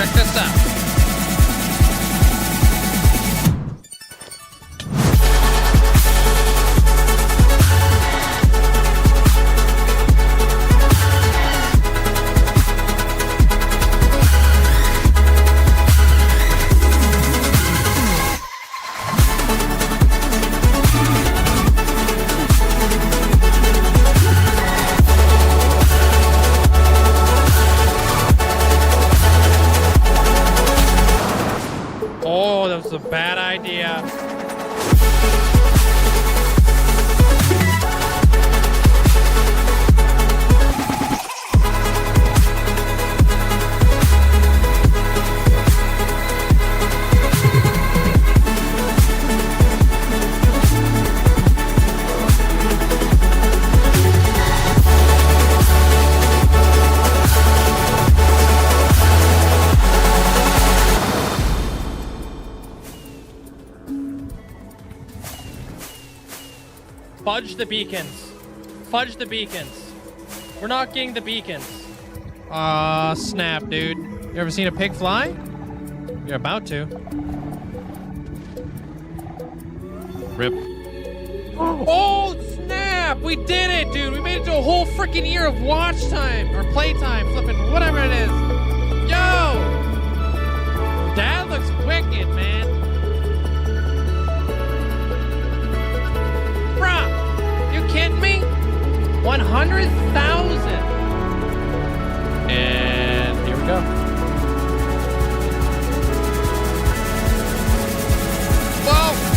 Check this out. Oh, that was a bad idea. Fudge the beacons. Fudge the beacons. We're not getting the beacons. Aw, snap, dude. You ever seen a pig fly? You're about to. Rip. Oh, snap! We did it, dude! We made it to a whole freaking year of watch time, or playtime, flipping, whatever it is. Yo! That looks wicked, man. You kidding me? 100,000. And here we go. Whoa.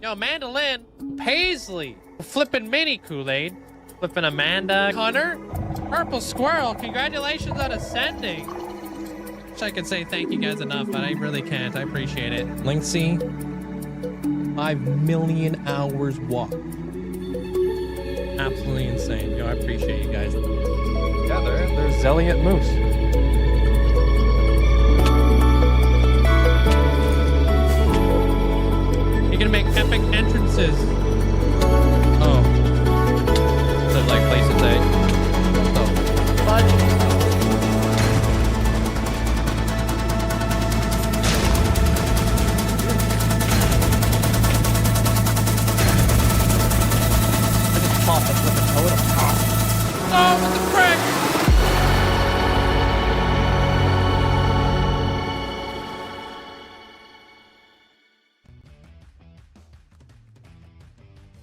Yo, Mandolin, Paisley, flipping mini Kool-Aid, flipping Amanda, Hunter, Purple Squirrel, congratulations on ascending. Wish I could say thank you guys enough, but I really can't. I appreciate it. Linkzzey, 5 million hours walk. Absolutely insane. Yo, I appreciate you guys. Yeah, there's Zelliot Moose. You're gonna make epic entrances. Oh. So like places, eh? Oh. Fudge. I just popped the flipping totem. Oh, what the frick?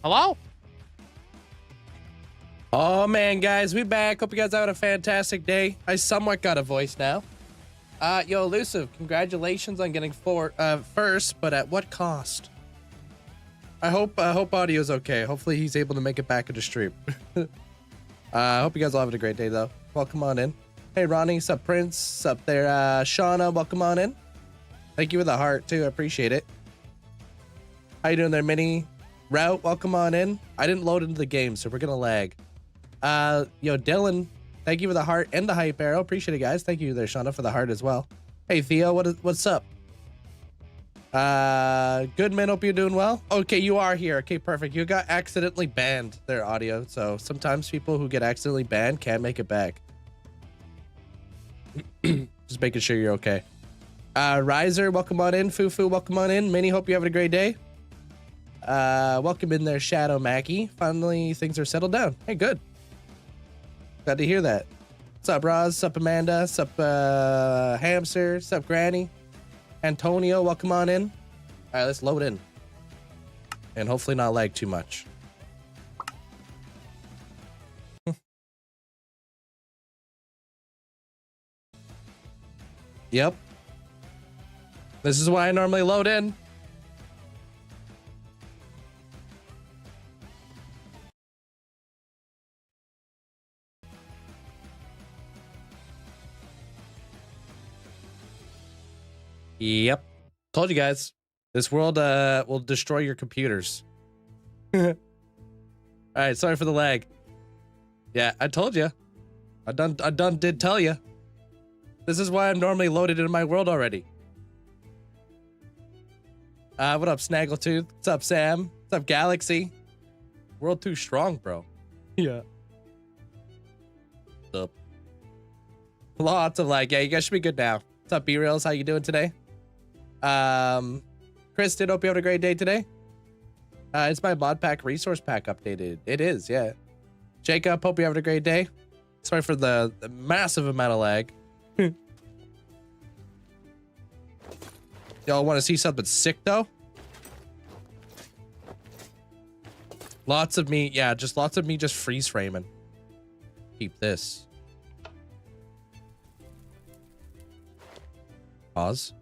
Hello? Oh man, guys, we back. Hope you guys having a fantastic day. I somewhat got a voice now. Yo, Elusive, congratulations on getting first, but at what cost? I hope audio's okay. Hopefully he's able to make it back into stream. I hope you guys all having a great day though. Welcome on in. Hey Ronnie, sup Prince, sup there, Shauna, welcome on in. Thank you for the heart too, I appreciate it. How you doing there, Minnie? Route, welcome on in. I didn't load into the game, so we're gonna lag. Yo, Dylan, thank you for the heart and the hype arrow. Appreciate it, guys. Thank you there, Shauna, for the heart as well. Hey, Theo, what's up? Good man, hope you're doing well. Okay, you are here. Okay, perfect. You got accidentally banned their audio, so sometimes people who get accidentally banned can't make it back. Just making sure you're okay. Riser, welcome on in. Fufu, welcome on in. Minnie, hope you're having a great day. Welcome in there, Shadow Mackie. Finally, things are settled down. Hey, good. Glad to hear that. What's up, Roz? What's up, Amanda? What's up, Hamster? What's up, Granny? Antonio, welcome on in. All right, let's load in. And hopefully not lag too much. Yep. This is why I normally load in. Yep. Told you guys. This world will destroy your computers. All right, sorry for the lag. Yeah, I told you. I did tell you. This is why I'm normally loaded in my world already. What up, Snaggletooth? What's up, Sam? What's up, Galaxy? World too strong, bro. Yeah. What's up? Lots of like, yeah, you guys should be good now. What's up, B-Reals? How you doing today? Kristen, hope you had a great day today. It's my mod pack resource pack updated. It is, yeah. Jacob, hope you having a great day. Sorry for the massive amount of lag. Y'all want to see something sick though? Lots of me, yeah, just lots of me just freeze framing. Keep this. Pause.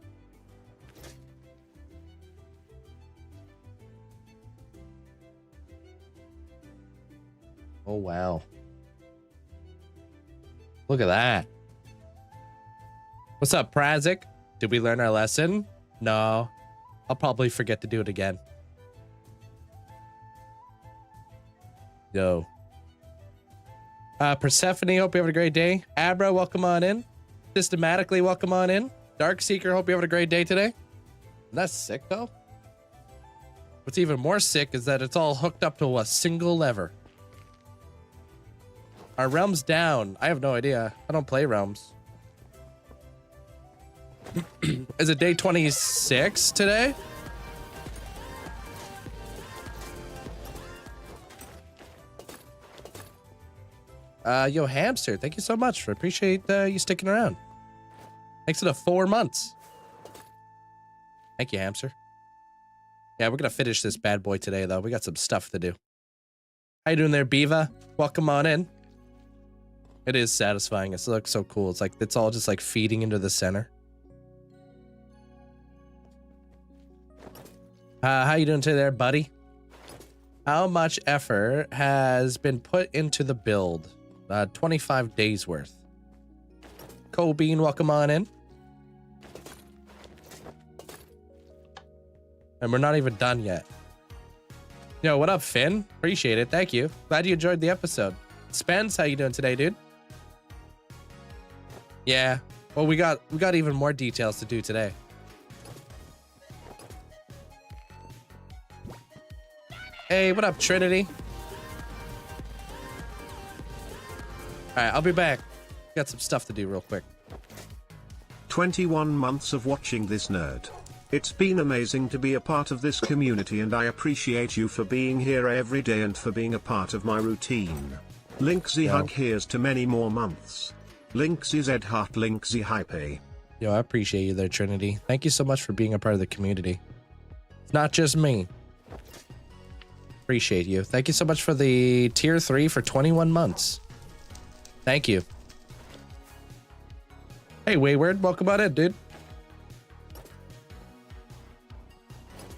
Oh, wow. Look at that. What's up, Prazik? Did we learn our lesson? No. I'll probably forget to do it again. Yo. Persephone, hope you have a great day. Abra, welcome on in. Systematically, welcome on in. Darkseeker, hope you have a great day today. That's sick, though. What's even more sick is that it's all hooked up to a single lever. Are realms down? I have no idea. I don't play realms. Is it day 26 today? Yo, Hamster, thank you so much. Appreciate you sticking around. Thanks for the 4 months. Thank you, Hamster. Yeah, we're gonna finish this bad boy today, though. We got some stuff to do. How you doing there, Beava? Welcome on in. It is satisfying. It looks so cool. It's like it's all just like feeding into the center. How you doing today there, buddy? How much effort has been put into the build? 25 days worth. Cobean, welcome on in. And we're not even done yet. Yo, what up, Finn? Appreciate it. Thank you. Glad you enjoyed the episode. Spence, how you doing today, dude? Yeah. Well, we got even more details to do today. Hey, what up, Trinity? All right, I'll be back. Got some stuff to do real quick. 21 months of watching this nerd. It's been amazing to be a part of this community, and I appreciate you for being here every day and for being a part of my routine. Linkzzey hug, here's to many more months. Linkzzey Z Heart, Linkzzey Hype. Yo, I appreciate you there, Trinity. Thank you so much for being a part of the community. It's not just me. Appreciate you. Thank you so much for the tier 3 for 21 months. Thank you. Hey, Wayward, welcome on in, dude.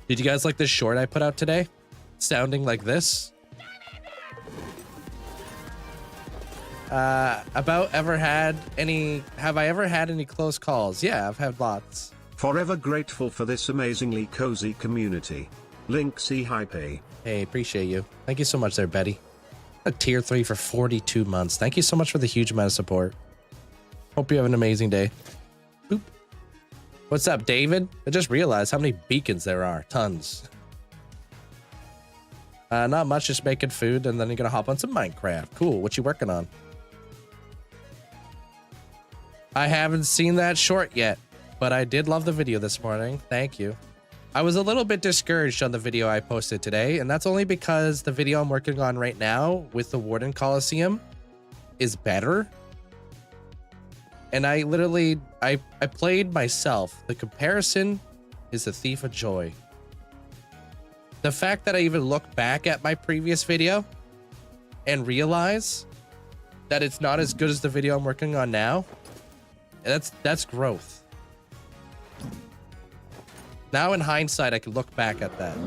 Did you guys like this short I put out today? Sounding like this? Have I ever had any close calls? Yeah, I've had lots. Forever grateful for this amazingly cozy community. Linkzzey Hype. Hey, appreciate you. Thank you so much there, Betty. A tier 3 for 42 months. Thank you so much for the huge amount of support. Hope you have an amazing day. Boop. What's up, David? I just realized how many beacons there are. Tons. Not much, just making food, and then you're gonna hop on some Minecraft. Cool. What you working on? I haven't seen that short yet, but I did love the video this morning. Thank you. I was a little bit discouraged on the video I posted today, and that's only because the video I'm working on right now with the Warden Coliseum is better. And I literally, I played myself. The comparison is a thief of joy. The fact that I even look back at my previous video and realize that it's not as good as the video I'm working on now, that's growth. Now in hindsight, I can look back at that.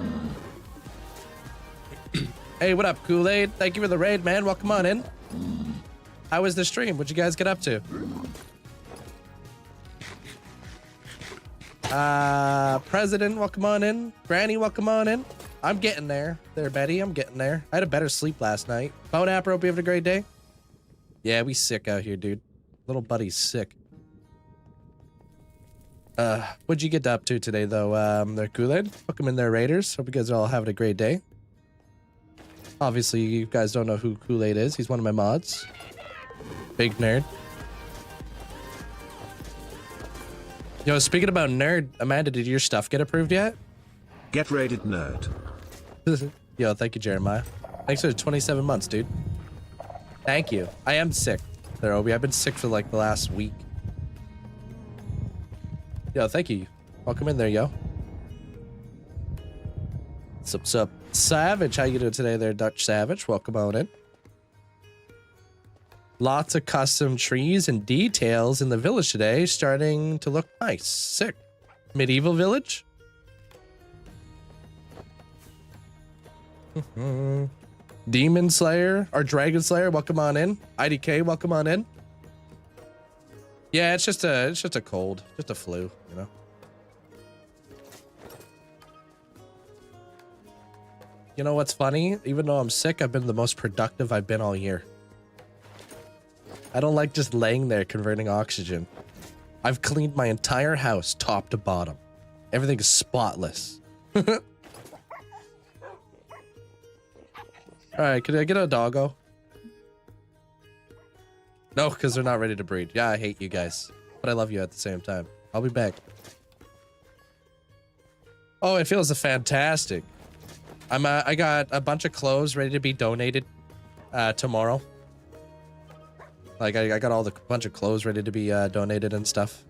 Hey, what up, Kool-Aid? Thank you for the raid, man. Welcome on in. How was the stream? What'd you guys get up to? President, welcome on in. Granny, welcome on in. I'm getting there. There, Betty, I'm getting there. I had a better sleep last night. Bone Apple, hope you having a great day. Yeah, we sick out here, dude. Little buddy's sick. What'd you get up to today, though? They're Kool-Aid. Welcome in there, Raiders. Hope you guys are all having a great day. Obviously, you guys don't know who Kool-Aid is. He's one of my mods. Big nerd. Yo, speaking about nerd, Amanda, did your stuff get approved yet? Get raided, nerd. Yo, thank you, Jeremiah. Thanks for the 27 months, dude. Thank you. I am sick. There, Obi. I've been sick for like the last week. Yo, thank you. Welcome in there, yo. Sup. Savage, how you doing today there, Dutch Savage? Welcome on in. Lots of custom trees and details in the village today, starting to look nice. Sick. Medieval village? Demon Slayer or Dragon Slayer, welcome on in. IDK, welcome on in. Yeah, it's just a cold, just a flu, you know. You know what's funny? Even though I'm sick, I've been the most productive I've been all year. I don't like just laying there converting oxygen. I've cleaned my entire house top to bottom. Everything is spotless. All right, could I get a doggo? No, because they're not ready to breed. Yeah, I hate you guys, but I love you at the same time. I'll be back. Oh, it feels fantastic. I got a bunch of clothes ready to be donated tomorrow. Like I got all the bunch of clothes ready to be donated and stuff.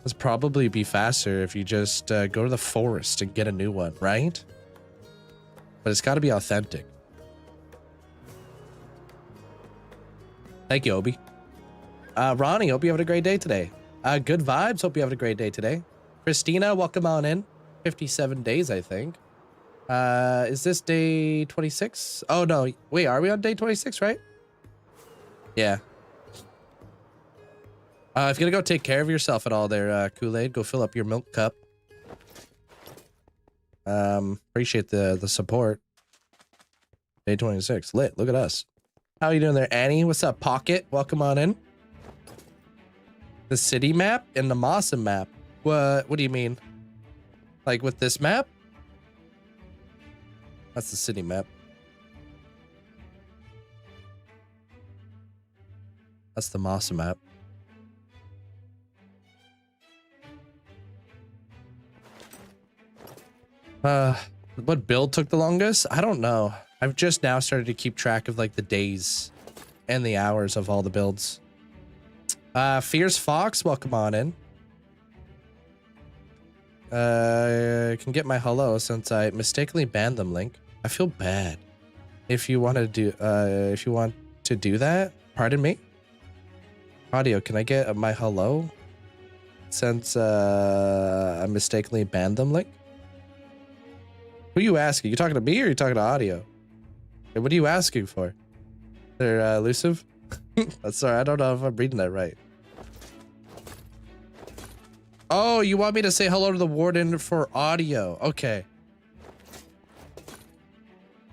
It's probably be faster if you just go to the forest and get a new one, right? But it's got to be authentic. Thank you, Obi. Ronnie, hope you have a great day today. Good vibes. Hope you have a great day today. Christina, welcome on in. 57 days, I think. Is this day 26? Oh, no. Wait, are we on day 26, right? Yeah. If you're gonna go take care of yourself at all there, Kool-Aid, go fill up your milk cup. Appreciate the support. Day 26. Lit. Look at us. How are you doing there, Annie? What's up, Pocket? Welcome on in. The city map and the Mossum map. What do you mean? Like with this map? That's the city map. That's the Mossum map. What build took the longest? I don't know. I've just now started to keep track of like the days and the hours of all the builds. Fierce Fox, welcome on in. Can get my hello since I mistakenly banned them, Link. I feel bad. If you want to do that, pardon me. Audio, can I get my hello since I mistakenly banned them, Link? Who are you asking? You talking to me or are you talking to audio? Hey, what are you asking for? They're elusive? Sorry, I don't know if I'm reading that right. Oh, you want me to say hello to the Warden for audio? Okay.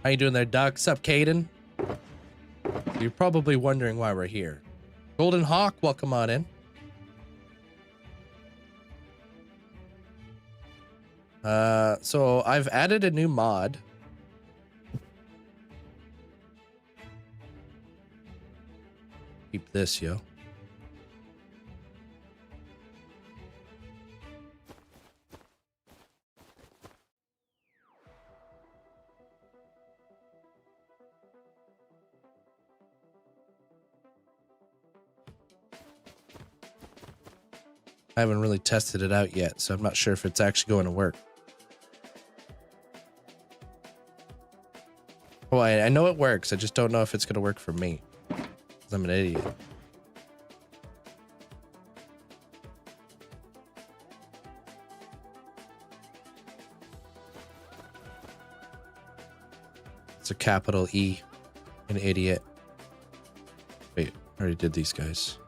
How you doing there, Duck? What's up, Caden? You're probably wondering why we're here. Golden Hawk, welcome on in. So I've added a new mod. Keep this, yo. I haven't really tested it out yet, so I'm not sure if it's actually going to work. Oh, I know it works. I just don't know if it's going to work for me. 'Cause I'm an idiot. It's a capital E. An idiot. Wait, I already did these guys.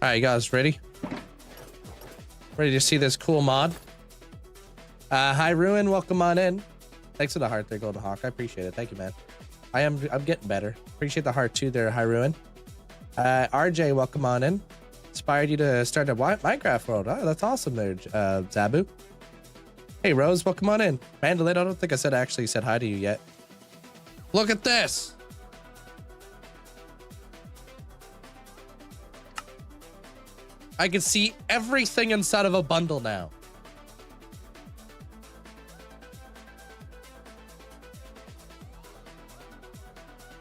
All right, you guys ready? Ready to see this cool mod? Hi, Ruin. Welcome on in. Thanks for the heart there, Golden Hawk. I appreciate it. Thank you, man. I'm getting better. Appreciate the heart too there, Hi, Ruin. RJ, welcome on in. Inspired you to start a Minecraft world. Oh, that's awesome there, Zabu. Hey, Rose, welcome on in. Mandalay, I don't think I actually said hi to you yet. Look at this. I can see everything inside of a bundle now.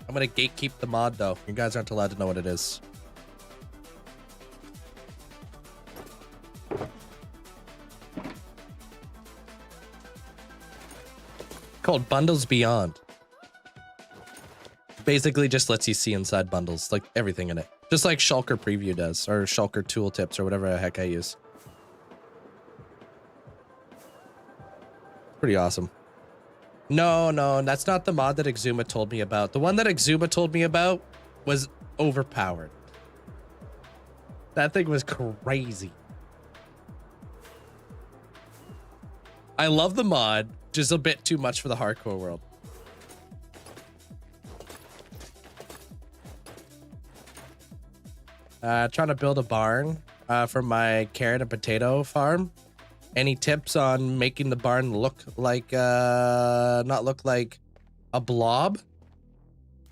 I'm gonna gatekeep the mod though. You guys aren't allowed to know what it is. Called Bundles Beyond. Basically just lets you see inside bundles, like everything in it. Just like Shulker Preview does, or Shulker Tooltips, or whatever the heck I use. Pretty awesome. No, that's not the mod that Exuma told me about. The one that Exuma told me about was overpowered. That thing was crazy. I love the mod, just a bit too much for the hardcore world. Trying to build a barn for my carrot and potato farm. Any tips on making the barn look like not look like a blob?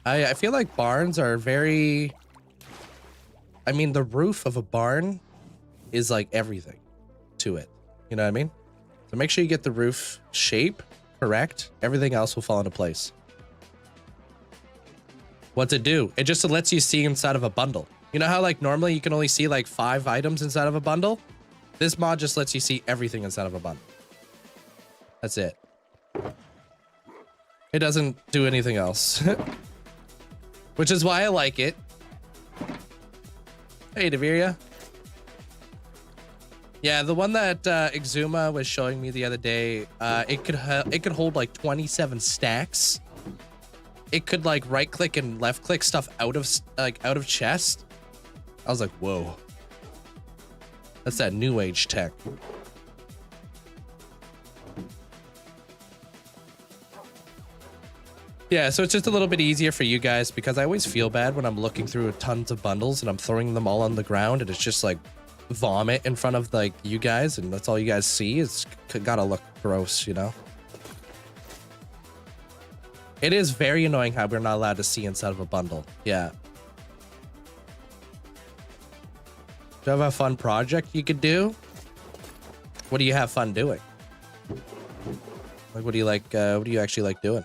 I feel like barns are very, I mean, the roof of a barn is like everything to it. You know what I mean? So make sure you get the roof shape correct. Everything else will fall into place. What's it do? It just lets you see inside of a bundle. You know how like normally you can only see like 5 items inside of a bundle? This mod just lets you see everything inside of a bundle. That's it. It doesn't do anything else. Which is why I like it. Hey, Deviria. Yeah, the one that Exuma was showing me the other day, it could hold like 27 stacks. It could like right click and left click stuff out of chest. I was like, whoa. That's that new age tech. Yeah, so it's just a little bit easier for you guys because I always feel bad when I'm looking through tons of bundles and I'm throwing them all on the ground and it's just like vomit in front of like you guys and that's all you guys see. It's gotta look gross, you know? It is very annoying how we're not allowed to see inside of a bundle. Yeah. Do you have a fun project you could do? What do you have fun doing? Like, what do you like? What do you actually like doing?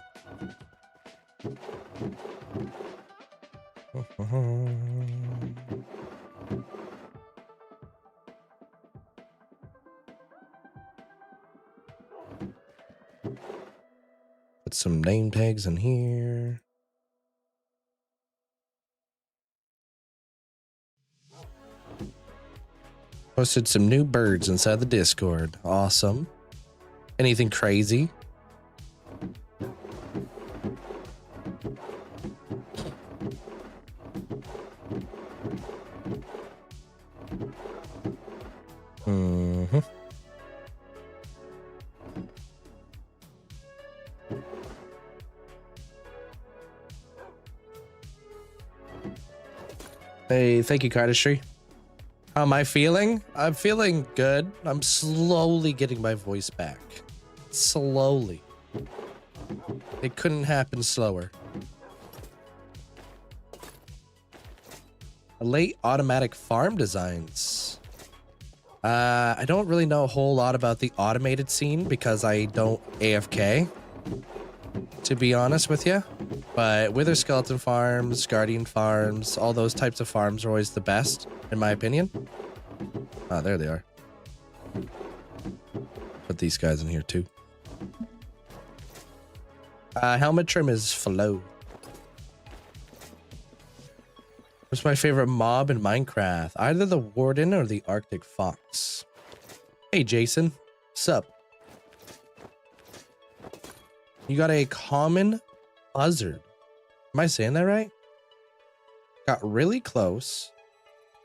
Put some name tags in here. Posted some new birds inside the Discord. Awesome. Anything crazy? Mm-hmm. Hey, thank you, Cardistry. How am I feeling? I'm feeling good. I'm slowly getting my voice back. Slowly. It couldn't happen slower. Late automatic farm designs. I don't really know a whole lot about the automated scene because I don't AFK, to be honest with you. But Wither Skeleton farms, Guardian farms, all those types of farms are always the best, in my opinion. Ah, there they are. Put these guys in here too. Helmet trim is flow. What's my favorite mob in Minecraft? Either the Warden or the Arctic Fox. Hey, Jason. Sup? You got a common buzzard. Am I saying that right? Got really close.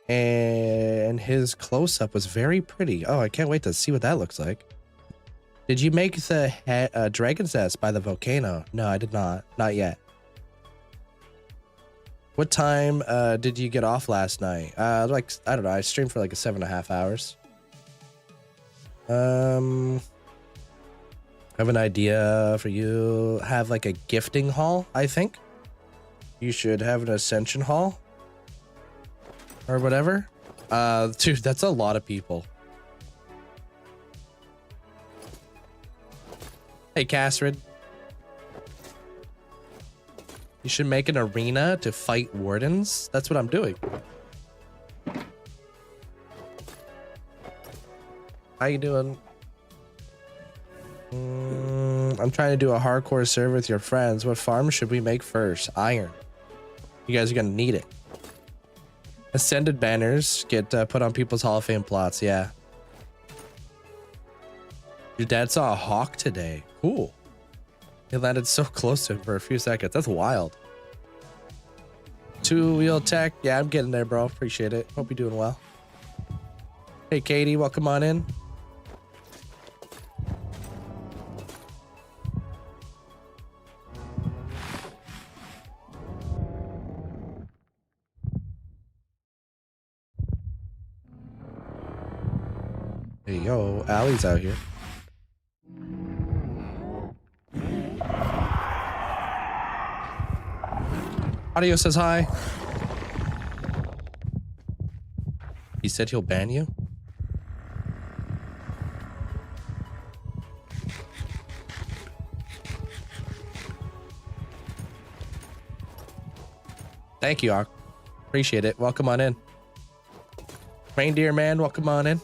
And his close-up was very pretty. Oh, I can't wait to see what that looks like. Did you make the dragon's nest by the volcano? No, I did not. Not yet. What time did you get off last night? Like, I don't know. I streamed for like 7.5 hours. I have an idea for you. Have like a gifting hall, I think. You should have an ascension hall. Or whatever. Dude, that's a lot of people. Hey, Casrid. You should make an arena to fight wardens. That's what I'm doing. How you doing? I'm trying to do a hardcore server with your friends. What farm should we make first? Iron. You guys are gonna need it. Ascended banners get put on people's Hall of Fame plots. Yeah. Your dad saw a hawk today. Cool. It landed so close to him for a few seconds. That's wild. Two-wheel tech. Yeah, I'm getting there, bro. Appreciate it. Hope you're doing well. Hey, Katie. Welcome on in. Hey, yo. Allie's out here. Audio says hi. He said he'll ban you. Thank you, Ark. Appreciate it. Welcome on in. Reindeer man, welcome on in.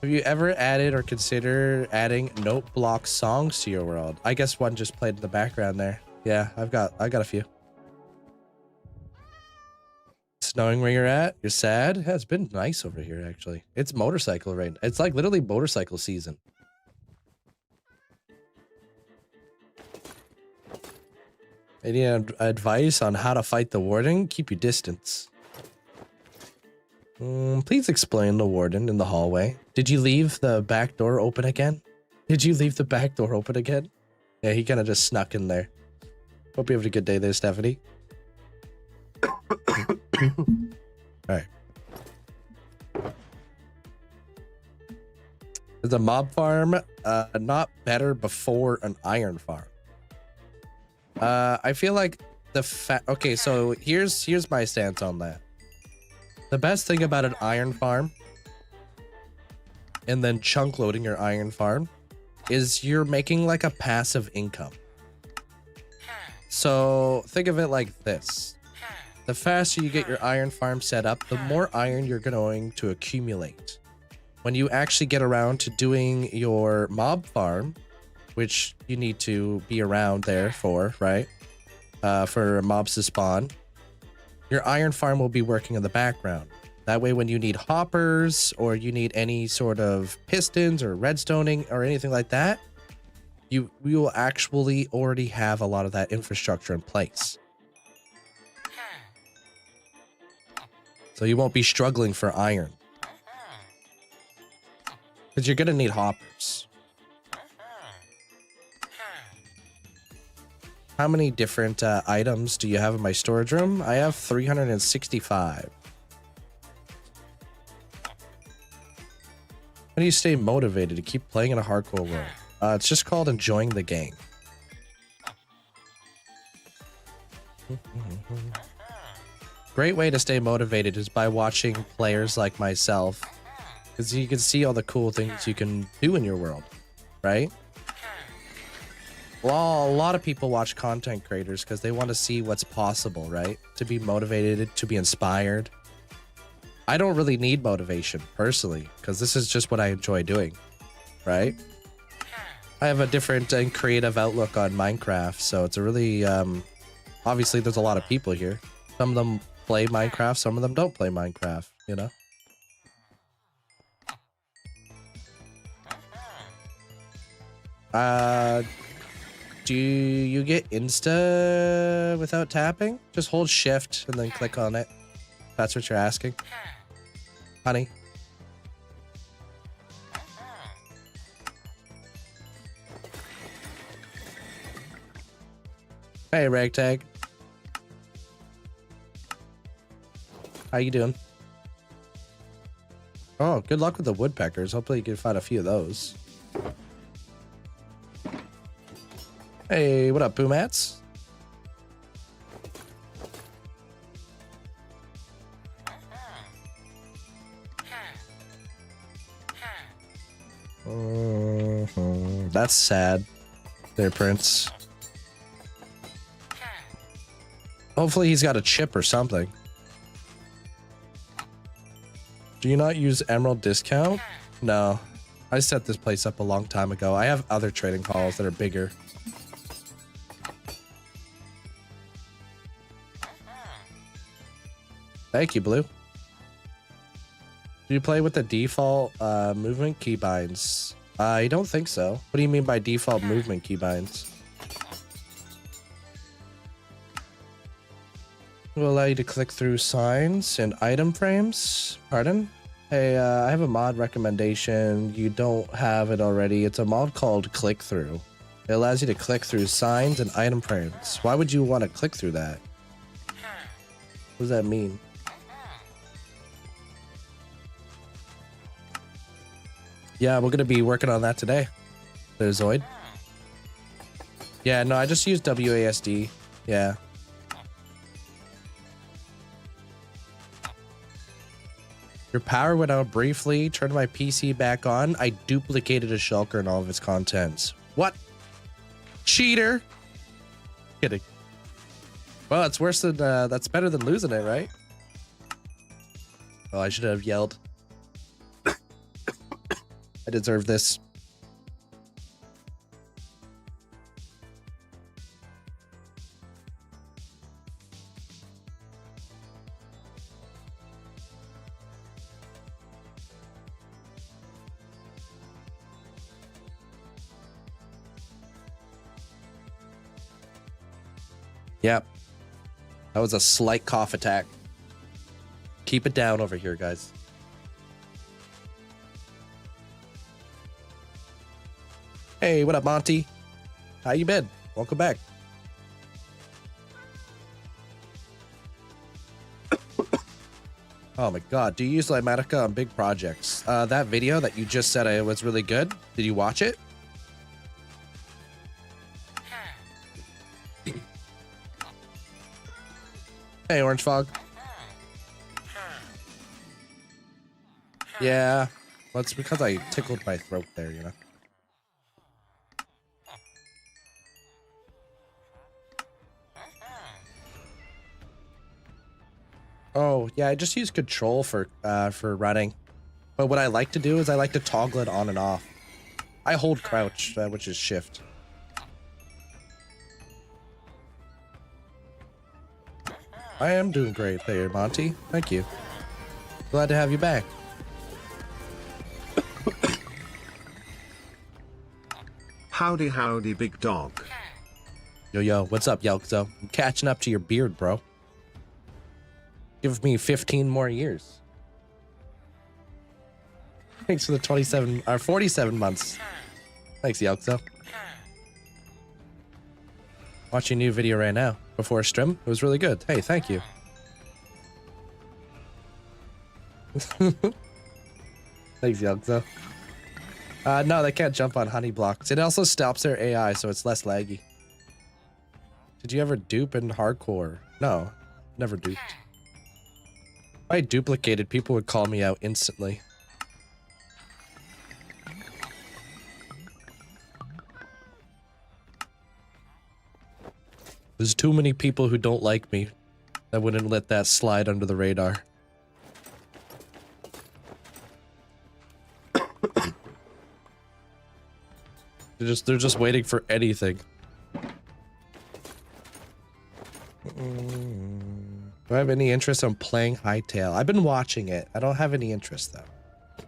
Have you ever added or considered adding note block songs to your world? I guess one just played in the background there. Yeah, I got a few. Snowing where you're at? You're sad? Yeah, it's been nice over here actually. It's motorcycle rain. It's like literally motorcycle season. Any advice on how to fight the warden? Keep your distance. Please explain the warden in the hallway. Did you leave the back door open again? Did you leave the back door open again? Yeah, he kind of just snuck in there. Hope you have a good day there, Stephanie. Alright. Is a mob farm not better before an iron farm? I feel like okay, so here's my stance on that. The best thing about an iron farm and then chunk loading your iron farm is you're making like a passive income. So think of it like this. The faster you get your iron farm set up, the more iron you're going to accumulate. When you actually get around to doing your mob farm, which you need to be around there for, right? For mobs to spawn, your iron farm will be working in the background. That way, when you need hoppers or you need any sort of pistons or redstoning or anything like that, we will actually already have a lot of that infrastructure in place. So you won't be struggling for iron. Because you're going to need hoppers. How many different items do you have in my storage room? I have 365. How do you stay motivated to keep playing in a hardcore world? It's just called enjoying the game. Great way to stay motivated is by watching players like myself. Because you can see all the cool things you can do in your world, right? Well, a lot of people watch content creators because they want to see what's possible, right? To be motivated, to be inspired. I don't really need motivation, personally, because this is just what I enjoy doing, right? I have a different and creative outlook on Minecraft, so it's a really... obviously, there's a lot of people here. Some of them play Minecraft, some of them don't play Minecraft, you know? Do Do you get Insta without tapping? Just hold shift and then click on it. That's what you're asking. Honey. Hey, Ragtag. How you doing? Oh, good luck with the woodpeckers. Hopefully you can find a few of those. Hey, what up, Boomats? That's sad. There, Prince. Hopefully he's got a chip or something. Do you not use Emerald discount? No. I set this place up a long time ago. I have other trading halls that are bigger. Thank you, Blue. Do you play with the default movement keybinds? I don't think so. What do you mean by default movement keybinds? Will allow you to click through signs and item frames. Pardon? Hey, I have a mod recommendation. You don't have it already. It's a mod called Click Through. It allows you to click through signs and item frames. Why would you want to click through that? What does that mean? Yeah, we're going to be working on that today. There's Zoid. Yeah, no, I just use WASD. Yeah. Your power went out briefly. Turned my PC back on. I duplicated a shulker and all of its contents. What? Cheater. Kidding. Well, it's worse than, that's better than losing it, right? Oh, I should have yelled. I deserve this. Yep. That was a slight cough attack. Keep it down over here, guys. Hey, what up, Monty? How you been? Welcome back. Oh my god, do you use Limatica on big projects? That video that you just said was really good. Did you watch it? Hey, Orange Fog. Yeah, well, it's because I tickled my throat there, you know. Oh, yeah, I just use control for running. But what I like to do is I like to toggle it on and off. I hold crouch, which is shift. I am doing great there, Monty. Thank you. Glad to have you back. Howdy, howdy, big dog. Yo, what's up, Yelkzo? I'm catching up to your beard, bro. Give me 15 more years. Thanks for the 27 or 47 months. Thanks, Yelkzo. Watching a new video right now before stream. It was really good. Hey, thank you. Thanks, Yelkzo. No, they can't jump on honey blocks. It also stops their AI, so it's less laggy. Did you ever dupe in hardcore? No, never duped. If I duplicated, people would call me out instantly. There's too many people who don't like me that wouldn't let that slide under the radar. They're just waiting for anything. Do I have any interest in playing Hytale? I've been watching it. I don't have any interest though.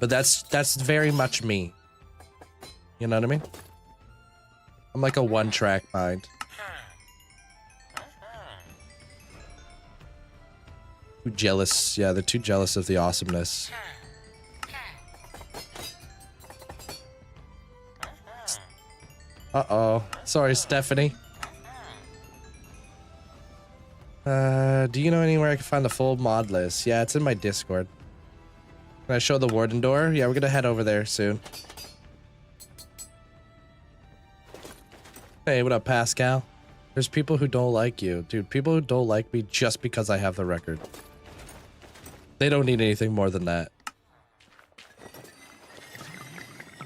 But that's very much me. You know what I mean? I'm like a one-track mind. Too jealous. Yeah, they're too jealous of the awesomeness. Uh-oh. Sorry, Stephanie. Do you know anywhere I can find the full mod list? Yeah, it's in my Discord. Can I show the Warden door? Yeah, we're gonna head over there soon. Hey, what up, Pascal? There's people who don't like you. Dude, people who don't like me just because I have the record. They don't need anything more than that.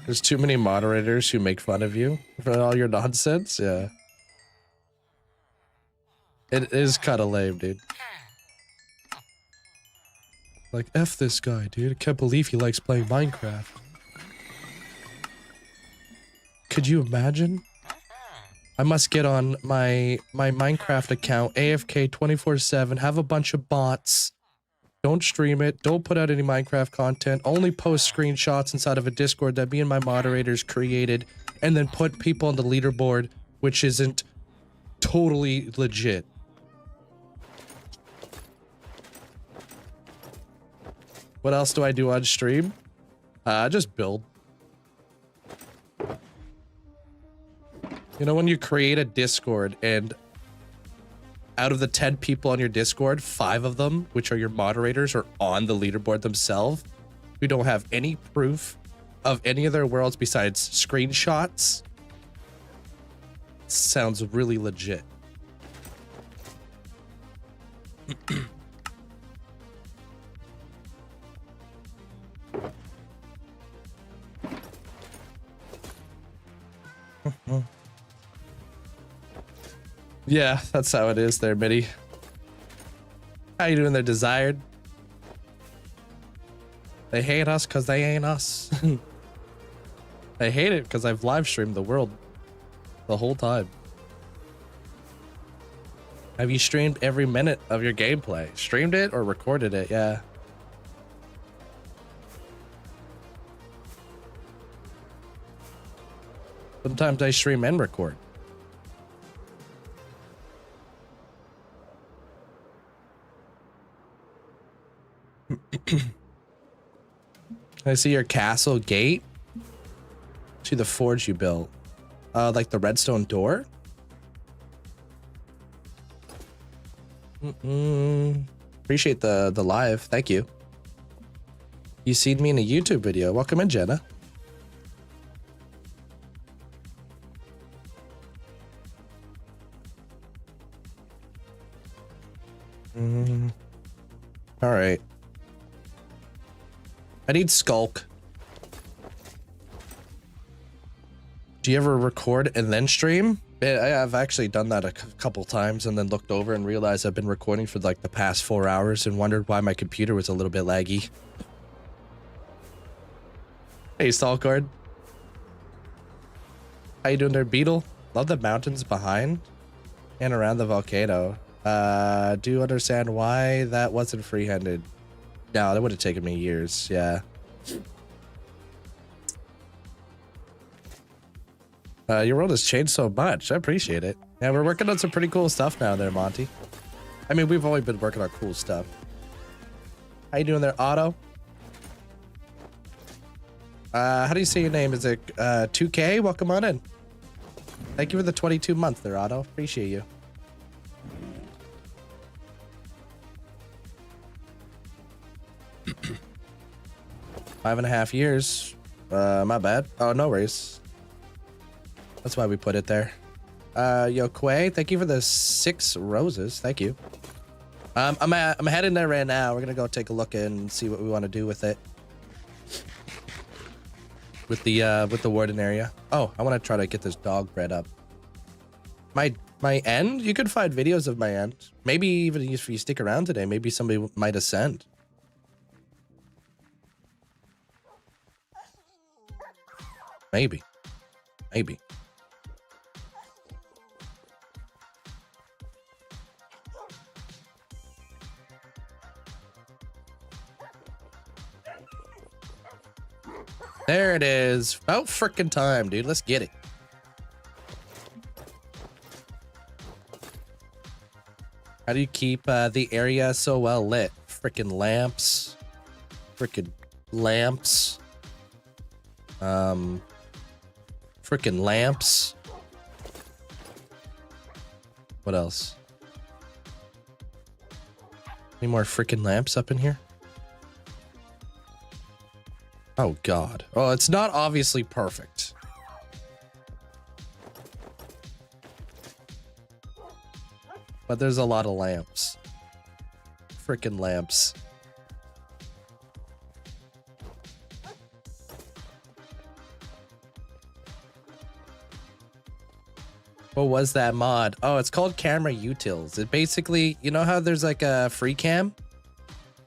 There's too many moderators who make fun of you for all your nonsense. Yeah. It is kind of lame, dude. Like, F this guy, dude. I can't believe he likes playing Minecraft. Could you imagine? I must get on my Minecraft account, AFK 24/7, have a bunch of bots. Don't stream it. Don't put out any Minecraft content. Only post screenshots inside of a Discord that me and my moderators created, and then put people on the leaderboard, which isn't totally legit. What else do I do on stream? Just build. You know, when you create a Discord and out of the 10 people on your Discord, 5 of them, which are your moderators, are on the leaderboard themselves, who don't have any proof of any of their worlds besides screenshots. Sounds really legit. Yeah, that's how it is there, Mitty. How you doing there, Desired? They hate us because they ain't us. They hate it because I've live streamed the world the whole time. Have you streamed every minute of your gameplay? Streamed it or recorded it? Yeah. Sometimes I stream and record. I see your castle gate. See the forge you built. Like the redstone door? Appreciate the live. Thank you. You seen me in a YouTube video. Welcome in, Jenna. All right. I need Skulk. Do you ever record and then stream? I've actually done that a couple times and then looked over and realized I've been recording for like the past 4 hours and wondered why my computer was a little bit laggy. Hey, Stalkard. How you doing there, Beetle? Love the mountains behind and around the volcano. Do you understand why that wasn't free-handed? No, that would have taken me years. Yeah. Your world has changed so much. I appreciate it. Yeah, we're working on some pretty cool stuff now there, Monty. I mean, we've always been working on cool stuff. How you doing there, Otto? How do you say your name? Is it 2K? Welcome on in. Thank you for the 22 months there, Otto. Appreciate you. Five and a half years. My bad. Oh, no worries. That's why we put it there. Yo, Quay, thank you for the 6 roses. Thank you. I'm heading there right now. We're gonna go take a look and see what we want to do with it. With the Warden area. Oh, I want to try to get this dog bred up. My end? You could find videos of my end. Maybe even if you stick around today, maybe somebody might ascend. Maybe. Maybe. There it is. About frickin' time, dude. Let's get it. How do you keep the area so well lit? Frickin' lamps. Frickin' lamps. Frickin' lamps. What else? Any more frickin' lamps up in here? Oh God. Oh, it's not obviously perfect. But there's a lot of lamps. Frickin' lamps. What was that mod? Oh, it's called Camera Utils. It basically, you know how there's like a free cam?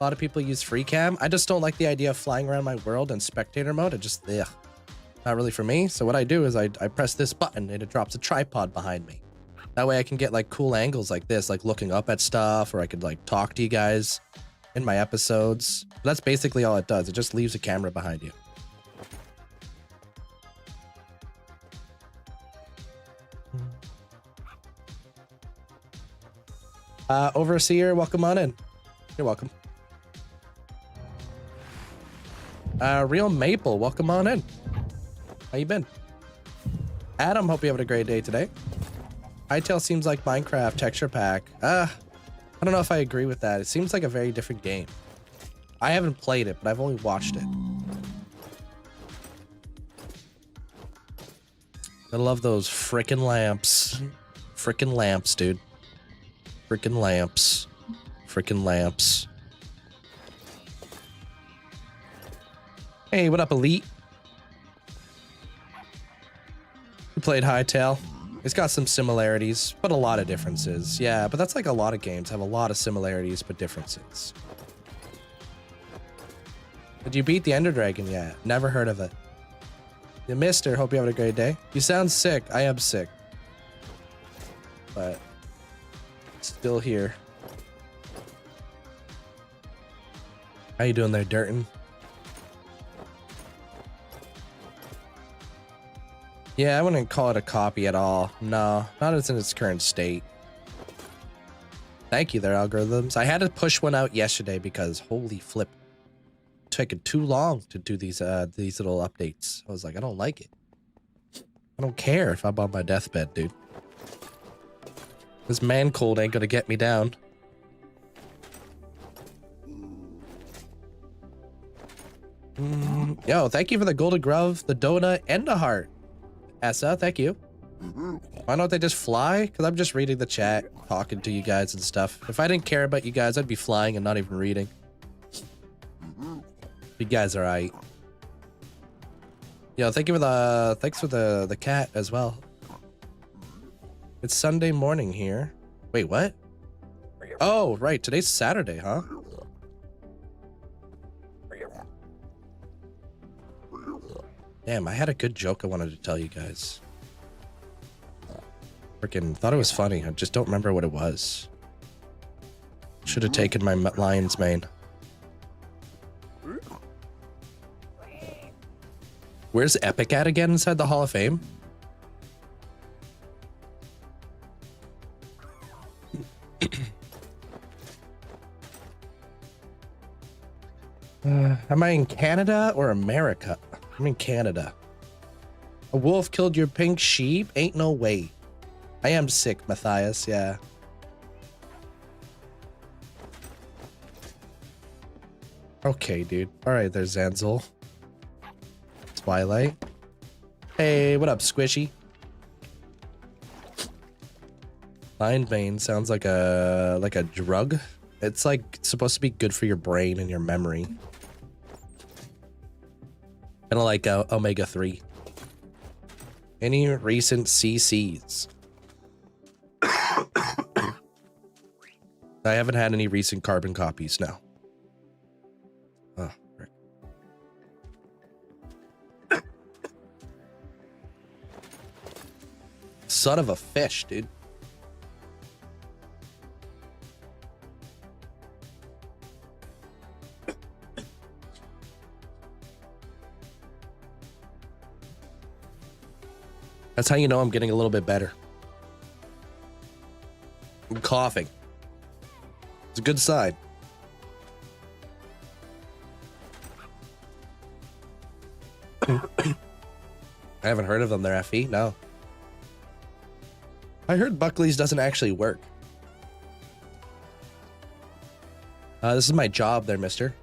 A lot of people use free cam. I just don't like the idea of flying around my world in spectator mode. It just, ugh, not really for me. So what I do is I press this button and it drops a tripod behind me. That way I can get like cool angles like this, like looking up at stuff, or I could like talk to you guys in my episodes. But that's basically all it does. It just leaves a camera behind you. Overseer, welcome on in. You're welcome. Real Maple, welcome on in. How you been? Adam, hope you're having a great day today. Hytale seems like Minecraft texture pack. I don't know if I agree with that. It seems like a very different game. I haven't played it, but I've only watched it. I love those frickin' lamps. Frickin' lamps, dude. Frickin' lamps. Frickin' lamps. Hey, what up, Elite? We played Hytale. It's got some similarities, but a lot of differences. Yeah, but that's like a lot of games have a lot of similarities, but differences. Did you beat the Ender Dragon yet? Never heard of it. You missed her. Hope you have a great day. You sound sick. I am sick. But still here. How you doing there, Durton? Yeah, I wouldn't call it a copy at all. No, not as in its current state. Thank you there, algorithms. I had to push one out yesterday because holy flip. It's taking too long to do these little updates. I was like, I don't like it. I don't care if I'm on my deathbed, dude. This man cold ain't gonna get me down. Yo, thank you for the golden glove, the donut, and the heart. Essa, thank you. Why don't they just fly? Because I'm just reading the chat, talking to you guys and stuff. If I didn't care about you guys, I'd be flying and not even reading. You guys are right. Yo, thank you for the thanks for the cat as well. It's Sunday morning here. Wait, what? Oh, right. Today's Saturday, huh? Damn, I had a good joke I wanted to tell you guys. Freaking thought it was funny. I just don't remember what it was. Should have taken my lion's mane. Where's Epic at again inside the Hall of Fame? Am I in Canada or America? I'm in Canada. A wolf killed your pink sheep? Ain't no way. I am sick, Matthias, yeah. Okay, dude. Alright, there's Zanzel. Twilight. Hey, what up, Squishy? Lion Bane sounds like a drug. It's like supposed to be good for your brain and your memory. Kind of like omega-3. Any recent CCs? I haven't had any recent carbon copies now. Oh, frick. Son of a fish, dude. That's how you know I'm getting a little bit better. I'm coughing. It's a good sign. I haven't heard of them. They're FE? No. I heard Buckley's doesn't actually work. This is my job there, mister.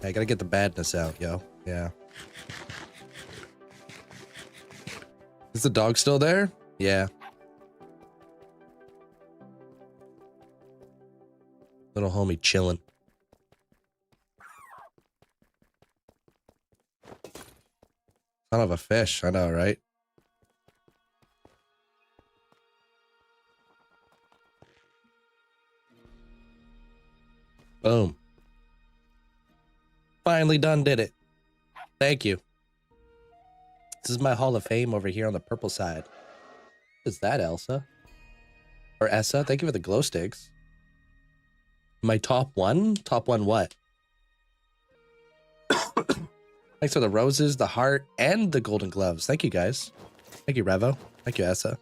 I gotta get the badness out, yo. Yeah. Is the dog still there? Yeah. Little homie chilling. Son of a fish, I know, right? Boom. Finally done did it. Thank you. This is my Hall of Fame over here on the purple side. What is that, Elsa? Or Essa? Thank you for the glow sticks. My top one? Top one what? Thanks for the roses, the heart, and the golden gloves. Thank you, guys. Thank you, Revo. Thank you, Essa.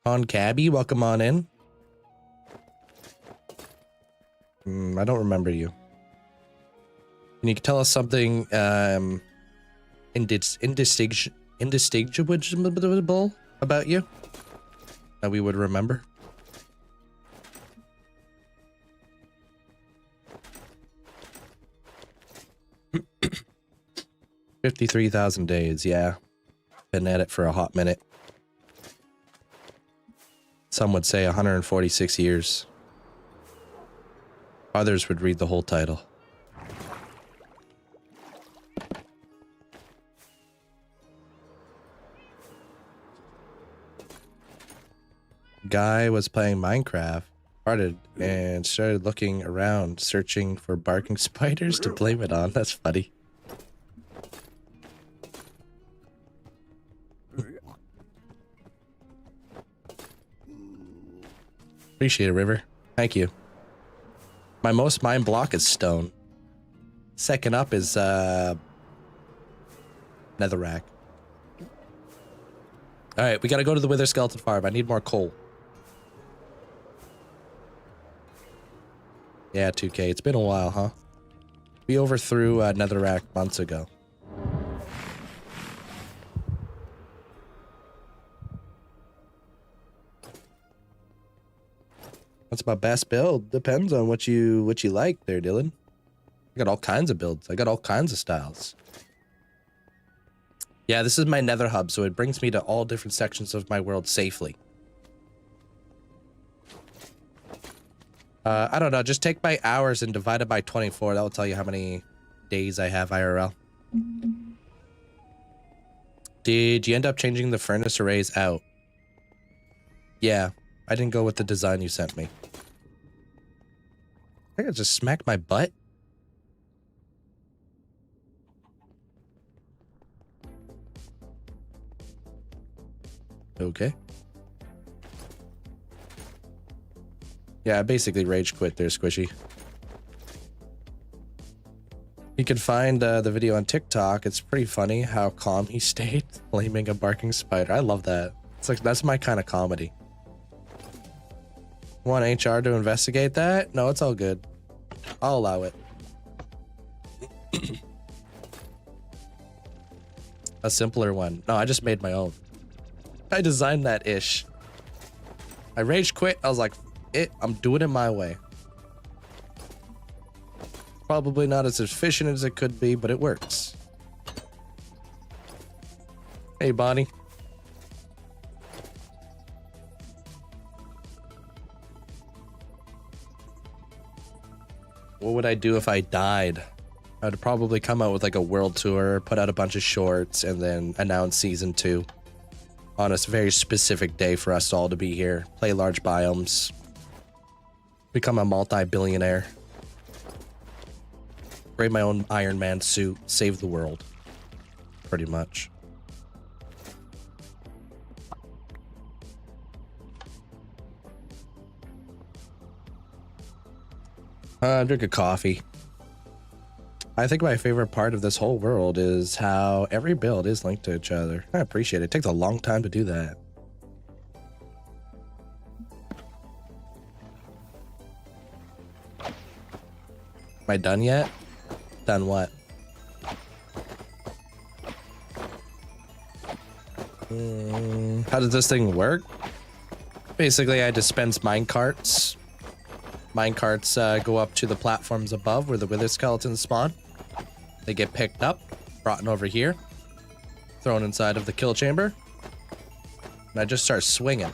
On Cabby, welcome on in. I don't remember you. Can you tell us something indistinguishable about you that we would remember? $53,000 days, yeah. Been at it for a hot minute. Some would say 146 years. Others would read the whole title. Guy was playing Minecraft, started and started looking around, searching for barking spiders to blame it on. That's funny. Appreciate it, River. Thank you. My most mined block is stone. Second up is netherrack. All right, we gotta go to the Wither Skeleton Farm. I need more coal. Yeah, 2K. It's been a while, huh? We overthrew netherrack months ago. What's my best build? Depends on what you like there, Dylan. I got all kinds of builds. I got all kinds of styles. Yeah, this is my nether hub, so it brings me to all different sections of my world safely. I don't know, just take my hours and divide it by 24. That will tell you how many days I have IRL. Did you end up changing the furnace arrays out? Yeah, I didn't go with the design you sent me. I think I just smacked my butt. Okay. Yeah, I basically rage quit there, Squishy. You can find the video on TikTok. It's pretty funny how calm he stayed, blaming a barking spider. I love that. It's like, that's my kind of comedy. Want HR to investigate that? No, it's all good. I'll allow it. A simpler one. No, I just made my own. I designed that ish. I rage quit. I was like, I'm doing it my way. Probably not as efficient as it could be, but it works. Hey, Bonnie. What would I do if I died? I'd probably come out with like a world tour, put out a bunch of shorts, and then announce season 2 on a very specific day for us all to be here, play large biomes, become a multi-billionaire, create my own Iron Man suit, save the world, pretty much. Drink a coffee. I think my favorite part of this whole world is how every build is linked to each other. I appreciate it. It takes a long time to do that. I done yet? Done what? How does this thing work? Basically, I dispense minecarts. Minecarts go up to the platforms above where the wither skeletons spawn. They get picked up, brought over here, thrown inside of the kill chamber, and I just start swinging.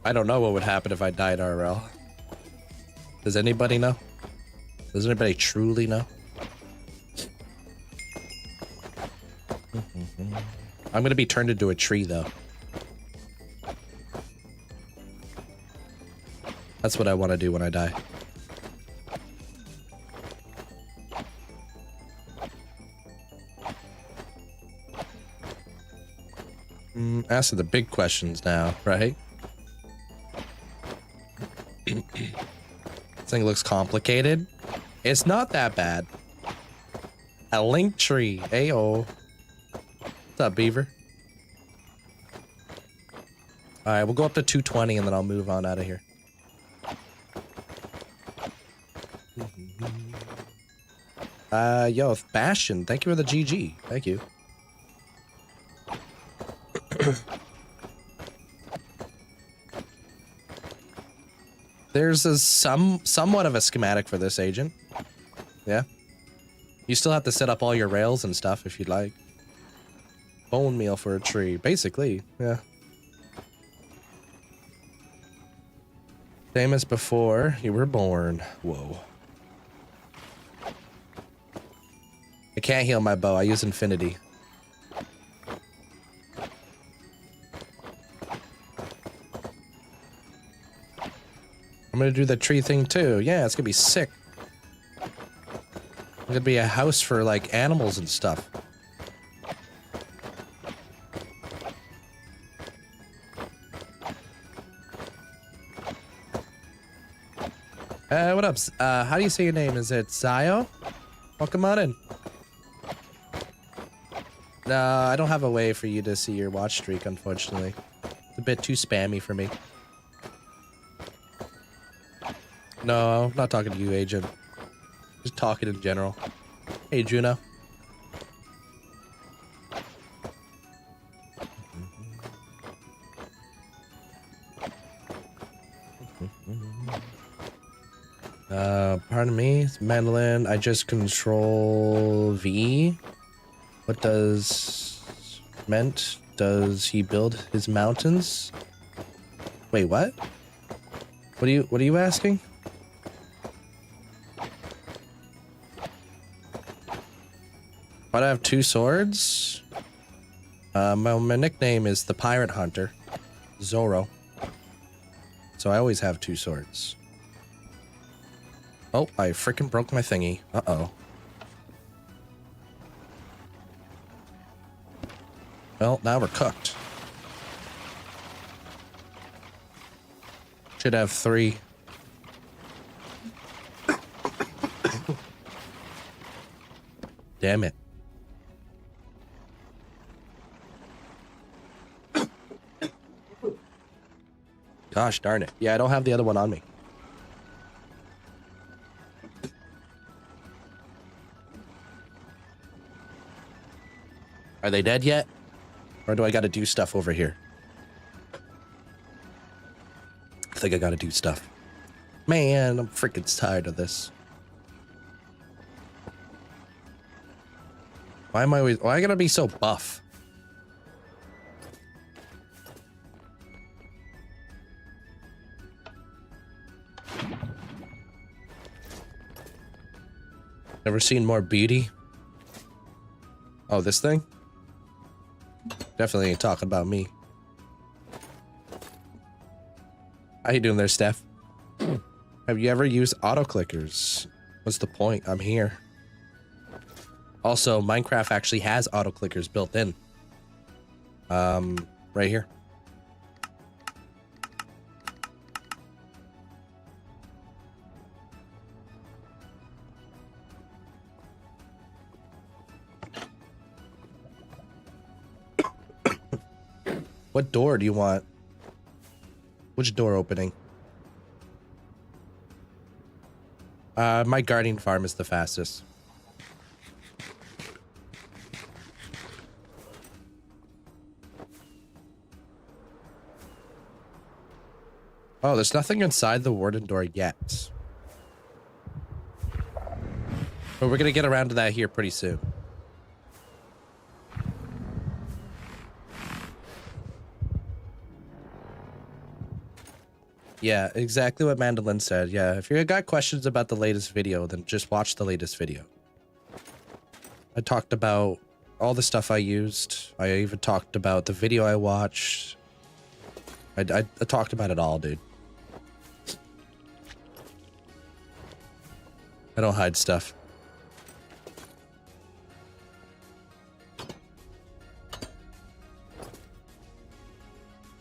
I don't know what would happen if I died RL. Does anybody know? Does anybody truly know? I'm gonna be turned into a tree though. That's what I want to do when I die. Asking the big questions now, right? This thing looks complicated. It's not that bad. A Linktree. Ayo. What's up, Beaver? Alright, we'll go up to 220 and then I'll move on out of here. Yo, Bastion, thank you for the GG. Thank you. There's a somewhat of a schematic for this agent. Yeah. You still have to set up all your rails and stuff if you'd like. Bone meal for a tree, basically. Yeah. Same as before you were born. Whoa. I can't heal my bow. I use infinity. I'm gonna do the tree thing too. Yeah, it's gonna be sick. It's gonna be a house for like animals and stuff. What up? How do you say your name? Is it Zio? Welcome on in. No, I don't have a way for you to see your watch streak, unfortunately. It's a bit too spammy for me. No, I'm not talking to you, Agent. Just talking in general. Hey, Juno. Pardon me, it's Mandolin. I just control V. What does meant? Does he build his mountains? Wait, what? What are you asking? Why do I have two swords? My nickname is the Pirate Hunter, Zorro. So I always have two swords. Oh, I freaking broke my thingy. Uh-oh. Well, now we're cooked. Should have 3. Damn it. Gosh darn it. Yeah, I don't have the other one on me. Are they dead yet? Or do I gotta do stuff over here? I think I gotta do stuff. Man, I'm freaking tired of this. Why am I always... Why I gotta be so buff? Never seen more beauty? Oh, this thing? Definitely ain't talking about me. How you doing there, Steph? Have you ever used auto clickers? What's the point? I'm here. Also, Minecraft actually has auto clickers built in. Right here. What door do you want? Which door opening? My guarding farm is the fastest. Oh, there's nothing inside the warden door yet. But we're gonna get around to that here pretty soon. Yeah, exactly what Mandolin said. Yeah, if you got questions about the latest video, then just watch the latest video. I talked about all the stuff I used. I even talked about the video I watched. I talked about it all, dude. I don't hide stuff.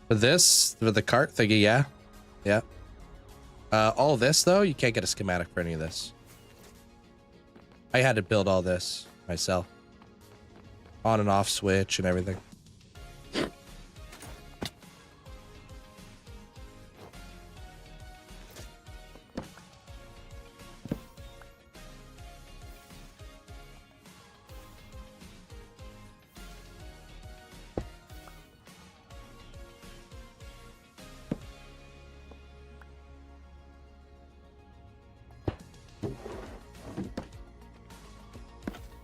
For this, for the cart thingy, yeah. Yeah. All this, though, you can't get a schematic for any of this. I had to build all this myself. On and off switch and everything.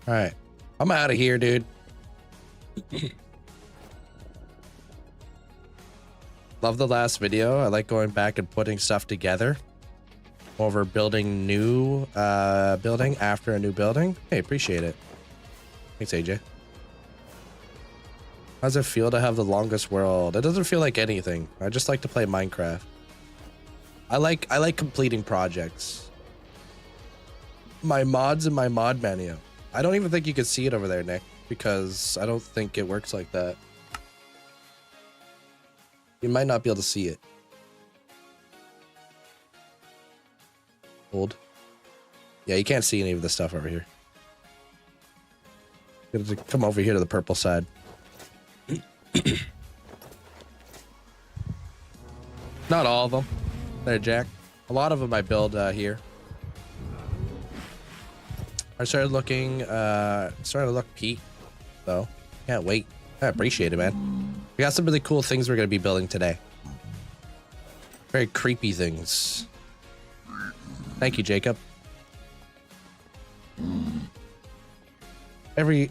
All right, I'm out of here, dude. Love the last video. I like going back and putting stuff together over building new building after a new building. Hey, appreciate it. Thanks, AJ. How does it feel to have the longest world? It doesn't feel like anything. I just like to play Minecraft. I like completing projects. My mods in my mod menu. I don't even think you can see it over there, Nick, because I don't think it works like that. You might not be able to see it. Hold. Yeah, you can't see any of the stuff over here. You have to come over here to the purple side. Not all of them. There, Jack. A lot of them I build here. I started looking, starting to look peak, though. Can't wait. I appreciate it, man. We got some really cool things we're going to be building today. Very creepy things. Thank you, Jacob.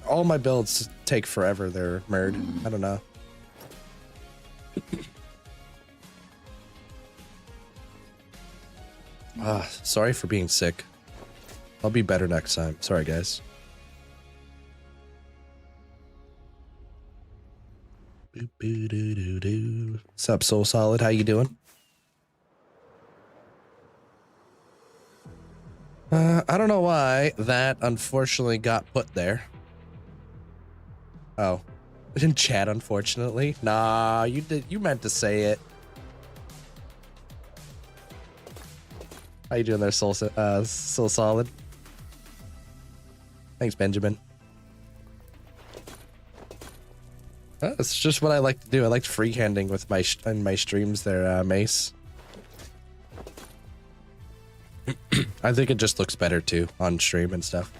All my builds take forever. They're murd. I don't know. Sorry for being sick. I'll be better next time. Sorry, guys. What's up, Soul Solid? How you doing? I don't know why that unfortunately got put there. Oh. In chat, unfortunately. Nah, you meant to say it. How you doing there, Soul Solid? Thanks, Benjamin. That's just what I like to do. I like freehanding with my streams there, Mace. I think it just looks better too on stream and stuff.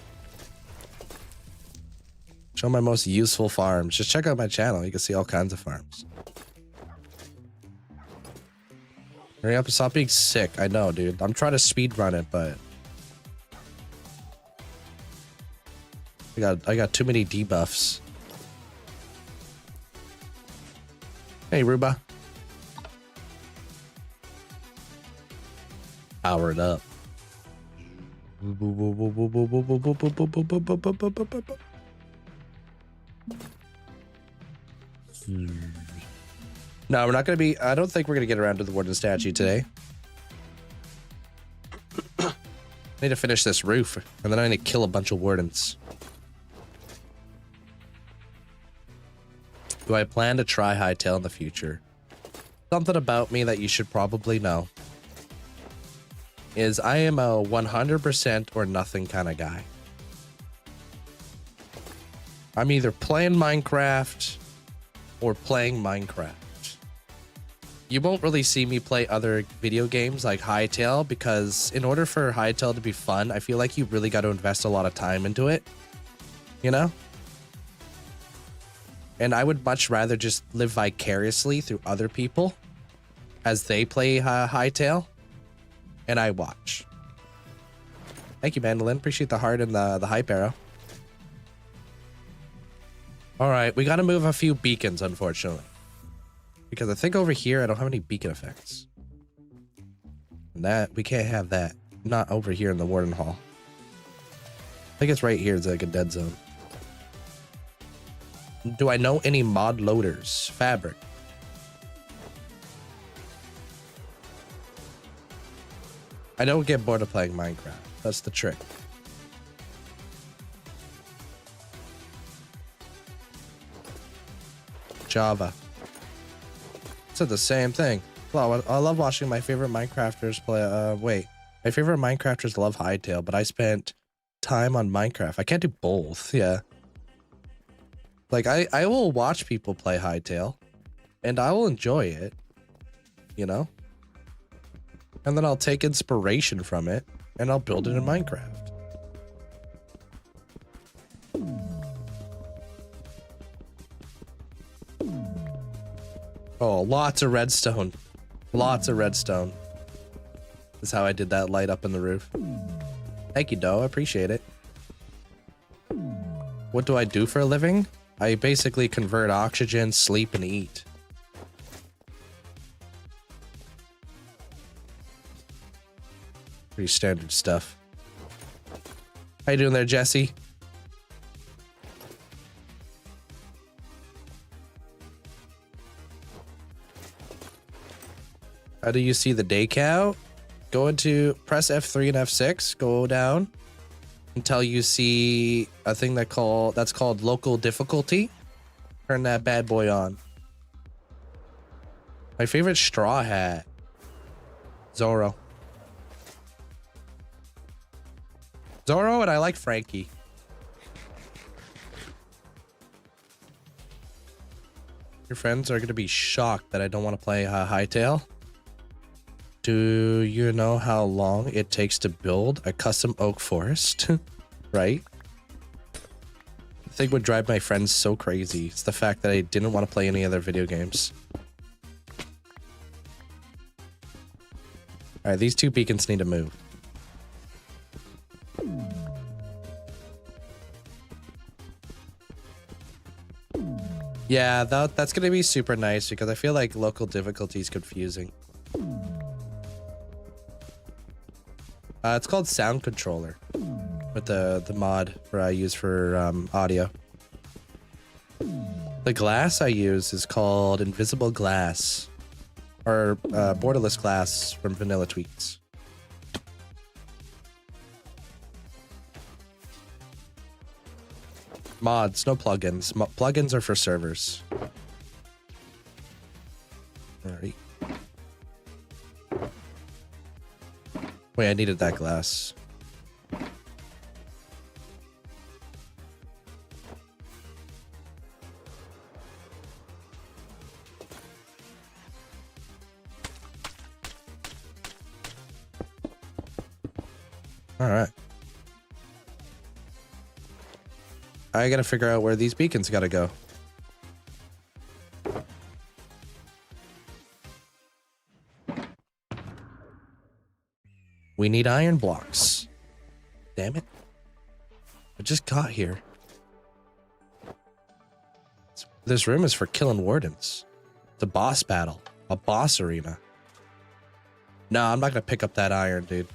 Show my most useful farms. Just check out my channel. You can see all kinds of farms. Hurry up and stop being sick. I know, dude. I'm trying to speed run it, but I got too many debuffs. Hey, Ruba. Power it up. No, we're not going to be... I don't think we're going to get around to the Warden statue today. I need to finish this roof, and then I need to kill a bunch of Wardens. Do I plan to try Hightail in the future? Something about me that you should probably know is I am a 100% or nothing kind of guy. I'm either playing Minecraft or playing Minecraft. you won't really see me play other video games like Hytale, because in order for Hytale to be fun, I feel like you really got to invest a lot of time into it, you know? And I would much rather just live vicariously through other people as they play Hytale, and I watch. Thank you, Mandolin. Appreciate the heart and the hype arrow. All right, we got to move a few beacons, unfortunately. Because I think over here, I don't have any beacon effects. And that, we can't have that. Not over here in the Warden Hall. I think it's right here. It's like a dead zone. Do I know any mod loaders? Fabric. I don't get bored of playing Minecraft. That's the trick. Java. Said the same thing. Well, I love watching my favorite Minecrafters play. My favorite Minecrafters love Hytale, but I spent time on Minecraft. I can't do both. Yeah. Like I will watch people play Hytale, and I will enjoy it, you know. And then I'll take inspiration from it, and I'll build it in Minecraft. Oh, lots of redstone. Lots of redstone. That's how I did that light up in the roof. Thank you, Doe. I appreciate it. What do I do for a living? I basically convert oxygen, sleep, and eat. Pretty standard stuff. How you doing there, Jesse? How do you see the day count? Go into press F3 and F6, go down until you see a thing that's called local difficulty. Turn that bad boy on. My favorite straw hat. Zorro. Zorro, and I like Frankie. Your friends are going to be shocked that I don't want to play Hytale. Do you know how long it takes to build a custom oak forest? Right? The thing would drive my friends so crazy. It's the fact that I didn't want to play any other video games. Alright, these two beacons need to move. Yeah, that's going to be super nice because I feel like local difficulty is confusing. It's called Sound Controller with the mod I use for audio. The glass I use is called Invisible Glass or Borderless Glass from Vanilla Tweaks. Mods, no plugins. Plugins are for servers. Alright. Wait, I needed that glass. Alright. I gotta figure out where these beacons gotta go. We need iron blocks. Damn it. I just got here. This room is for killing wardens. It's a boss battle. A boss arena. No, I'm not gonna pick up that iron, dude.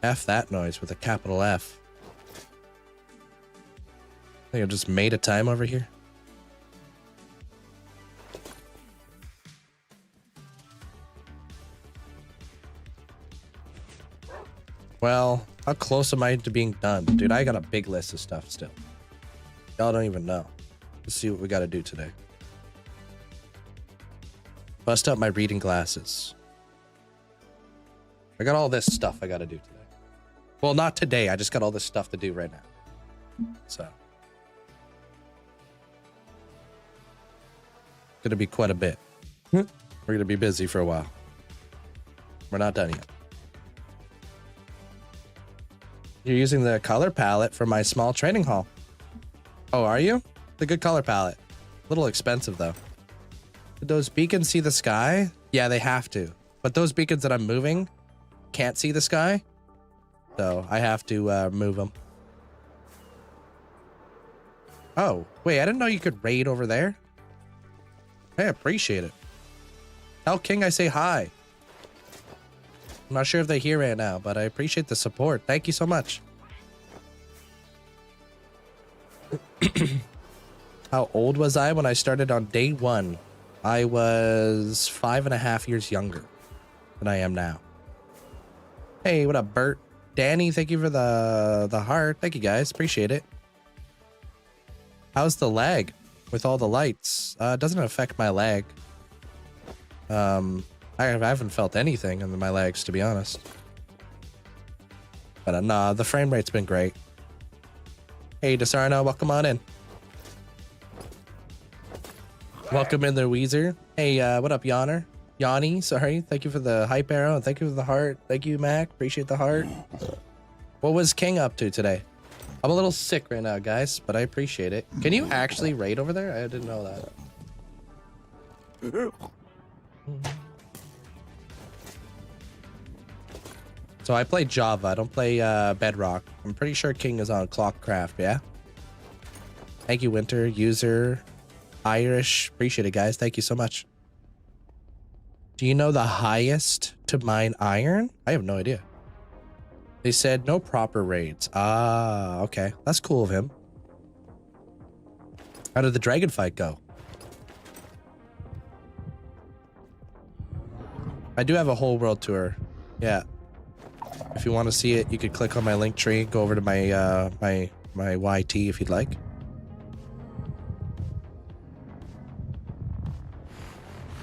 F that noise with a capital F. I think I just made a time over here. Well, how close am I to being done? Dude, I got a big list of stuff still. Y'all don't even know. Let's see what we gotta do today. Bust out my reading glasses. I got all this stuff I gotta do today. Well, not today. I just got all this stuff to do right now. So. going to be quite a bit. We're going to be busy for a while. We're not done yet. You're using the color palette for my small training hall. Oh, are you? The good color palette. A little expensive, though. Did those beacons see the sky? Yeah, they have to. But those beacons that I'm moving can't see the sky. So I have to move them. Oh, wait, I didn't know you could raid over there. I appreciate it. Tell King I say hi. I'm not sure if they're here right now, but I appreciate the support. Thank you so much. How old was I when I started on day 1? I was 5.5 years younger than I am now. Hey, what up, Bert? Danny, thank you for the heart. Thank you, guys. Appreciate it. How's the lag with all the lights? It doesn't affect my lag. I haven't felt anything in my legs, to be honest. But nah, the frame rate's been great. Hey, Desarno, welcome on in. Welcome in there, Weezer. Hey, what up, Yawner? Yanni, sorry. Thank you for the hype arrow, and thank you for the heart. Thank you, Mac. Appreciate the heart. What was King up to today? I'm a little sick right now, guys, but I appreciate it. Can you actually raid over there? I didn't know that. So I play Java. I don't play Bedrock. I'm pretty sure King is on Clockcraft, yeah? Thank you, Winter. User. Irish. Appreciate it, guys. Thank you so much. Do you know the highest to mine iron? I have no idea. They said no proper raids. Ah, okay. That's cool of him. How did the dragon fight go? I do have a whole world tour. Yeah. If you want to see it, you could click on my link tree, go over to my my YT if you'd like.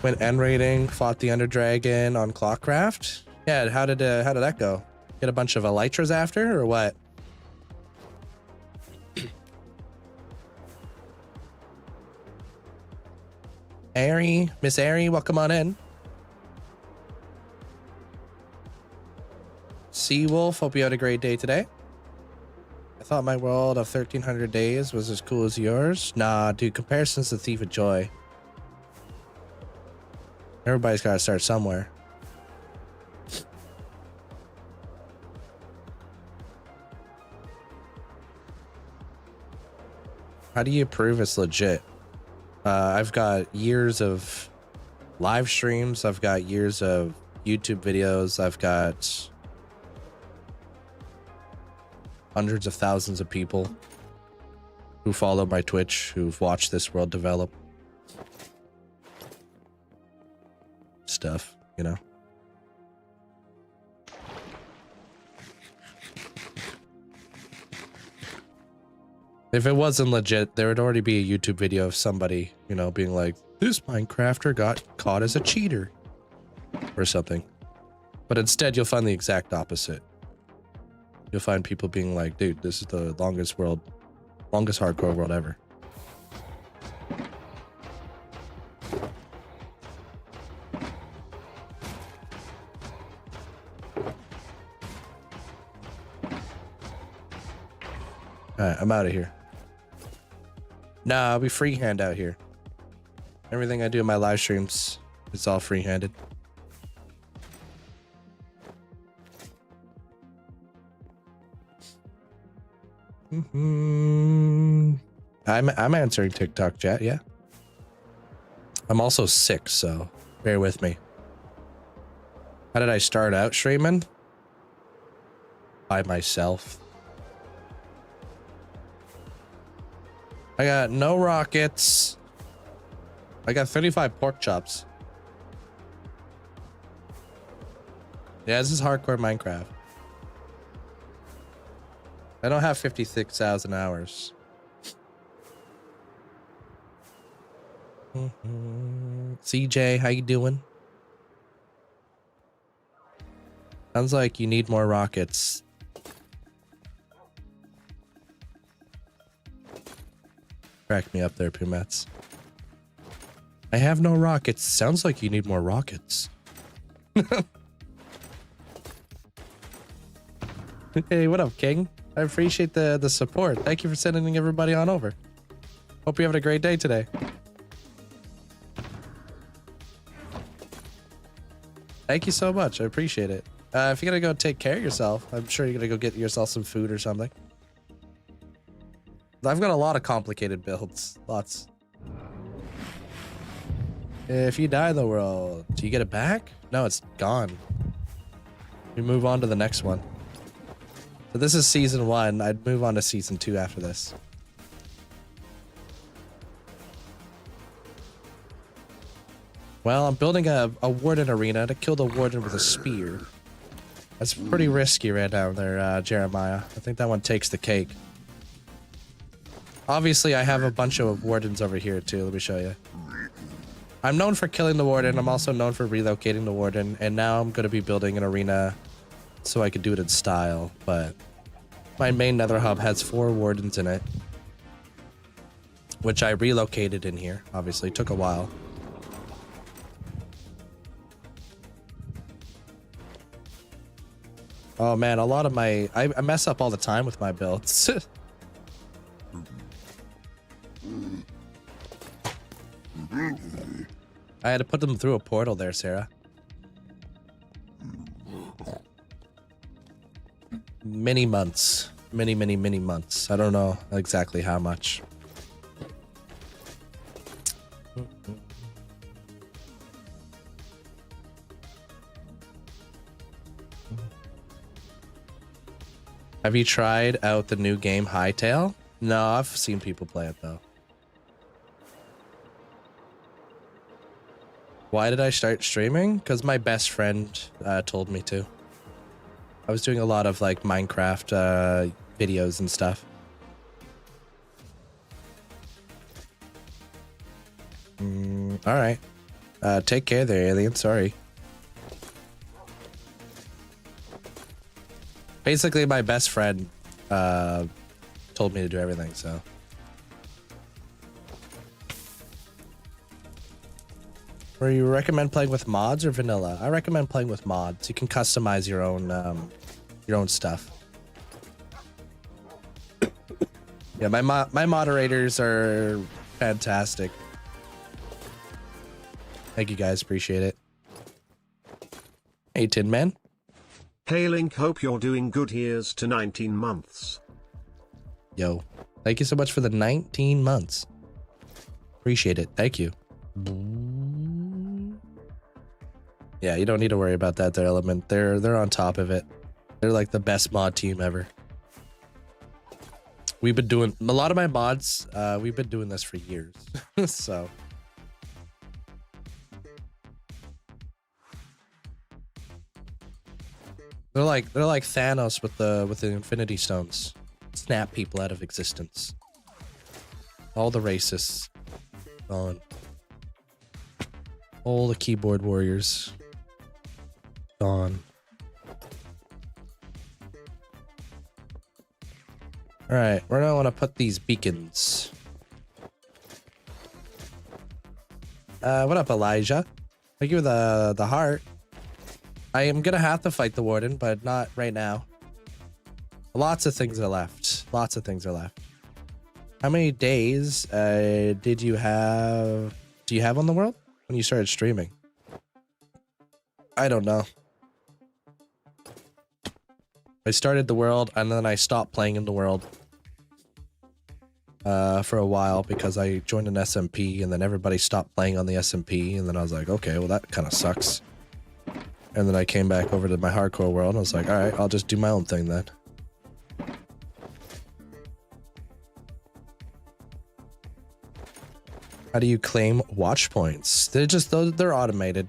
Went end raiding, fought the Ender Dragon on Clockcraft. Yeah, how did that go? Get a bunch of elytras after, or what? Ari, Miss Ari, welcome on in. Seawolf, hope you had a great day today. I thought my world of 1300 days was as cool as yours. Nah, dude, comparison's the thief of joy. Everybody's got to start somewhere. How do you prove it's legit? I've got years of live streams. I've got years of YouTube videos. I've got hundreds of thousands of people who follow my Twitch, who've watched this world develop. Stuff, you know. If it wasn't legit, there would already be a YouTube video of somebody, you know, being like, this Minecrafter got caught as a cheater or something. But instead, you'll find the exact opposite. You'll find people being like, dude, this is the longest hardcore world ever. Alright, I'm out of here. Nah, I'll be freehand out here. Everything I do in my live streams is all freehanded. I'm answering TikTok chat, yeah. I'm also sick, so bear with me. How did I start out streaming? By myself. I got no rockets. I got 35 pork chops. Yeah, this is hardcore Minecraft. I don't have 56,000 hours. CJ, how you doing? Sounds like you need more rockets. Crack me up there, Pumettes. I have no rockets. Sounds like you need more rockets. Hey, what up, King? I appreciate the support. Thank you for sending everybody on over. Hope you're having a great day today. Thank you so much. I appreciate it. If you're gonna go take care of yourself, I'm sure you're gonna go get yourself some food or something. I've got a lot of complicated builds. Lots. If you die in the world, do you get it back? No, it's gone. We move on to the next one. So this is season 1. I'd move on to season 2 after this. Well, I'm building a Warden arena to kill the Warden with a spear. That's pretty risky right now there, Jeremiah. I think that one takes the cake. Obviously, I have a bunch of Wardens over here too. Let me show you. I'm known for killing the Warden. I'm also known for relocating the Warden. And now I'm going to be building an arena so I could do it in style. But my main nether hub has 4 Wardens in it, which I relocated in here. Obviously, took a while. Oh man, a lot of my... I mess up all the time with my builds. I had to put them through a portal there, Sarah. Many months. Many months. I don't know exactly how much. Have you tried out the new game Hytale? No, I've seen people play it though. Why did I start streaming? Because my best friend told me to. I was doing a lot of like Minecraft videos and stuff. All right. Take care there, alien. Sorry. Basically, my best friend told me to do everything, so. Or you recommend playing with mods or vanilla? I recommend playing with mods. You can customize your own stuff. Yeah, my moderators are fantastic. Thank you guys, appreciate it. Hey, Tin Man. Hey Link, hope you're doing good. Here's to 19 months. Yo, thank you so much for the 19 months. Appreciate it. Thank you. Yeah, you don't need to worry about that there, Element. They're on top of it. They're like the best mod team ever. We've been doing a lot of my mods. We've been doing this for years. So they're like Thanos with the Infinity Stones. Snap people out of existence. All the racists gone. All the keyboard warriors gone. All right, where do I want to put these beacons? What up, Elijah? Thank you for the heart. I am gonna have to fight the Warden, but not right now. Lots of things are left. Lots of things are left. How many days did you have? Do you have on the world when you started streaming? I don't know. I started the world and then I stopped playing in the world for a while because I joined an SMP and then everybody stopped playing on the SMP and then I was like, okay, well that kind of sucks. And then I came back over to my hardcore world and I was like, all right, I'll just do my own thing then. How do you claim watch points? They're automated.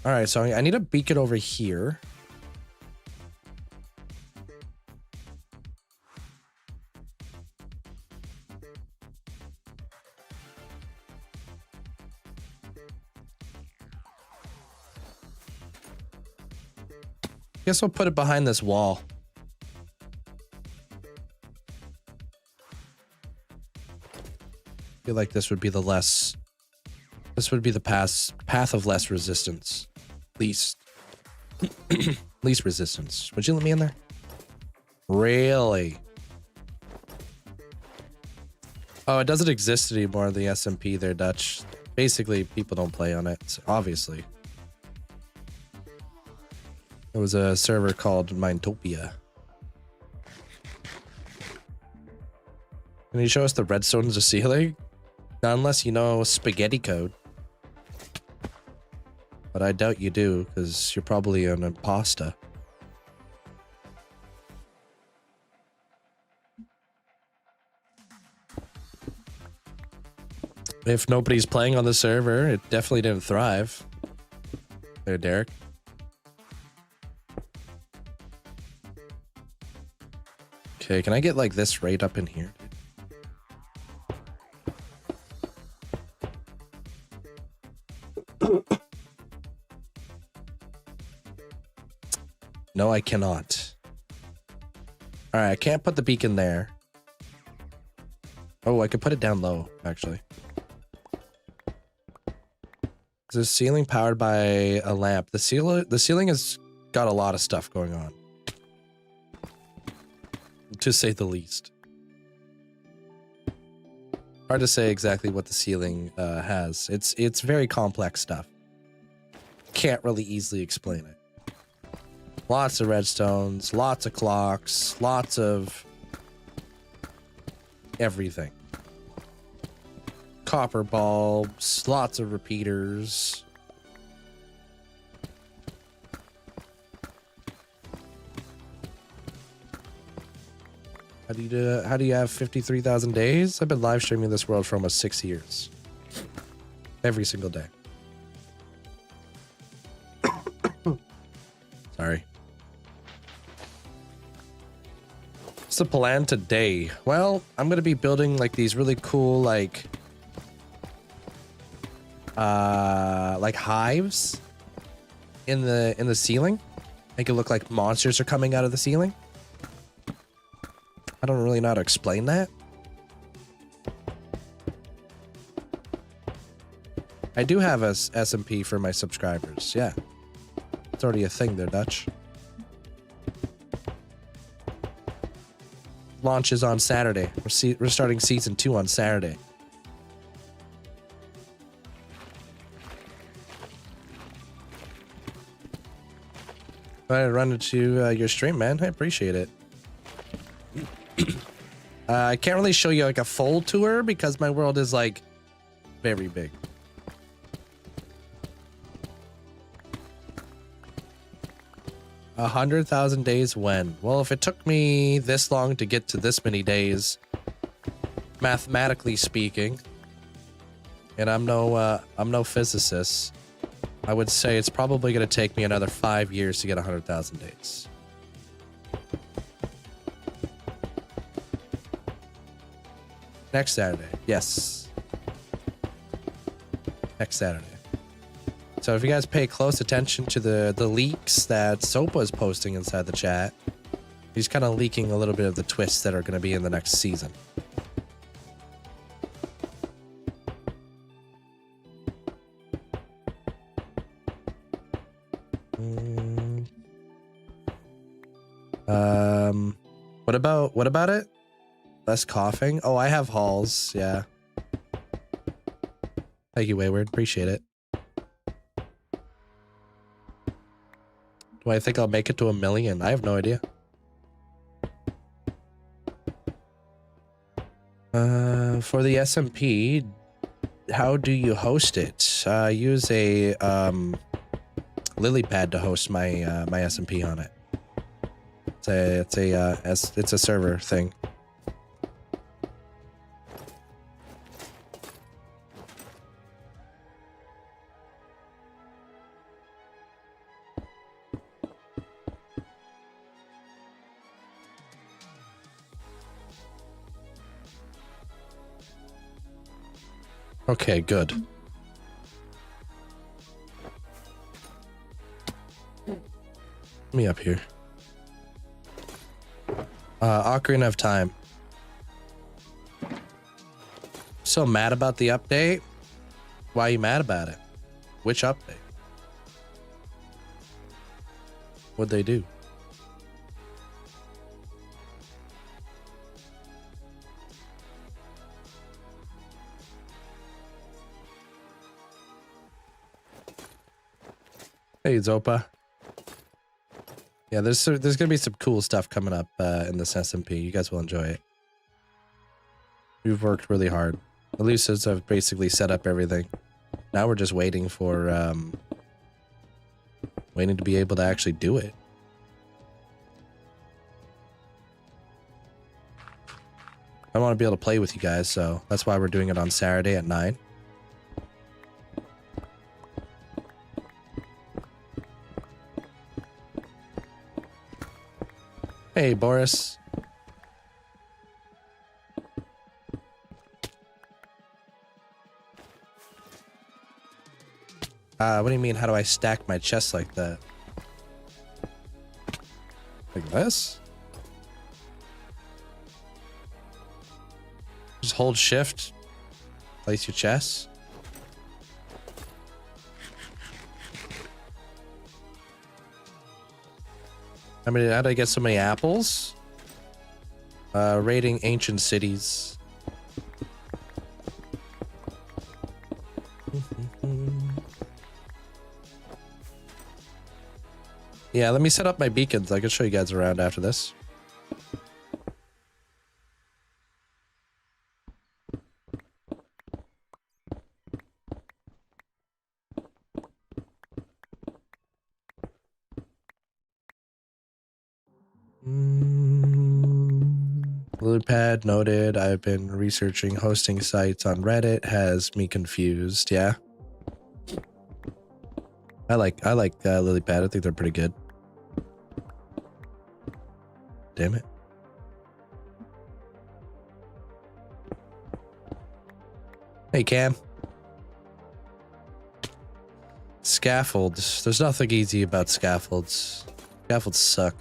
All right, so I need a beacon over here. Guess we'll put it behind this wall. feel like this would be the less. This would be the path of less resistance. Least resistance. Would you let me in there? Really? Oh, it doesn't exist anymore, the SMP there, Dutch. Basically, people don't play on it, obviously. There was a server called Mindtopia. Can you show us the redstones of ceiling? Not unless you know spaghetti code. But I doubt you do, because you're probably an imposter. If nobody's playing on the server, it definitely didn't thrive. There, Derek. Okay, can I get like this right up in here? No, I cannot. All right, I can't put the beacon there. Oh, I could put it down low, actually. Is the ceiling powered by a lamp? The ceiling has got a lot of stuff going on, to say the least. Hard to say exactly what the ceiling has. It's very complex stuff. Can't really easily explain it. Lots of redstones, lots of clocks, lots of everything. Copper bulbs, lots of repeaters. How do you have 53,000 days? I've been live streaming this world for almost 6 years. Every single day. Sorry. What's the plan today? Well, I'm gonna be building like these really cool like hives in the ceiling. Make it look like monsters are coming out of the ceiling. I don't really know how to explain that. I do have a SMP for my subscribers. Yeah, it's already a thing there, Dutch. Launches on Saturday. We're starting season 2 on Saturday. I run into your stream, man. I appreciate it. I can't really show you like a full tour because my world is like very big. $100,000 days when? Well, if it took me this long to get to this many days, mathematically speaking, and I'm no physicist, I would say it's probably going to take me another 5 years to get 100,000 days. Next Saturday, yes. Next Saturday. So if you guys pay close attention to the leaks that Sopa is posting inside the chat, he's kind of leaking a little bit of the twists that are going to be in the next season. What about it? Less coughing? Oh, I have halls, yeah. Thank you, Wayward. Appreciate it. Do I think I'll make it to 1 million? I have no idea. For the SMP, how do you host it? Use a lily pad to host my my SMP on it. It's a server thing. Okay, good. Me up here. Ocarina of Time. So mad about the update? Why are you mad about it? Which update? What'd they do? Hey, Zopa. Yeah, there's gonna be some cool stuff coming up in this SMP. You guys will enjoy it. We've worked really hard. The Lucas have basically set up everything. Now we're just waiting for waiting to be able to actually do it. I want to be able to play with you guys, so that's why we're doing it on Saturday at 9. Hey, Boris. What do you mean, how do I stack my chest like that? Like this? Just hold shift, place your chest. I mean, how did I get so many apples? Raiding ancient cities. Yeah, let me set up my beacons. I can show you guys around after this. Lilypad noted. I've been researching hosting sites on Reddit. Has me confused. Yeah. I like Lilypad. I think they're pretty good. Damn it. Hey, Cam. Scaffolds. There's nothing easy about scaffolds. Scaffolds suck.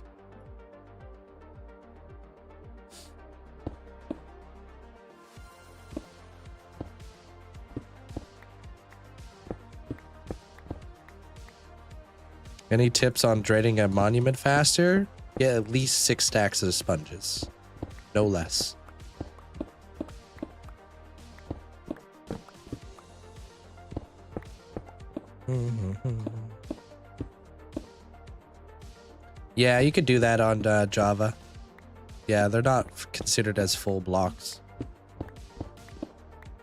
Any tips on dreading a monument faster? Get at least 6 stacks of sponges. No less. Yeah, you could do that on Java. Yeah, they're not considered as full blocks.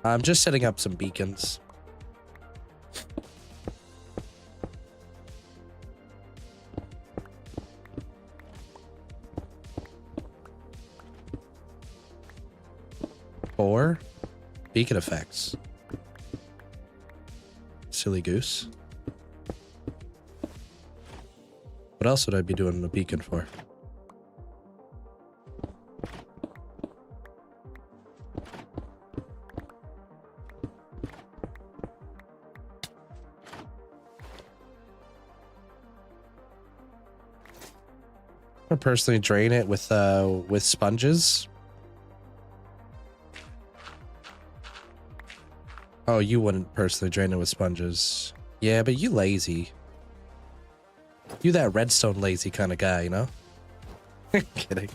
I'm just setting up some beacons. Or beacon effects. Silly goose. What else would I be doing a beacon for? I personally drain it with sponges. Oh, you wouldn't personally drain it with sponges. Yeah, but you lazy. You that redstone lazy kind of guy, you know? Kidding.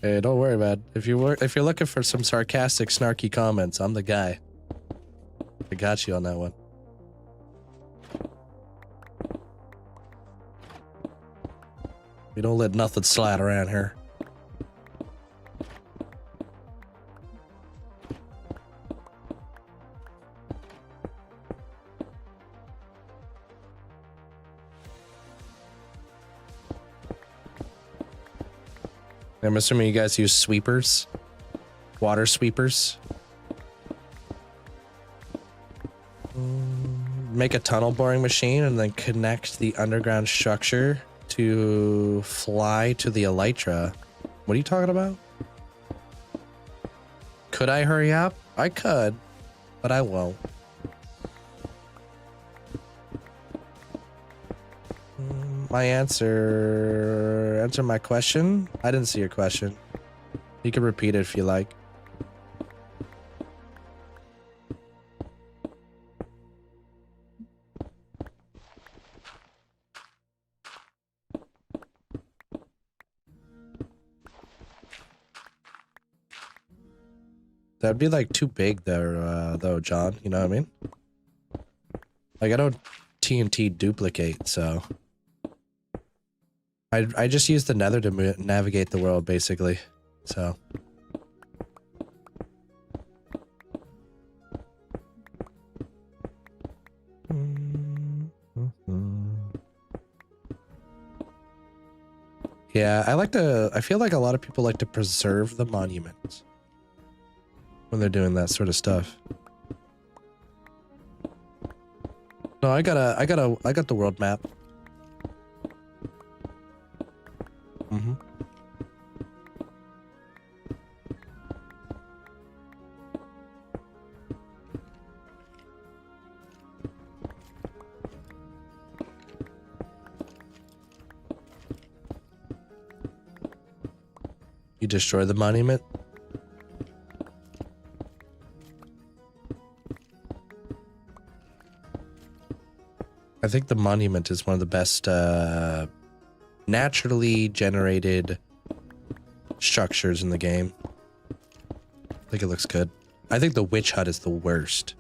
Hey, don't worry, man. If you're looking for some sarcastic, snarky comments, I'm the guy. I got you on that one. We don't let nothing slide around here. I'm assuming you guys use sweepers, water sweepers. Make a tunnel boring machine and then connect the underground structure to fly to the elytra. What are you talking about? Could I hurry up? I could. but I won't. My answer my question. I didn't see your question. You can repeat it if you like. That'd be like too big there, though, John. You know what I mean? Like I don't TNT duplicate, so I just use the Nether to navigate the world, basically. So. Yeah, I feel like a lot of people like to preserve the monuments when they're doing that sort of stuff. No, I got the world map. Mm-hmm. You destroy the monument? I think the monument is one of the best naturally generated structures in the game. I think it looks good. I think the witch hut is the worst.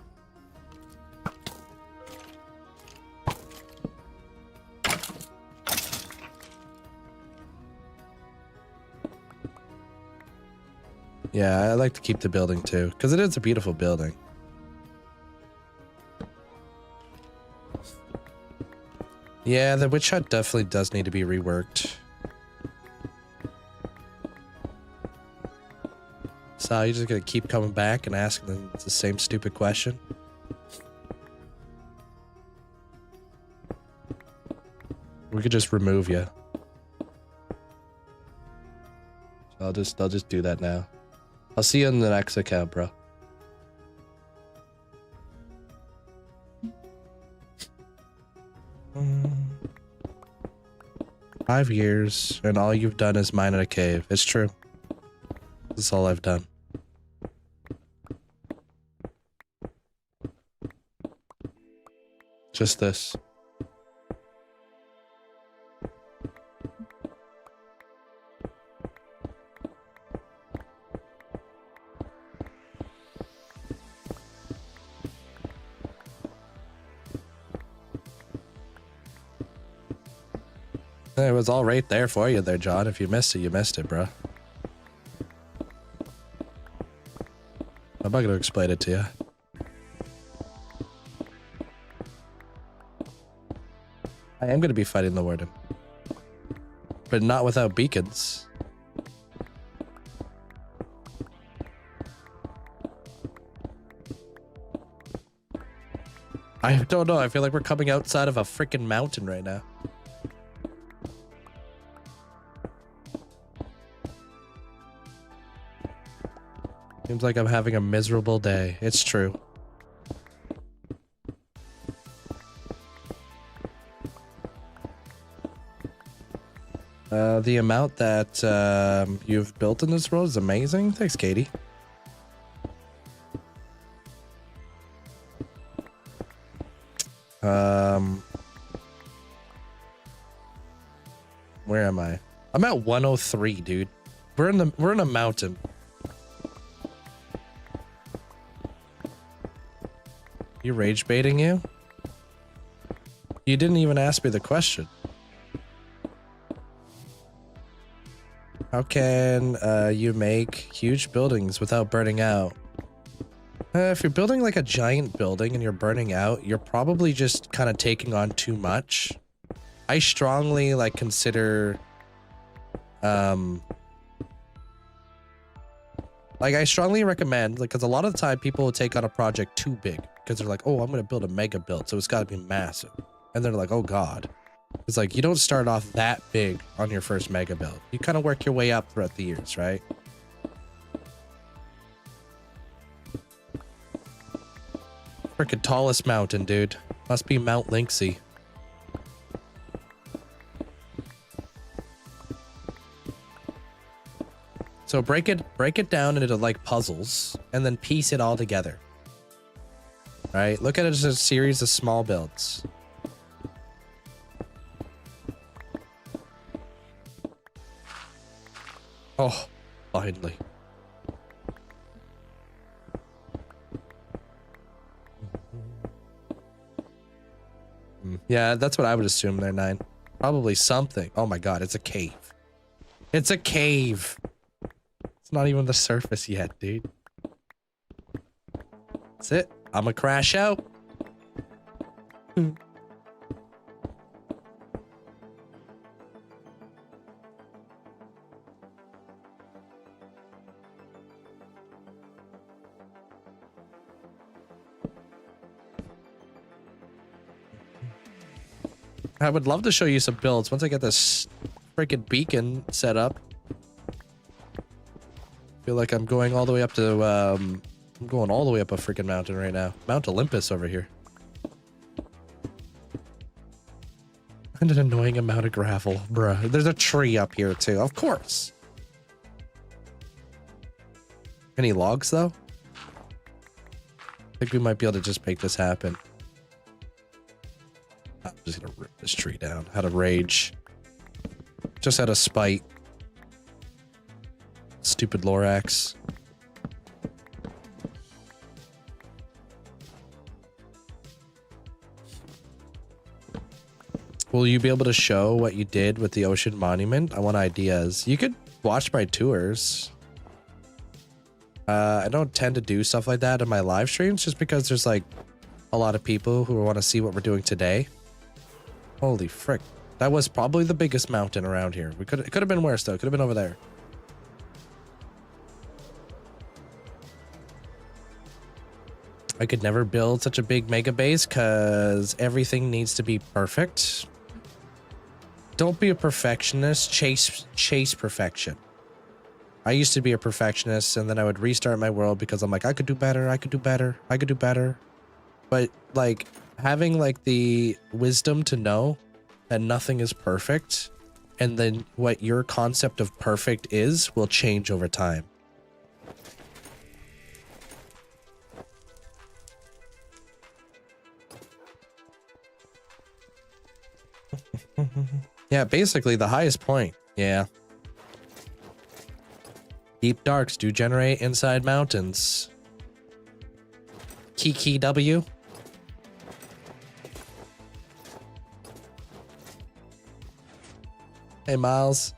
Yeah, I like to keep the building too, because it is a beautiful building. Yeah, the witch hut definitely does need to be reworked. So you're just gonna keep coming back and asking them the same stupid question? We could just remove you. I'll just do that now. I'll see you in the next account, bro. Mm. 5 years, and all you've done is mine in a cave. It's true. That's all I've done. Just this. It was all right there for you there, John. If you missed it, you missed it, bro. I'm not gonna explain it to you. I am gonna be fighting the Warden. But not without beacons. I don't know, I feel like we're coming outside of a freaking mountain right now. Seems like I'm having a miserable day. It's true. The amount that you've built in this world is amazing. Thanks, Katie. Where am I? I'm at 103, dude. We're in a mountain. You rage baiting you? You didn't even ask me the question. How can you make huge buildings without burning out? If you're building like a giant building and you're burning out, you're probably just kind of taking on too much. I strongly like consider like I strongly recommend, like, because a lot of the time people will take on a project too big because they're like, oh, I'm gonna build a mega build, so it's got to be massive, and they're like, oh god. It's like, you don't start off that big on your first mega build. You kind of work your way up throughout the years, right? Freaking tallest mountain, dude. Must be Mount Linkzzey. So break it down into like puzzles and then piece it all together. Right? Look at it as a series of small builds. Oh, finally. Yeah, that's what I would assume there, 9. Probably something. Oh my god, it's a cave. It's a cave. It's not even the surface yet, dude. That's it. I'm gonna crash out. I would love to show you some builds once I get this freaking beacon set up. Feel like I'm going all the way up to, I'm going all the way up a freaking mountain right now. Mount Olympus over here. And an annoying amount of gravel, bruh. There's a tree up here too, of course. Any logs though? I think we might be able to just make this happen. I'm just gonna rip this tree down. Out of rage. Just out of spite. Stupid Lorax. Will you be able to show what you did with the ocean monument? I want ideas. You could watch my tours. I don't tend to do stuff like that in my live streams just because there's like a lot of people who want to see what we're doing today. Holy frick. That was probably the biggest mountain around here. It could have been worse though. It could have been over there. I could never build such a big mega base because everything needs to be perfect. Don't be a perfectionist. Chase perfection. I used to be a perfectionist and then I would restart my world because I'm like, I could do better. I could do better. I could do better. But like having like the wisdom to know that nothing is perfect and then what your concept of perfect is will change over time. Yeah, basically the highest point. Yeah. Deep darks do generate inside mountains. Kiki W. Hey, Miles.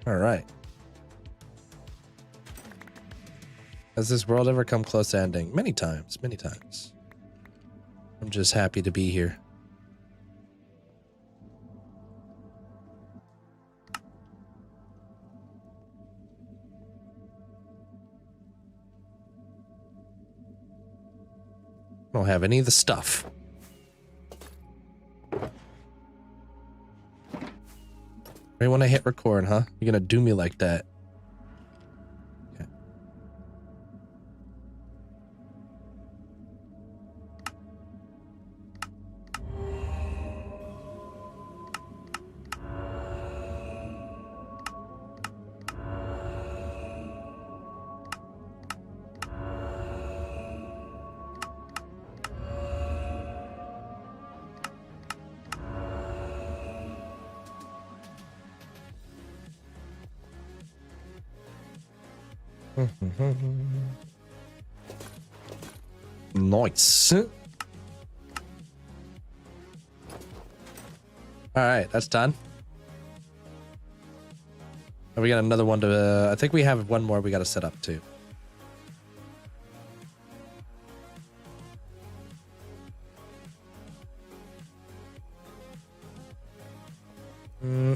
All right. Has this world ever come close to ending? Many times, many times. I'm just happy to be here. I don't have any of the stuff. Right when I hit record, huh? You're gonna do me like that. Nice. All right, that's done. And we got another one to, I think we have one more we got to set up too.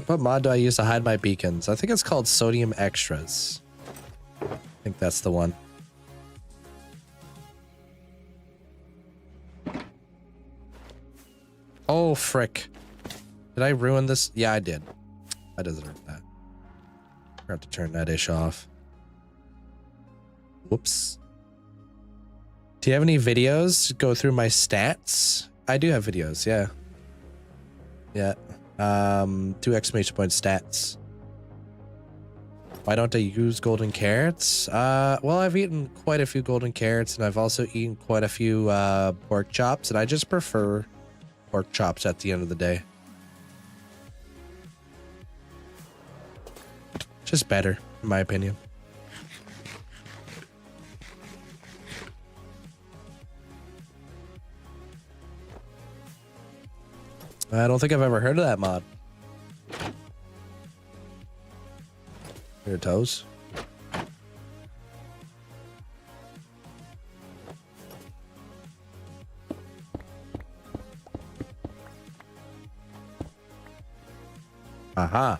What mod do I use to hide my beacons? I think it's called Sodium Extras. I think that's the one. Oh, frick. Did I ruin this? Yeah, I did. I deserve that. I have to turn that ish off. Whoops. Do you have any videos to go through my stats? I do have videos, yeah. Yeah. 2 exclamation point stats. Why don't I use golden carrots? Well, I've eaten quite a few golden carrots, and I've also eaten quite a few pork chops, and I just prefer pork chops at the end of the day. Just better, in my opinion. I don't think I've ever heard of that mod. Your toes. Aha.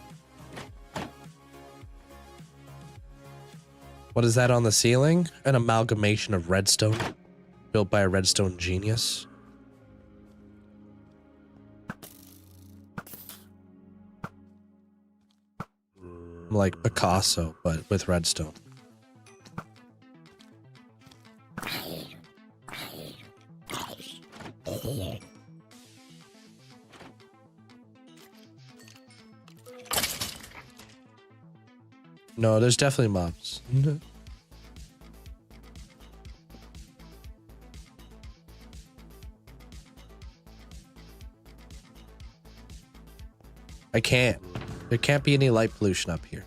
What is that on the ceiling? An amalgamation of redstone built by a redstone genius. Like Picasso, but with redstone. No, there's definitely mobs. I can't. There can't be any light pollution up here.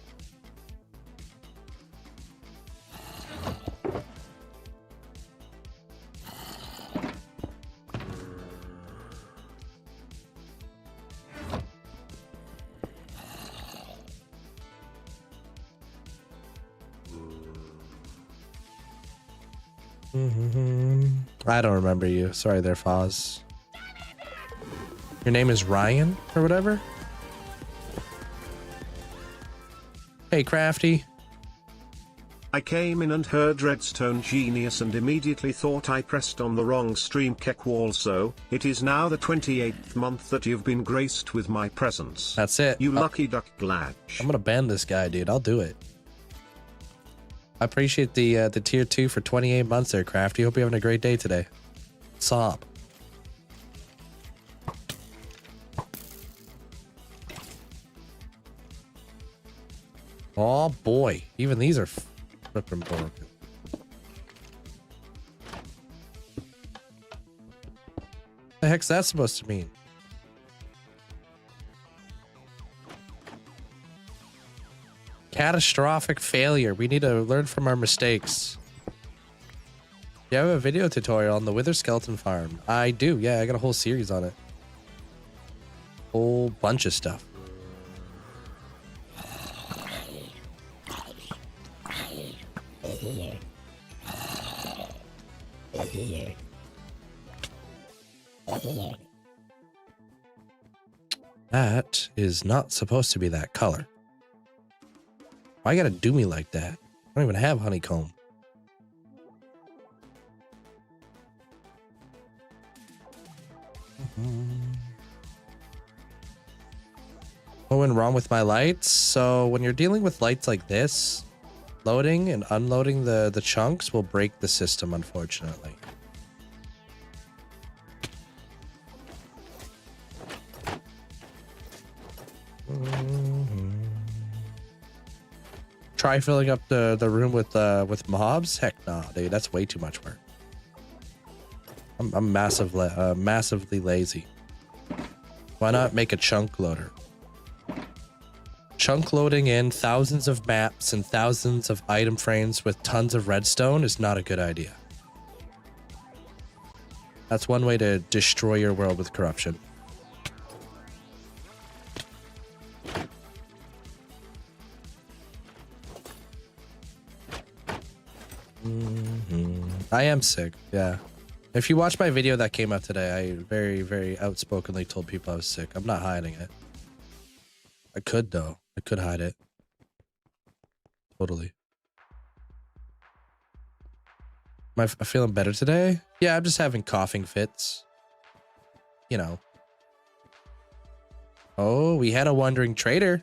I don't remember you. Sorry there, Foz. Your name is Ryan or whatever? Hey, Crafty. I came in and heard Redstone Genius and immediately thought I pressed on the wrong stream kek wall, so it is now the 28th month that you've been graced with my presence. That's it. You lucky duck glad. I'm gonna ban this guy, dude. I'll do it. I appreciate the tier 2 for 28 months there, Crafty. Hope you're having a great day today. Sob. Oh boy, even these are flipping broken. The heck's that supposed to mean? Catastrophic failure. We need to learn from our mistakes. You have a video tutorial on the Wither Skeleton Farm. I do, yeah, I got a whole series on it. Whole bunch of stuff. That is not supposed to be that color. Why you gotta do me like that? I don't even have honeycomb. What went wrong with my lights? So when you're dealing with lights like this, loading and unloading the chunks will break the system, unfortunately. Try filling up the room with mobs? Heck nah, dude, that's way too much work. I'm massively lazy. Why not make a chunk loader? Chunk loading in thousands of maps and thousands of item frames with tons of redstone is not a good idea. That's one way to destroy your world with corruption. I am sick, yeah. If you watch my video that came out today, I very, very outspokenly told people I was sick. I'm not hiding it. I could, though. I could hide it. Totally. Am I feeling better today? Yeah, I'm just having coughing fits. You know. Oh, we had a wandering trader.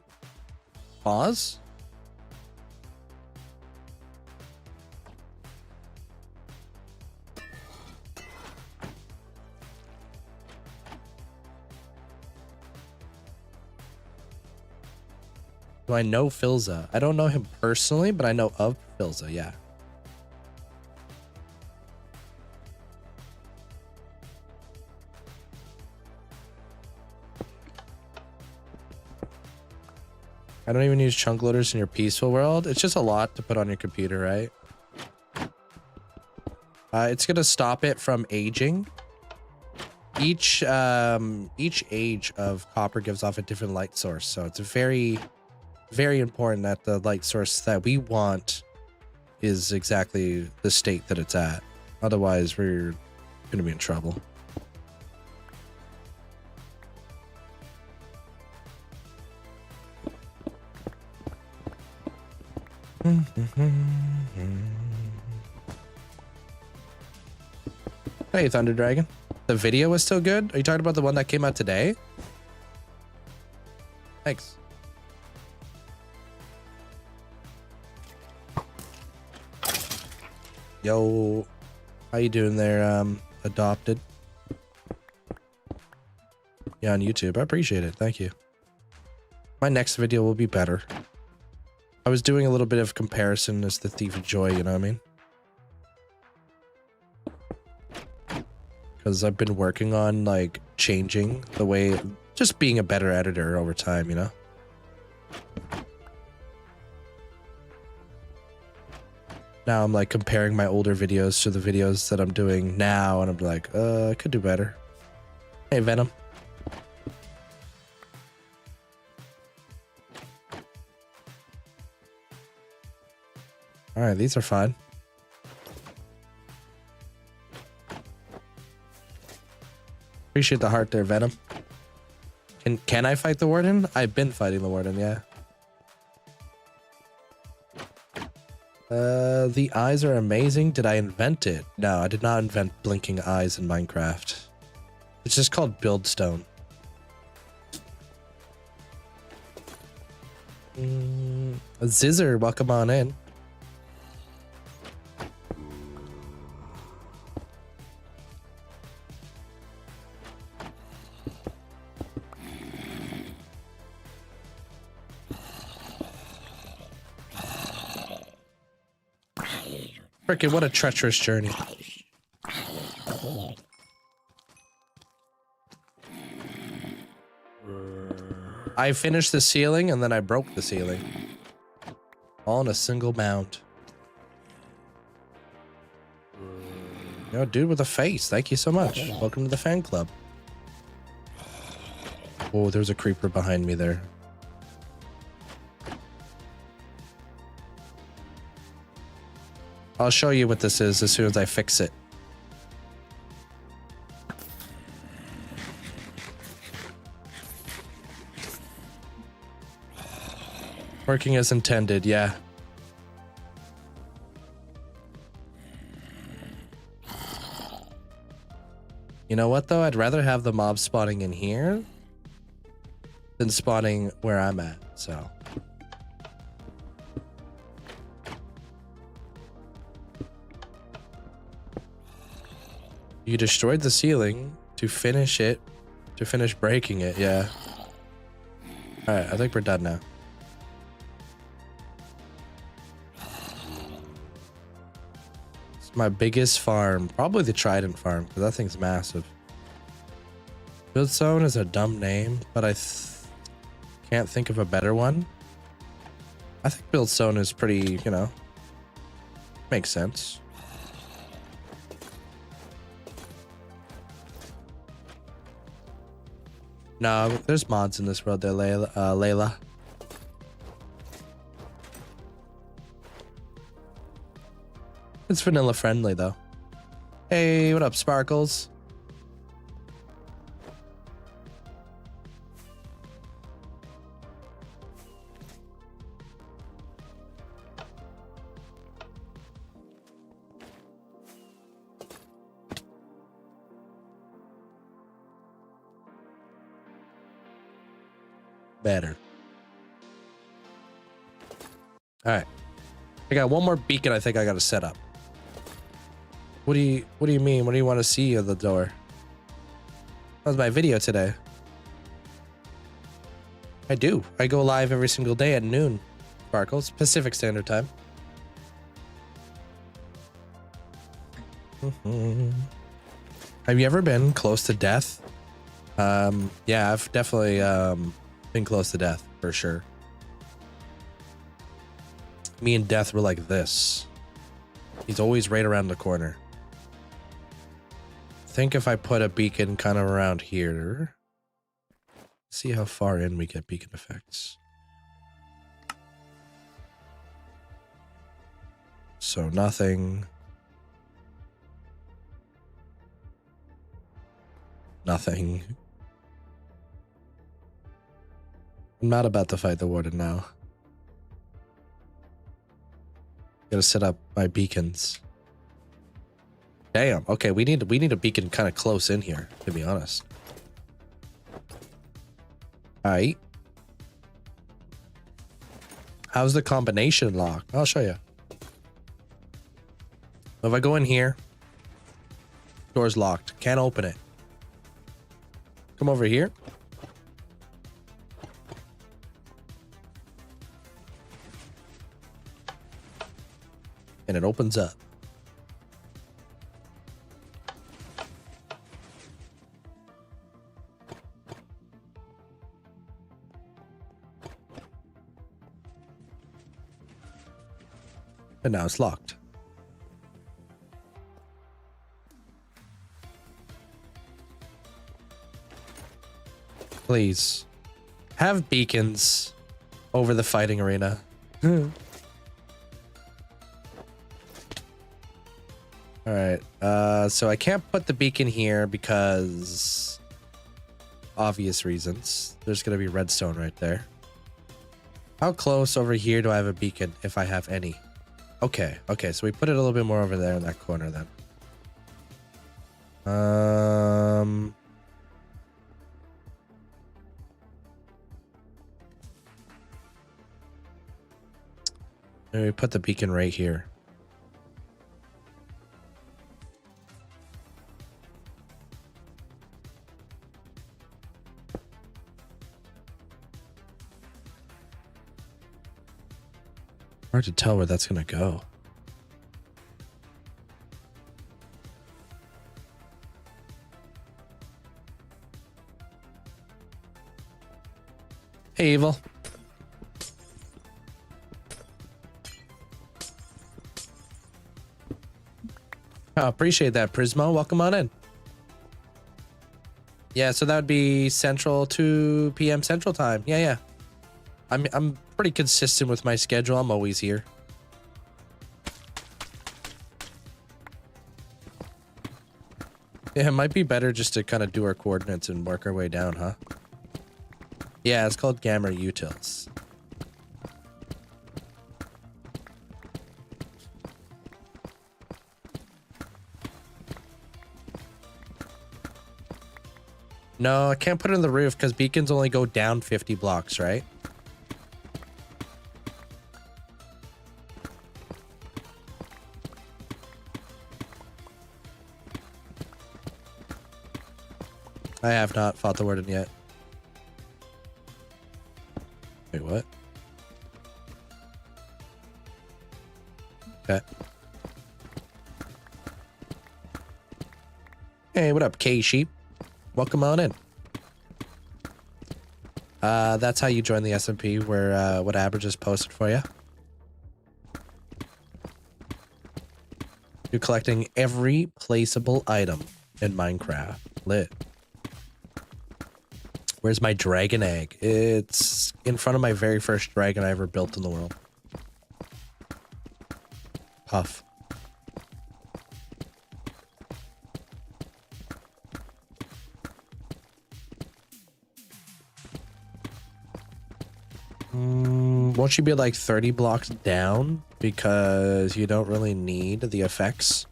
Pause. Do I know Filza? I don't know him personally, but I know of Filza, yeah. I don't even use chunk loaders in your peaceful world. It's just a lot to put on your computer, right? It's gonna stop it from aging. Each age of copper gives off a different light source, so it's very, very important that the light source that we want is exactly the state that it's at. Otherwise, we're gonna be in trouble. Hey, Thunder Dragon. The video was still good? Are you talking about the one that came out today? Thanks. Yo, how you doing there, adopted? Yeah, on YouTube. I appreciate it. Thank you. My next video will be better. I was doing a little bit of comparison as the Thief of Joy, you know what I mean? Because I've been working on, like, changing the way, just being a better editor over time, you know? Now I'm, like, comparing my older videos to the videos that I'm doing now, and I'm like, I could do better. Hey, Venom. Alright, these are fine. Appreciate the heart there, Venom. Can I fight the Warden? I've been fighting the Warden, yeah. The eyes are amazing. Did I invent it? No, I did not invent blinking eyes in Minecraft. It's just called Buildstone. Zizzer, welcome on in. Frickin', what a treacherous journey. I finished the ceiling and then I broke the ceiling. All in a single mount. Yo, dude with a face, thank you so much. Welcome to the fan club. Oh, there's a creeper behind me there. I'll show you what this is as soon as I fix it. Working as intended, yeah. You know what though? I'd rather have the mob spawning in here than spawning where I'm at, so. You destroyed the ceiling to finish it, to finish breaking it, yeah. Alright, I think we're done now. It's my biggest farm. Probably the Trident farm, because that thing's massive. Buildzone is a dumb name, but I can't think of a better one. I think Buildzone is pretty, you know, makes sense. No, there's mods in this world there, Layla. It's vanilla friendly, though. Hey, what up, Sparkles? better. All right. I got one more beacon I think I got to set up. What do you mean? What do you want to see at the door? That was my video today. I do. I go live every single day at noon. Sparkles, Pacific Standard Time. Have you ever been close to death? Yeah, I've definitely been close to death for sure. Me and death were like this. He's always right around the corner. Think if I put a beacon kind of around here. See how far in we get beacon effects. So nothing. Nothing. I'm not about to fight the Warden now. Gotta set up my beacons. Damn. Okay, we need a beacon kind of close in here, to be honest. All right. How's the combination lock? I'll show you. If I go in here, door's locked. Can't open it. Come over here. And it opens up. And now it's locked. Please have beacons over the fighting arena. All right. So I can't put the beacon here because obvious reasons. There's going to be redstone right there. How close over here do I have a beacon if I have any? Okay. Okay. So we put it a little bit more over there in that corner then. Maybe we put the beacon right here. Hard to tell where that's gonna go. Hey, Evil. Oh, appreciate that, Prismo. Welcome on in. Yeah, so that would be Central, 2 p.m. Central Time. Yeah. I'm pretty consistent with my schedule. I'm always here. Yeah, it might be better just to kind of do our coordinates and work our way down, huh? Yeah, it's called Gamma Utils. No, I can't put it on the roof because beacons only go down 50 blocks, right? I have not fought the Warden yet. Wait, what? Okay. Hey, what up, K-Sheep? Welcome on in. That's how you join the SMP, where what average is posted for you. You're collecting every placeable item in Minecraft. Lit. Where's my dragon egg? It's in front of my very first dragon I ever built in the world. Puff. Won't you be like 30 blocks down because you don't really need the effects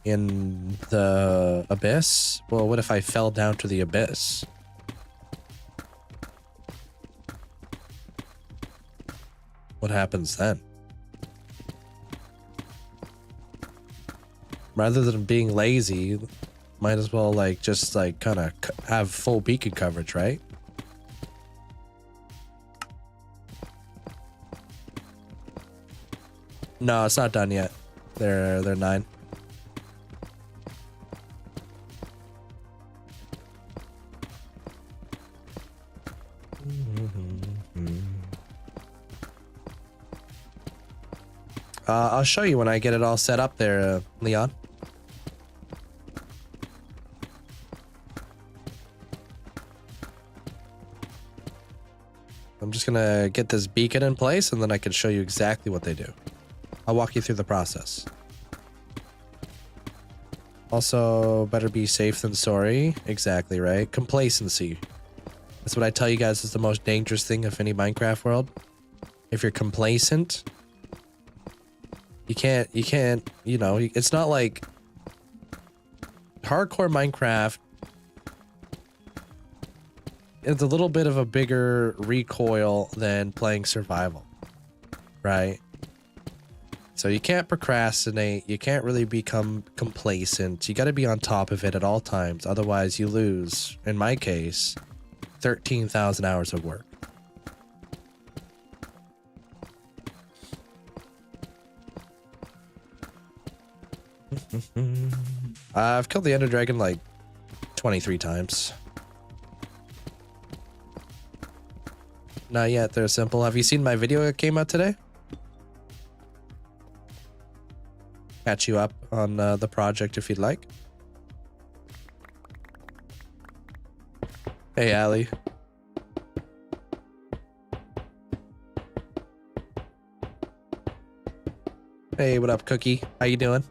in the abyss? Well, what if I fell down to the abyss? what happens then? Rather than being lazy, might as well like just like kind of have full beacon coverage, right? No, it's not done yet. They're 9. I'll show you when I get it all set up there, Leon. I'm just gonna get this beacon in place and then I can show you exactly what they do. I'll walk you through the process. Also, better be safe than sorry. Exactly, right? Complacency. That's what I tell you guys is the most dangerous thing of any Minecraft world. If you're complacent, you can't, you know, it's not like hardcore Minecraft. It's a little bit of a bigger recoil than playing survival, right? So you can't procrastinate. You can't really become complacent. You got to be on top of it at all times. Otherwise you lose, in my case, 13,000 hours of work. I've killed the Ender Dragon like 23 times. Not yet, they're simple. Have you seen my video that came out today? Catch you up on the project if you'd like. Hey, Allie. Hey, what up, Cookie? How you doing?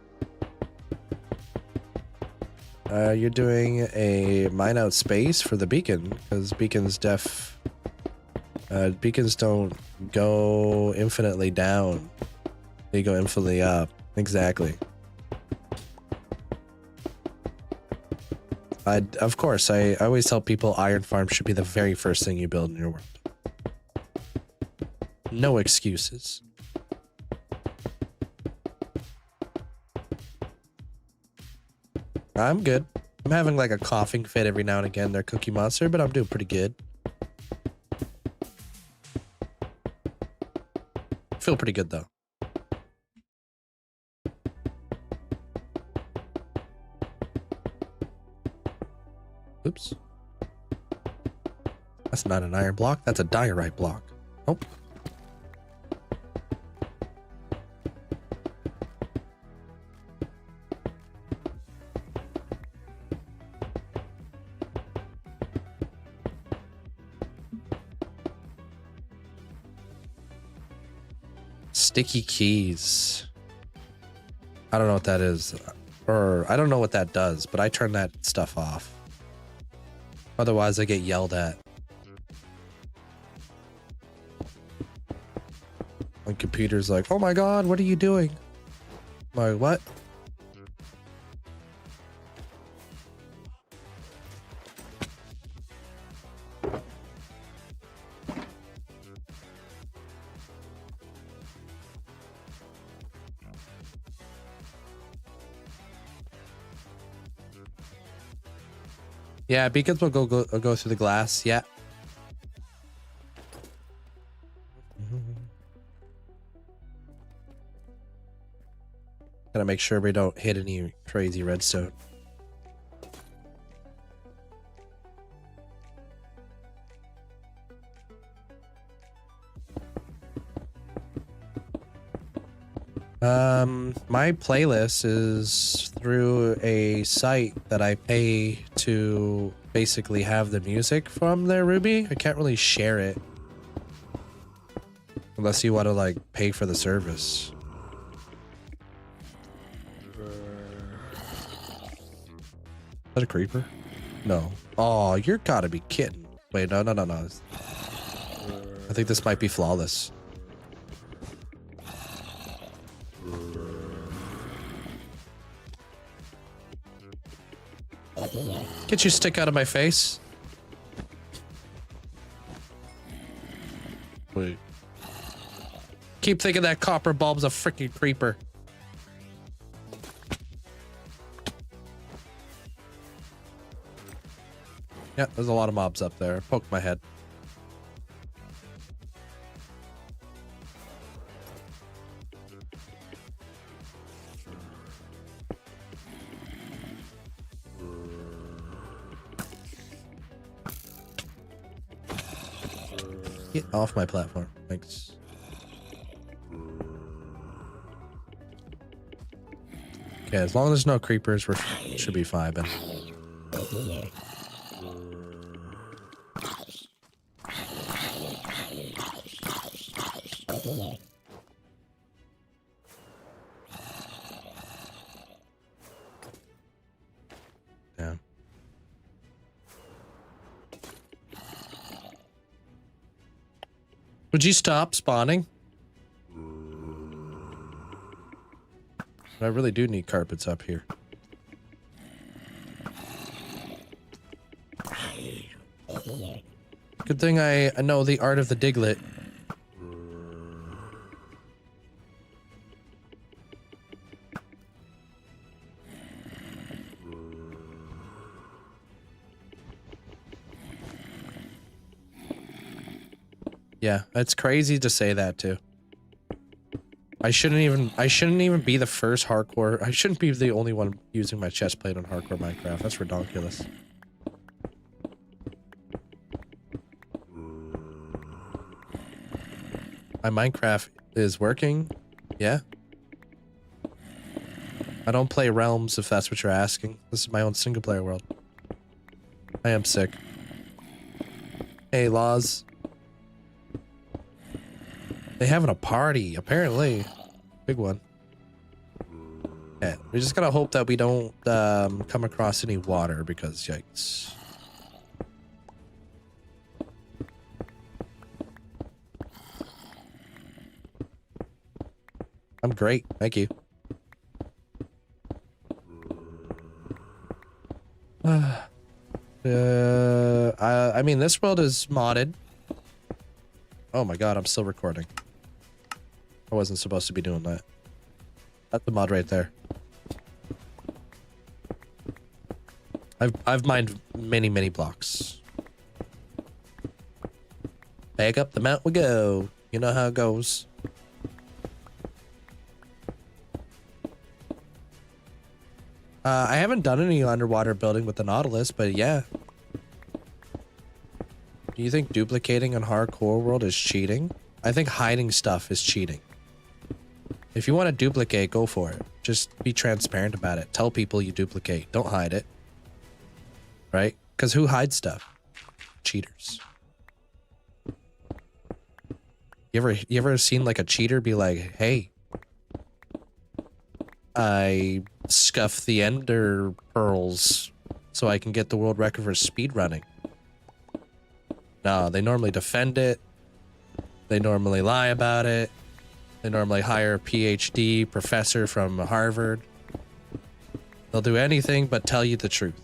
You're doing a mine out space for the beacon, because beacons beacons don't go infinitely down. They go infinitely up. Exactly. Of course, I always tell people iron farm should be the very first thing you build in your world. No excuses. I'm good. I'm having like a coughing fit every now and again there, Cookie Monster, but I'm doing pretty good. Feel pretty good though. Oops. That's not an iron block, that's a diorite block. Oh. Sticky keys. I don't know what that is. Or I don't know what that does, but I turn that stuff off. Otherwise I get yelled at. My computer's like, oh my god, what are you doing? I'm like, what? Yeah, beacons will go through the glass. Yeah. Gotta make sure we don't hit any crazy redstone. My playlist is through a site that I pay to basically have the music from there, Ruby. I can't really share it unless you want to like pay for the service. Is that a creeper? No. Oh, you're gotta be kidding. Wait, no. I think this might be flawless. Get your stick out of my face. Wait. keep thinking that copper bulb's a freaking creeper. Yeah, there's a lot of mobs up there. Poke my head. Get off my platform. Thanks. Okay, as long as there's no creepers, we should be fine. Yeah. Would you stop spawning? I really do need carpets up here. Good thing I know the art of the diglet. Yeah, it's crazy to say that too. I shouldn't even be the first hardcore. I shouldn't be the only one using my chest plate on hardcore Minecraft. That's ridiculous. My Minecraft is working. Yeah. I don't play Realms if that's what you're asking. This is my own single player world. I am sick. Hey, Laws. They having a party, apparently. Big one. Yeah, we just gotta hope that we don't come across any water because yikes. I'm great, thank you. I mean, this world is modded. Oh my god, I'm still recording. I wasn't supposed to be doing that. That's the mod right there. I've mined many blocks. Back up the mount we go. You know how it goes. I haven't done any underwater building with the Nautilus, but yeah. Do you think duplicating on hardcore world is cheating? I think hiding stuff is cheating. If you want to duplicate, go for it. Just be transparent about it. Tell people you duplicate. Don't hide it. Right? Because who hides stuff? Cheaters. You ever seen like a cheater be like, hey, I scuffed the ender pearls so I can get the world record for speed running? No, they normally defend it. They normally lie about it. They normally hire a PhD professor from Harvard. They'll do anything but tell you the truth.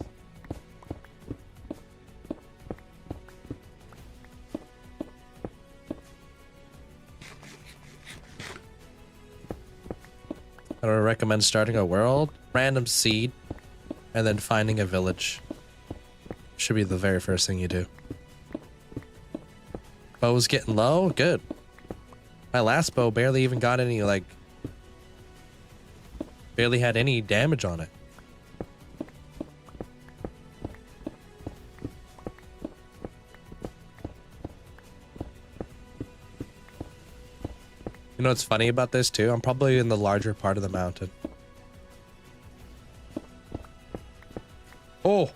I would recommend starting a world, random seed, and then finding a village. Should be the very first thing you do. Bow's getting low? Good. My last bow barely even got any, like... barely had any damage on it. You know what's funny about this too? I'm probably in the larger part of the mountain. Oh!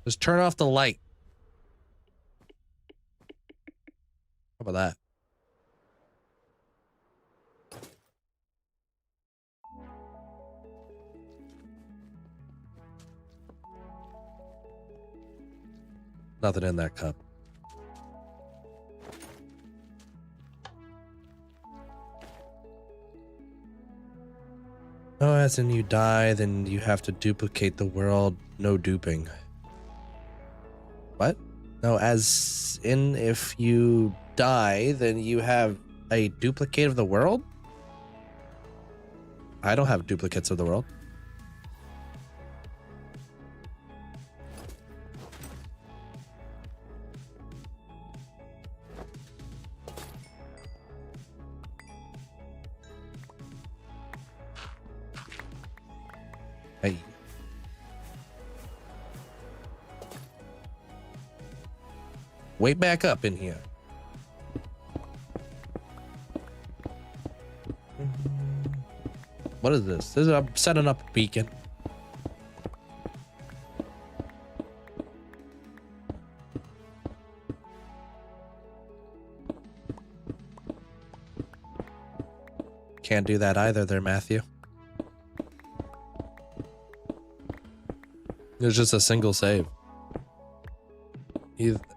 Just turn off the light. How about that? Nothing in that cup. Oh, as in you die, then you have to duplicate the world. No duping. What? No, as in if you die, then you have a duplicate of the world? I don't have duplicates of the world. Hey. Way back up in here. What is this? I'm setting up a beacon. Can't do that either there, Matthew. There's just a single save.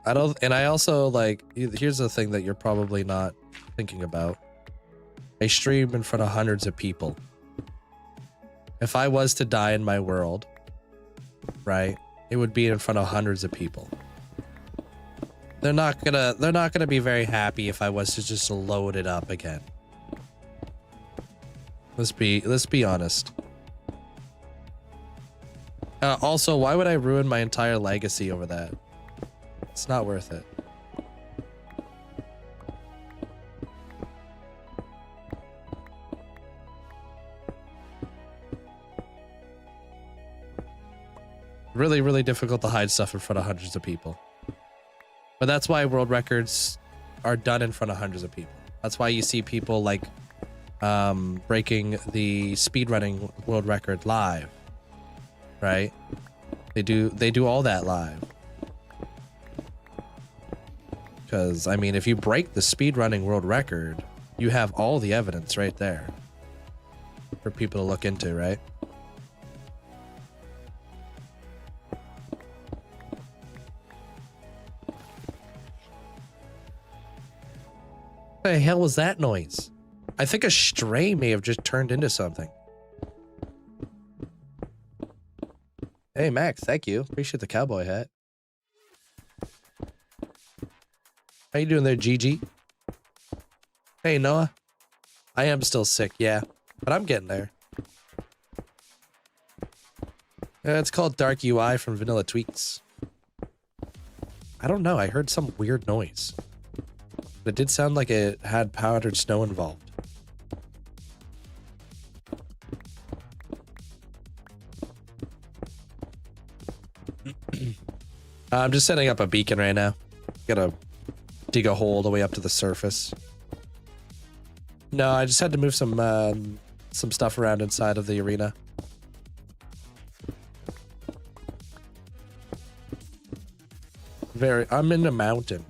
I also like, here's the thing that you're probably not thinking about. I stream in front of hundreds of people. If I was to die in my world, right, it would be in front of hundreds of people. They're not gonna be very happy if I was to just load it up again. Let's be honest. Also, why would I ruin my entire legacy over that? It's not worth it. Really, really difficult to hide stuff in front of hundreds of people. But that's why world records are done in front of hundreds of people. That's why you see people like breaking the speedrunning world record live. Right? They do all that live. Because, I mean, if you break the speedrunning world record, you have all the evidence right there for people to look into, right? What the hell was that noise? I think a stray may have just turned into something. Hey, Max, thank you. Appreciate the cowboy hat. How you doing there, Gigi? Hey, Noah. I am still sick, yeah, but I'm getting there. Yeah, it's called Dark UI from Vanilla Tweaks. I don't know. I heard some weird noise. It did sound like it had powdered snow involved. I'm just setting up a beacon right now. Gotta dig a hole all the way up to the surface. No, I just had to move some stuff around inside of the arena. I'm in a mountain,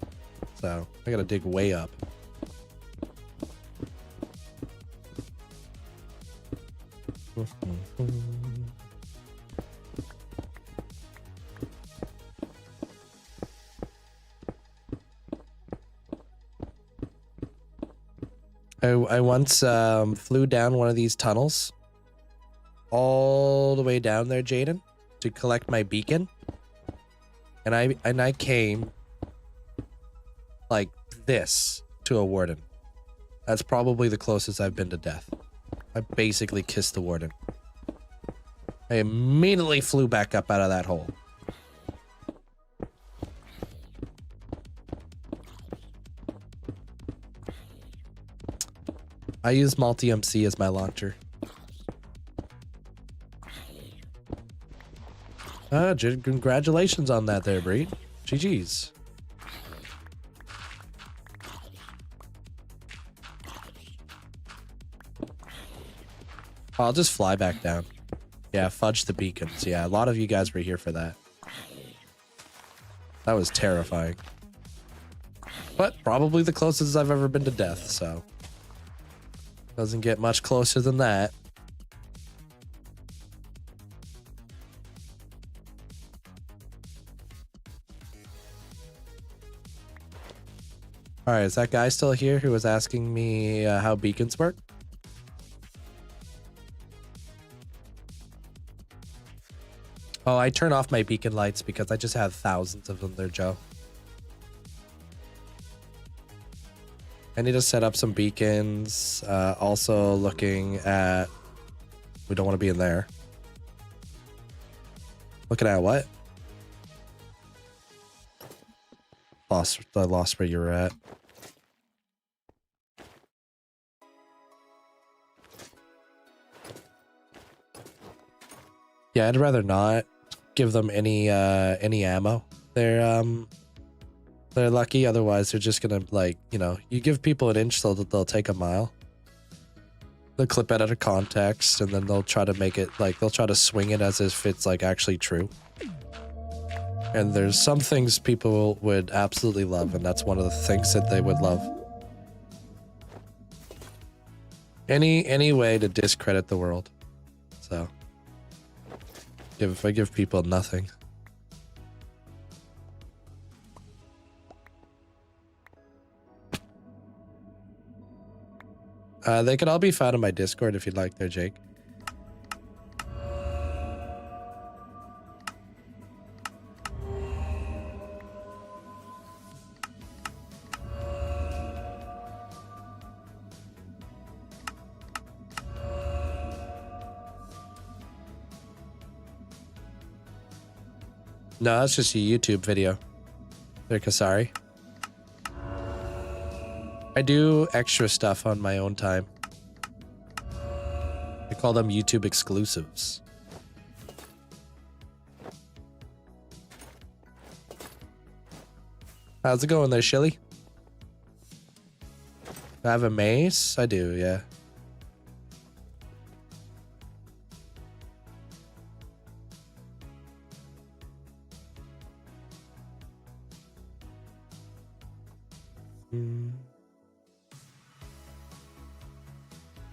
so I gotta dig way up. I once flew down one of these tunnels all the way down there, Jaden, to collect my beacon. And I came like this to a Warden. That's probably the closest I've been to death. I basically kissed the Warden. I immediately flew back up out of that hole. I use multi-MC as my launcher. Congratulations on that there, Bree. GG's. I'll just fly back down. Yeah, fudge the beacons. Yeah, a lot of you guys were here for that. That was terrifying. But probably the closest I've ever been to death, so. Doesn't get much closer than that. Alright, is that guy still here who was asking me how beacons work? Oh, I turn off my beacon lights because I just have thousands of them there, Joe. I need to set up some beacons. Also looking at... We don't want to be in there. Looking at what? I lost where you were at. Yeah, I'd rather not give them any ammo. They're lucky, otherwise they're just gonna, like, you know, you give people an inch, they'll take a mile. They'll clip it out of context and then they'll try to make it like they'll try to swing it as if it's like actually true. And there's some things people would absolutely love, and that's one of the things that they would love. Any way to discredit the world. So if I give people nothing. They could all be found in my Discord if you'd like there, Jake. No, that's just a YouTube video. There, Kasari. I do extra stuff on my own time. I call them YouTube exclusives. How's it going there, Shilly? I have a mace? I do, yeah.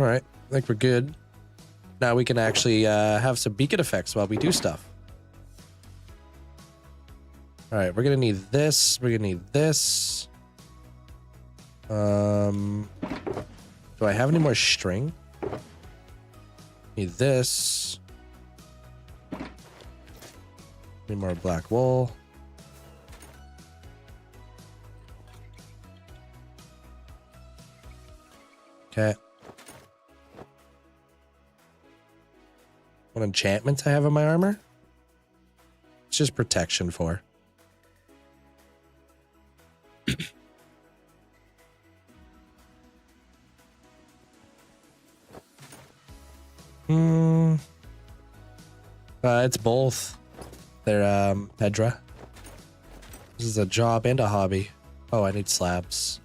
All right, I think we're good. Now we can actually have some beacon effects while we do stuff. All right, we're gonna need this. We're gonna need this. Do I have any more string? Need this. Need more black wool. Okay. What enchantments I have in my armor? It's just protection for. It's both. They're Pedra. This is a job and a hobby. Oh, I need slabs.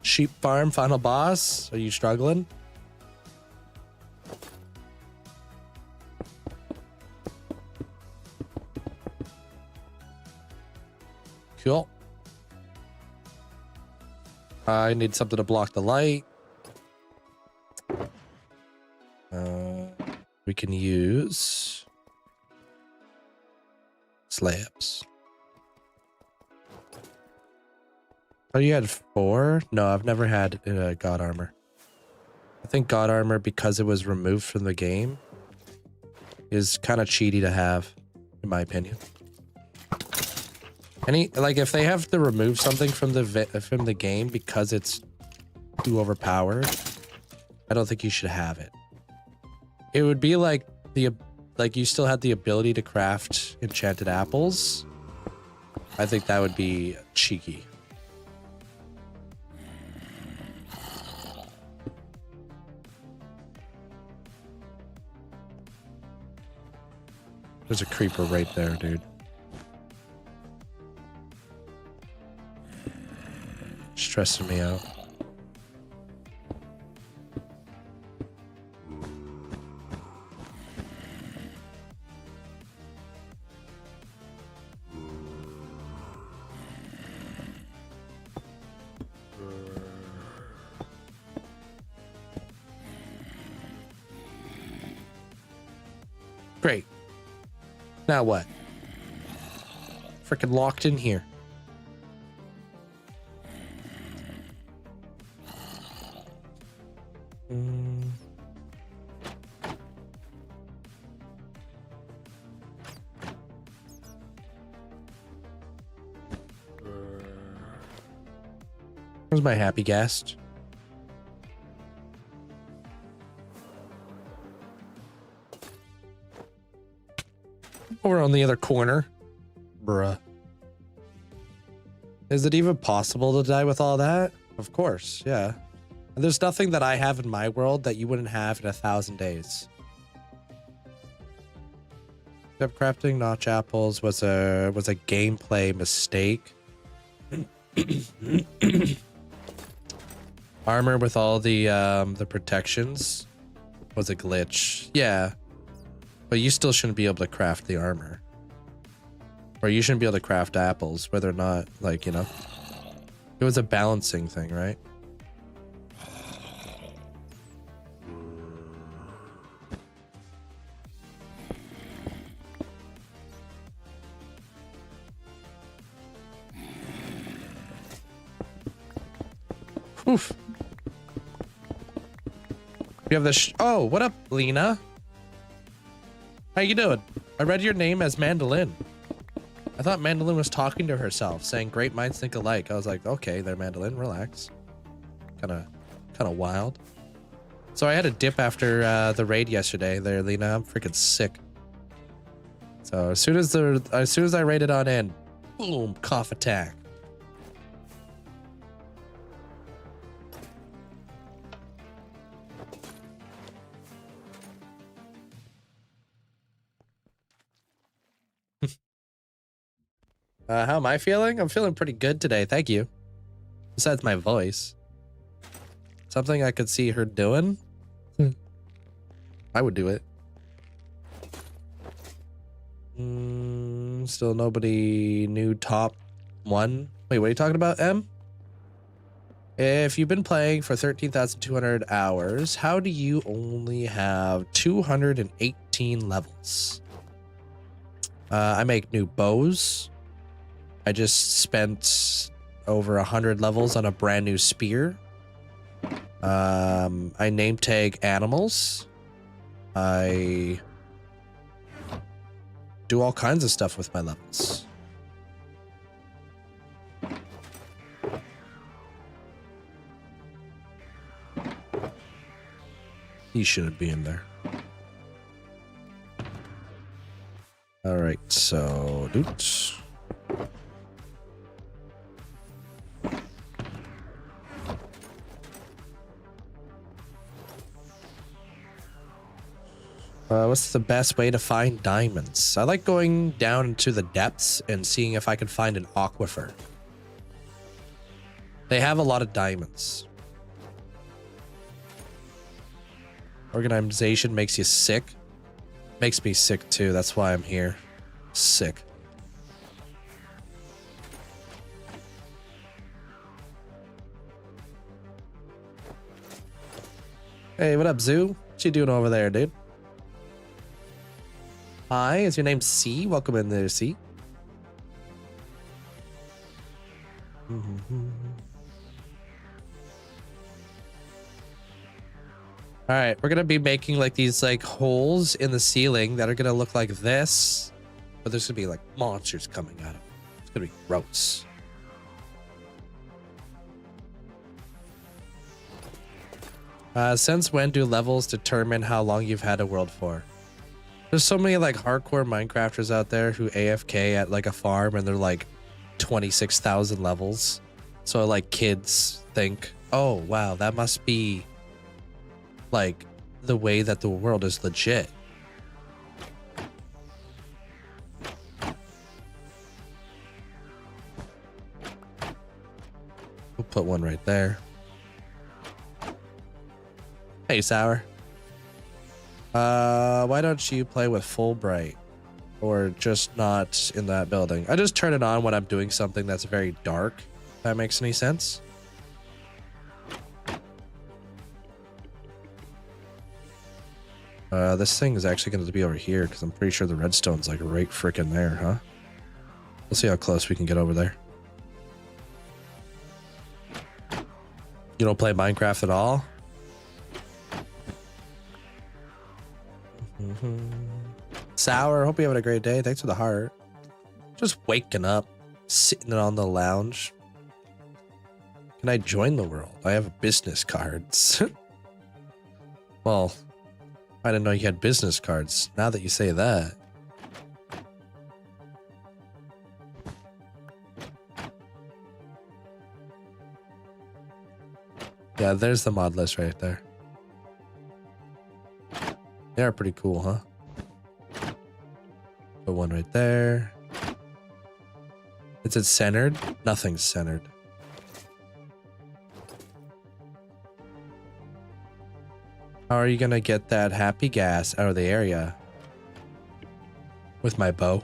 Sheep farm, final boss. Are you struggling? Cool. I need something to block the light. We can use slabs. Oh, you had 4? No, I've never had God armor. I think God armor, because it was removed from the game, is kind of cheaty to have, in my opinion. Like, if they have to remove something from the game because it's too overpowered, I don't think you should have it. It would be like you still had the ability to craft enchanted apples. I think that would be cheeky. There's a creeper right there, dude. Stressing me out. Great. Now what? Freaking locked in here. Where's my happy guest? Over on the other corner. Bruh. Is it even possible to die with all that? Of course, yeah. And there's nothing that I have in my world that you wouldn't have in 1,000 days. Except crafting notch apples was a gameplay mistake. Armor with all the protections was a glitch. Yeah. But you still shouldn't be able to craft the armor. Or you shouldn't be able to craft apples, whether or not, like, you know. It was a balancing thing, right? Oof. We have this. Oh, what up, Lena? How you doing? I read your name as Mandolin. I thought Mandolin was talking to herself, saying great minds think alike. I was like, okay, there, Mandolin, relax. Kind of wild. So I had a dip after the raid yesterday there, Lena. I'm freaking sick. So as soon as I raided on in, boom, cough attack. How am I feeling? I'm feeling pretty good today, thank you. Besides my voice. Something I could see her doing? I would do it. Still nobody new top 1. Wait, what are you talking about, M? If you've been playing for 13,200 hours, how do you only have 218 levels? I make new bows. I just spent over 100 levels on a brand new spear. I name tag animals. I do all kinds of stuff with my levels. He shouldn't be in there. All right, so oops. What's the best way to find diamonds? I like going down into the depths and seeing if I can find an aquifer. They have a lot of diamonds. Organization makes you sick. Makes me sick too. That's why I'm here. Sick. Hey, what up, Zoo? What you doing over there, dude? Hi, is your name C? Welcome in there, C. All right, we're gonna be making like these like holes in the ceiling that are gonna look like this, but there's gonna be like monsters coming out of it. It's gonna be gross. Since when do levels determine how long you've had a world for? There's so many like hardcore Minecrafters out there who AFK at like a farm and they're like 26,000 levels. So like kids think, oh wow, that must be like the way that the world is legit. We'll put one right there. Hey, Sour. Why don't you play with Fulbright? Or just not in that building? I just turn it on when I'm doing something that's very dark. If that makes any sense. This thing is actually going to be over here because I'm pretty sure the redstone's like right freaking there, huh? We'll see how close we can get over there. You don't play Minecraft at all? Sour, hope you're having a great day. Thanks for the heart. Just waking up, sitting on the lounge. Can I join the world? I have business cards. Well, I didn't know you had business cards. Now that you say that. Yeah, there's the mod list right there. They are pretty cool, huh? Put one right there. Is it centered? Nothing's centered. How are you gonna get that happy gas out of the area? With my bow.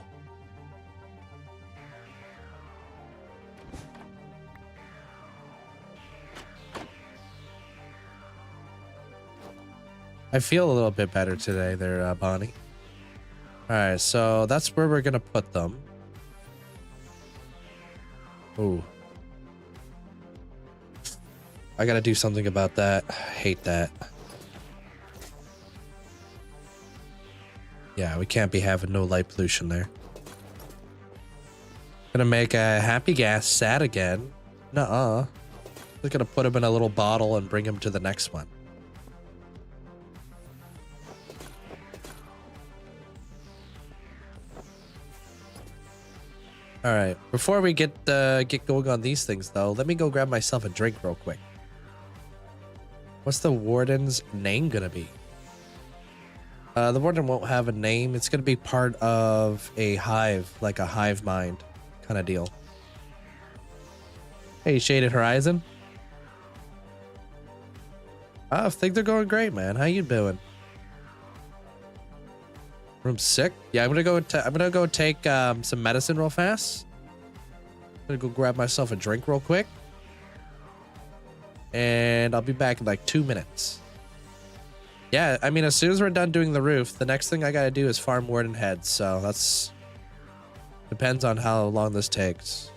I feel a little bit better today there, Bonnie. Alright, so that's where we're gonna put them. Ooh. I gotta do something about that. I hate that. Yeah, we can't be having no light pollution there. Gonna make a happy gas sad again. Nuh-uh. Just gonna put him in a little bottle and bring him to the next one. All right. Before we get going on these things, though, let me go grab myself a drink real quick. What's the warden's name gonna be? The warden won't have a name. It's gonna be part of a hive, like a hive mind kind of deal. Hey, Shaded Horizon. Things are going great, man. How you doing? Room sick? Yeah, I'm gonna go take some medicine real fast. I'm gonna go grab myself a drink real quick. And I'll be back in like 2 minutes. Yeah, I mean, as soon as we're done doing the roof, the next thing I gotta do is farm warden heads. So that's... depends on how long this takes.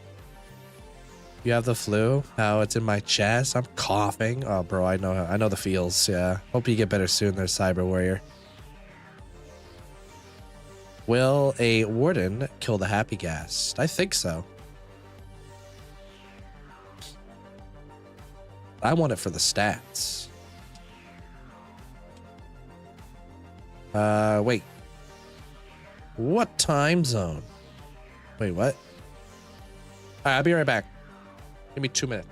You have the flu? How it's in my chest? I'm coughing. Oh, bro, I know the feels. Yeah. Hope you get better soon there, Cyber Warrior. Will a warden kill the happy gas? I think so. I want it for the stats. Wait. What time zone? Wait, what? Alright, I'll be right back. Give me 2 minutes.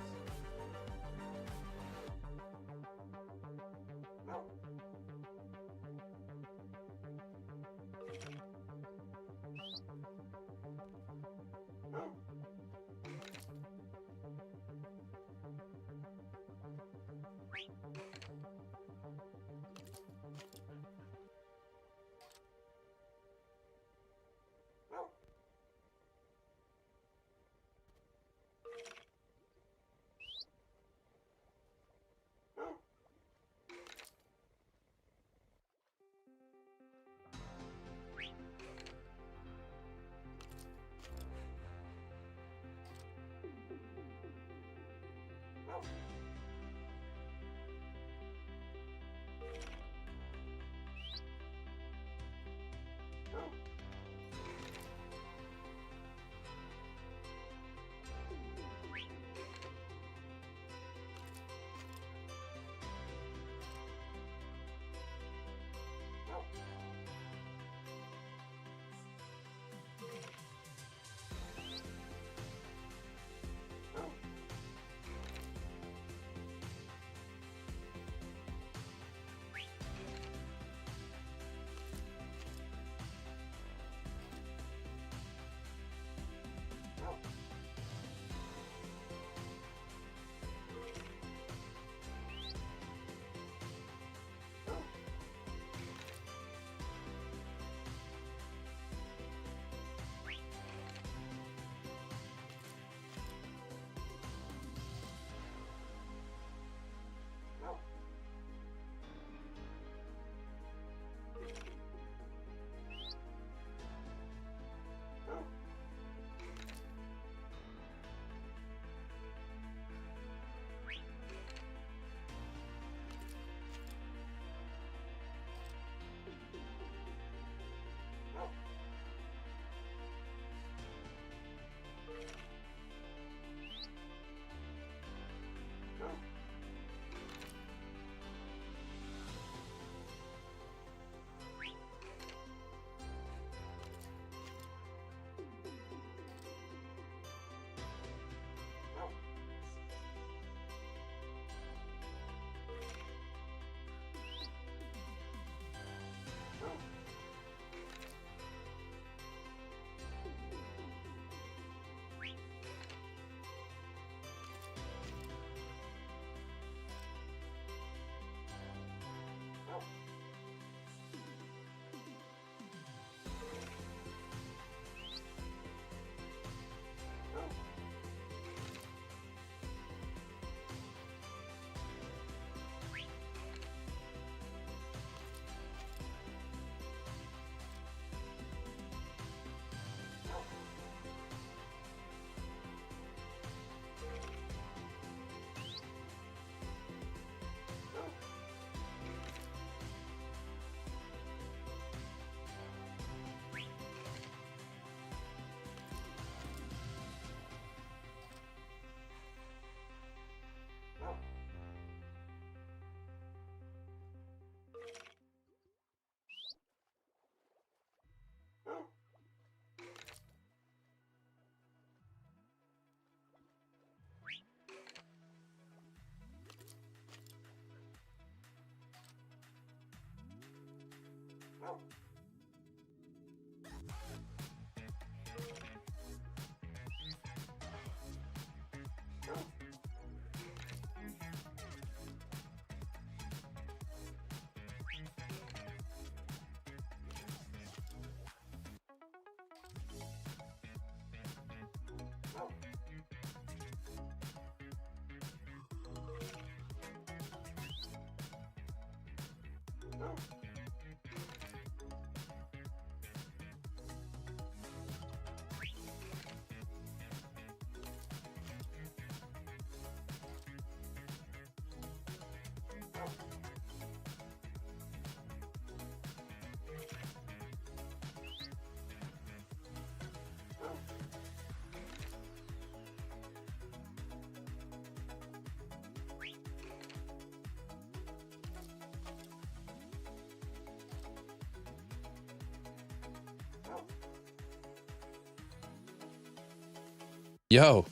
Yo,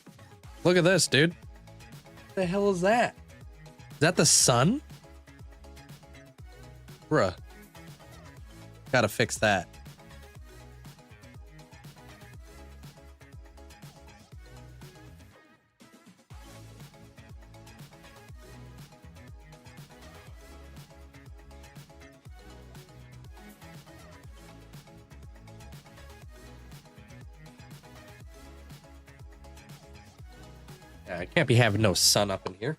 look at this, dude. What the hell is that? Is that the sun? Bruh. Gotta fix that. Yeah, I can't be having no sun up in here.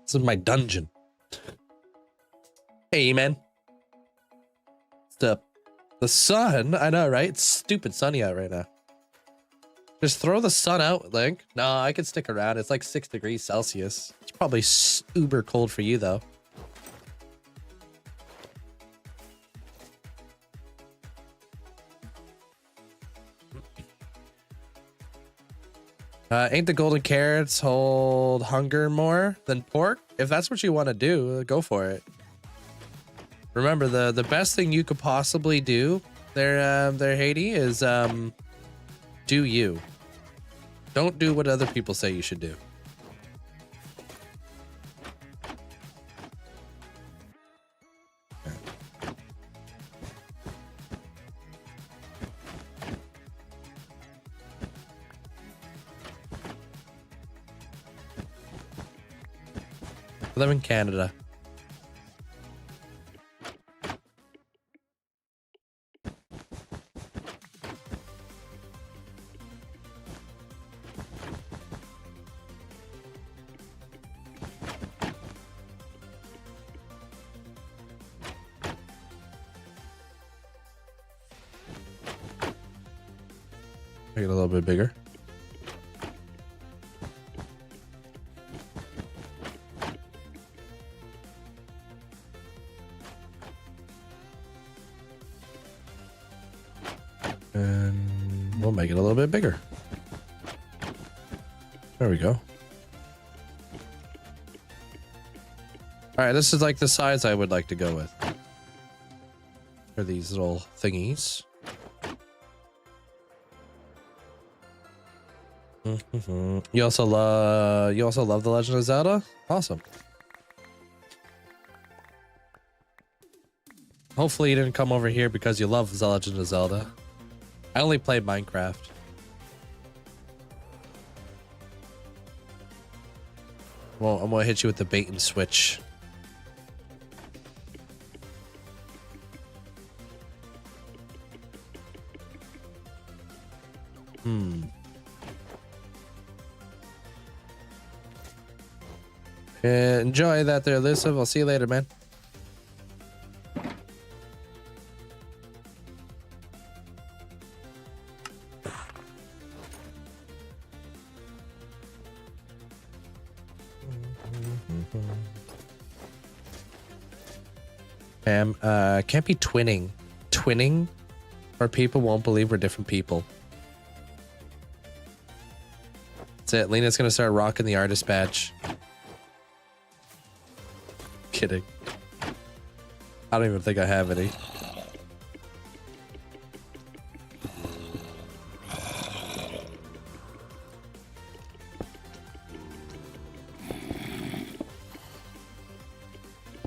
This is my dungeon. Hey, man. What's up? The sun? I know, right? It's stupid sunny out right now. Just throw the sun out, Link. No, I can stick around. It's like 6 degrees Celsius. It's probably uber cold for you, though. Ain't the golden carrots hold hunger more than pork? If that's what you want to do, go for it. Remember, the best thing you could possibly do there, Haiti, is do you. Don't do what other people say you should do. I live in Canada. Make it a little bit bigger. And we'll make it a little bit bigger. There we go. All right, this is like the size I would like to go with. For these little thingies. You also love The Legend of Zelda? Awesome. Hopefully you didn't come over here because you love The Legend of Zelda. I only played Minecraft. Well, I'm gonna hit you with the bait and switch. Enjoy that there, Elusive. I'll see you later, man. Can't be twinning. Twinning, or people won't believe we're different people. That's it. Lena's gonna start rocking the artist badge. Kidding. I don't even think I have any.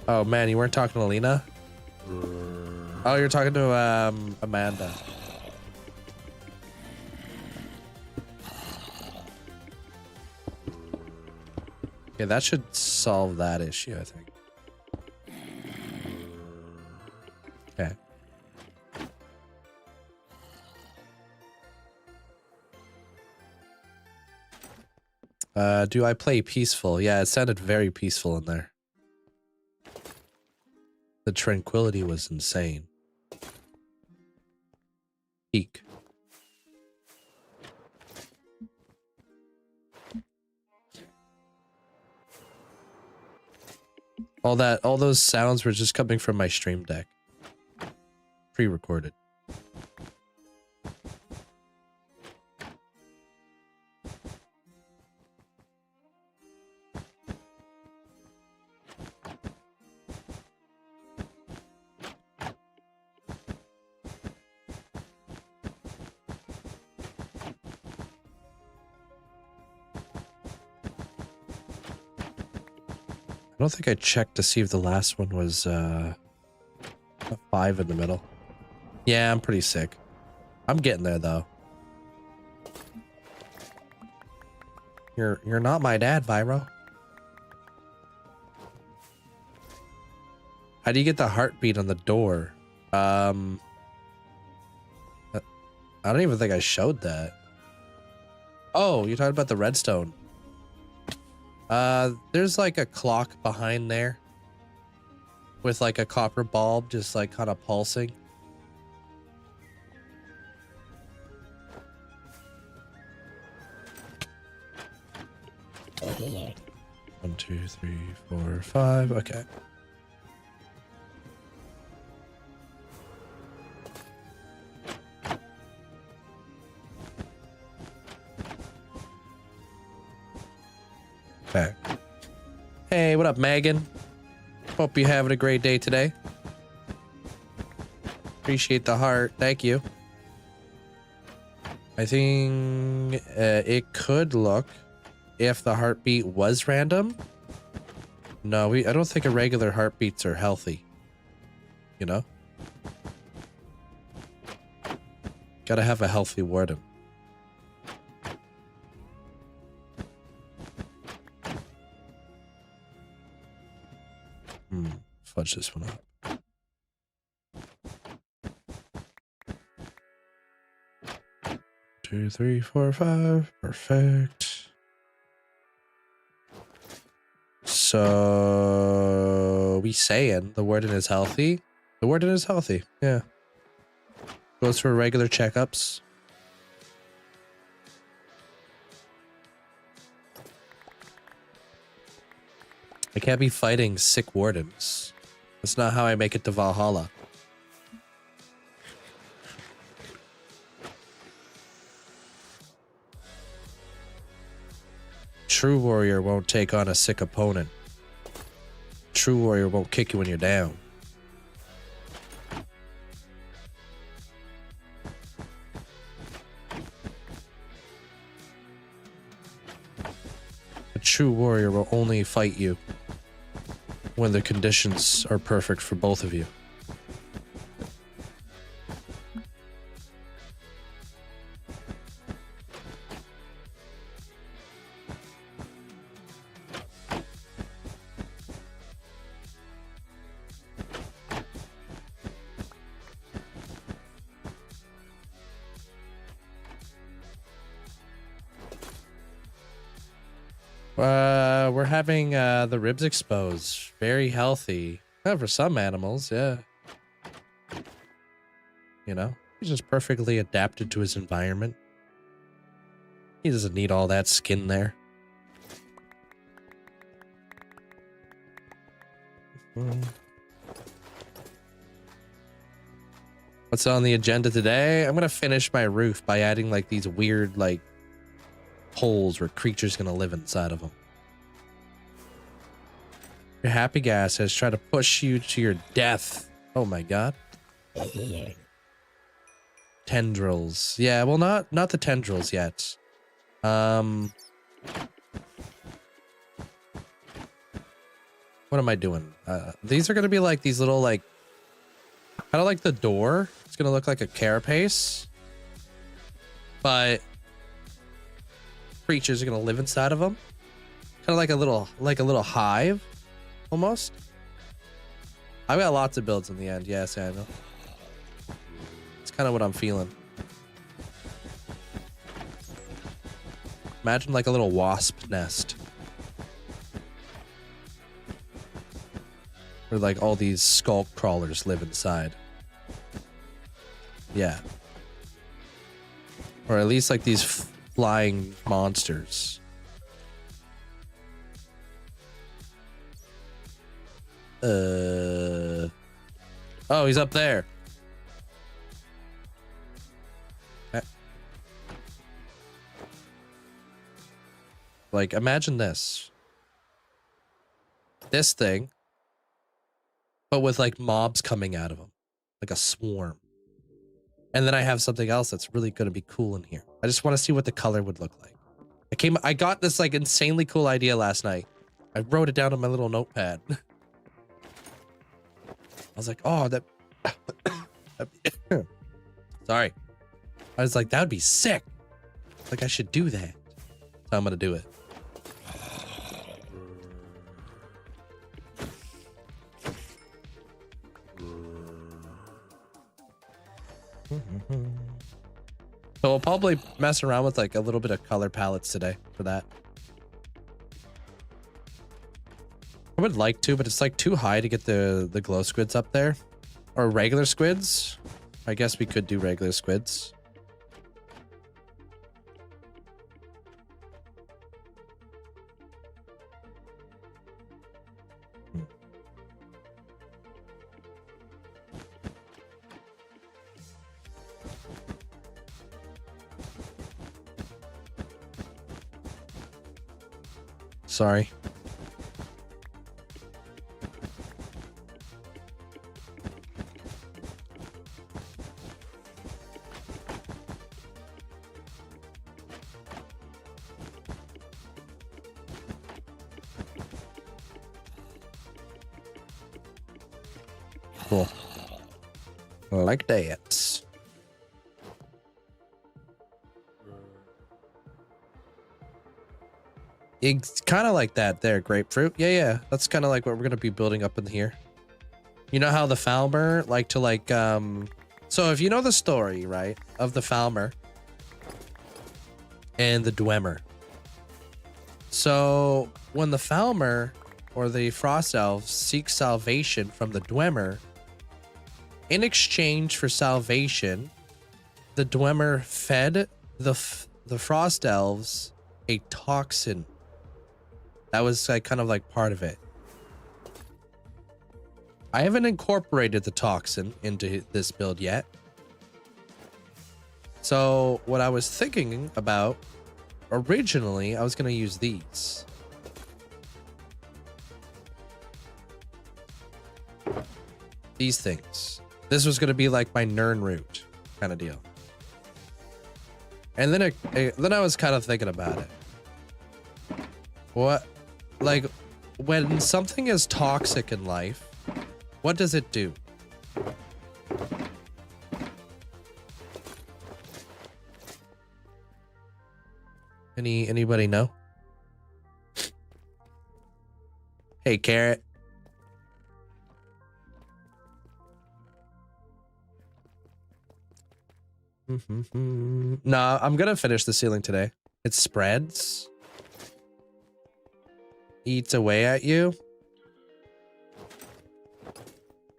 Oh man, you weren't talking to Lena? Oh, you're talking to Amanda. Okay, that should solve that issue, I think. Okay. Do I play peaceful? Yeah, it sounded very peaceful in there. The tranquility was insane. Peak. All those sounds were just coming from my stream deck. Pre-recorded. don't think I checked to see if the last one was a 5 in the middle. Yeah, I'm pretty sick. I'm getting there though. You're not my dad, Viro. How do you get the heartbeat on the door? I don't even think I showed that. Oh, you're talking about the redstone. There's like a clock behind there with like a copper bulb just like kind of pulsing. One, 2, 3, 4, 5. Okay. Okay. Hey, what up, Megan? Hope you're having a great day today. Appreciate the heart. Thank you. I think it could look if the heartbeat was random. No, I don't think irregular heartbeats are healthy. You know? Gotta have a healthy warden. Fudge this one up. Two, 3, 4, 5. Perfect. So we saying the warden is healthy? The warden is healthy. Yeah. Goes for regular checkups. I can't be fighting sick wardens. That's not how I make it to Valhalla. True warrior won't take on a sick opponent. True warrior won't kick you when you're down. A true warrior will only fight you when the conditions are perfect for both of you. We're having the ribs exposed. Very healthy. For some animals, yeah. You know, he's just perfectly adapted to his environment. He doesn't need all that skin there. What's on the agenda today? I'm gonna finish my roof by adding like these weird like holes where creatures gonna live inside of them. Your happy gas has tried to push you to your death. Oh my god. Tendrils. Yeah, well not the tendrils yet. What am I doing? These are gonna be like these little like kind of like the door. It's gonna look like a carapace. But creatures are gonna live inside of them. Kind of like a little hive. Almost. I've got lots of builds in the end. Yes, I know. It's kind of what I'm feeling. Imagine like a little wasp nest. Where like all these skull crawlers live inside. Yeah. Or at least like these flying monsters. Oh, he's up there. Like, imagine this. This thing, but with like mobs coming out of them, like a swarm. And then I have something else that's really going to be cool in here. I just want to see what the color would look like. I got this like insanely cool idea last night. I wrote it down on my little notepad. I was like, oh, that. Sorry. I was like, that would be sick. Like, I should do that. So I'm going to do it. So we'll probably mess around with like a little bit of color palettes today for that. I would like to, but it's like too high to get the glow squids up there. Or regular squids. I guess we could do regular squids. Sorry. Cool. Like that. It's kind of like that there, grapefruit. Yeah. That's kind of like what we're going to be building up in here. You know how the Falmer like to like, so if you know the story, right, of the Falmer and the Dwemer. So when the Falmer or the Frost Elves seek salvation from the Dwemer, in exchange for salvation, the Dwemer fed the Frost Elves a toxin. That was like kind of like part of it. I haven't incorporated the toxin into this build yet. So what I was thinking about originally, I was going to use these. These things. This was going to be like my Nern root kind of deal. And then I was kind of thinking about it. What, like, when something is toxic in life, what does it do? Anybody know? Hey, Carrot. Nah, I'm gonna finish the ceiling today. It spreads. Eats away at you.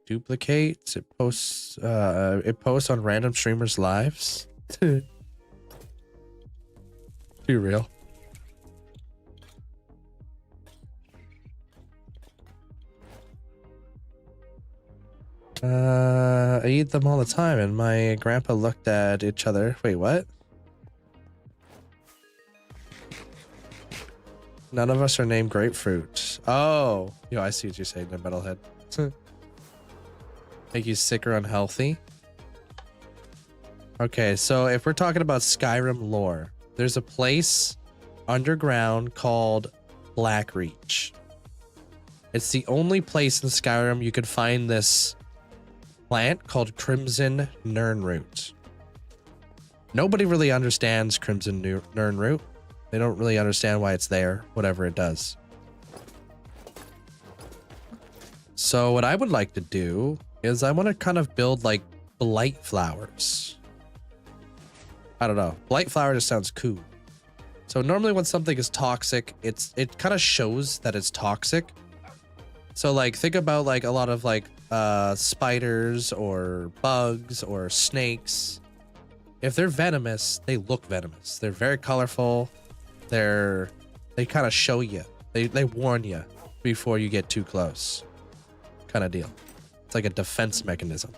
Duplicates. It posts on random streamers' lives. Too real. I eat them all the time, and my grandpa looked at each other. Wait, what? None of us are named Grapefruit. Oh, yo, I see what you're saying, the metalhead. Make you sick or unhealthy. Okay, so if we're talking about Skyrim lore, there's a place underground called Blackreach. It's the only place in Skyrim you could find this plant called Crimson Nernroot. Nobody really understands Crimson Nernroot. They don't really understand why it's there, whatever it does. So what I would like to do is I want to kind of build like blight flowers. I don't know. Blight flower just sounds cool. So normally when something is toxic, it kind of shows that it's toxic. So like think about like a lot of like spiders or bugs or snakes. If they're venomous, they look venomous. They're very colorful. They kind of show you. They warn you before you get too close. Kind of deal. It's like a defense mechanism.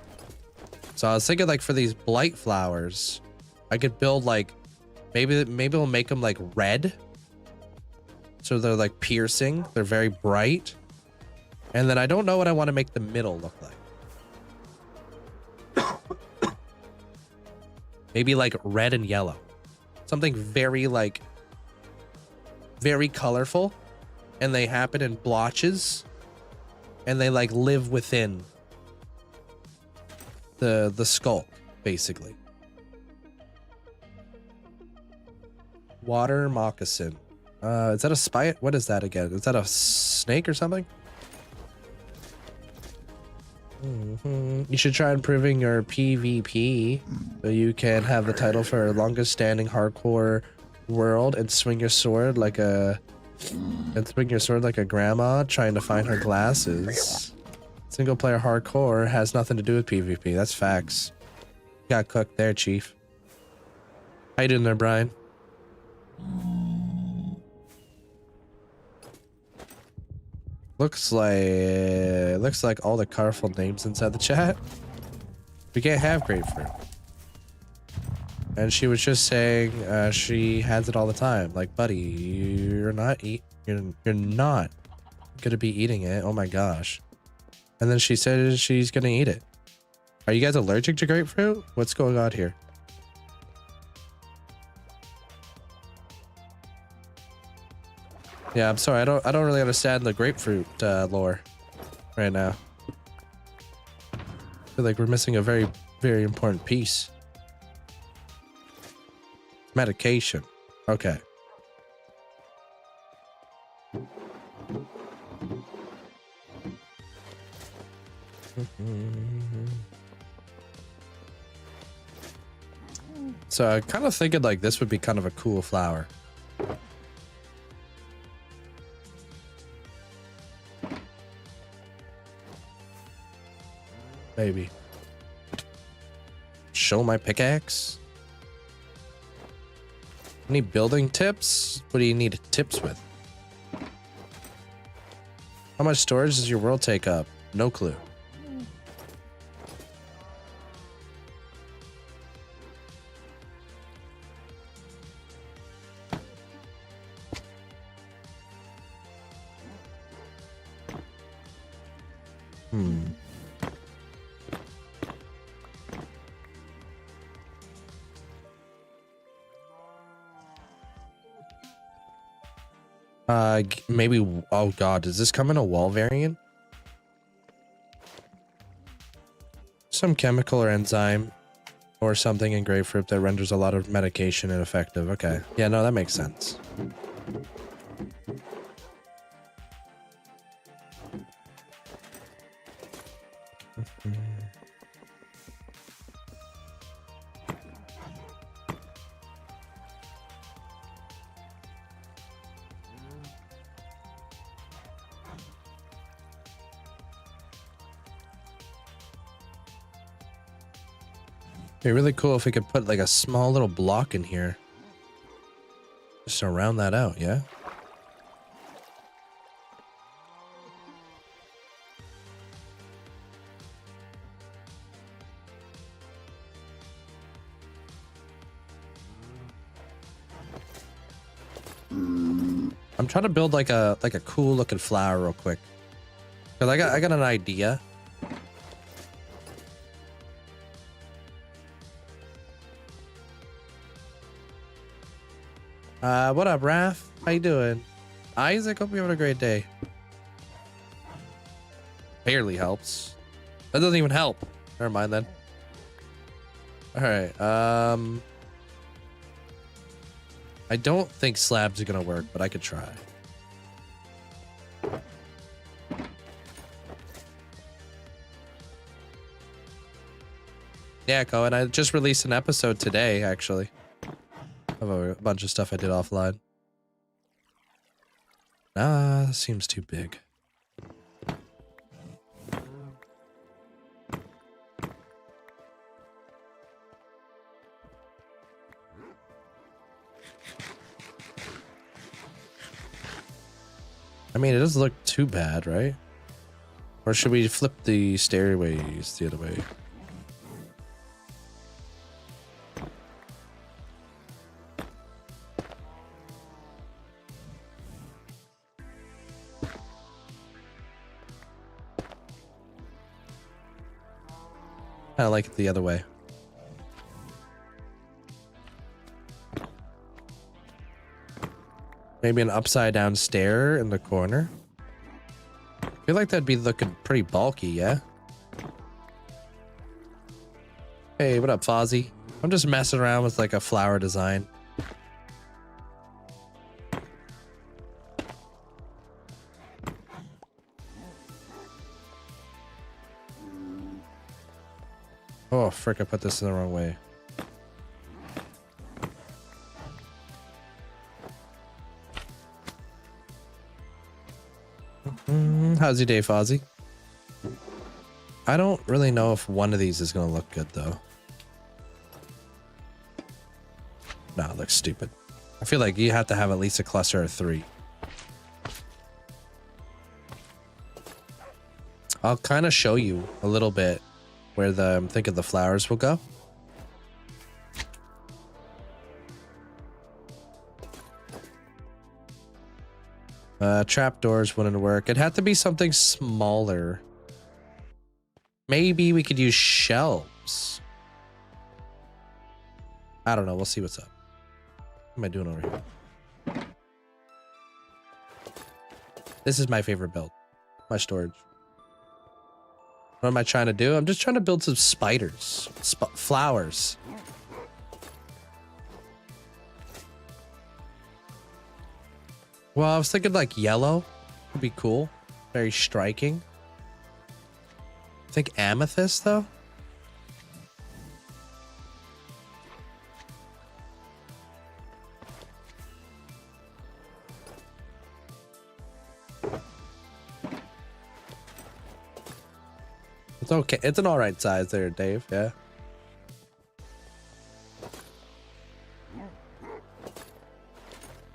So I was thinking like for these blight flowers, I could build like maybe we'll make them like red. So they're like piercing. They're very bright. And then I don't know what I want to make the middle look like. Maybe like red and yellow. Something very like very colorful. and they happen in blotches, and they like live within the skull, basically. Water moccasin. Is that a spite? What is that again? Is that a snake or something? You should try improving your PvP so you can have the title for longest standing hardcore world and swing your sword like a grandma trying to find her glasses. Single player hardcore has nothing to do with PvP. That's facts. Got cooked there, Chief. How you doing there, Brian? Looks like all the colorful names inside the chat. We can't have grapefruit. And she was just saying she has it all the time. Like, buddy, you're not gonna be eating it. Oh my gosh. And then she said she's gonna eat it. Are you guys allergic to grapefruit? What's going on here? Yeah, I'm sorry. I don't really understand the grapefruit lore right now. I feel like we're missing a very, very important piece. Medication. Okay. So I kind of thinking like this would be kind of a cool flower. Maybe. Show my pickaxe. Any building tips? What do you need tips with? How much storage does your world take up? No clue. Maybe, oh god, does this come in a wall variant? Some chemical or enzyme or something in grapefruit that renders a lot of medication ineffective. Okay. Yeah, no, that makes sense. It'd be really cool if we could put like a small little block in here. Just to round that out, yeah? I'm trying to build like a cool looking flower real quick. Cause I got an idea. What up, Raph? How you doing? Isaac, hope you're having a great day. Barely helps. That doesn't even help. Never mind then. Alright, I don't think slabs are gonna work, but I could try. Yeah, Cohen, I just released an episode today, actually. Of a bunch of stuff I did offline. Ah, that seems too big. I mean, it doesn't look too bad, right? Or should we flip the stairways the other way? I like it the other way. Maybe an upside down stair in the corner. I feel like that'd be looking pretty bulky, yeah? Hey, what up, Fozzie? I'm just messing around with like a flower design. Oh, frick, I put this in the wrong way. How's your day, Fozzie? I don't really know if one of these is going to look good, though. No, it looks stupid. I feel like you have to have at least a cluster of 3. I'll kind of show you a little bit where I'm thinking the flowers will go. Trapdoors wouldn't work. It'd have to be something smaller. Maybe we could use shelves. I don't know. We'll see what's up. What am I doing over here? This is my favorite build. My storage. What am I trying to do? I'm just trying to build some spiders. Flowers. Well, I was thinking like yellow would be cool. Very striking. I think amethyst though. It's okay. It's an all right size there, Dave. Yeah.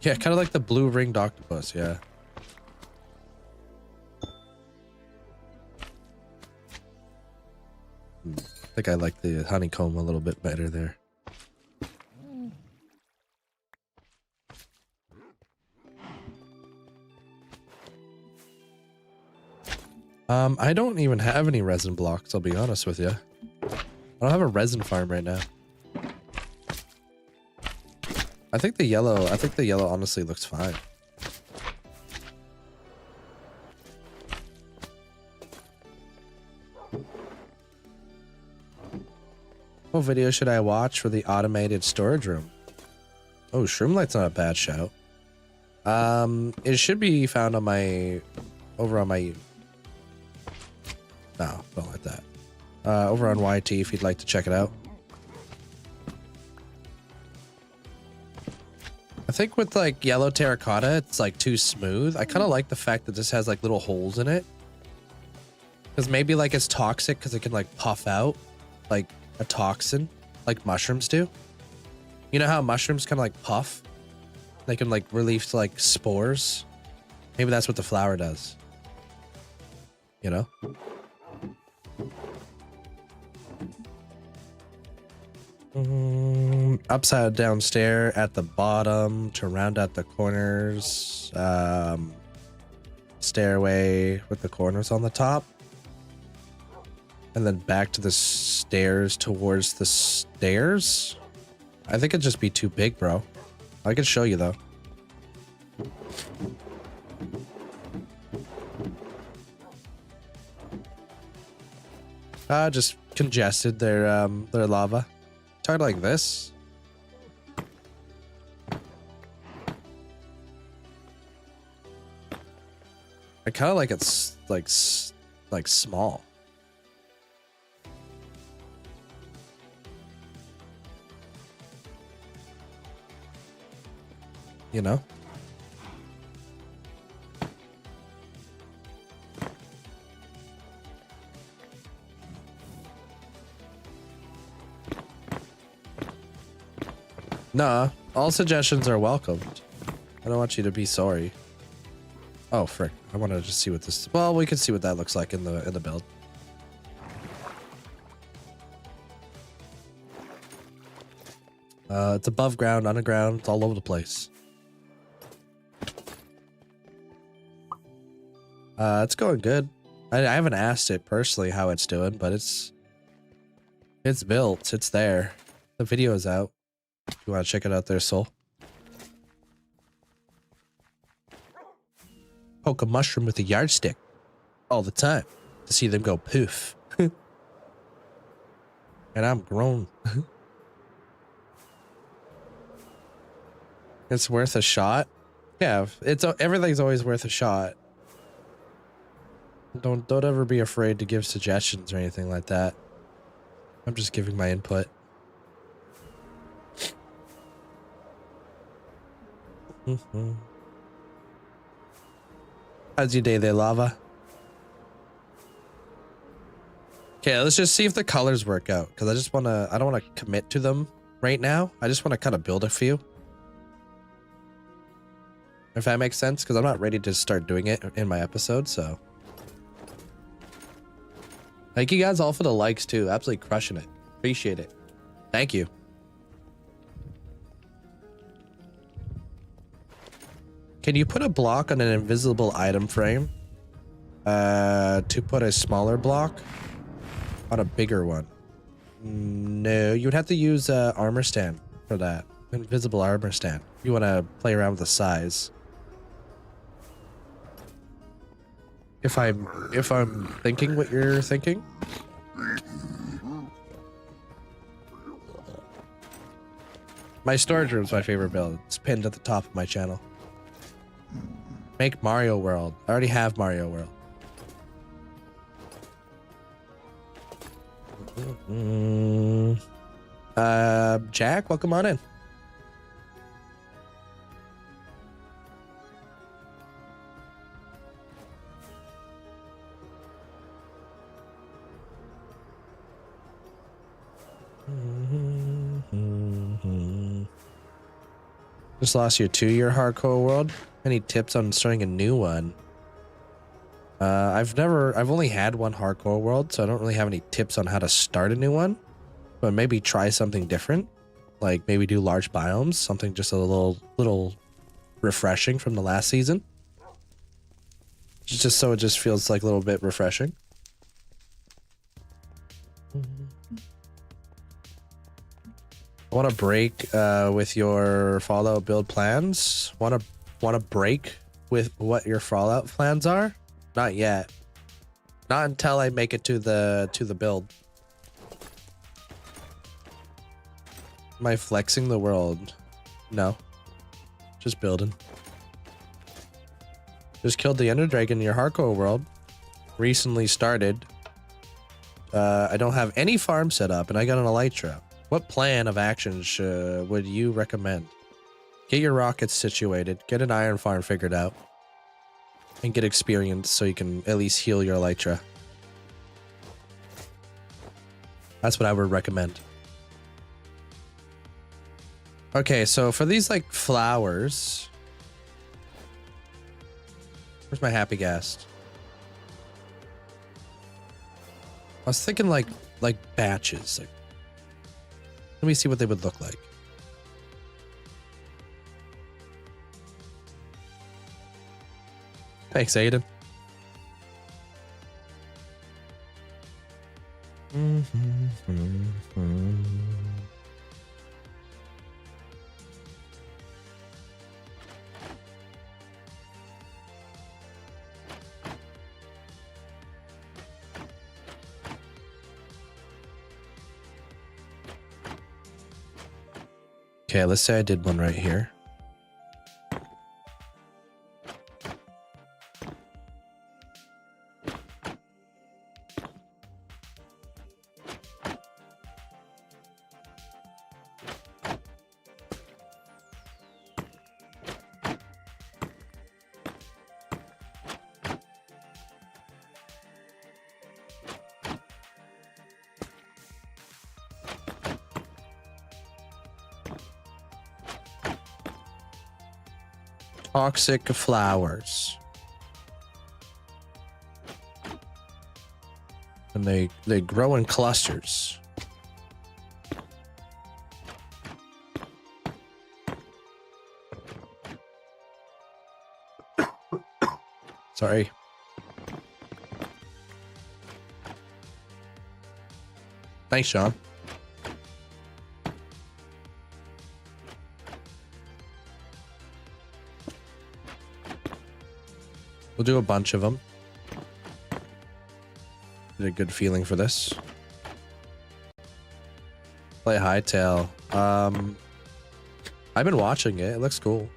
Yeah, kind of like the blue ringed octopus. Yeah. I think I like the honeycomb a little bit better there. I don't even have any resin blocks, I'll be honest with you. I don't have a resin farm right now. I think the yellow honestly looks fine. What video should I watch for the automated storage room? Oh, Shroomlight's not a bad shout. It should be found on my... over on my... No, don't like that. Over on YT if you'd like to check it out. I think with like yellow terracotta, it's like too smooth. I kind of like the fact that this has like little holes in it. Because maybe like it's toxic because it can like puff out like a toxin like mushrooms do. You know how mushrooms kind of like puff? They can like release like spores. Maybe that's what the flower does. You know? Upside down stair at the bottom to round out the corners. Stairway with the corners on the top. And then back to the stairs towards the stairs. I think it'd just be too big, bro. I can show you though. Just congested their lava. Start like this. I kind of like it's like small. You know? Nah, all suggestions are welcomed. I don't want you to be sorry. Oh, frick. I want to just see what this... Well, we can see what that looks like in the build. It's above ground, underground, it's all over the place. It's going good. I haven't asked it personally how it's doing, but it's built. It's there. The video is out. You want to check it out there, Soul? poke a mushroom with a yardstick all the time to see them go poof. And I'm grown. It's worth a shot. Yeah, everything's always worth a shot. Don't ever be afraid to give suggestions or anything like that. I'm just giving my input. How's your day there, Lava? Okay, let's just see if the colors work out, because I don't want to commit to them right now. I just want to kind of build a few. If that makes sense, because I'm not ready to start doing it in my episode, so. Thank you guys all for the likes too. Absolutely crushing it. Appreciate it. Thank you. Can you put a block on an invisible item frame to put a smaller block on a bigger one? No, you would have to use armor stand for that. Invisible armor stand. You want to play around with the size. If I'm thinking what you're thinking. My storage room is my favorite build. It's pinned at the top of my channel. Make Mario World. I already have Mario World. Jack, welcome on in. Just lost your 2-year hardcore world. Any tips on starting a new one? I've only had one hardcore world, so I don't really have any tips on how to start a new one. But maybe try something different, like maybe do large biomes, something just a little refreshing from the last season. Just so it just feels like a little bit refreshing. I want to break with your Fallout build plans. Want to break with what your Fallout plans are? Not yet. Not until I make it to the build. Am I flexing the world? No. Just building. Just killed the Ender Dragon in your hardcore world. Recently started. I don't have any farm set up, and I got an Elytra. What plan of actions would you recommend? Get your rockets situated, get an iron farm figured out, and get experience so you can at least heal your Elytra. That's what I would recommend. Okay, so for these like flowers, where's my happy ghast? I was thinking like batches. Like, let me see what they would look like. Thanks, Aiden. Okay, let's say I did one right here. Toxic flowers. And they grow in clusters. Sorry. Thanks, Sean. We'll do a bunch of them. Get a good feeling for this. Play Hightail. I've been watching it. It looks cool.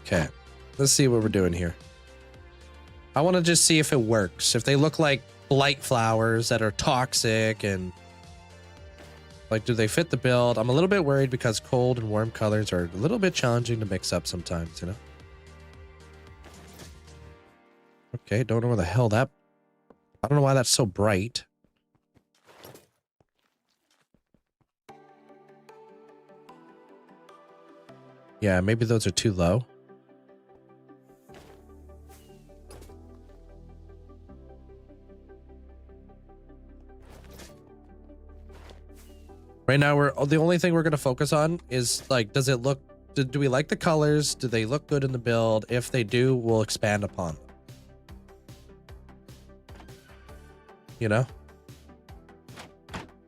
Okay, let's see what we're doing here. I want to just see if it works. If they look like blight flowers that are toxic and like, do they fit the build? I'm a little bit worried because cold and warm colors are a little bit challenging to mix up sometimes, you know? Okay, don't know where the hell that... I don't know why that's so bright. Yeah, maybe those are too low. Right now, the only thing we're going to focus on is, like, does it look... Do we like the colors? Do they look good in the build? If they do, we'll expand upon them. You know?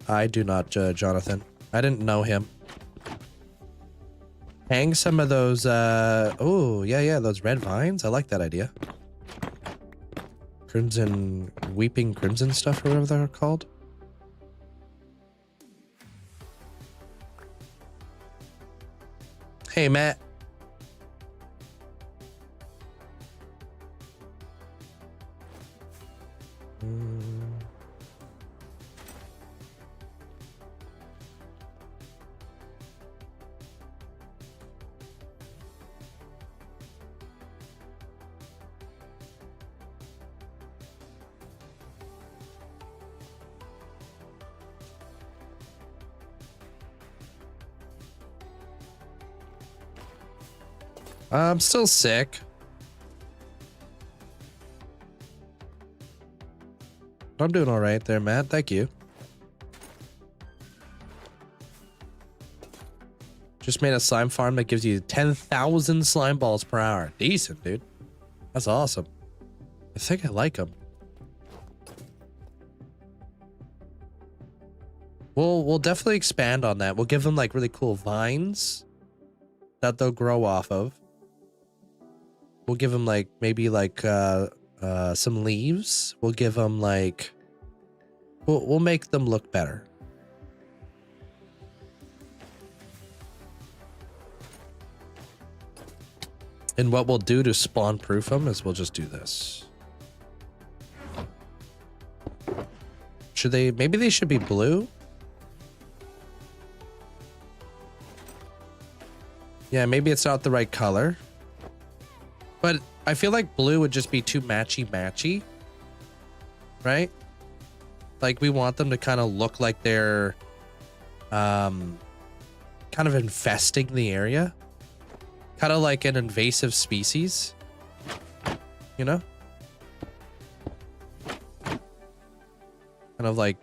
I do not judge Jonathan. I didn't know him. Hang some of those, oh, yeah, those red vines. I like that idea. Crimson, Weeping Crimson stuff or whatever they're called. Hey, Matt. I'm still sick. I'm doing all right there, Matt. Thank you. Just made a slime farm that gives you 10,000 slime balls per hour. Decent, dude. That's awesome. I think I like them. We'll definitely expand on that. We'll give them like really cool vines that they'll grow off of. We'll give them like maybe like some leaves. We'll give them like we'll make them look better. And what we'll do to spawn proof them is we'll just do this. Should they, maybe they should be blue? Yeah, maybe it's not the right color. But I feel like blue would just be too matchy-matchy. Right? Like we want them to kind of look like they're kind of infesting the area. Kind of like an invasive species. You know? Kind of like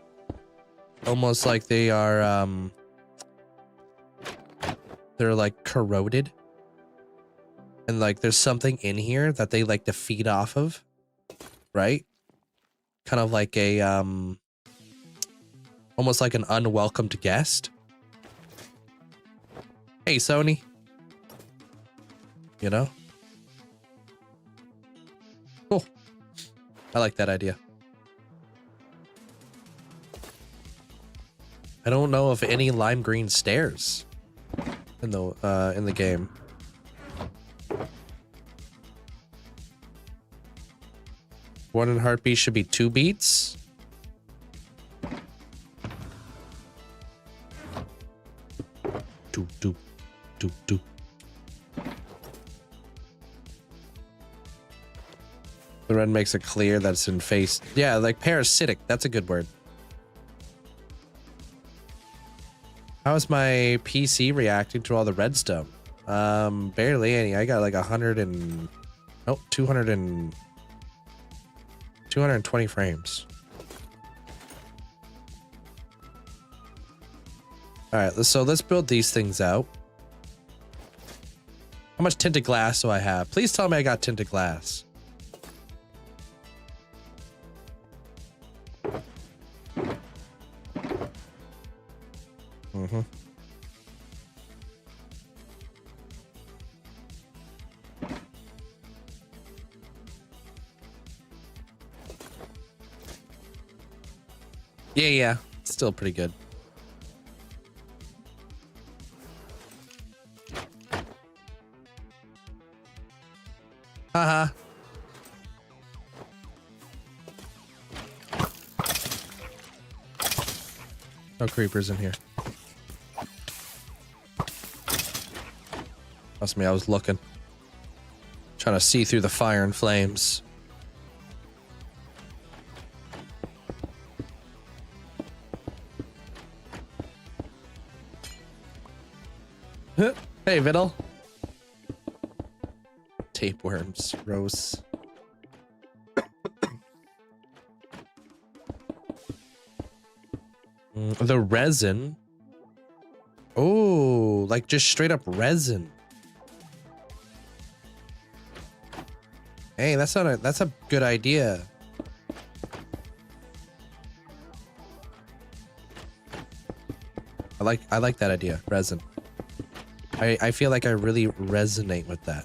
almost like they are they're like corroded. And like there's something in here that they like to feed off of, right? Kind of like a almost like an unwelcomed guest. Hey, Sony. You know? Cool. I like that idea. I don't know of any lime green stairs in the game. Warden heartbeat should be 2 beats. Doop, doop, doop, doop. The red makes it clear that it's in face. Yeah, like parasitic. That's a good word. How is my PC reacting to all the redstone? Barely any. I got like 220 frames. All right, so let's build these things out. How much tinted glass do I have? Please tell me I got tinted glass. Mm-hmm. Yeah. Still pretty good. Haha. No creepers in here. Trust me, I was looking. Trying to see through the fire and flames. Hey, Viddle. Tapeworms, gross. The resin. Oh, like just straight up resin. Hey, that's a good idea. I like that idea, resin. I feel like I really resonate with that.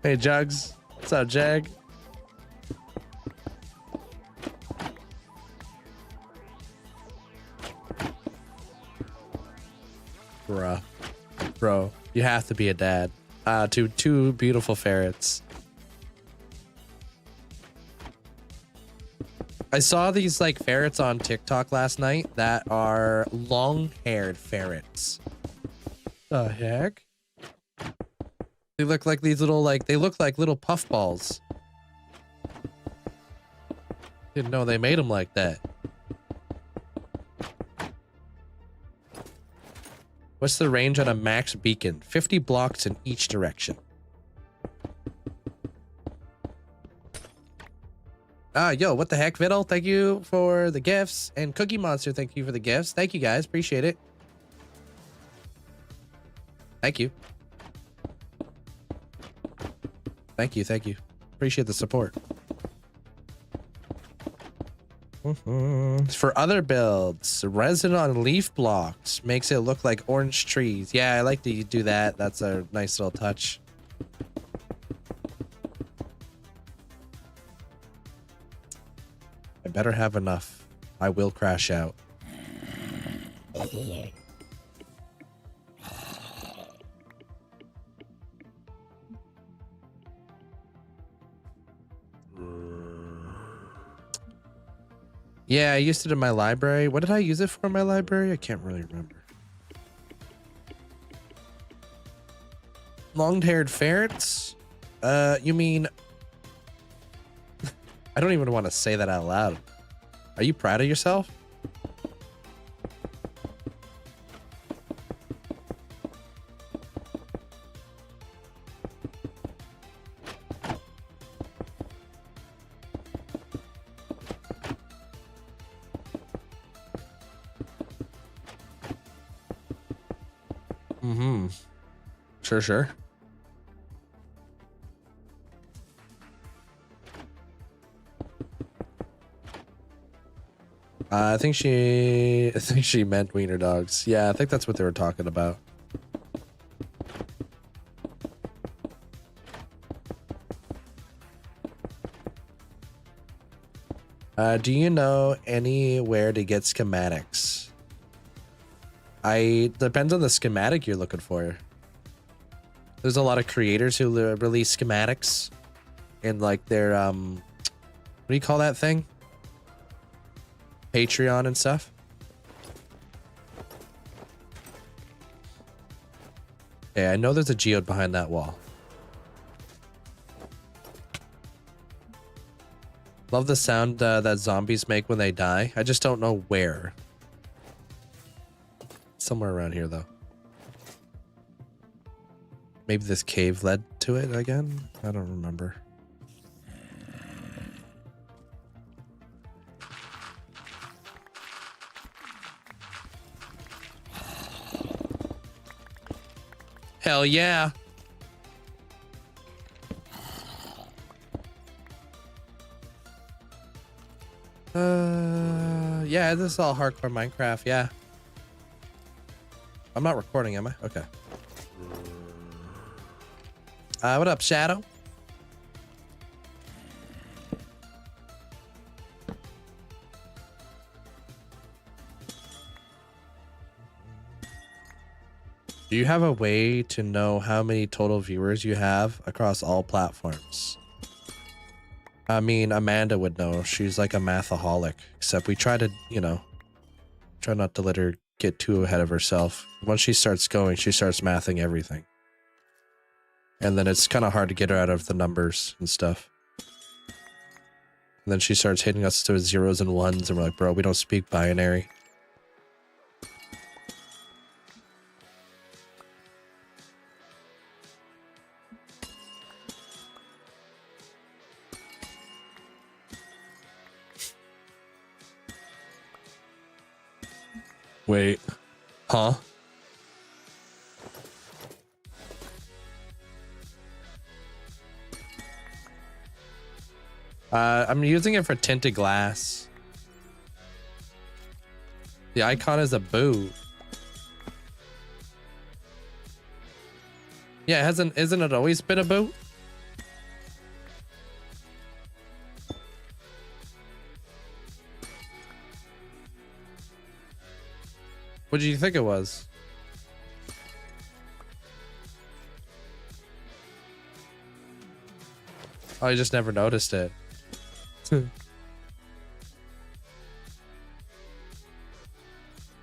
Hey, Jugs. What's up, Jag? Bruh. Bro, you have to be a dad. To two beautiful ferrets. I saw these like ferrets on TikTok last night that are long-haired ferrets. The heck? They look like these little they look like little puffballs. Didn't know they made them like that. What's the range on a max beacon? 50 blocks in each direction. Yo, what the heck, Viddle? Thank you for the gifts. And Cookie Monster, thank you for the gifts. Thank you, guys. Appreciate it. Thank you. Thank you. Appreciate the support. For other builds, resin on leaf blocks makes it look like orange trees. Yeah, I like to do that. That's a nice little touch. I better have enough. I will crash out. Yeah, I used it in my library. What did I use it for in my library? I can't really remember. Long-haired ferrets? You mean... I don't even want to say that out loud. Are you proud of yourself? Mm-hmm. Sure. I think she meant wiener dogs. Yeah, I think that's what they were talking about. Do you know anywhere to get schematics? Depends on the schematic you're looking for. There's a lot of creators who release schematics in like their what do you call that thing? Patreon and stuff. Okay, I know there's a geode behind that wall. Love the sound that zombies make when they die. I just don't know where. Somewhere around here, though. Maybe this cave led to it again? I don't remember. Hell yeah. Yeah, this is all hardcore Minecraft, yeah. I'm not recording, am I? Okay. What up, Shadow? Do you have a way to know how many total viewers you have across all platforms? I mean, Amanda would know. She's like a mathaholic, except we try to, you know, try not to let her get too ahead of herself. Once she starts going, she starts mathing everything. And then it's kind of hard to get her out of the numbers and stuff. And then she starts hitting us to zeros and ones, and we're like, bro, we don't speak binary. Wait. Huh? I'm using it for tinted glass. The icon is a boot. Yeah, isn't it always been a boot? What did you think it was? Oh, you just never noticed it. How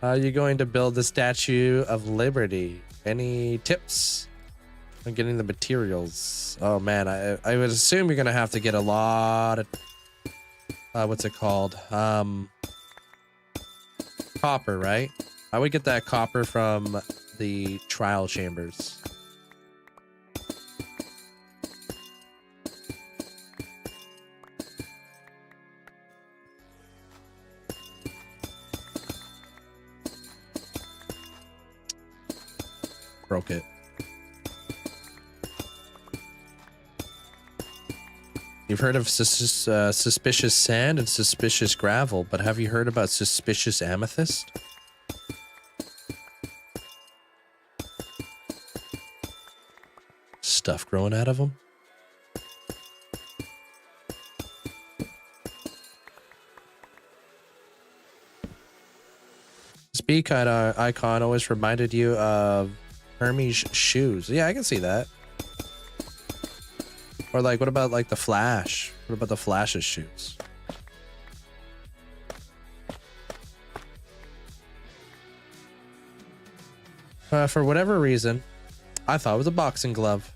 are you going to build the Statue of Liberty? Any tips on getting the materials? Oh man, I would assume you're gonna have to get a lot of what's it called? Copper, right? I would get that copper from the trial chambers. Broke it. You've heard of suspicious sand and suspicious gravel, but have you heard about suspicious amethyst? Stuff growing out of them. This beacon icon always reminded you of Hermes' shoes. Yeah, I can see that. Or like, what about like the Flash? What about the Flash's shoes? For whatever reason, I thought it was a boxing glove.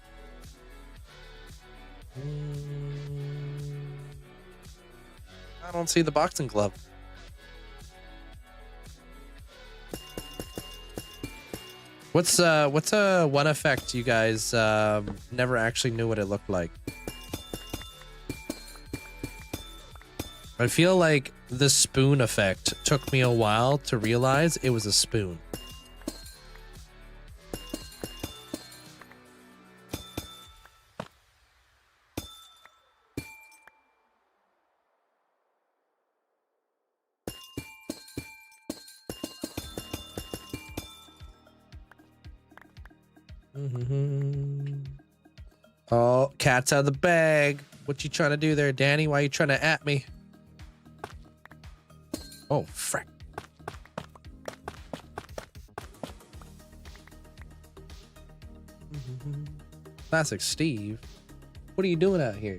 I don't see the boxing glove. What's one effect you guys never actually knew what it looked like? I feel like the spoon effect took me a while to realize it was a spoon. Oh, cat's out of the bag. What you trying to do there, Danny? Why you trying to at me? Oh, frick. Classic Steve. What are you doing out here?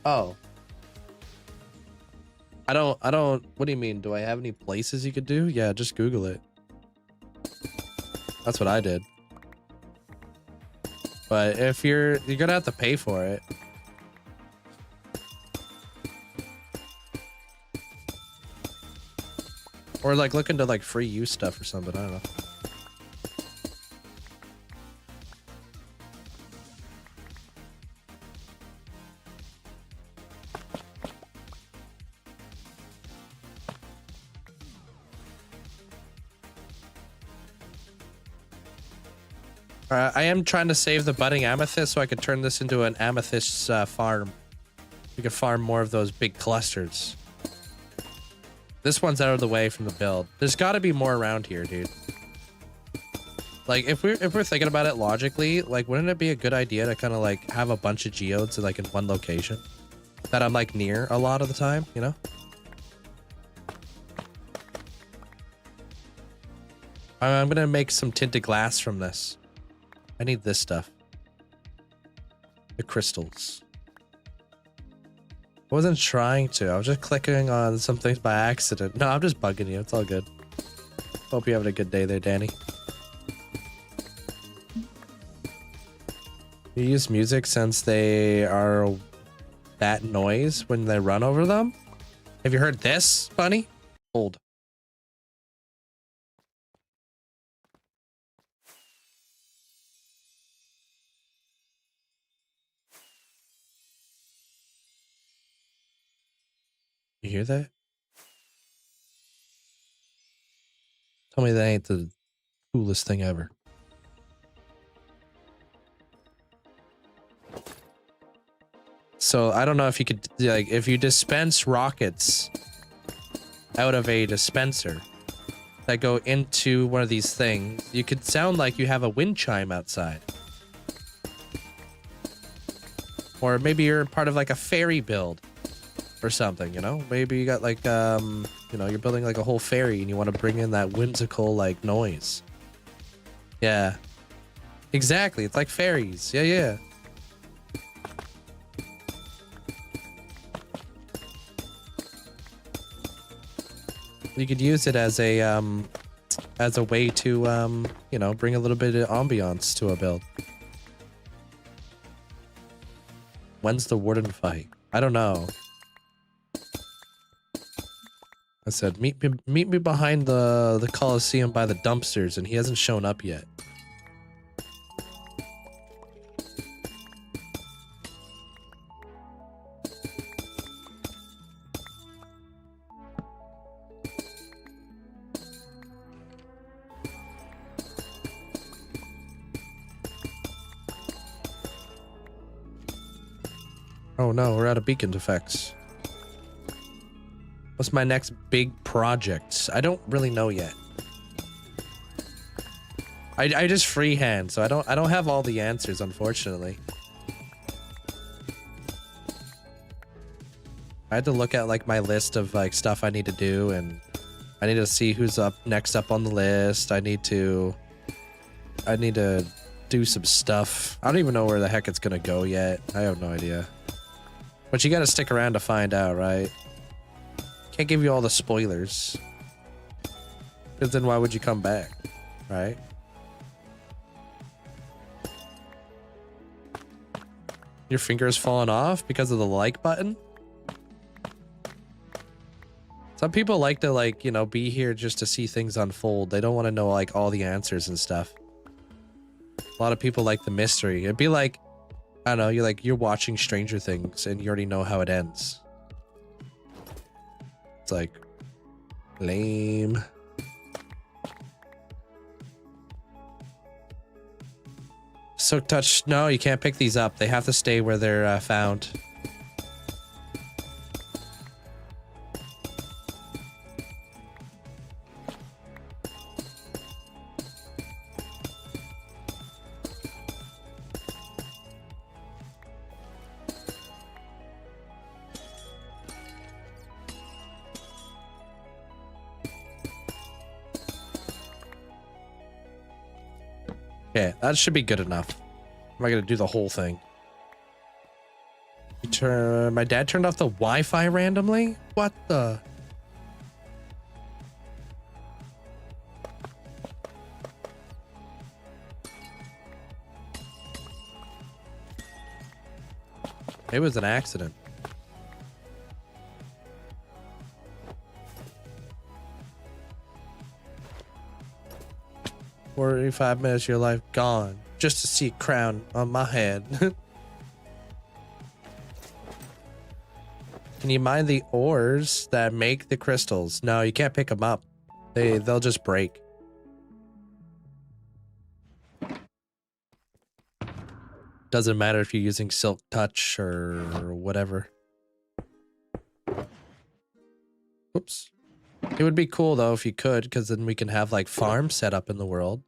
Oh. I don't, what do you mean? Do I have any places you could do? Yeah, just Google it. That's what I did. But if you're gonna have to pay for it. Or like look into like free use stuff or something, I don't know. I am trying to save the budding amethyst so I could turn this into an amethyst farm. We could farm more of those big clusters. This one's out of the way from the build. There's got to be more around here, dude. Like, if we're thinking about it logically, like, wouldn't it be a good idea to kind of like have a bunch of geodes like in one location that I'm like near a lot of the time, you know? I'm gonna make some tinted glass from this. I need this stuff. The crystals. I wasn't trying to. I was just clicking on some things by accident. No, I'm just bugging you. It's all good. Hope you're having a good day there, Danny. You use music since they are that noise when they run over them? Have you heard this, Bunny? Hold. You hear that? Tell me that ain't the coolest thing ever. So I don't know if you could, like, if you dispense rockets out of a dispenser that go into one of these things, you could sound like you have a wind chime outside. Or maybe you're part of like a fairy build or something, you know? Maybe you got like, you know, you're building like a whole fairy and you want to bring in that whimsical like noise. Yeah. Exactly. It's like fairies. Yeah, yeah. You could use it as a way to, you know, bring a little bit of ambiance to a build. When's the Warden fight? I don't know. I said, meet me behind the Coliseum by the dumpsters, and he hasn't shown up yet. Oh no, we're out of beacon effects. What's my next big project? I don't really know yet. I just freehand, so I don't have all the answers, unfortunately. I had to look at like my list of like stuff I need to do, and I need to see who's up next up on the list. I need to do some stuff. I don't even know where the heck it's gonna go yet. I have no idea. But you gotta stick around to find out, right? Can't give you all the spoilers. Because then why would you come back, right? Your finger's falling off because of the like button? Some people like to, like, you know, be here just to see things unfold. They don't want to know, like, all the answers and stuff. A lot of people like the mystery. It'd be like, I don't know, you're watching Stranger Things and you already know how it ends. It's like, lame. Silk Touch, no, you can't pick these up. They have to stay where they're found. Okay, that should be good enough. I'm not gonna do the whole thing. My dad turned off the Wi-Fi randomly? What the? It was an accident. "45 minutes of your life gone just to see a crown on my head." Can you mine the ores that make the crystals? No, you can't pick them up. They'll just break. Doesn't matter if you're using Silk Touch or whatever. Oops. It would be cool though if you could, because then we can have like farms set up in the world.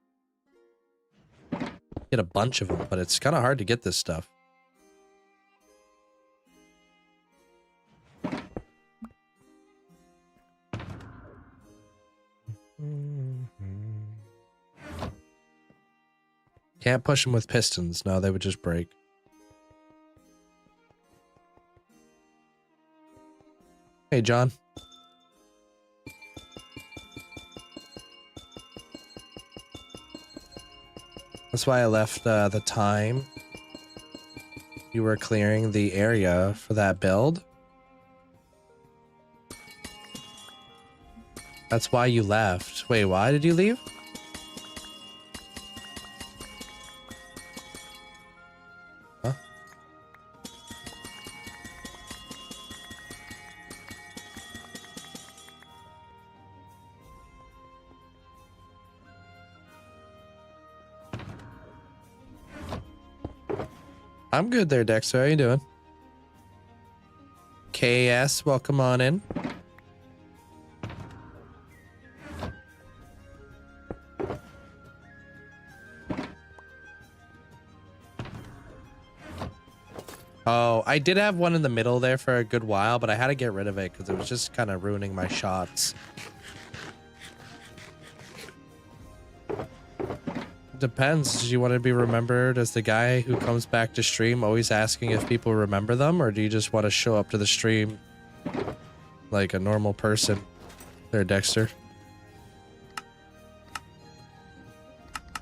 Get a bunch of them, but it's kind of hard to get this stuff. Can't push them with pistons. No, they would just break. Hey, John. That's why I left the time you were clearing the area for that build. That's why you left. Wait, why did you leave? Huh? I'm good there, Dexter. How you doing? KS, welcome on in. Oh, I did have one in the middle there for a good while, but I had to get rid of it because it was just kind of ruining my shots. Depends. Do you want to be remembered as the guy who comes back to stream always asking if people remember them, or do you just want to show up to the stream like a normal person? There, Dexter.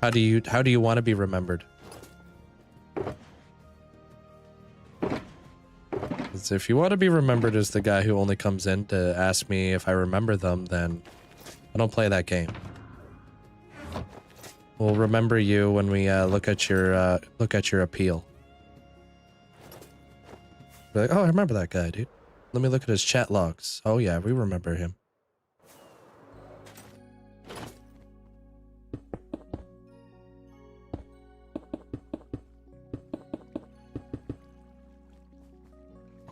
How do you want to be remembered? If you want to be remembered as the guy who only comes in to ask me if I remember them, then I don't play that game. We'll remember you when we look at your appeal. Be like, oh, I remember that guy, dude. Let me look at his chat logs. Oh yeah, we remember him.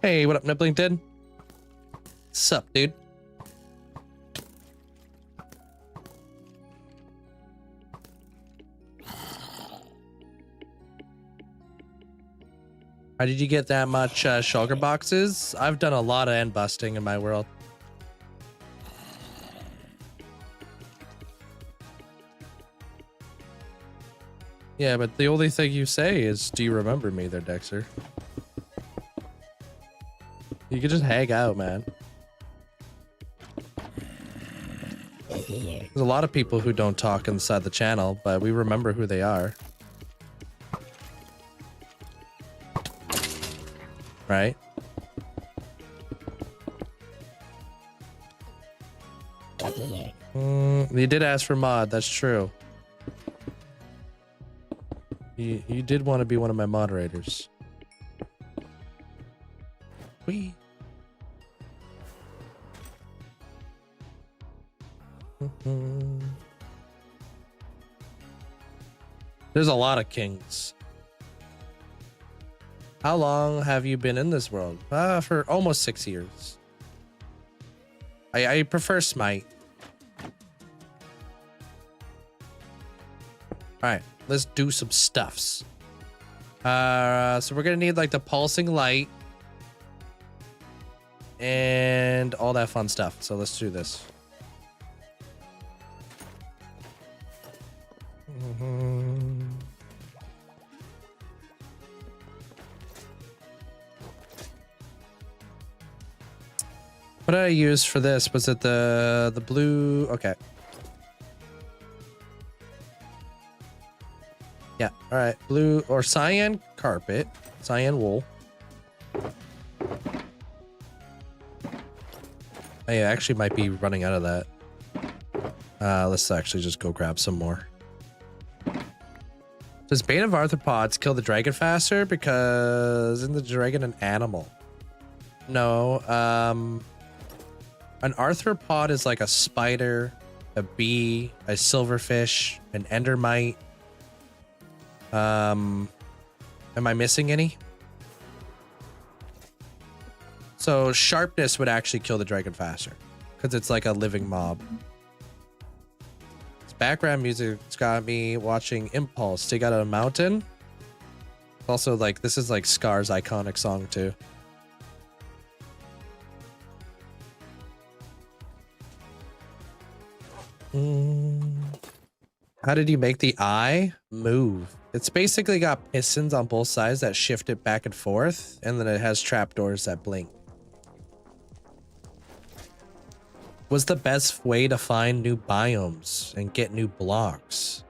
Hey, what up, Nibblington? Sup, dude? How did you get that much shulker boxes? I've done a lot of end busting in my world. Yeah, but the only thing you say is, do you remember me there, Dexter? You can just hang out, man. There's a lot of people who don't talk inside the channel, but we remember who they are. Right? You did ask for mod, that's true. You did want to be one of my moderators. Wee. There's a lot of kings. How long have you been in this world? For almost 6 years. I prefer Smite. Alright, let's do some stuffs. So we're gonna need like the pulsing light and all that fun stuff. So let's do this. What did I use for this? Was it the blue? Okay. Yeah, all right. Blue or cyan carpet, cyan wool. I actually might be running out of that. Let's actually just go grab some more. Does Bane of Arthropods kill the dragon faster? Because isn't the dragon an animal? No. An arthropod is like a spider, a bee, a silverfish, an endermite. Am I missing any? So sharpness would actually kill the dragon faster because it's like a living mob. This background music's got me watching Impulse dig out of a mountain. Also, like, this is like Scar's iconic song too. How did you make the eye move? It's basically got pistons on both sides that shift it back and forth, and then it has trapdoors that blink. What's the best way to find new biomes and get new blocks?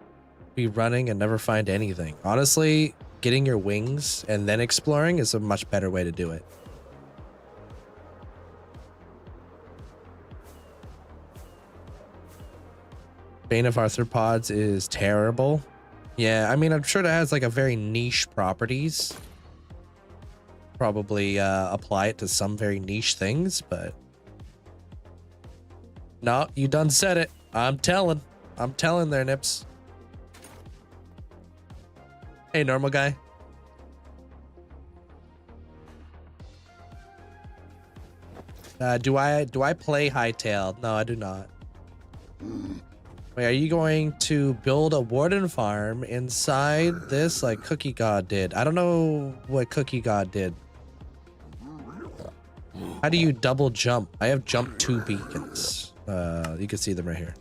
Be running and never find anything. Honestly, getting your wings and then exploring is a much better way to do it. Bane of Arthropods is terrible. Yeah, I mean, I'm sure it has like a very niche properties. Probably apply it to some very niche things, but no, you done said it. I'm telling there, Nips. Hey, normal guy. Do I play Hightail? No, I do not. Wait, are you going to build a Warden farm inside this like Cookie God did? I don't know what Cookie God did. How do you double jump? I have jump 2 beacons. You can see them right here.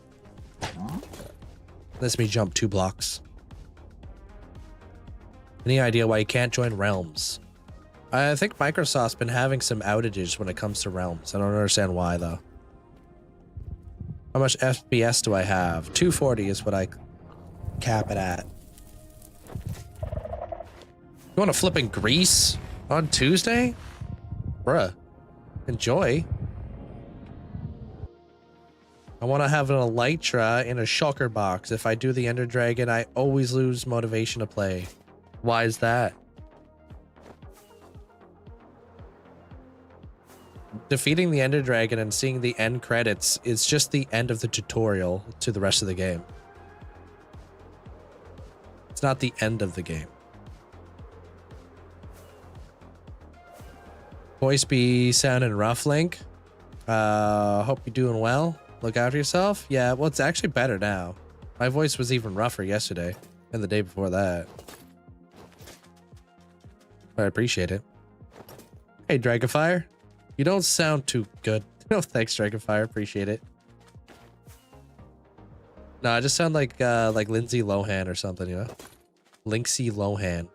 Lets me jump 2 blocks. Any idea why you can't join Realms? I think Microsoft's been having some outages when it comes to Realms. I don't understand why though. How much FPS do I have? 240 is what I cap it at. You want to flip in Greece on Tuesday? Bruh. Enjoy. I want to have an Elytra in a shulker box. If I do the Ender Dragon, I always lose motivation to play. Why is that? Defeating the Ender Dragon and seeing the end credits is just the end of the tutorial to the rest of the game. It's not the end of the game. Voice be sounding rough, Link. Hope you're doing well. Look after yourself. Yeah, well, it's actually better now. My voice was even rougher yesterday and the day before that. I appreciate it. Hey, Dragonfire. You don't sound too good. No, thanks, Dragonfire. Appreciate it. No, I just sound like Lindsay Lohan or something, you know? Linksy Lohan.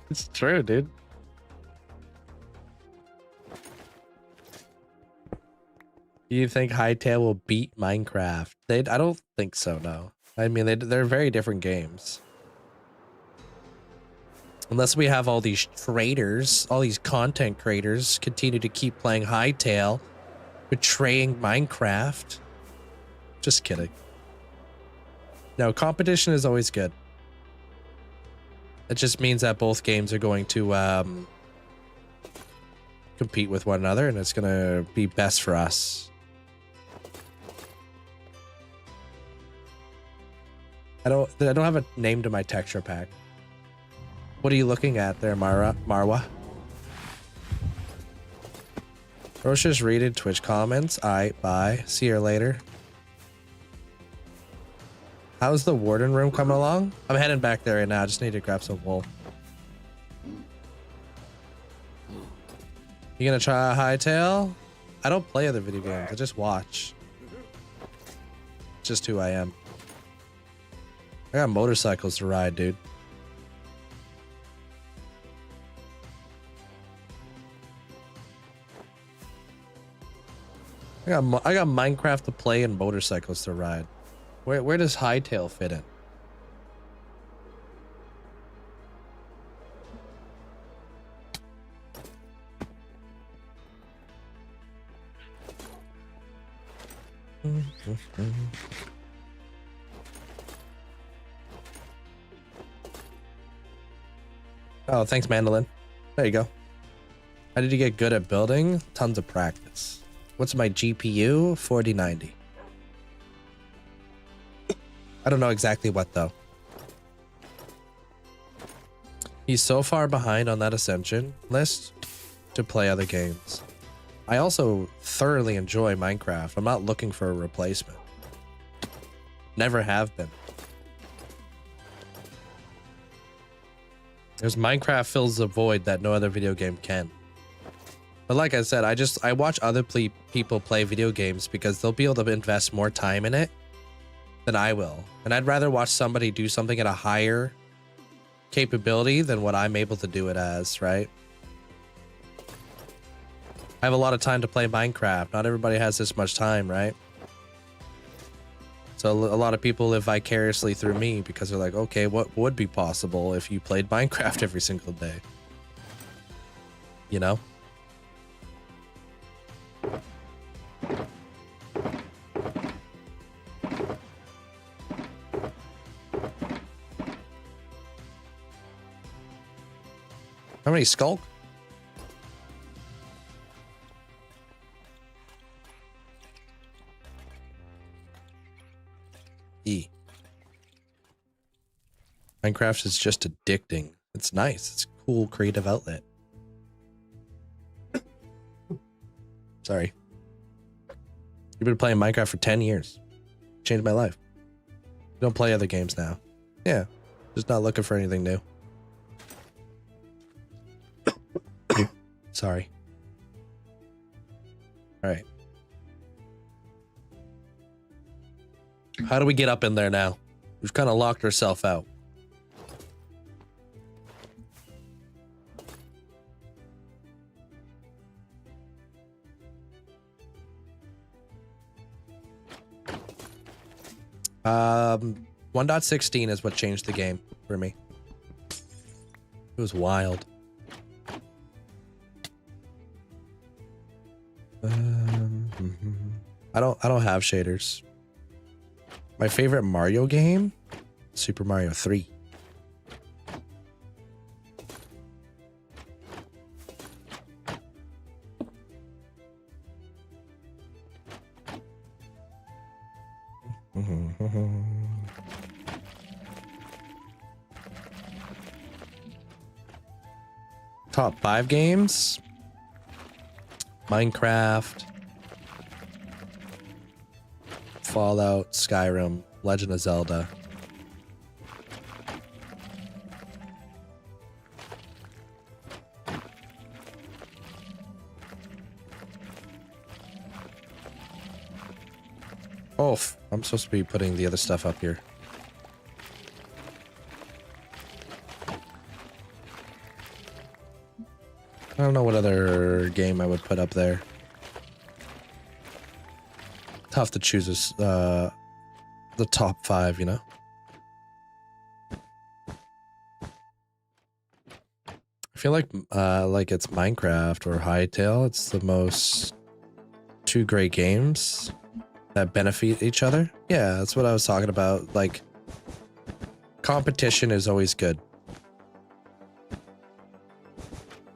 It's true, dude. Do you think Hightail will beat Minecraft? I don't think so, no. I mean, they're very different games. Unless we have all these traders, all these content creators continue to keep playing Hightail, betraying Minecraft. Just kidding. No, competition is always good. It just means that both games are going to compete with one another, and it's going to be best for us. I don't have a name to my texture pack. What are you looking at there, Marwa? Roche's reading Twitch comments. Aight, bye. See you later. How's the Warden room coming along? I'm heading back there right now. I just need to grab some wool. You gonna try a Hightail? I don't play other video games. I just watch. Just who I am. I got motorcycles to ride, dude. I got Minecraft to play and motorcycles to ride. Where does Hightail fit in? Oh, thanks, Mandolin. There you go. How did you get good at building? Tons of practice. What's my GPU? 4090. I don't know exactly what though. He's so far behind on that Ascension list to play other games. I also thoroughly enjoy Minecraft. I'm not looking for a replacement. Never have been. There's Minecraft fills the void that no other video game can. But like I said, I watch other people play video games because they'll be able to invest more time in it than I will. And I'd rather watch somebody do something at a higher capability than what I'm able to do it as, right? I have a lot of time to play Minecraft. Not everybody has this much time, right? So a lot of people live vicariously through me because they're like, okay, what would be possible if you played Minecraft every single day? You know? How many skulk? E. Minecraft is just addicting. It's nice. It's a cool creative outlet. Sorry. You've been playing Minecraft for 10 years. Changed my life. Don't play other games now. Yeah. Just not looking for anything new. Sorry. All right. How do we get up in there now? We've kind of locked ourselves out. Um, 1.16 is what changed the game for me. It was wild. I don't have shaders. My favorite Mario game, Super Mario 3. Top 5 games. Minecraft, Fallout, Skyrim, Legend of Zelda. Oh, I'm supposed to be putting the other stuff up here. I don't know what other game I would put up there. Tough to choose the top 5, you know? I feel like it's Minecraft or Hytale. It's the most 2 great games that benefit each other. Yeah, that's what I was talking about. Like, competition is always good.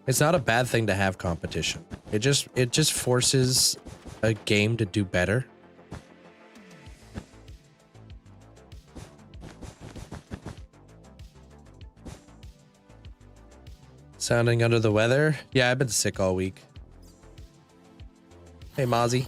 It's not a bad thing to have competition. It just forces a game to do better. Sounding under the weather? Yeah, I've been sick all week. Hey, Mozzie.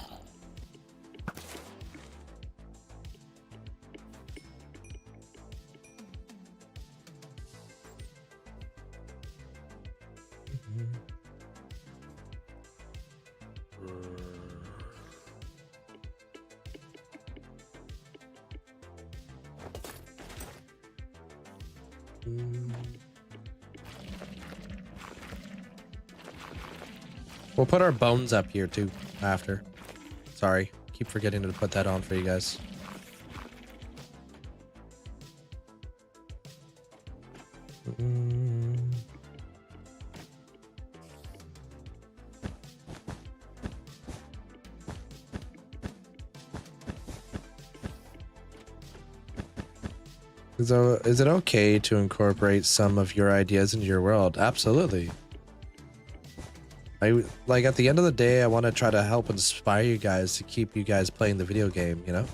We'll put our bones up here too after. Sorry, keep forgetting to put that on for you guys. Is it okay to incorporate some of your ideas into your world? Absolutely. Like at the end of the day, I want to try to help inspire you guys to keep you guys playing the video game, you know?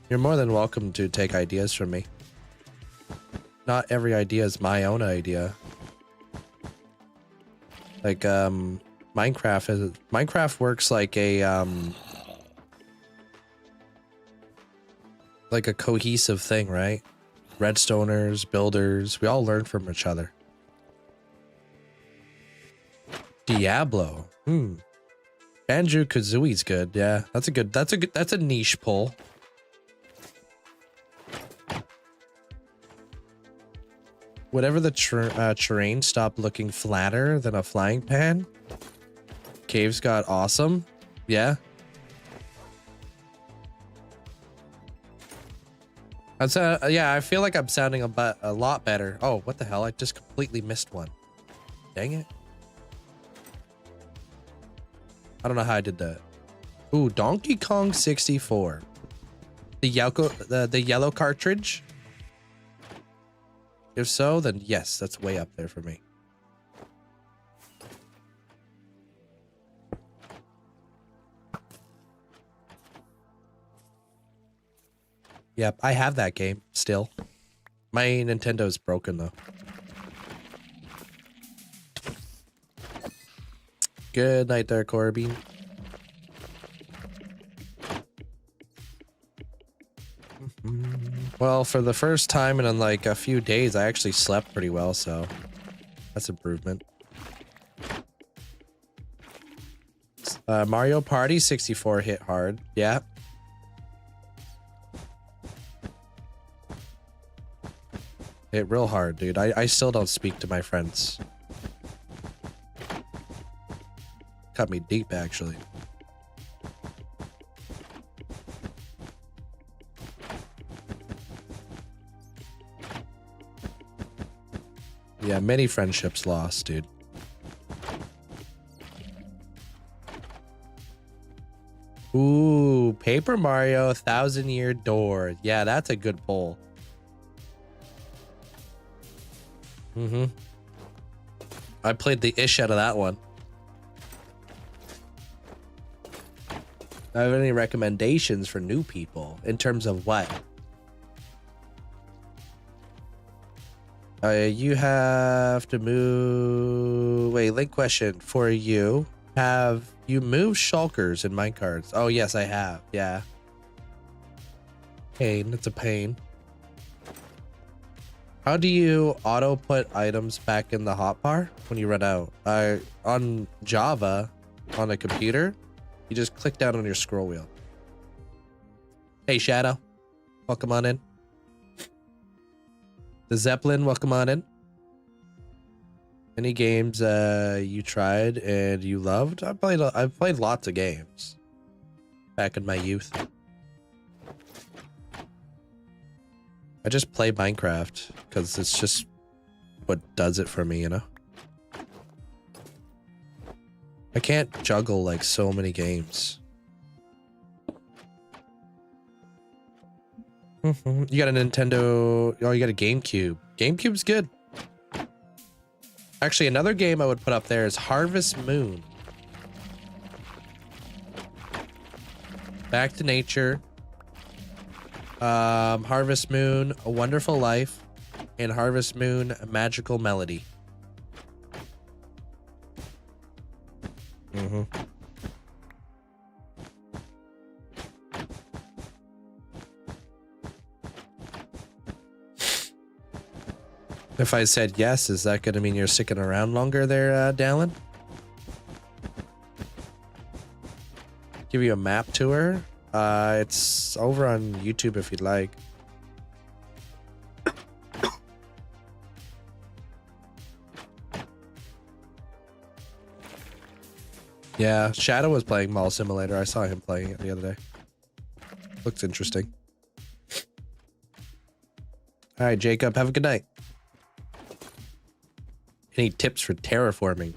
You're more than welcome to take ideas from me. Not every idea is my own idea. Like Minecraft works like a cohesive thing, right? Redstoners, builders, we all learn from each other. Diablo. Banjo-Kazooie's good. Yeah, that's a niche pull. Whatever the terrain stopped looking flatter than a flying pan. Caves got awesome. Yeah. Yeah, I feel like I'm sounding a lot better. Oh, what the hell? I just completely missed one. Dang it. I don't know how I did that. Ooh, Donkey Kong 64. The yellow cartridge? If so, then yes, that's way up there for me. Yep, I have that game still. My Nintendo's broken though. Good night there, Corbin. Well, for the first time in like a few days, I actually slept pretty well, so that's improvement. Mario Party 64 hit hard. Yeah. Hit real hard, dude. I still don't speak to my friends. Cut me deep, actually. Yeah, many friendships lost, dude. Ooh, Paper Mario 1000-Year Door. Yeah, that's a good poll. I played the ish out of that one. I have any recommendations for new people in terms of what? You have to move. Wait, link question for you. Have you moved shulkers in minecarts? Oh, yes, I have. Yeah. Pain. It's a pain. How do you auto put items back in the hotbar when you run out? On Java, on a computer, you just click down on your scroll wheel. Hey, Shadow. Welcome on in. The Zeppelin, welcome on in. Any games you tried and you loved? I've played lots of games back in my youth. I just play Minecraft because it's just what does it for me, you know? I can't juggle like so many games. You got a Nintendo. Oh, you got a GameCube. GameCube's good. Actually, another game I would put up there is Harvest Moon. Back to Nature. Harvest Moon, A Wonderful Life, and Harvest Moon, A Magical Melody. If I said yes, is that going to mean you're sticking around longer there, Dallin? Give you a map tour? It's over on YouTube if you'd like. Yeah, Shadow was playing Mall Simulator. I saw him playing it the other day. Looks interesting. All right, Jacob, have a good night. Any tips for terraforming?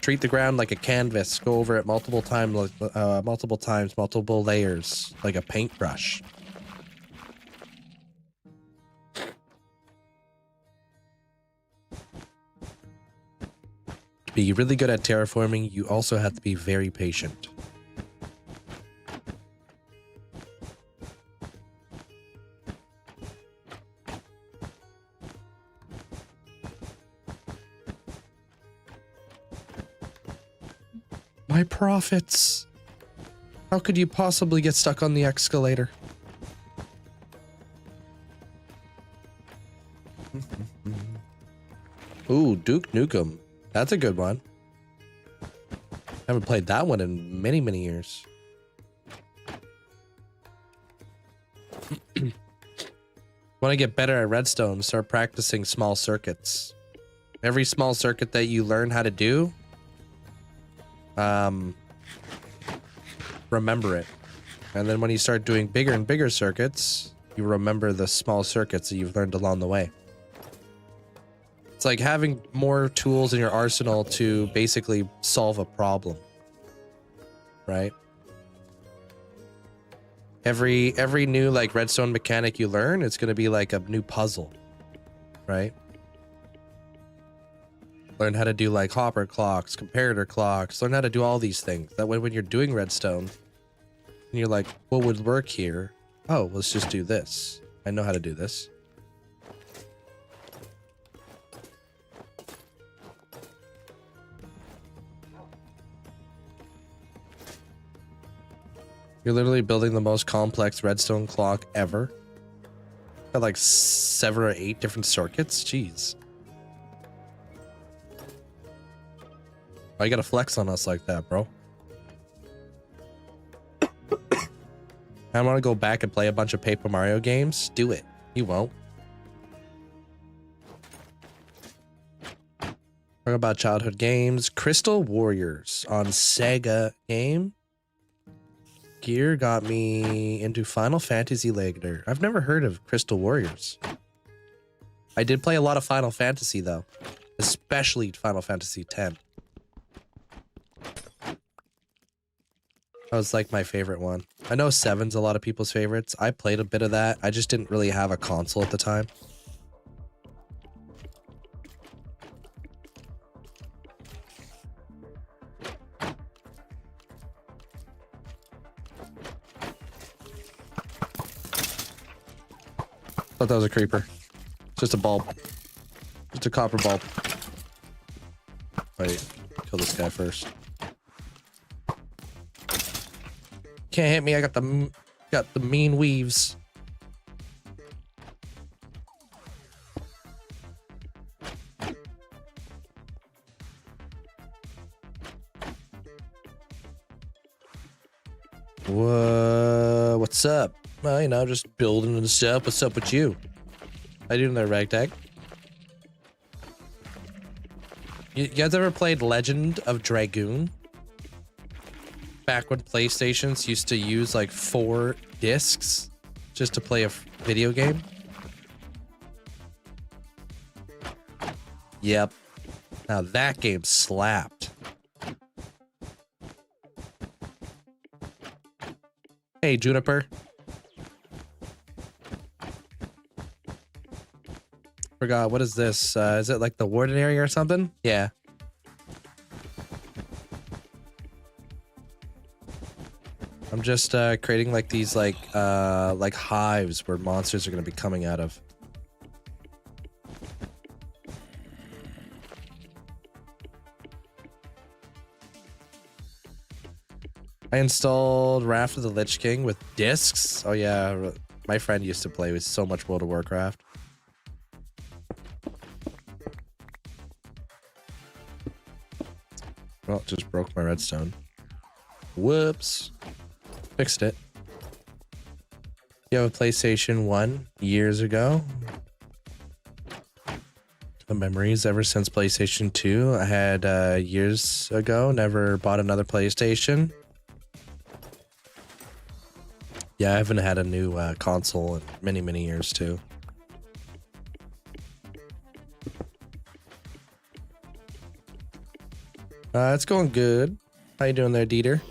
Treat the ground like a canvas. Go over it multiple times, multiple layers, like a paintbrush. be really good at terraforming, you also have to be very patient. My profits. How could you possibly get stuck on the escalator? Ooh, Duke Nukem. That's a good one. Haven't played that one in many, many years. Want to get better at redstone, start practicing small circuits. Every small circuit that you learn how to do, remember it. And then when you start doing bigger and bigger circuits, you remember the small circuits that you've learned along the way. It's like having more tools in your arsenal to basically solve a problem, right? Every new like redstone mechanic you learn, it's going to be like a new puzzle, right? Learn how to do like hopper clocks, comparator clocks, learn how to do all these things. That way when you're doing redstone, and you're like, what would work here? Oh, let's just do this. I know how to do this. You're literally building the most complex redstone clock ever. Got like 7 or 8 different circuits. Jeez. Why you gotta flex on us like that, bro? I want to go back and play a bunch of Paper Mario games. Do it. You won't. Talk about childhood games. Crystal Warriors on Sega game. Gear got me into Final Fantasy later. I've never heard of Crystal Warriors. I did play a lot of Final Fantasy though, especially Final Fantasy X. That was like my favorite one. I know 7's a lot of people's favorites. I played a bit of that. I just didn't really have a console at the time. Thought that was a creeper. Just a bulb. Just a copper bulb. Wait, kill this guy first. Can't hit me. I got the mean weaves. What's up? Well, you know, just building and stuff. What's up with you? How you doing there, Ragtag? You guys ever played Legend of Dragoon? Back when PlayStations used to use like 4 discs just to play a video game? Yep. Now that game slapped. Hey, Juniper. Forgot, what is this? Is it like the Warden area or something? Yeah. I'm just creating like these like hives where monsters are gonna be coming out of. I installed Wrath of the Lich King with discs. Oh yeah, my friend used to play with so much World of Warcraft. Well, just broke my redstone. Whoops. Fixed it. You have a PlayStation 1 years ago. The memories ever since PlayStation 2. I had years ago, never bought another PlayStation. Yeah, I haven't had a new console in many, many years too. It's going good. How you doing there, Dieter?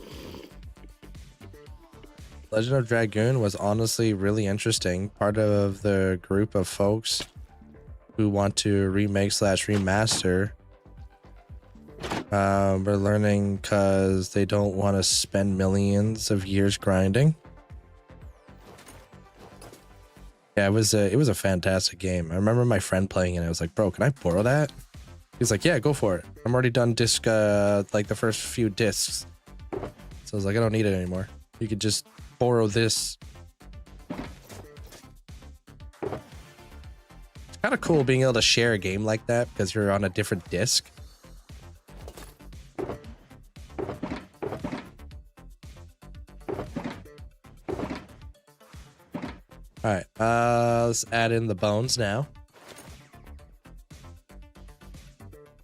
Legend of Dragoon was honestly really interesting. Part of the group of folks who want to remake / remaster We're learning because they don't want to spend millions of years grinding. Yeah, it was a fantastic game. I remember my friend playing it. I was like, bro, can I borrow that? He's like, yeah, go for it. I'm already done disc, like the first few discs. So I was like, I don't need it anymore. You could just borrow this. It's kind of cool being able to share a game like that because you're on a different disc. All right, let's add in the bones now.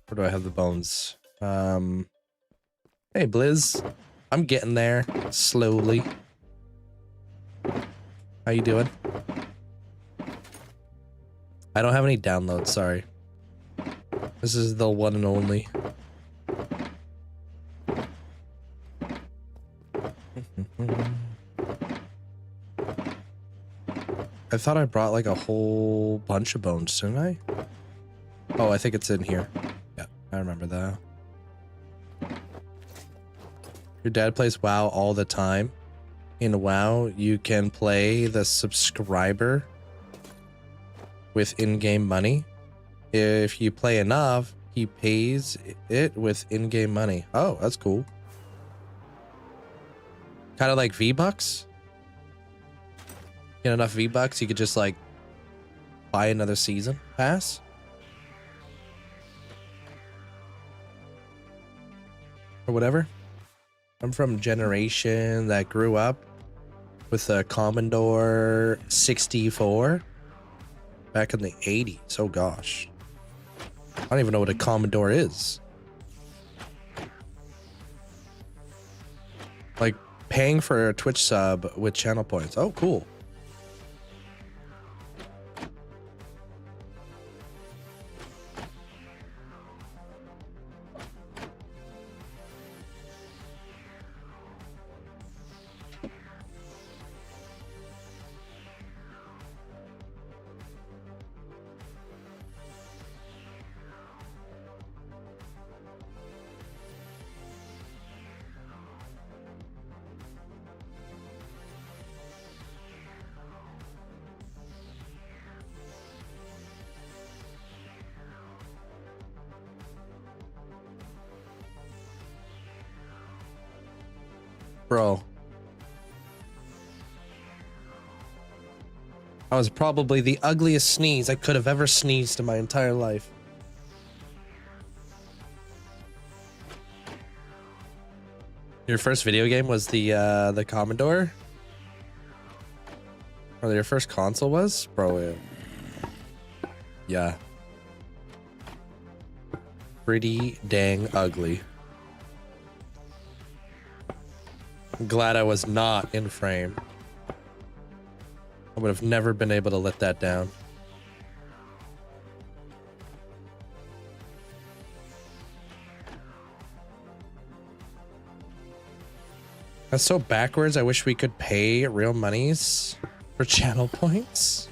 Where do I have the bones? Hey, Blizz. I'm getting there slowly. How you doing? I don't have any downloads, sorry. This is the one and only. I thought I brought like a whole bunch of bones, didn't I? Oh, I think it's in here. Yeah, I remember that. Your dad plays WoW all the time. In WoW, you can play the subscriber with in-game money. If you play enough, he pays it with in-game money. Oh, that's cool. Kind of like V-Bucks. Get enough V-Bucks, you could just like buy another season pass. Or whatever. I'm from a generation that grew up with a Commodore 64 back in the 80s. Oh gosh. I don't even know what a Commodore is. Like paying for a Twitch sub with channel points. Oh, cool. Bro. That was probably the ugliest sneeze I could have ever sneezed in my entire life. Your first video game was the Commodore? Or your first console was? Bro, yeah. Pretty dang ugly. I'm glad I was not in frame. I would have never been able to let that down. That's so backwards. I wish we could pay real monies for channel points.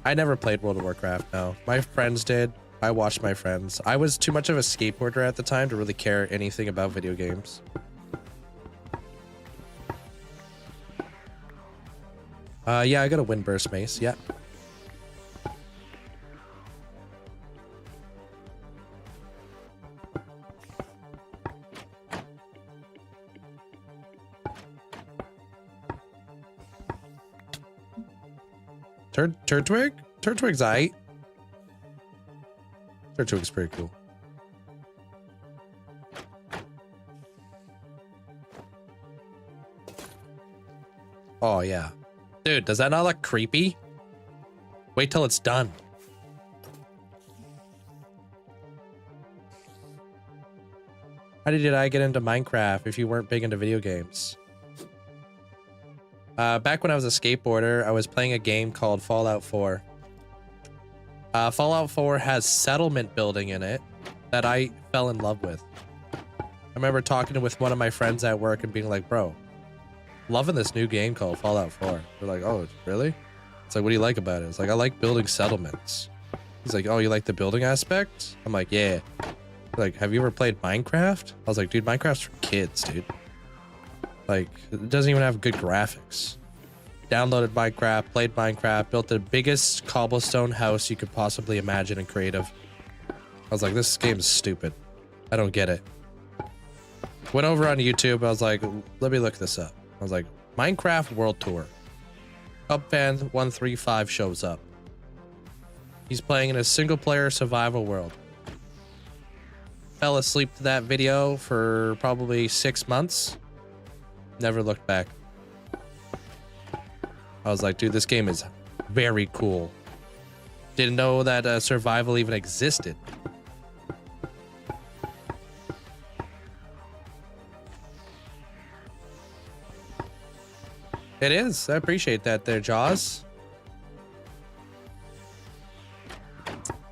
I never played World of Warcraft, no. My friends did. I watched my friends. I was too much of a skateboarder at the time to really care anything about video games. Yeah, I got a Windburst mace, yeah. Turtwig? Turtwig's aight. Turtwig's pretty cool. Oh, yeah. Dude, does that not look creepy? Wait till it's done. How did I get into Minecraft if you weren't big into video games? Back when I was a skateboarder, I was playing a game called Fallout 4. Fallout 4 has settlement building in it that I fell in love with. I remember talking with one of my friends at work and being like, bro, loving this new game called Fallout 4. They're like, oh, really? It's like, what do you like about it? It's like, I like building settlements. He's like, oh, you like the building aspect? I'm like, yeah. Like, have you ever played Minecraft? I was like, dude, Minecraft's for kids, dude. Like, it doesn't even have good graphics. Downloaded Minecraft, played Minecraft, built the biggest cobblestone house you could possibly imagine in creative. I was like, this game is stupid. I don't get it. Went over on YouTube. I was like, let me look this up. I was like, Minecraft World Tour. Cubfan135 shows up. He's playing in a single player survival world. Fell asleep to that video for probably 6 months. Never looked back. I was like, dude, this game is very cool. Didn't know that survival even existed. It is. I appreciate that there, Jaws.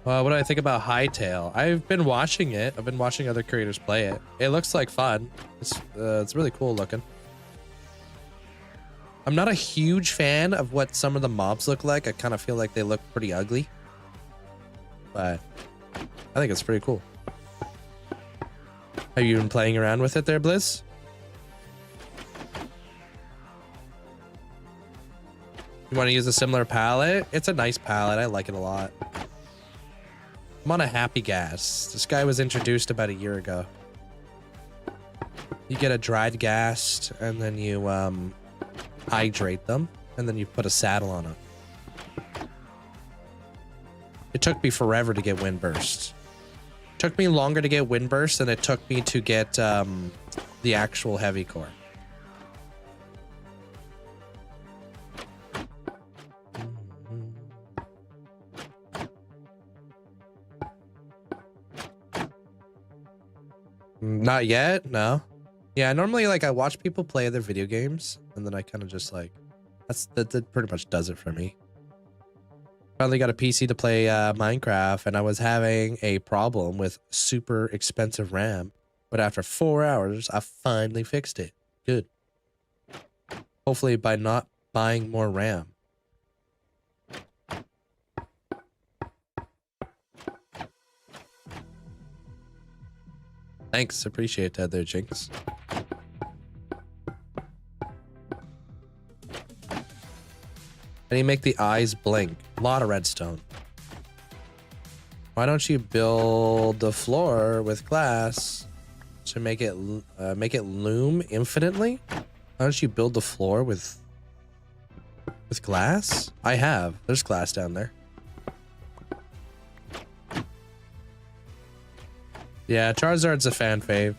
What do I think about Hightail? I've been watching it. I've been watching other creators play it. It looks like fun. It's really cool looking. I'm not a huge fan of what some of the mobs look like. I kind of feel like they look pretty ugly. But I think it's pretty cool. Have you been playing around with it there, Blizz? You want to use a similar palette? It's a nice palette. I like it a lot. I'm on a happy gas. This guy was introduced about a year ago. You get a dried gas and then you hydrate them and then you put a saddle on it. It took me forever to get Windburst. It took me longer to get Windburst than it took me to get the actual heavy core. Not yet, no. Yeah, normally like I watch people play other video games and then I kind of just like that pretty much does it for me. Finally got a PC to play Minecraft and I was having a problem with super expensive RAM, but after 4 hours I finally fixed it. Good. Hopefully by not buying more RAM. Thanks, appreciate that there, Jinx. And you make the eyes blink. A lot of redstone. Why don't you build the floor with glass to make it loom infinitely? Why don't you build the floor with glass? I have. There's glass down there. Yeah, Charizard's a fan fave.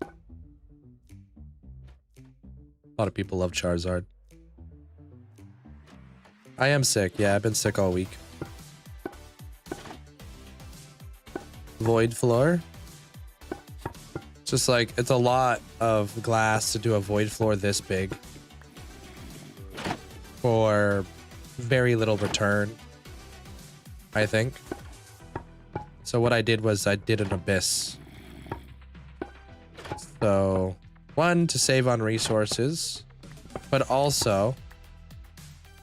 A lot of people love Charizard. I am sick. Yeah, I've been sick all week. Void floor. Just like, it's a lot of glass to do a void floor this big. For very little return, I think. So what I did was I did an abyss. So, one, to save on resources, but also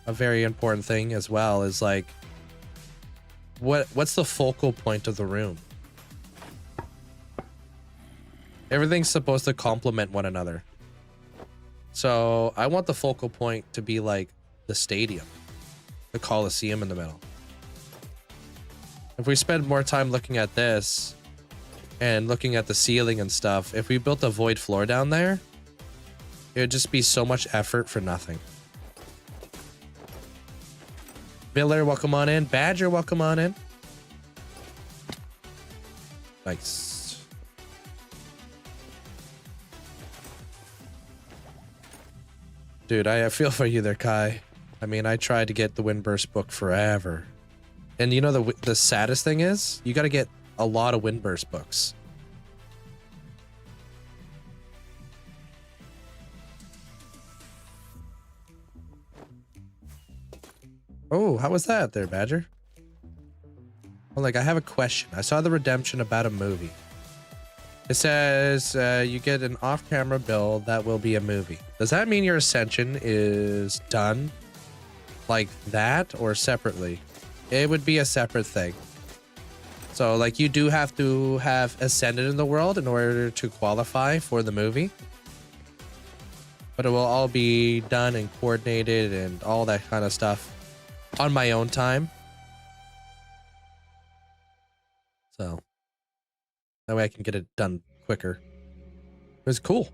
a very important thing as well is like, what's the focal point of the room? Everything's supposed to complement one another. So I want the focal point to be like the stadium, the Coliseum in the middle. If we spend more time looking at this and looking at the ceiling and stuff, if we built a void floor down there, it would just be so much effort for nothing. Miller, welcome on in. Badger, welcome on in. Nice. Dude, I feel for you there, Kai. I mean, I tried to get the Windburst book forever. And you know the saddest thing is, you got to get a lot of Windburst books. Oh, how was that there, Badger? Well, like, I have a question. I saw the redemption about a movie. It says you get an off-camera build that will be a movie. Does that mean your ascension is done like that or separately? It would be a separate thing. So like you do have to have ascended in the world in order to qualify for the movie. But it will all be done and coordinated and all that kind of stuff on my own time. So that way I can get it done quicker. It was cool.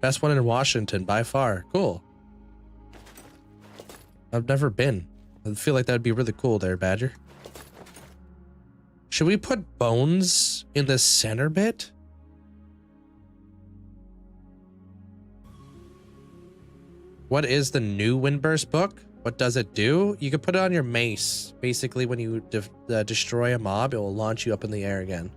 Best one in Washington by far. Cool. I've never been. I feel like that would be really cool there, Badger. Should we put bones in the center bit? What is the new Windburst book? What does it do? You can put it on your mace. Basically, when you destroy a mob, it will launch you up in the air again.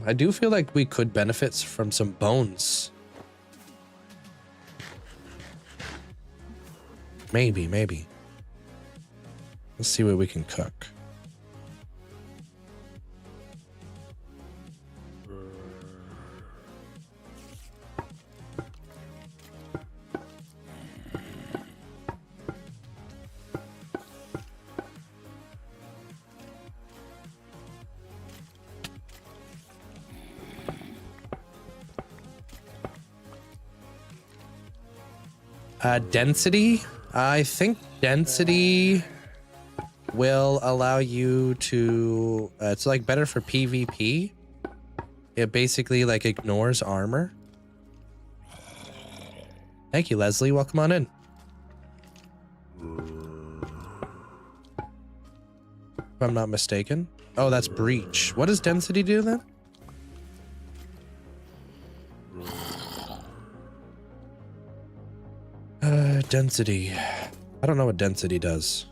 I do feel like we could benefit from some bones. Maybe. Let's see what we can cook. Density. I think density will allow you to, it's like better for PvP. It basically like ignores armor. Thank you, Leslie. Welcome on in. If I'm not mistaken. Oh, that's breach. What does density do then? Density. I don't know what density does.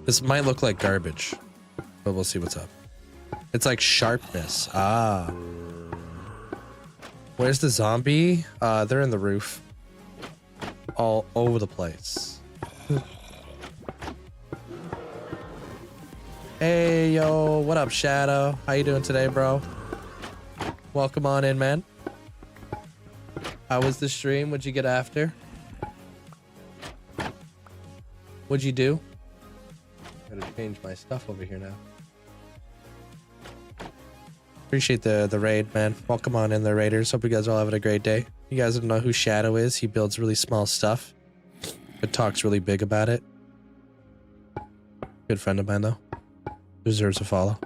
This might look like garbage, but we'll see what's up. It's like sharpness. Ah. Where's the zombie? They're in the roof. All over the place. Hey, yo. What up, Shadow? How you doing today, bro? Welcome on in, man. How was the stream? What'd you get after? What'd you do? Gotta change my stuff over here now. Appreciate the raid, man. Welcome on in, the raiders. Hope you guys are all having a great day. You guys don't know who Shadow is. He builds really small stuff, but talks really big about it. Good friend of mine, though. Deserves a follow.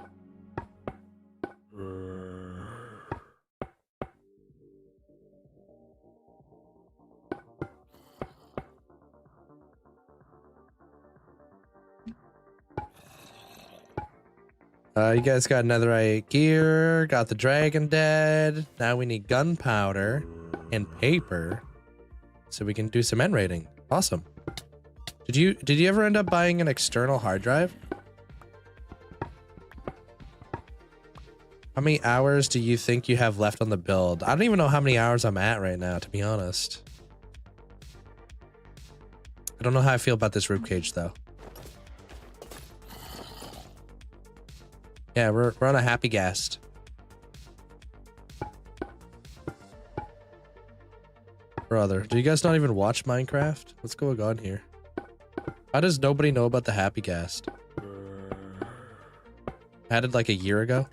You guys got netherite gear, got the dragon dead. Now we need gunpowder and paper so we can do some end raiding. Awesome. Did you ever end up buying an external hard drive? How many hours do you think you have left on the build? I don't even know how many hours I'm at right now, to be honest. I don't know how I feel about this ribcage though. Yeah, we're on a happy guest. Brother, do you guys not even watch Minecraft? What's going on here? How does nobody know about the happy guest? Added like a year ago.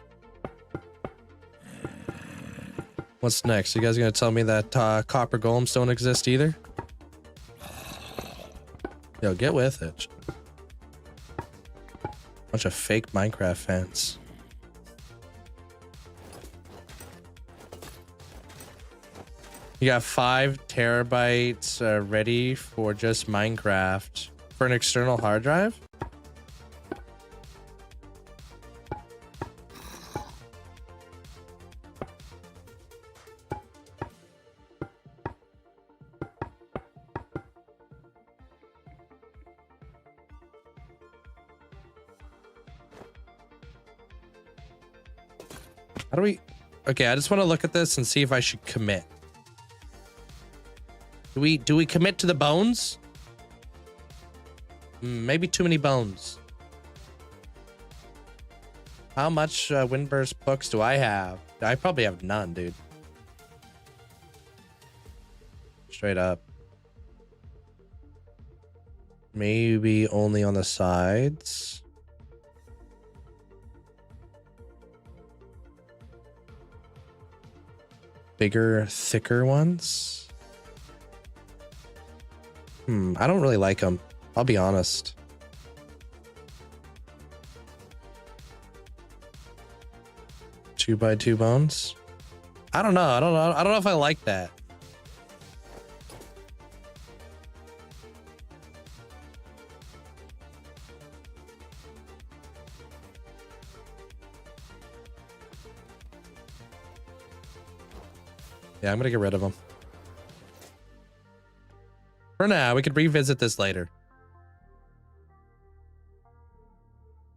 What's next? You guys gonna tell me that copper golems don't exist either? Yo, get with it. Bunch of fake Minecraft fans. You got 5 terabytes ready for just Minecraft for an external hard drive? How do we... Okay, I just want to look at this and see if I should commit. Do we commit to the bones? Maybe too many bones. How much Windburst books do I have? I probably have none, dude. straight up. Maybe only on the sides. Bigger, thicker ones. I don't really like them. I'll be honest. Two by two bones. I don't know. I don't know if I like that. Yeah, I'm gonna get rid of them. For now, we could revisit this later.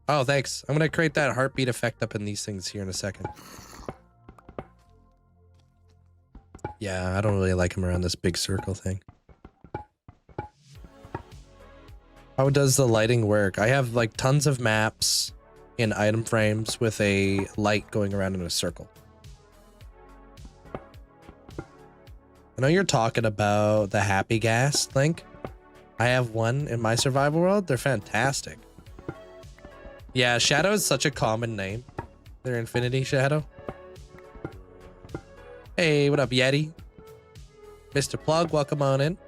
Oh, thanks. I'm gonna create that heartbeat effect up in these things here in a second. Yeah, I don't really like them around this big circle thing. How does the lighting work? I have like tons of maps in item frames with a light going around in a circle. I know you're talking about the happy gas, Link. I have one in my survival world. They're fantastic. Yeah, Shadow is such a common name. They're Infinity Shadow. Hey, what up, Yeti? Mr. Plug, welcome on in.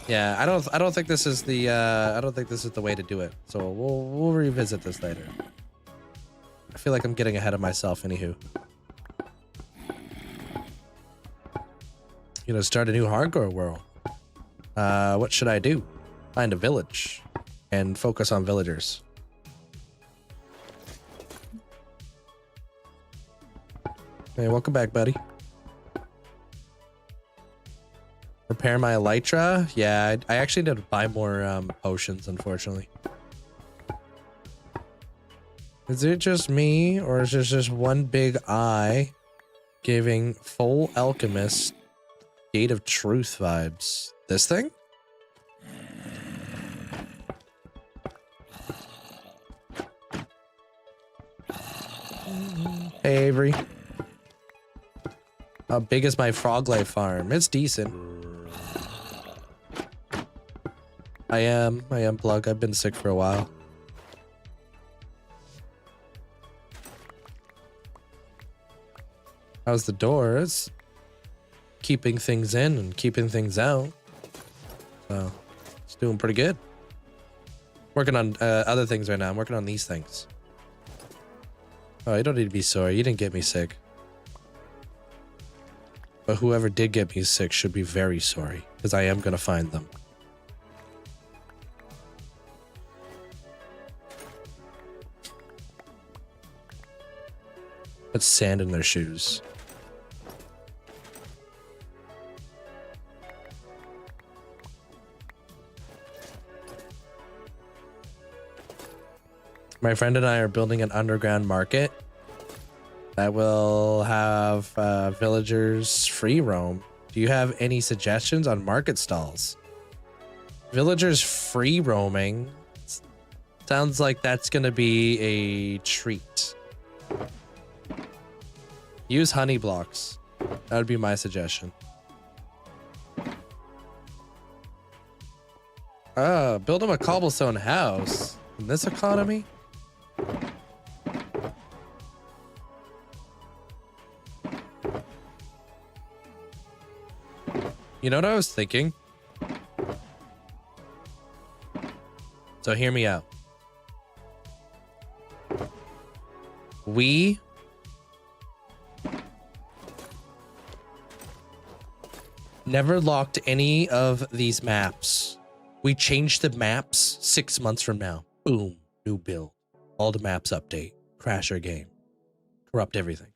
Yeah, I don't think this is the way to do it. So we'll revisit this later. I feel like I'm getting ahead of myself, anywho. You know, start a new hardcore world. What should I do? Find a village and focus on villagers. Hey, welcome back, buddy. Repair my elytra? Yeah, I actually need to buy more potions, unfortunately. Is it just me, or is this just one big eye giving full alchemist Gate of Truth vibes? This thing? Hey, Avery. How big is my frog life farm? It's decent. I am Plug. I've been sick for a while. How's the doors? Keeping things in and keeping things out. So, it's doing pretty good. Working on other things right now. I'm working on these things. Oh, you don't need to be sorry. You didn't get me sick. But whoever did get me sick should be very sorry, because I am going to find them. Put sand in their shoes. My friend and I are building an underground market that will have villagers free roam. Do you have any suggestions on market stalls? Villagers free roaming sounds like that's gonna be a treat. Use honey blocks. That would be my suggestion. Oh, build them a cobblestone house in this economy? You know what I was thinking? So hear me out. We never locked any of these maps. We changed the maps 6 months from now. Boom, new build. All the maps update. Crash our game. Corrupt everything.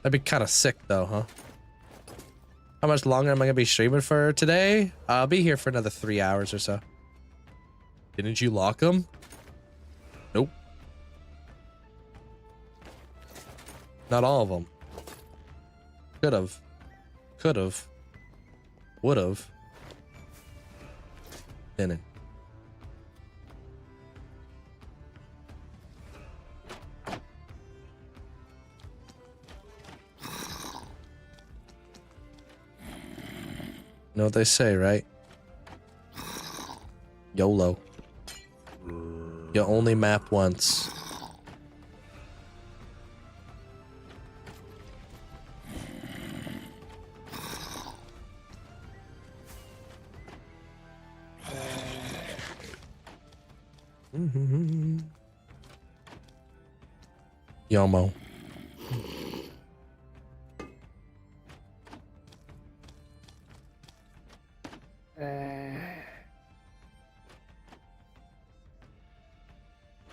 That'd be kind of sick though, huh? How much longer am I gonna be streaming for today? I'll be here for another 3 hours or so. Didn't you lock them? Nope. Not all of them. Could've. Could've. Would've. spinning. You know what they say, right? YOLO. You only map once. Yomo.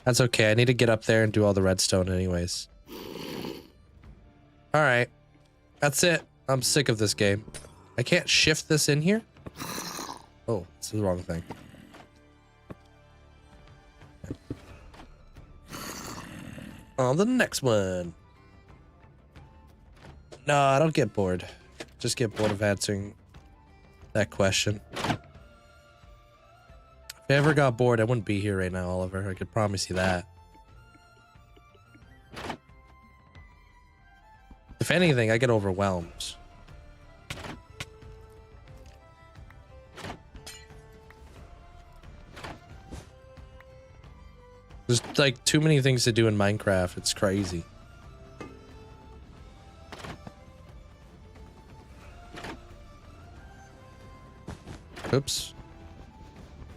That's okay. I need to get up there and do all the redstone anyways. All right. That's it. I'm sick of this game. I can't shift this in here. Oh, this is the wrong thing. On the next one. No, I don't get bored. Just get bored of answering that question. If I ever got bored, I wouldn't be here right now, Oliver. I could promise you that. If anything, I get overwhelmed. There's like too many things to do in Minecraft. It's crazy. Oops.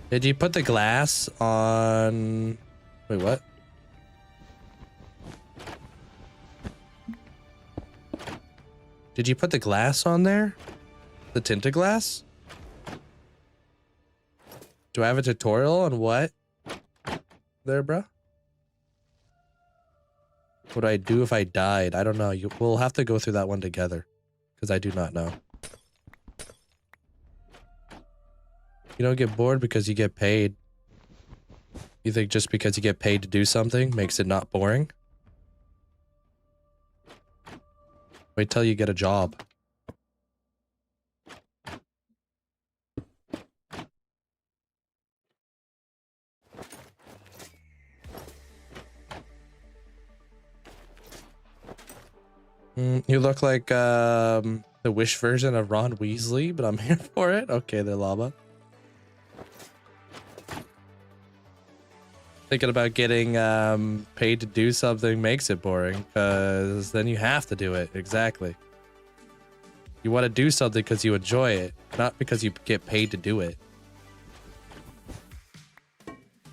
Did you put the glass on... Wait, what? Did you put the glass on there? The tinted glass? Do I have a tutorial on what? There, bruh? What would I do if I died? I don't know. We'll have to go through that one together. Because I do not know. You don't get bored because you get paid. You think just because you get paid to do something makes it not boring? Wait till you get a job. You look like the Wish version of Ron Weasley, but I'm here for it. Okay, there, Llama. Thinking about getting paid to do something makes it boring, because then you have to do it. Exactly. You want to do something because you enjoy it, not because you get paid to do it.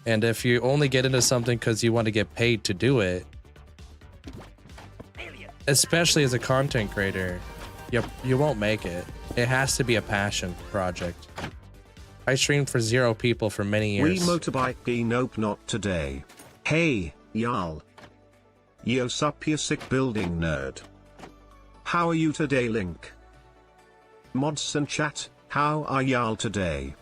And if you only get into something because you want to get paid to do it, especially as a content creator, you won't make it. It has to be a passion project. I streamed for 0 people for many years. We motorbike nope, not today. Hey, y'all. Yo sup, you sick building nerd. How are you today, Link? Mods and chat, how are y'all today?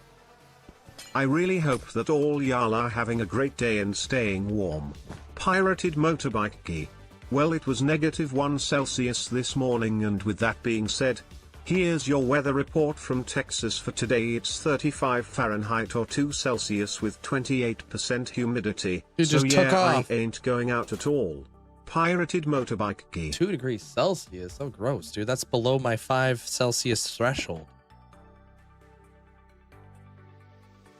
I really hope that all y'all are having a great day and staying warm. Pirated motorbike. Well, it was -1 Celsius this morning, and with that being said, here's your weather report from Texas for today. It's 35 Fahrenheit or 2 Celsius with 28% humidity. You just took off. I ain't going out at all. Pirated motorbike. 2 degrees Celsius? So gross, dude. That's below my 5 Celsius threshold.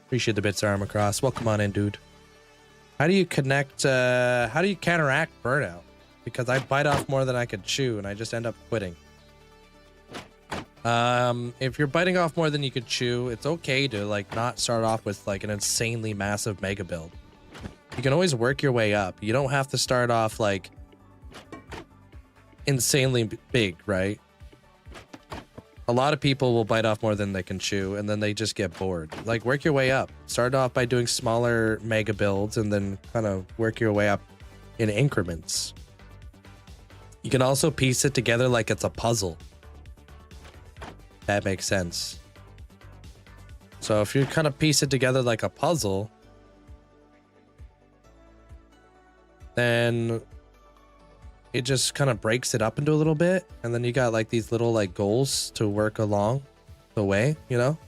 Appreciate the bits, Arm Across. Welcome on in, dude. How do you how do you counteract burnout? Because I bite off more than I could chew, and I just end up quitting. If you're biting off more than you could chew, it's okay to like not start off with like an insanely massive mega build. You can always work your way up. You don't have to start off like insanely big, right? A lot of people will bite off more than they can chew, and then they just get bored. Like, work your way up. Start off by doing smaller mega builds, and then kind of work your way up in increments. You can also piece it together like it's a puzzle. That makes sense. So if you kind of piece it together like a puzzle, then it just kind of breaks it up into a little bit, and then you got like these little like goals to work along the way, you know?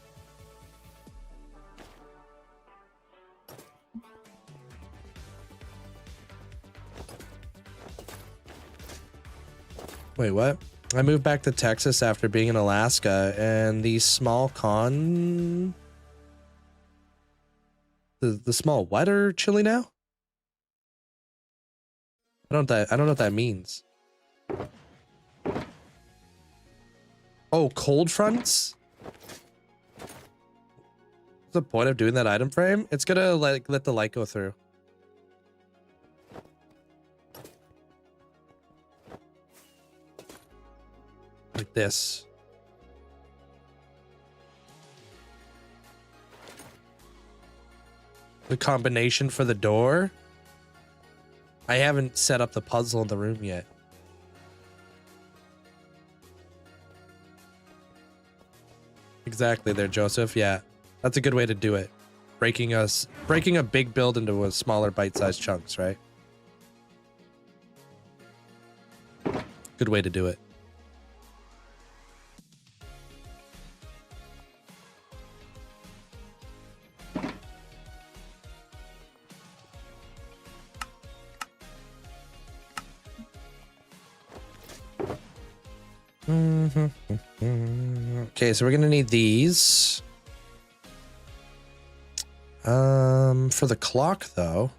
Wait, what? I moved back to Texas after being in Alaska, and the small the small what are chilly now? I don't know what that means. Oh, cold fronts? What's the point of doing that item frame? It's gonna like let the light go through. Like this. The combination for the door? I haven't set up the puzzle in the room yet. Exactly there, Joseph. Yeah, that's a good way to do it. Breaking a big build into a smaller bite-sized chunks, right? Good way to do it. Okay, so we're gonna need these. For the clock though.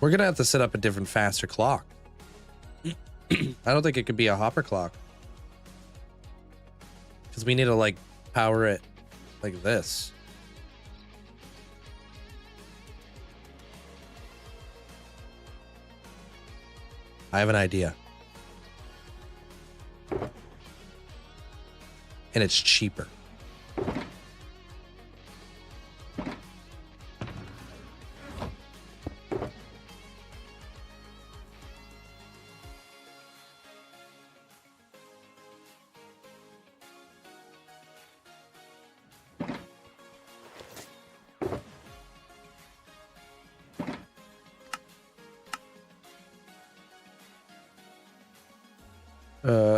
We're gonna have to set up a different, faster clock. I don't think it could be a hopper clock. Because we need to like power it like this. I have an idea. And it's cheaper.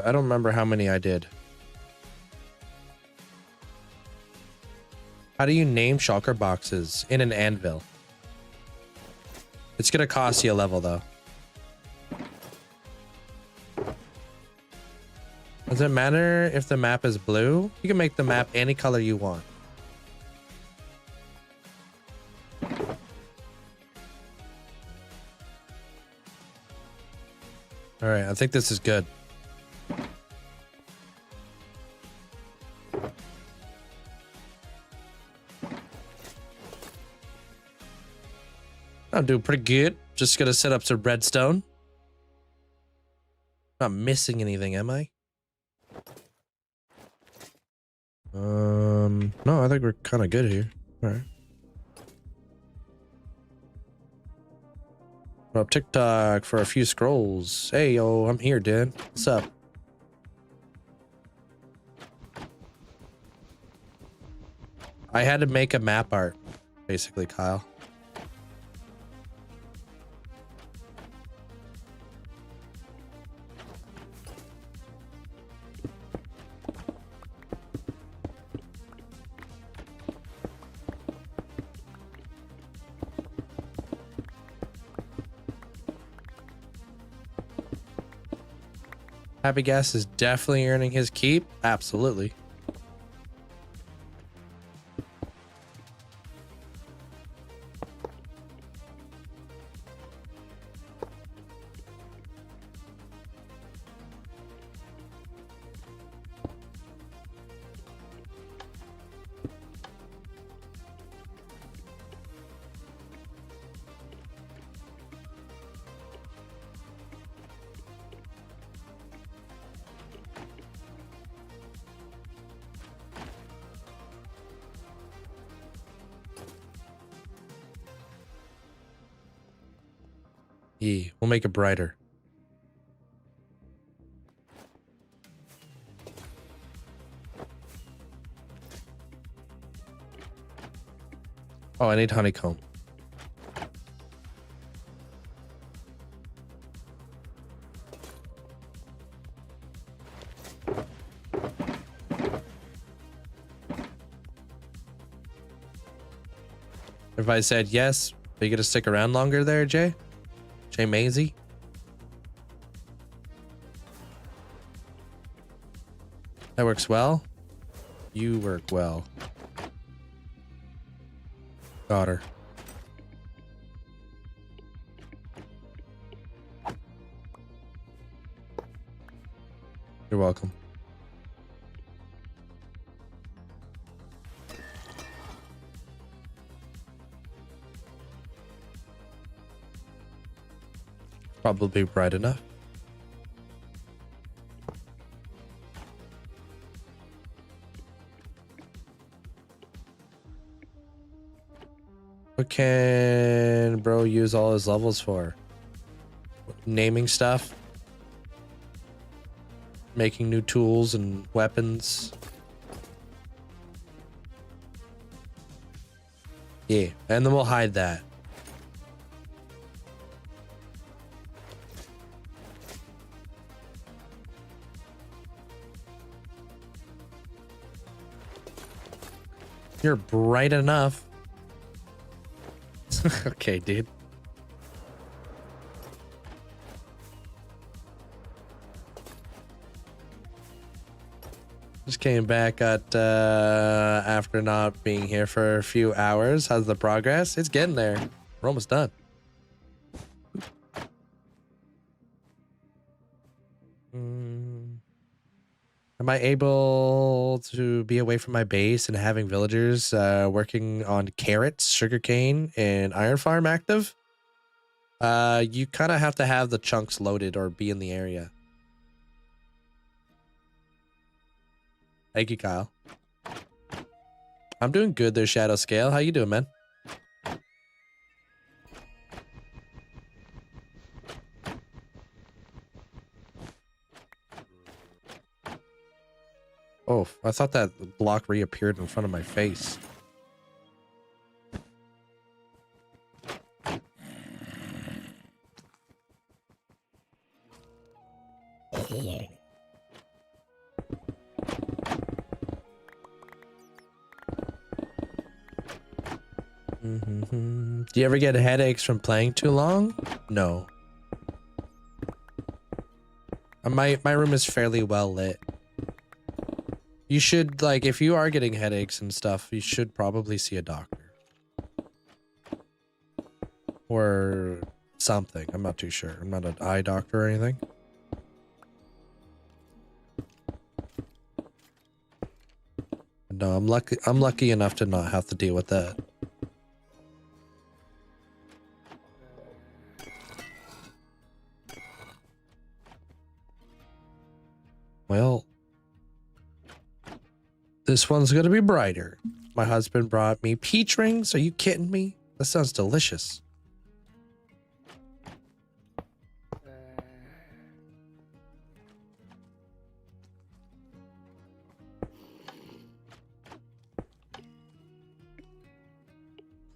I don't remember how many I did. How do you name shulker boxes in an anvil? It's gonna cost you a level though. Does it matter if the map is blue? You can make the map any color you want. All right, I think this is good. I'm doing pretty good. Just gonna set up some redstone. Not missing anything, am I? No, I think we're kind of good here. All right. We're up TikTok for a few scrolls. Hey, yo, I'm here, dude. What's up? I had to make a map art, basically, Kyle. Happy Gas is definitely earning his keep. Absolutely. Yeah, we'll make it brighter. Oh, I need honeycomb. If I said yes, are you gonna stick around longer there, Jay? Mazy. That works well. You work well. Got her. You're welcome. Probably bright enough. What can bro use all his levels for? Naming stuff. Making new tools and weapons. Yeah, and then we'll hide that. You're bright enough. Okay, dude. Just came back at after not being here for a few hours. How's the progress? It's getting there. We're almost done. Am I able to be away from my base and having villagers working on carrots, sugarcane, and iron farm active? You kind of have to have the chunks loaded or be in the area. Thank you, Kyle. I'm doing good there, Shadow Scale. How you doing, man? Oh, I thought that block reappeared in front of my face. Do you ever get headaches from playing too long? No. My room is fairly well lit. You should, like, if you are getting headaches and stuff, you should probably see a doctor. Or something. I'm not too sure. I'm not an eye doctor or anything. No, I'm lucky enough to not have to deal with that. Well, this one's gonna be brighter. My husband brought me peach rings. Are you kidding me? That sounds delicious.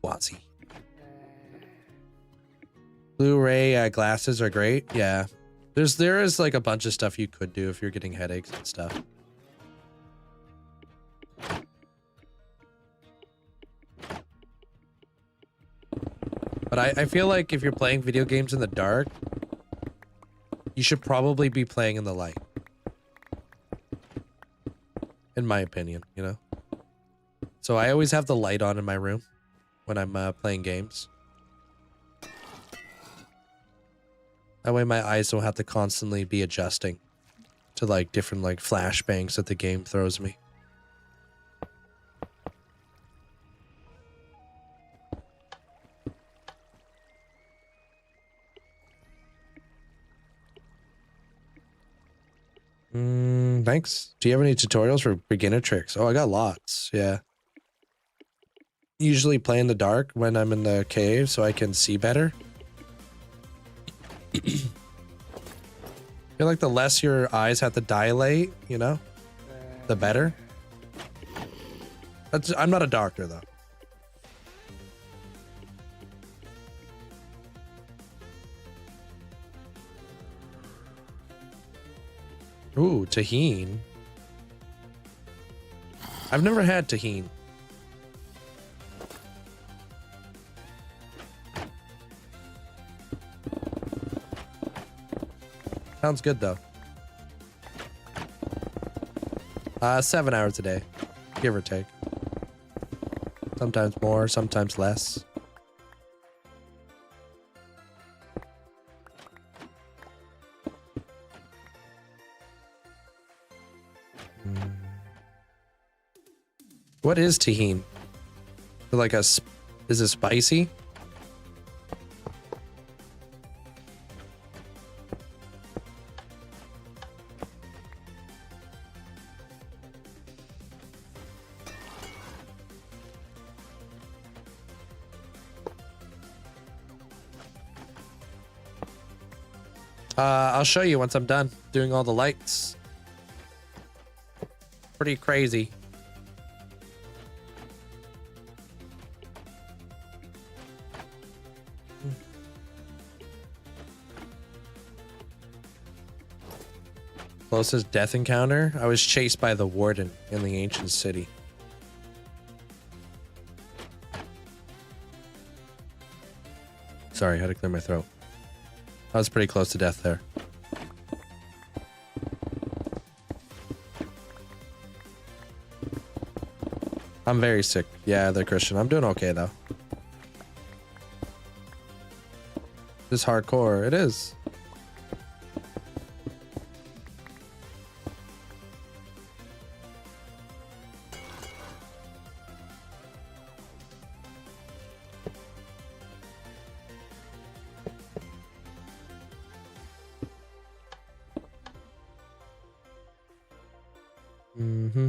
Quasi. Blu-ray glasses are great. Yeah. There is like a bunch of stuff you could do if you're getting headaches and stuff. But I feel like if you're playing video games in the dark, you should probably be playing in the light. In my opinion, you know? So I always have the light on in my room when I'm playing games. That way my eyes don't have to constantly be adjusting to like different like flashbangs that the game throws me. Thanks. Do you have any tutorials for beginner tricks? Oh, I got lots. Yeah. Usually play in the dark when I'm in the cave so I can see better. I feel like the less your eyes have to dilate, you know, the better. I'm not a doctor though. Ooh, tahine. I've never had tahine. Sounds good though. 7 hours a day, give or take. Sometimes more, sometimes less. What is tahini? Like is it spicy? I'll show you once I'm done doing all the lights. Pretty crazy. Closest death encounter? I was chased by the Warden in the ancient city. Sorry, I had to clear my throat. I was pretty close to death there. I'm very sick. Yeah, they're Christian. I'm doing okay though. This is hardcore. It is. Mm-hmm.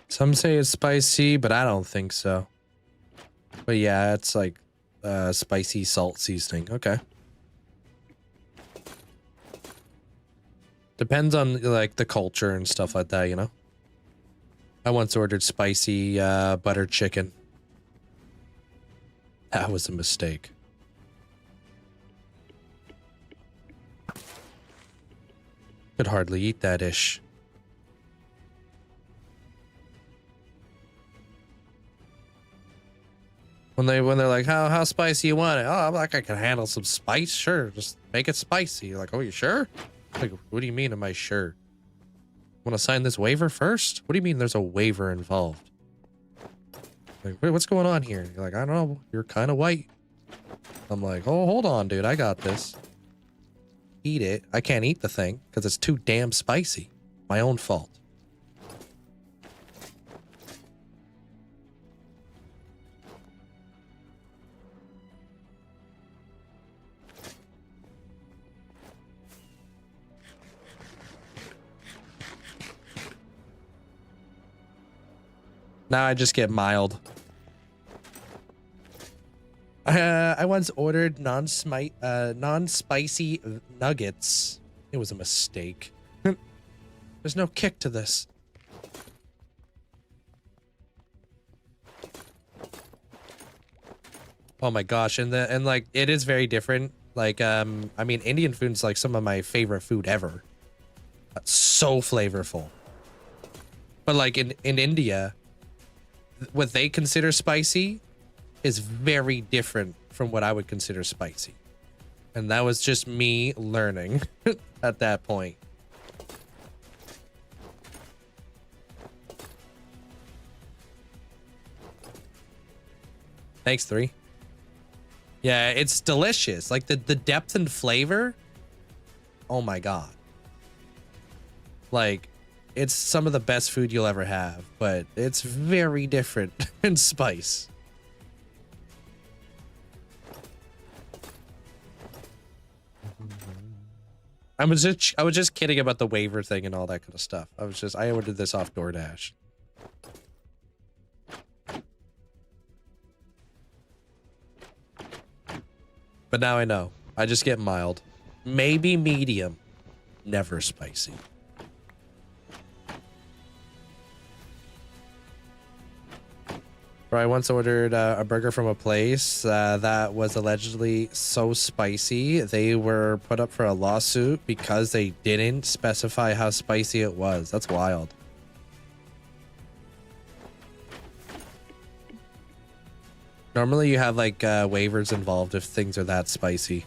Some say it's spicy, but I don't think so. But yeah, it's like spicy salt seasoning. Okay. Depends on like the culture and stuff like that, you know? I once ordered spicy butter chicken. That was a mistake. Could hardly eat that ish. When they're like, how spicy you want it? Oh, I'm like, I can handle some spice. Sure, just make it spicy. You're like, oh, you sure? Like, what do you mean, am I sure? Want to sign this waiver first? What do you mean there's a waiver involved? Like, wait, what's going on here? You're like, I don't know. You're kind of white. I'm like, oh, hold on, dude. I got this. Eat it. I can't eat the thing because it's too damn spicy. My own fault. Now I just get mild. I once ordered non-spicy nuggets. It was a mistake. There's no kick to this. Oh my gosh, and like it is very different. Like I mean, Indian food is like some of my favorite food ever. So flavorful. But like in India, what they consider spicy is very different from what I would consider spicy. And that was just me learning at that point. Thanks, 3. Yeah, it's delicious. Like the depth and flavor. Oh my God. Like, it's some of the best food you'll ever have, but it's very different in spice. I was just kidding about the waiver thing and all that kind of stuff. I ordered this off DoorDash. But now I know. I just get mild. Maybe medium. Never spicy. Bro, I once ordered a burger from a place that was allegedly so spicy. They were put up for a lawsuit because they didn't specify how spicy it was. That's wild. Normally you have like waivers involved if things are that spicy.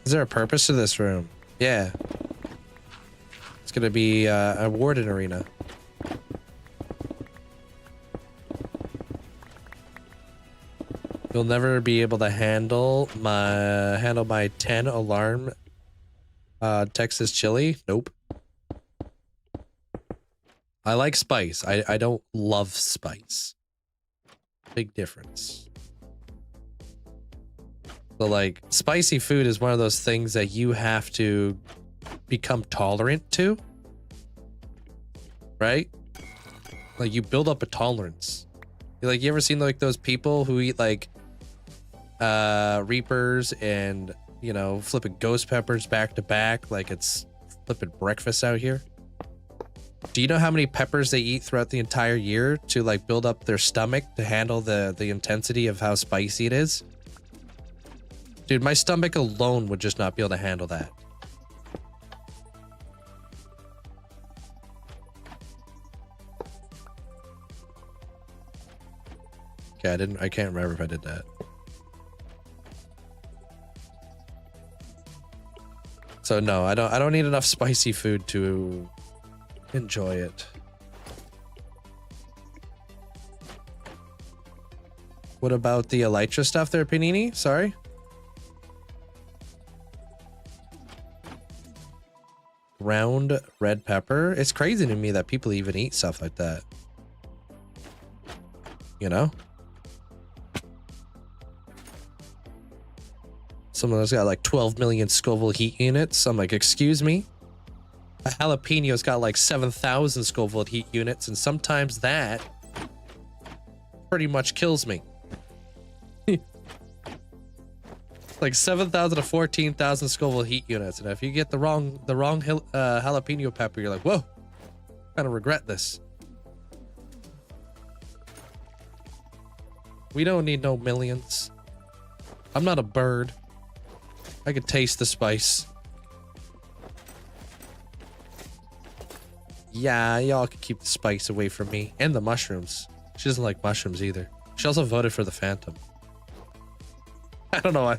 Is there a purpose to this room? Yeah. It's gonna be a Warden arena. You'll never be able to handle my 10 alarm Texas chili. Nope. I like spice. I don't love spice. Big difference. So like spicy food is one of those things that you have to become tolerant to, right? Like you build up a tolerance. Like you ever seen like those people who eat like reapers and, you know, flipping ghost peppers back to back like it's flipping breakfast out here? Do you know how many peppers they eat throughout the entire year to like build up their stomach to handle the intensity of how spicy it is? Dude, my stomach alone would just not be able to handle that. Okay, I can't remember if I did that. So no, I don't need enough spicy food to enjoy it. What about the elytra stuff there, Panini? Sorry. Ground red pepper. It's crazy to me that people even eat stuff like that. You know? Someone that's got like 12 million Scoville heat units. I'm like, excuse me? A jalapeno's got like 7,000 Scoville heat units, and sometimes that pretty much kills me. Like 7,000 to 14,000 Scoville heat units, and if you get the wrong jalapeno pepper, you're like, whoa, kind of regret this. We don't need no millions. I'm not a bird. I could taste the spice. Yeah, y'all can keep the spice away from me. And the mushrooms. She doesn't like mushrooms either. She also voted for the Phantom. I don't know why.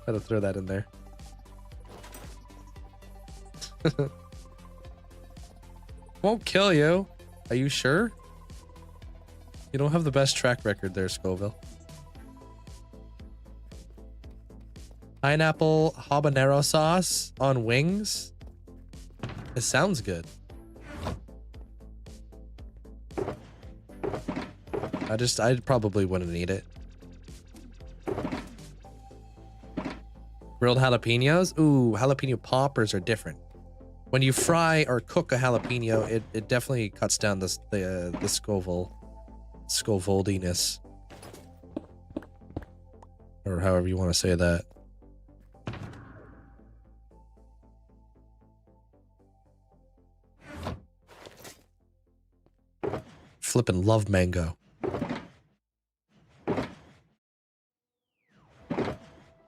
I had to throw that in there. Won't kill you. Are you sure? You don't have the best track record there, Scoville. Pineapple habanero sauce on wings. It sounds good. I probably wouldn't eat it. Grilled jalapenos? Ooh, jalapeno poppers are different. When you fry or cook a jalapeno, it definitely cuts down the Scoville-diness. Or however you want to say that. Flippin' love mango.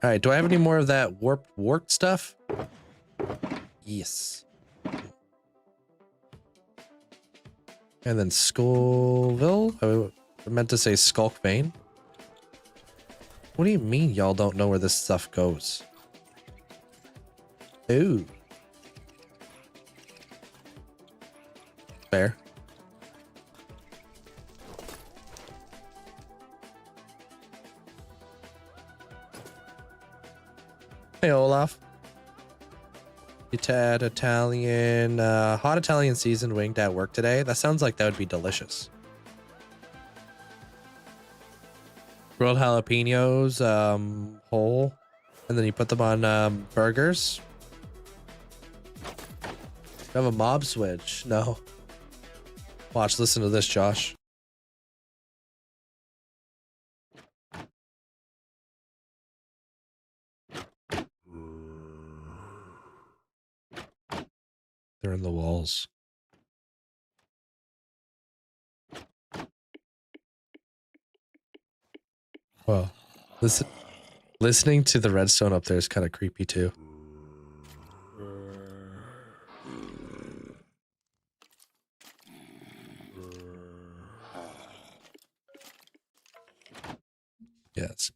All right, do I have any more of that warped stuff? Yes. And then Scoville? I meant to say Skulkbane. What do you mean y'all don't know where this stuff goes? Ooh. Fair. Hey, Olaf. You had Italian, hot Italian seasoned winged at work today. That sounds like that would be delicious. Grilled jalapenos, whole, and then you put them on burgers. You have a mob switch? No. Watch, listen to this, Josh. They're in the walls. Well, listening to the redstone up there is kind of creepy too. Yeah, it's...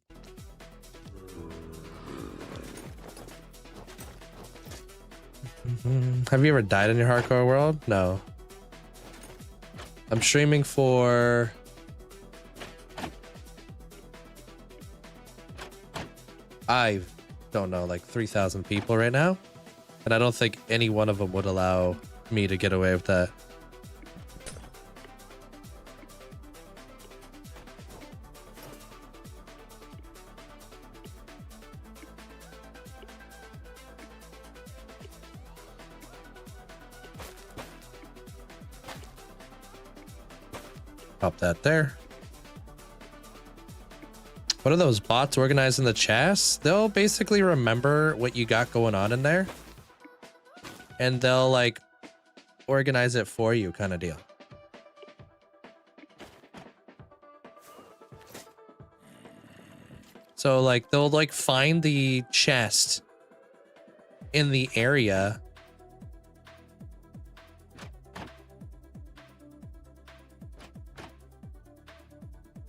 Have you ever died in your hardcore world? No. I'm streaming for... I don't know, like 3,000 people right now. And I don't think any one of them would allow me to get away with that. Pop that there. What are those bots organizing the chests? They'll basically remember what you got going on in there. And they'll like organize it for you kind of deal. So like they'll like find the chest in the area.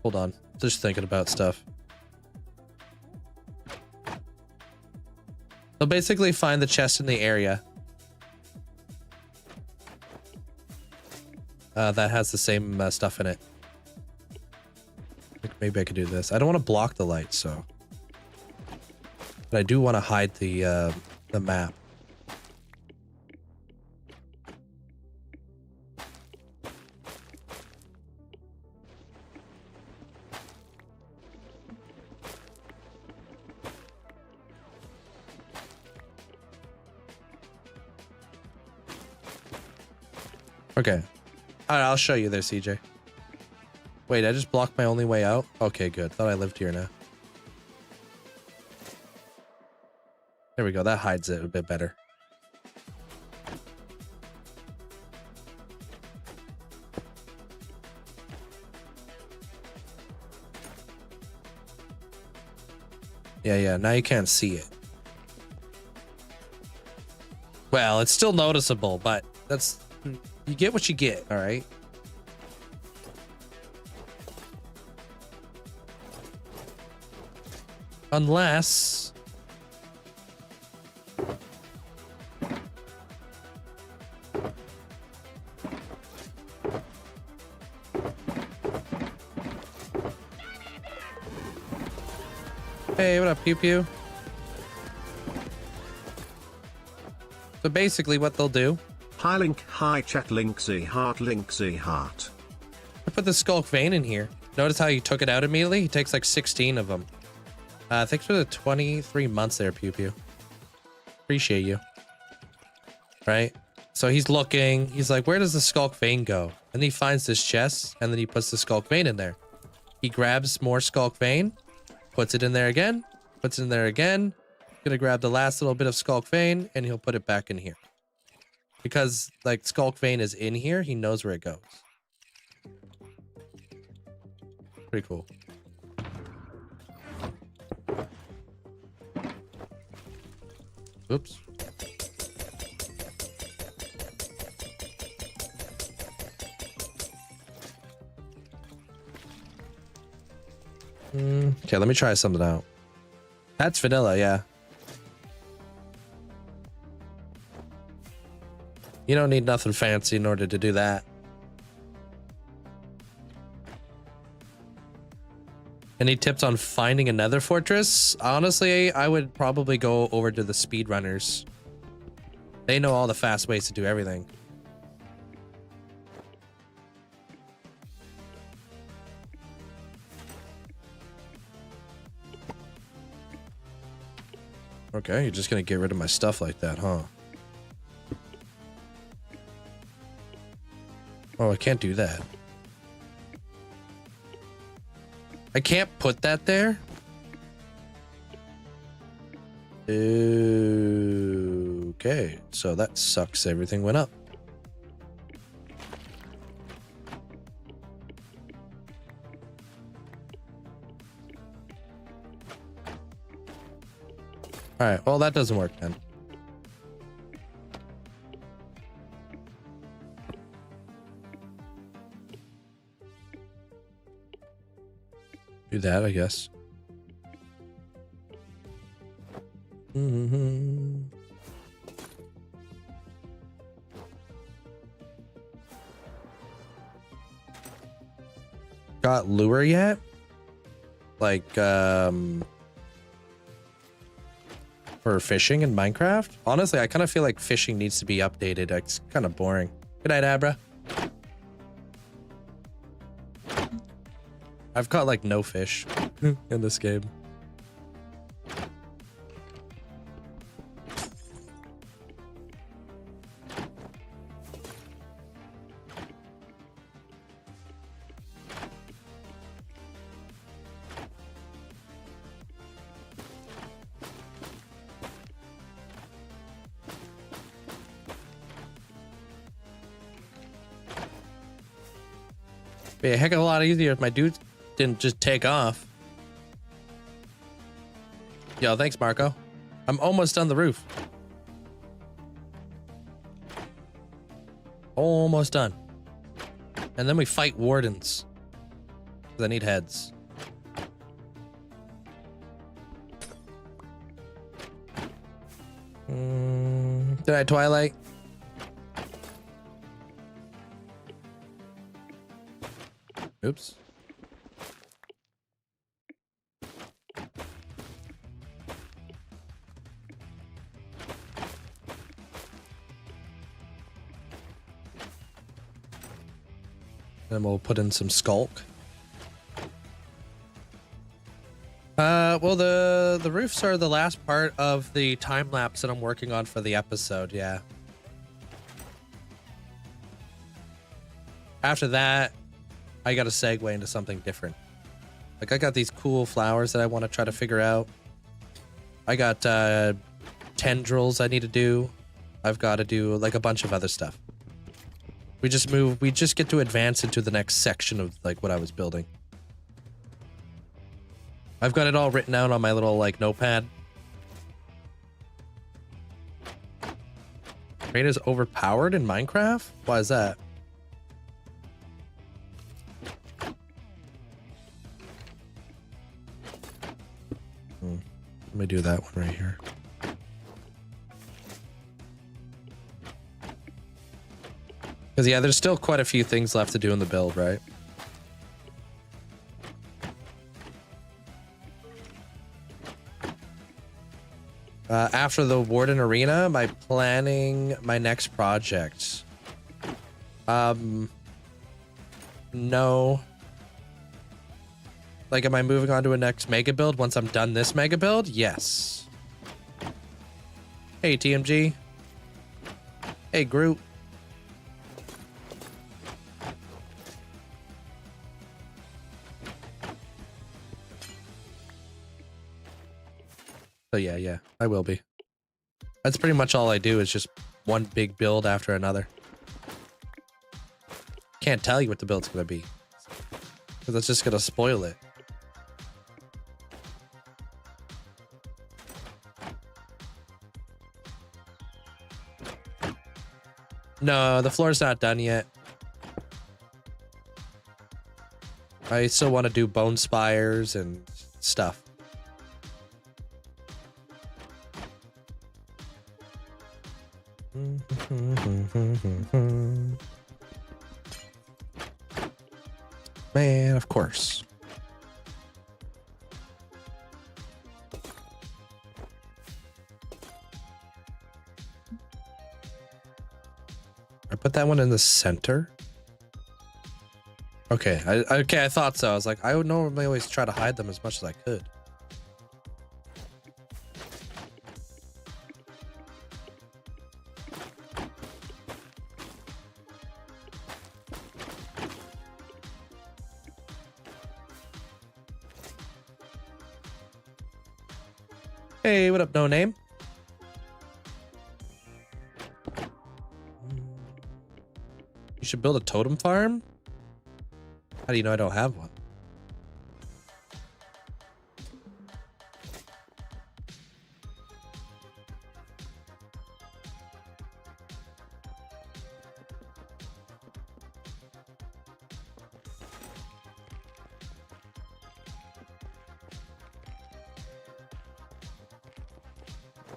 Hold on, just thinking about stuff. They'll basically find the chest in the area that has the same stuff in it. Maybe I could do this. I don't want to block the light, so. But I do want to hide the map. Okay. All right, I'll show you there, CJ. Wait, I just blocked my only way out? Okay, good. Thought I lived here now. There we go. That hides it a bit better. Yeah, now you can't see it. Well, it's still noticeable, but that's... You get what you get, all right? Unless... Hey, what up, Pew Pew? So basically what they'll do... Hi Link, hi chat, Linkzzey heart, Linkzzey heart. I put the Skulk Vein in here. Notice how he took it out immediately? He takes like 16 of them. Thanks for the 23 months there, Pew Pew. Appreciate you. Right? So he's looking. He's like, where does the Skulk Vein go? And he finds this chest, and then he puts the Skulk Vein in there. He grabs more Skulk Vein, puts it in there again, puts it in there again. Gonna grab the last little bit of Skulk Vein, and he'll put it back in here. Because, like, Skulk Vein is in here, he knows where it goes. Pretty cool. Oops. Okay, let me try something out. That's vanilla, yeah. You don't need nothing fancy in order to do that. Any tips on finding another fortress? Honestly, I would probably go over to the speedrunners. They know all the fast ways to do everything. Okay, you're just gonna get rid of my stuff like that, huh? Oh, I can't do that. I can't put that there? Okay, so that sucks. Everything went up. All right, well, that doesn't work then. Do that, I guess. Got lure yet? Like, for fishing in Minecraft? Honestly, I kind of feel like fishing needs to be updated. It's kind of boring. Good night, Abra. I've caught like no fish in this game. Be a heck of a lot easier if my dudes didn't just take off. Yo, thanks, Marco. I'm almost on the roof. Almost done. And then we fight Wardens. 'Cause I need heads. Did I Twilight? Oops. Then we'll put in some skulk. Well, the roofs are the last part of the time lapse that I'm working on for the episode, yeah. After that, I got to segue into something different. Like, I got these cool flowers that I want to try to figure out. I got tendrils I need to do. I've got to do like a bunch of other stuff. We just get to advance into the next section of like what I was building. I've got it all written out on my little like notepad. Rain is overpowered in Minecraft? Why is that? Let me do that one right here. Because, yeah, there's still quite a few things left to do in the build, right? After the Warden Arena, am I planning my next project? No. Like, am I moving on to a next mega build once I'm done this mega build? Yes. Hey, TMG. Hey, Groot. So yeah, I will be. That's pretty much all I do is just one big build after another. Can't tell you what the build's gonna be, because that's just gonna spoil it. No, the floor's not done yet. I still want to do bone spires and stuff. Man, of course. I put that one in the center. Okay, I thought so. I was like, I would normally always try to hide them as much as I could. Hey, what up, no name? You should build a totem farm? How do you know I don't have one?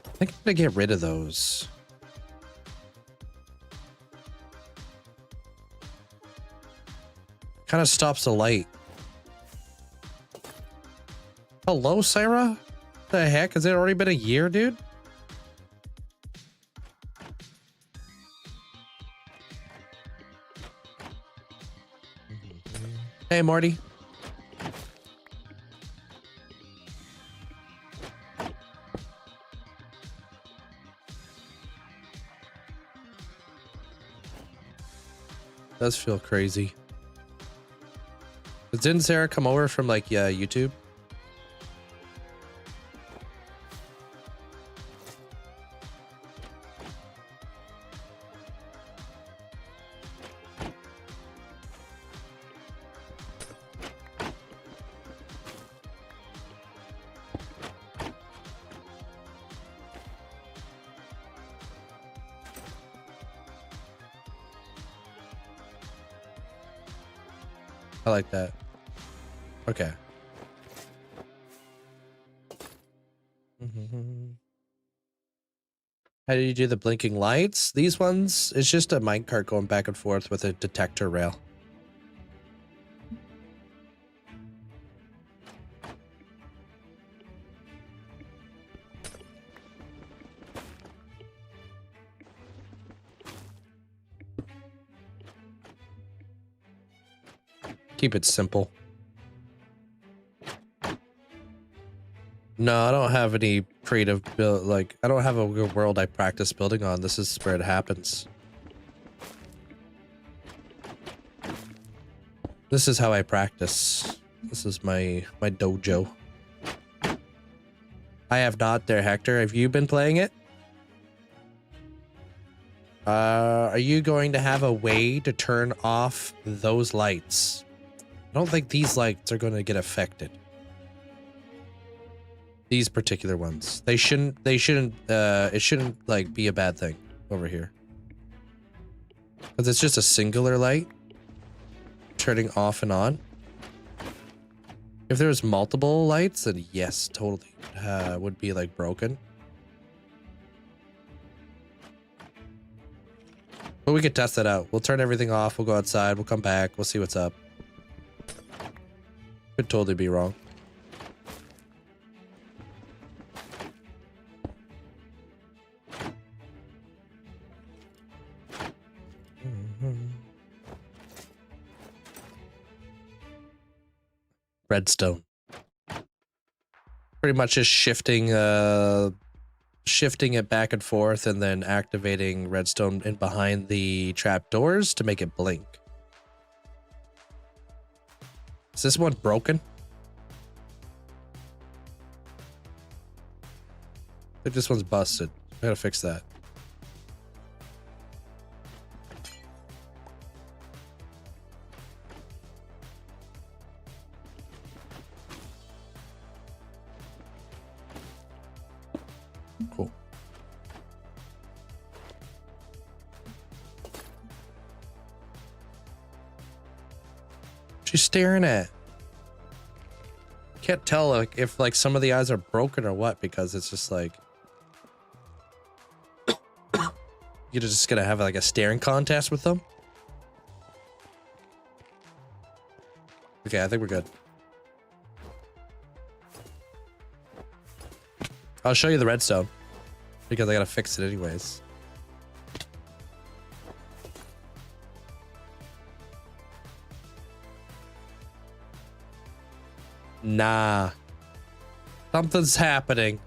I think I'm gonna get rid of those. Kind of stops the light. Hello, Sarah? The heck? Has it already been a year, dude? Hey, Marty. Does feel crazy. Didn't Sarah come over from like YouTube? I like that. Okay. How do you do the blinking lights? These ones, it's just a minecart going back and forth with a detector rail. Keep it simple. No, I don't have any creative build. Like, I don't have a world I practice building on. This is where it happens. This is how I practice. This is my dojo. I have not there, Hector. Have you been playing it? Are you going to have a way to turn off those lights? I don't think these lights are going to get affected. These particular ones. It shouldn't like be a bad thing over here. Because it's just a singular light turning off and on. If there was multiple lights, then yes, totally would be like broken. But we could test that out. We'll turn everything off. We'll go outside. We'll come back. We'll see what's up. Could totally be wrong. Redstone. Pretty much just shifting it back and forth and then activating redstone in behind the trapdoors to make it blink. Is this one broken? I think this one's busted. I gotta fix that. Cool. What you staring at? Can't tell like if like some of the eyes are broken or what, because it's just like you're just gonna have like a staring contest with them. Okay, I think we're good. I'll show you the redstone because I gotta fix it anyways. Nah. Something's happening.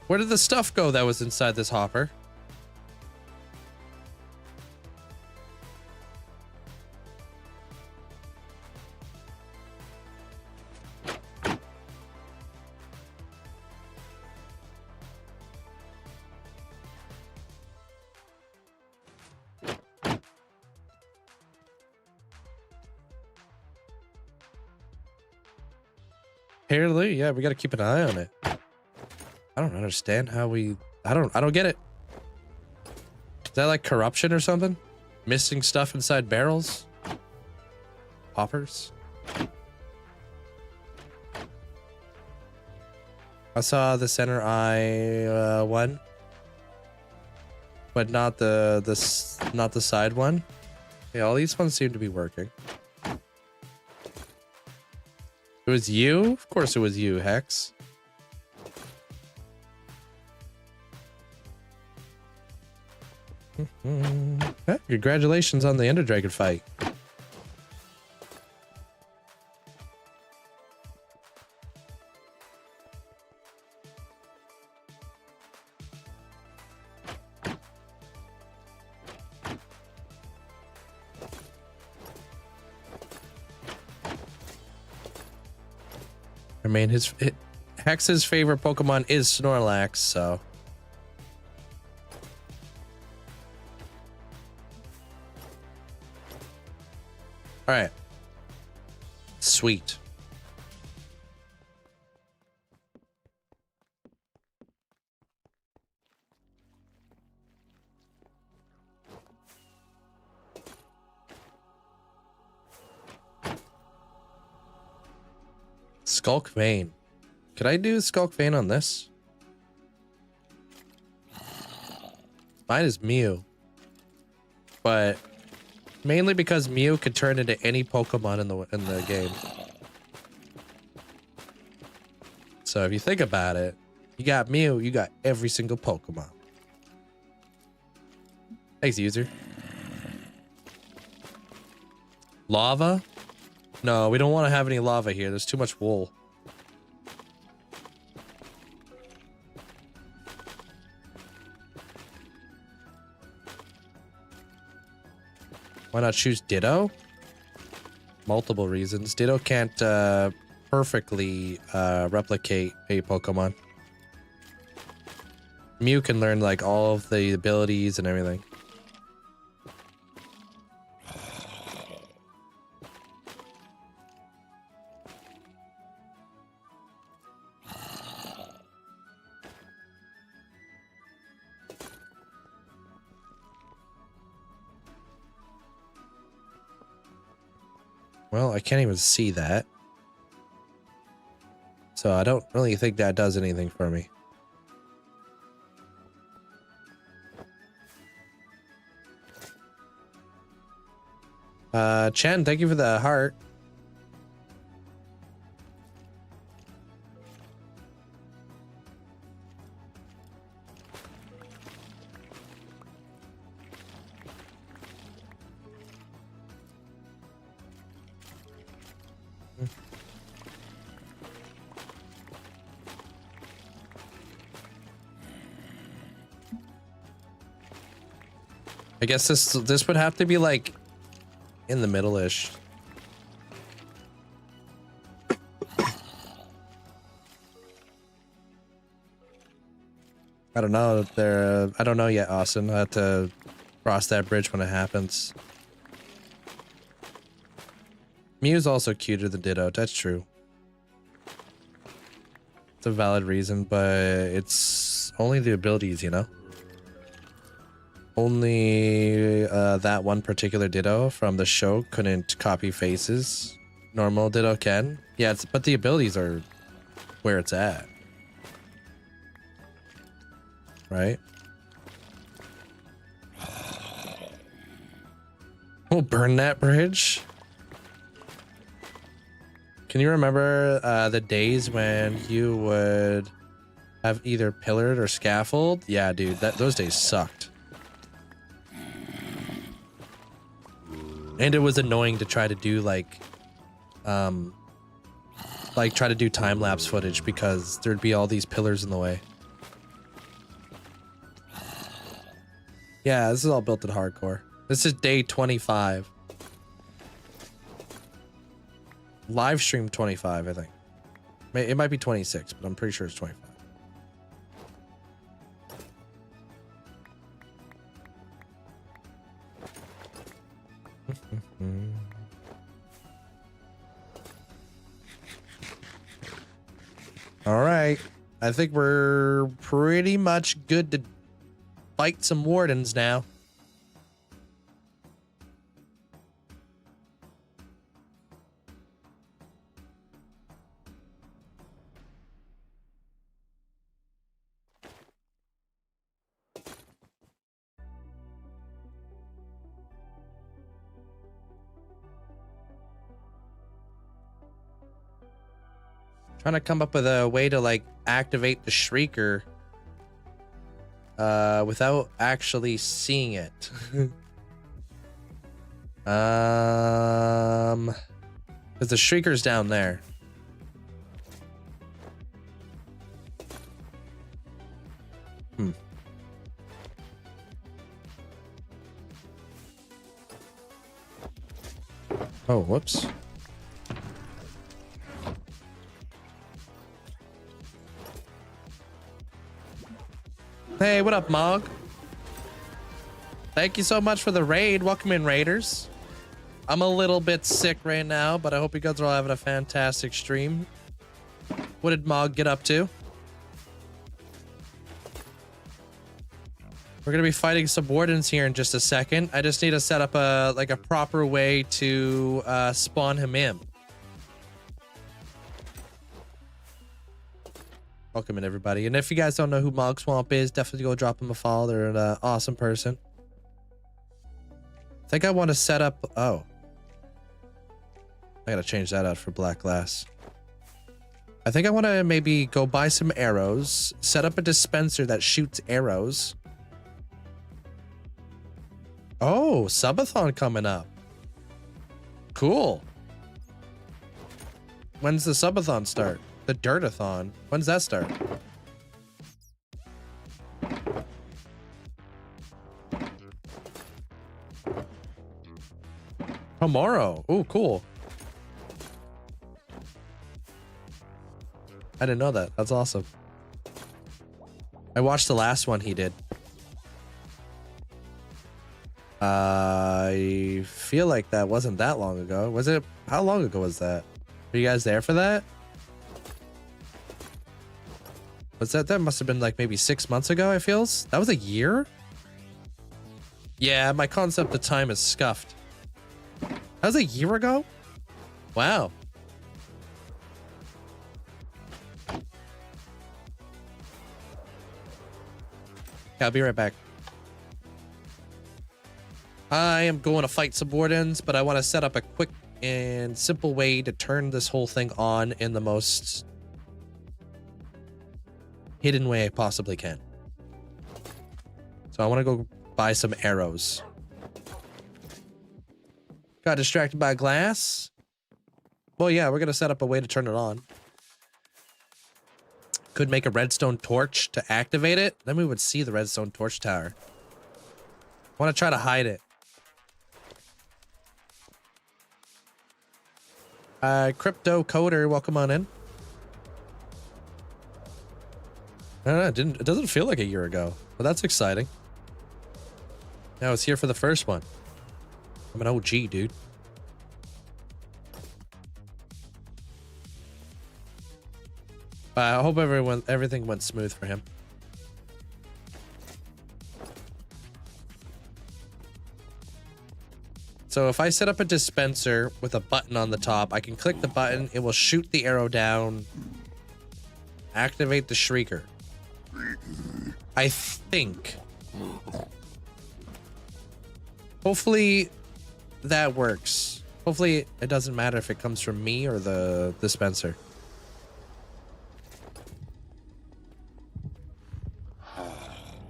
Where did the stuff go that was inside this hopper? Apparently, yeah, we got to keep an eye on it. I don't understand how I don't get it. Is that like corruption or something? Missing stuff inside barrels? Poppers? I saw the center eye one, but not the side one. Yeah, all these ones seem to be working. It was you? Of course it was you, Hex. Congratulations on the Ender Dragon fight. I mean, Hex's favorite Pokemon is Snorlax, so. All right. Sweet. Skulk Vein. Could I do Skulk Vein on this? Mine is Mew. But mainly because Mew could turn into any Pokemon in the game. So if you think about it, you got Mew, you got every single Pokemon. Thanks, user. Lava? No, we don't want to have any lava here. There's too much wool. Why not choose Ditto? Multiple reasons. Ditto can't perfectly replicate a Pokemon. Mew can learn like all of the abilities and everything. Well, I can't even see that. So I don't really think that does anything for me. Chen, thank you for the heart. I guess this would have to be like in the middle-ish. I don't know. I don't know yet, Austin. I have to cross that bridge when it happens. Mew's also cuter than Ditto. That's true. It's a valid reason, but it's only the abilities, you know? Only that one particular Ditto from the show couldn't copy faces. Normal Ditto can. Yeah, but the abilities are where it's at. Right? We'll burn that bridge. Can you remember the days when you would have either pillared or scaffold? Yeah, dude, those days sucked. And it was annoying to try to do like try to do time-lapse footage because there'd be all these pillars in the way. Yeah, this is all built in hardcore. This is day 25. Live stream 25, I think. It might be 26, but I'm pretty sure it's 25. All right. I think we're pretty much good to fight some wardens now. Trying to come up with a way to like activate the shrieker without actually seeing it. Because the shrieker's down there. Oh, whoops. Hey, what up, Mog? Thank you so much for the raid. Welcome in, Raiders. I'm a little bit sick right now, but I hope you guys are all having a fantastic stream. What did Mog get up to? We're gonna be fighting some wardens here in just a second. I just need to set up a proper way to spawn him in. Welcome in, everybody. And if you guys don't know who Mog Swamp is, definitely go drop him a follow. They're an awesome person. I think I want to set up... Oh. I gotta change that out for black glass. I think I want to maybe go buy some arrows, set up a dispenser that shoots arrows. Oh, subathon coming up. Cool. When's the subathon start? The Dirtathon. When's that start? Tomorrow. Oh, cool. I didn't know that. That's awesome. I watched the last one he did. I feel like that wasn't that long ago. Was it? How long ago was that? Were you guys there for that? Was that? That must have been like maybe 6 months ago, I feels. That was a year? Yeah, my concept of time is scuffed. That was a year ago? Wow. Yeah, I'll be right back. I am going to fight some wardens, but I want to set up a quick and simple way to turn this whole thing on in the most hidden way I possibly can. So I want to go buy some arrows. Got distracted by glass. Well, yeah, we're going to set up a way to turn it on. Could make a redstone torch to activate it. Then we would see the redstone torch tower. I want to try to hide it. Crypto Coder, welcome on in. I don't know, it doesn't feel like a year ago, but that's exciting. I was here for the first one. I'm an OG, dude. I hope everything went smooth for him. So if I set up a dispenser with a button on the top, I can click the button, it will shoot the arrow down, activate the shrieker. I think. Hopefully that works. Hopefully it doesn't matter if it comes from me or the dispenser.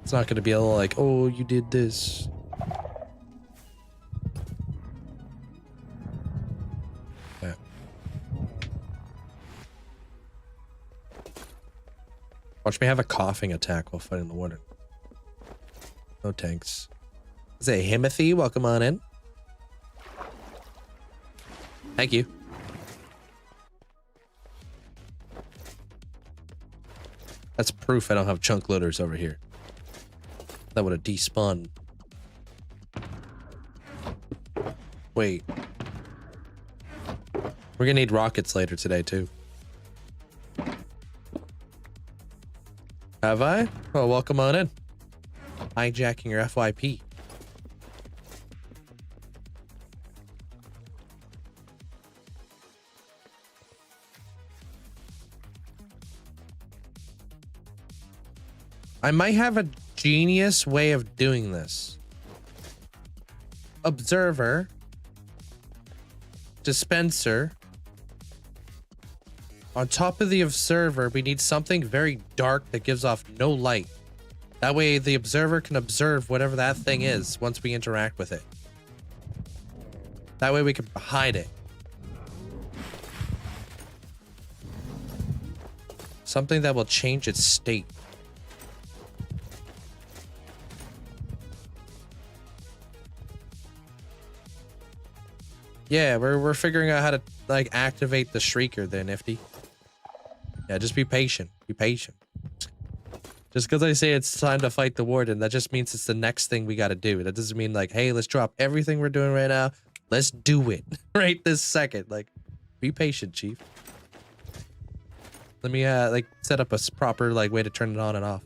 It's not going to be a little like, oh, you did this. Yeah. Watch me have a coughing attack while fighting the warden. No tanks. Is it Himothy? Welcome on in. Thank you. That's proof I don't have chunk loaders over here. That would have despawned. Wait. We're gonna need rockets later today, too. Have I? Oh, welcome on in. Hijacking your FYP. I might have a genius way of doing this. Observer. Dispenser. On top of the observer, we need something very dark that gives off no light. That way the observer can observe whatever that thing is once we interact with it. That way we can hide it. Something that will change its state. Yeah, we're figuring out how to like activate the shrieker there, Nifty. Yeah, just be patient. Be patient. Just because I say it's time to fight the Warden, that just means it's the next thing we got to do. That doesn't mean like, hey, let's drop everything we're doing right now. Let's do it right this second. Like, be patient, Chief. Let me like set up a proper like way to turn it on and off.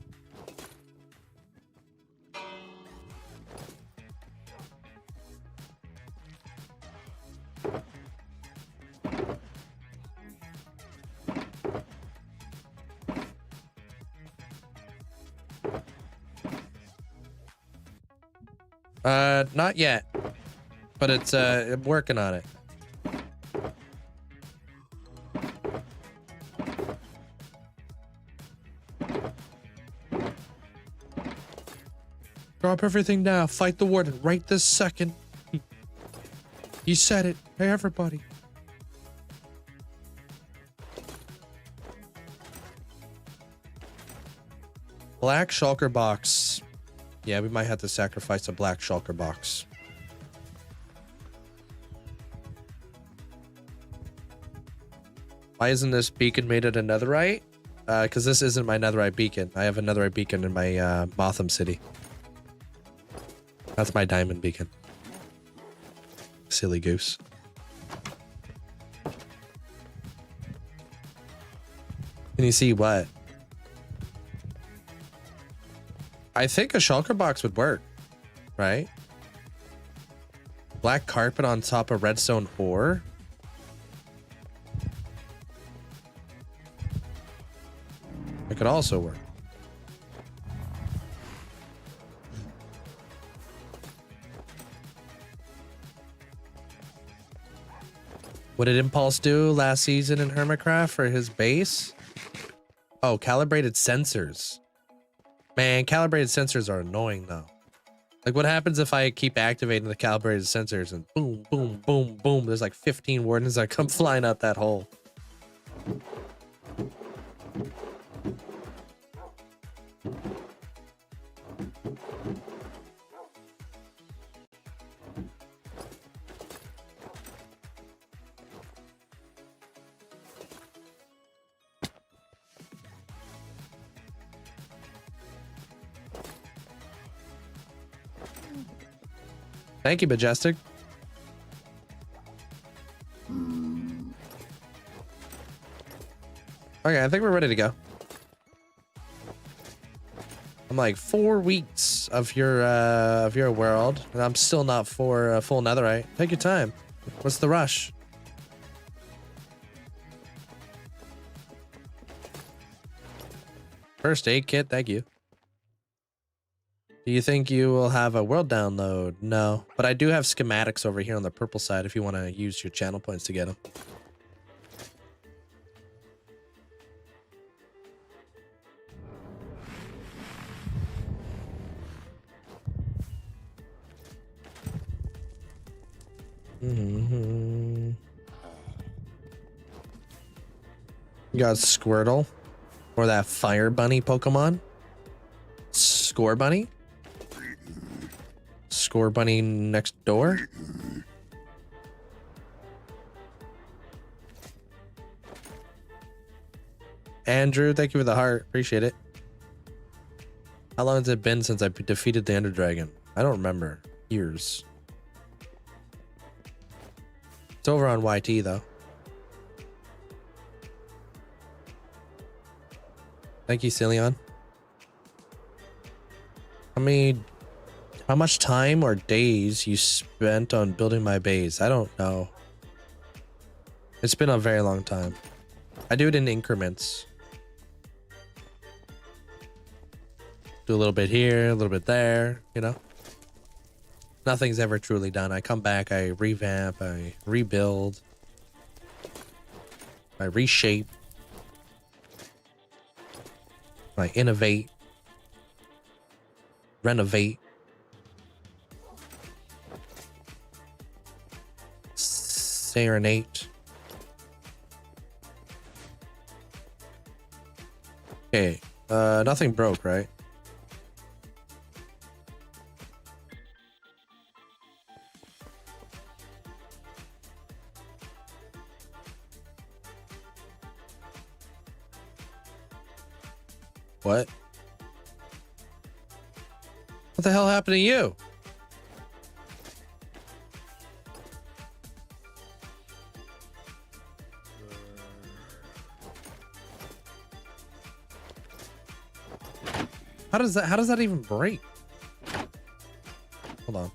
Not yet, but it's I'm working on it. Drop everything now. Fight the Warden right this second. You said it. Hey, everybody. Black shulker box. Yeah, we might have to sacrifice a black shulker box. Why isn't this beacon made at a netherite? Because this isn't my netherite beacon. I have a netherite beacon in my Motham city. That's my diamond beacon. Silly goose. Can you see what? I think a shulker box would work, right? Black carpet on top of redstone ore. It could also work. What did Impulse do last season in Hermitcraft for his base? Oh, calibrated sensors. Man, calibrated sensors are annoying though. Like what happens if I keep activating the calibrated sensors and boom, boom, boom, boom. There's like 15 Wardens that come flying out that hole. Thank you, Majestic. Okay, I think we're ready to go. I'm like 4 weeks of your world, and I'm still not for a full netherite. Take your time. What's the rush? First aid kit, thank you. Do you think you will have a world download? No, but I do have schematics over here on the purple side if you want to use your channel points to get them. You got Squirtle or that Fire Bunny Pokemon? Score Bunny? Score Bunny next door? Andrew, thank you for the heart. Appreciate it. How long has it been since I defeated the Ender Dragon? I don't remember. Years. It's over on YT though. Thank you, Cillion. How much time or days you spent on building my base? I don't know. It's been a very long time. I do it in increments. Do a little bit here, a little bit there, you know? Nothing's ever truly done. I come back, I revamp, I rebuild, I reshape, I innovate, renovate, serenade. Okay, nothing broke, right? What? What the hell happened to you? How does that even break? Hold on.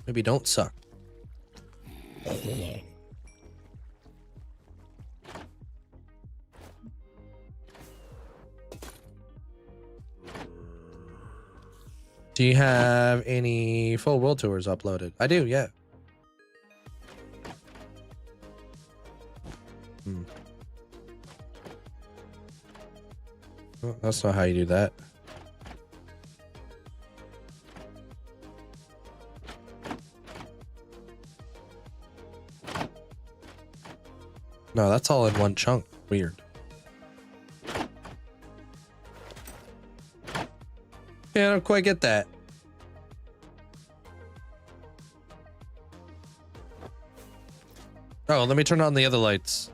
Maybe don't suck. Do you have any full world tours uploaded? I do, yeah. Well, that's not how you do that. No, that's all in one chunk. Weird. Yeah, I don't quite get that. Oh, let me turn on the other lights.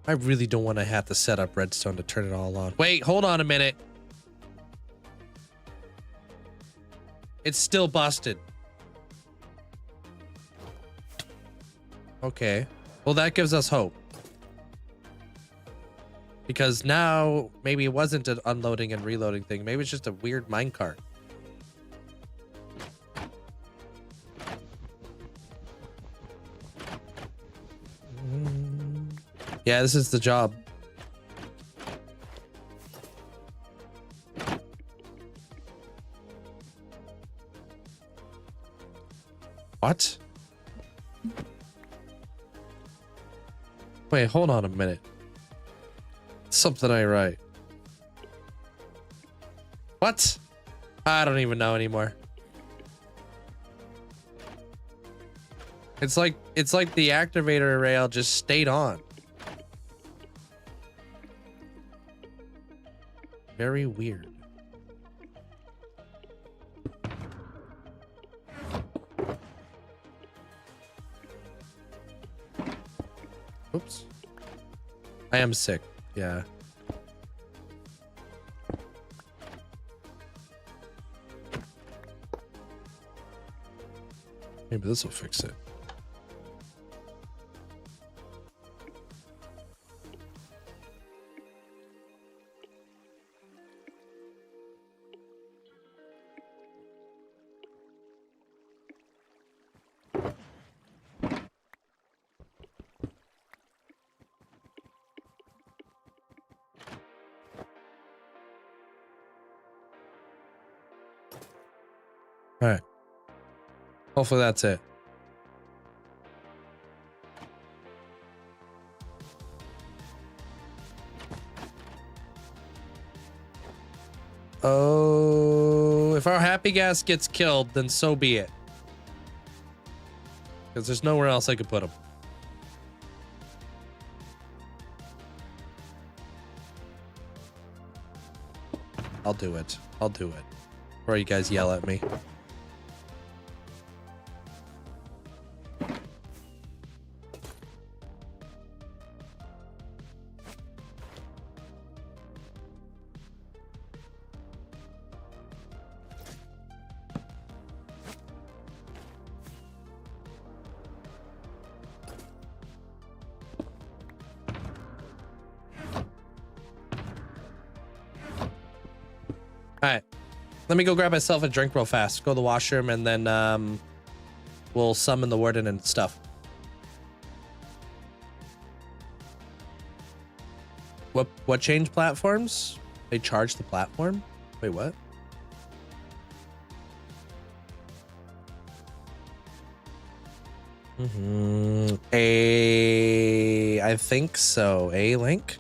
I really don't want to have to set up redstone to turn it all on. Wait, hold on a minute. It's still busted. Okay. Well, that gives us hope. Because now, maybe it wasn't an unloading and reloading thing. Maybe it's just a weird minecart. Yeah, this is the job. What? Wait, hold on a minute. Something I write. What? I don't even know anymore. It's like the activator rail just stayed on. Very weird. Oops. I am sick. Yeah. Maybe this will fix it. All right. Hopefully that's it. Oh, if our happy gas gets killed, then so be it. Because there's nowhere else I could put him. I'll do it. I'll do it. Before you guys yell at me. All right. Let me go grab myself a drink real fast. Go to the washroom and then we'll summon the warden and stuff. What changed platforms? They charged the platform? Wait, what? I think so. Link?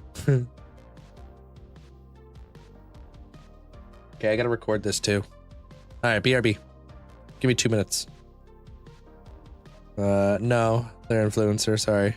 Okay, I gotta record this too. All right, BRB. Give me 2 minutes. No, they're influencer, sorry.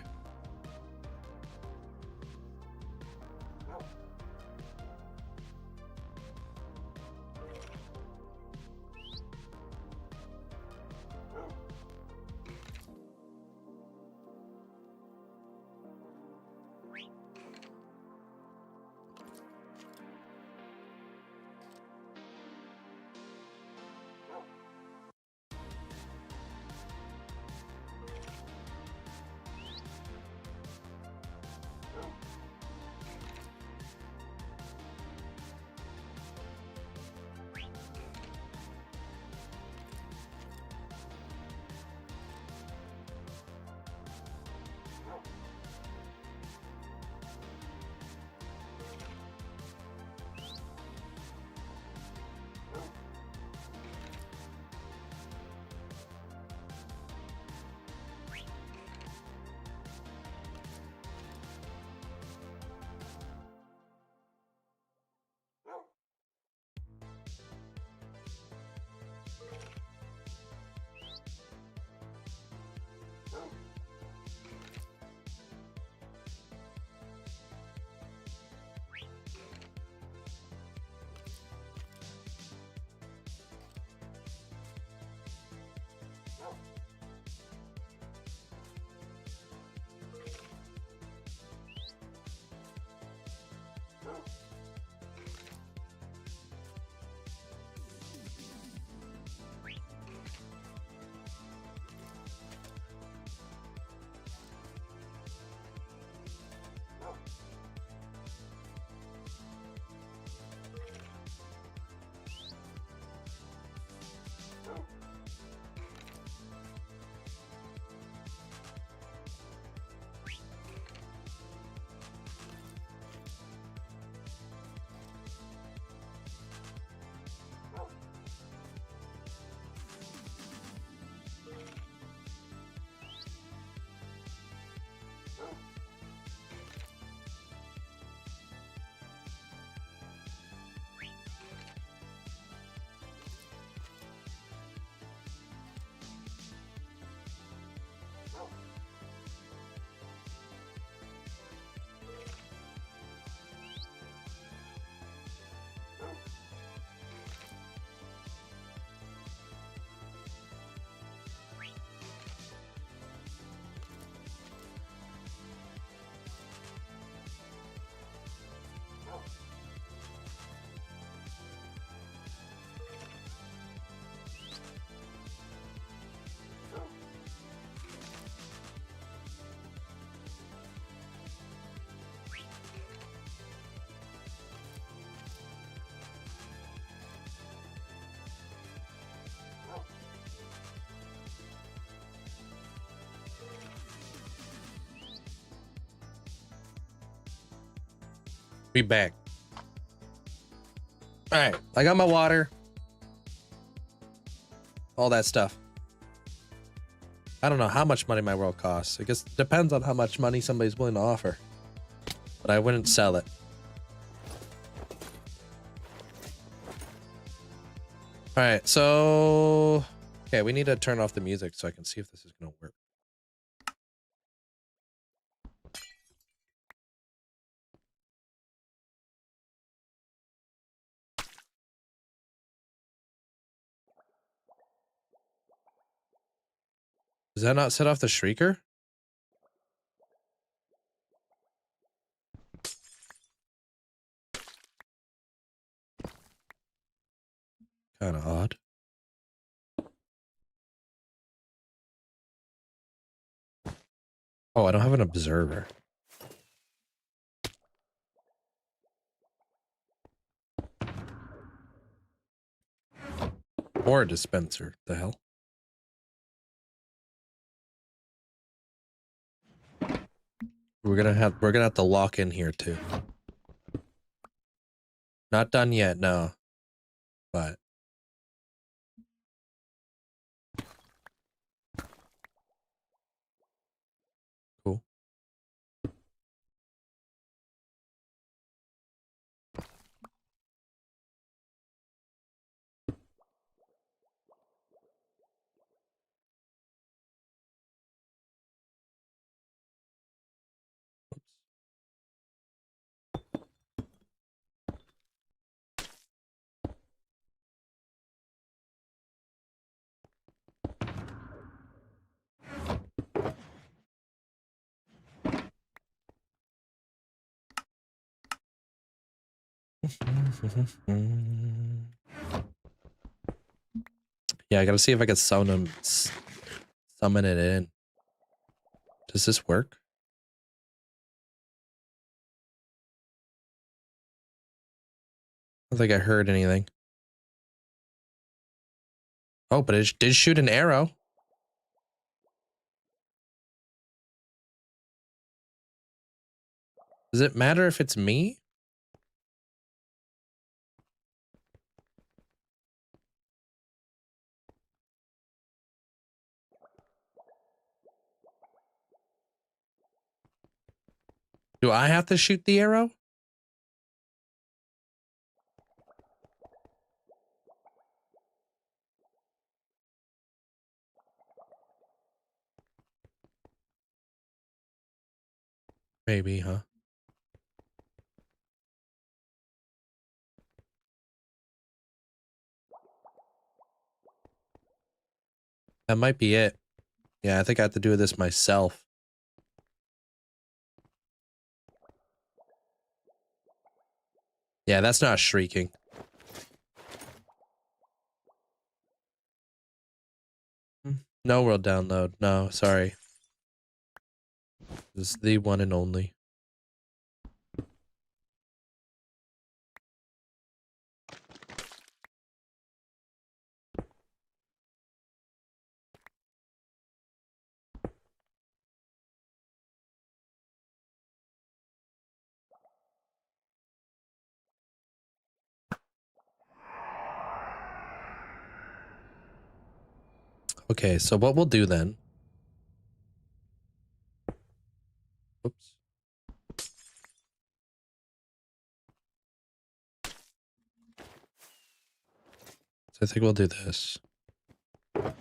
Be back. All right, I got my water. All that stuff. I don't know how much money my world costs. I guess it depends on how much money somebody's willing to offer. But I wouldn't sell it. All right, so... Okay, we need to turn off the music so I can see if this is going to work. Does that not set off the shrieker? Kind of odd. Oh, I don't have an observer. Or a dispenser. The hell? We're gonna have to lock in here too. Not done yet, no. But cool. Yeah, I gotta see if I can summon it in. Does this work? I don't think I heard anything. Oh, but it did shoot an arrow. Does it matter if it's me? Do I have to shoot the arrow? Maybe, huh? That might be it. Yeah, I think I have to do this myself. Yeah, that's not shrieking. No world download. No, sorry. This is the one and only. Okay, so what we'll do then. Oops. So I think we'll do this. And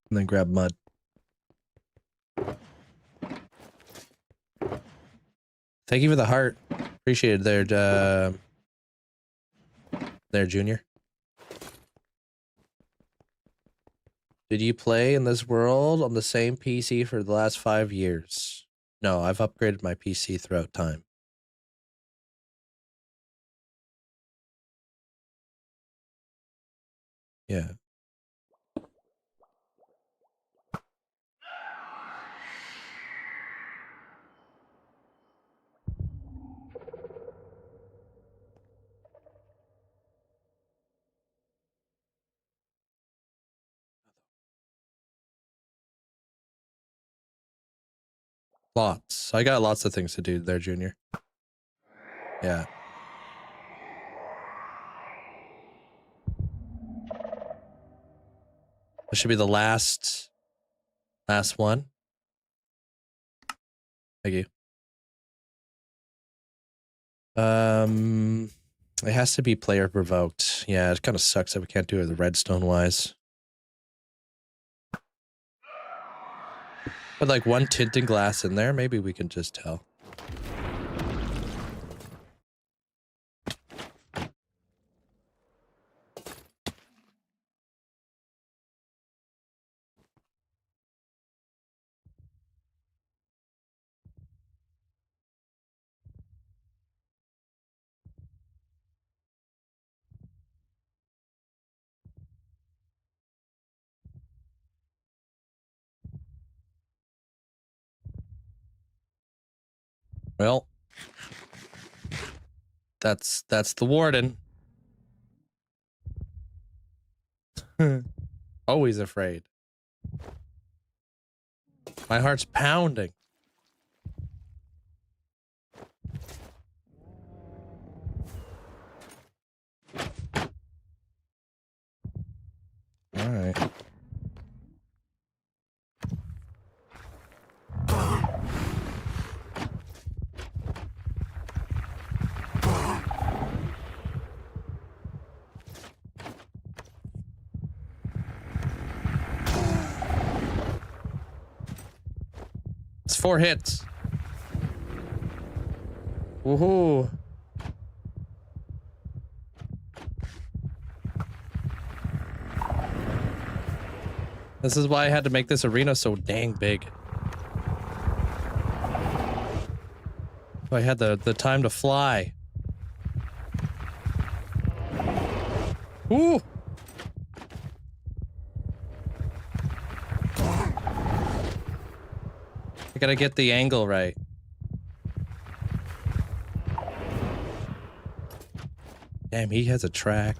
then grab mud. Thank you for the heart. Appreciate it there, Junior. Did you play in this world on the same PC for the last 5 years? No, I've upgraded my PC throughout time. Yeah. Lots. I got lots of things to do there, Junior. Yeah. This should be the last one. Thank you. It has to be player provoked. Yeah, it kind of sucks that we can't do it the redstone wise. But like one tinted glass in there, maybe we can just tell. Well, That's the Warden. Always afraid. My heart's pounding. All right. It's 4 hits. Woohoo. This is why I had to make this arena so dang big. So I had the time to fly. Ooh. I gotta get the angle right. Damn, he has a track.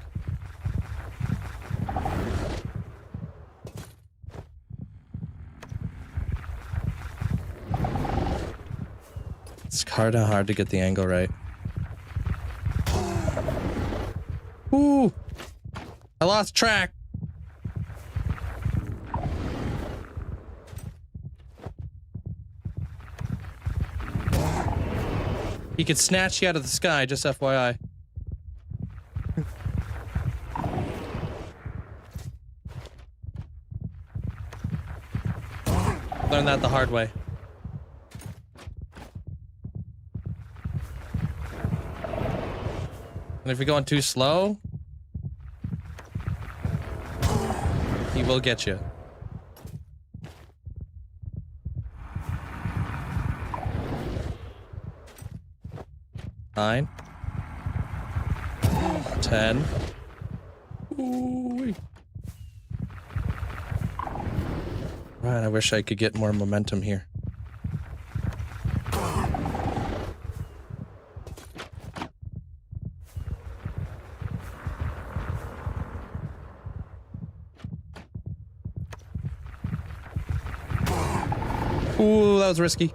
It's hard to get the angle right. Ooh! I lost track. He could snatch you out of the sky, just FYI. Learned that the hard way. And if you're going too slow, he will get you. Nine. 10. Ooh. Right, I wish I could get more momentum here. Ooh, that was risky.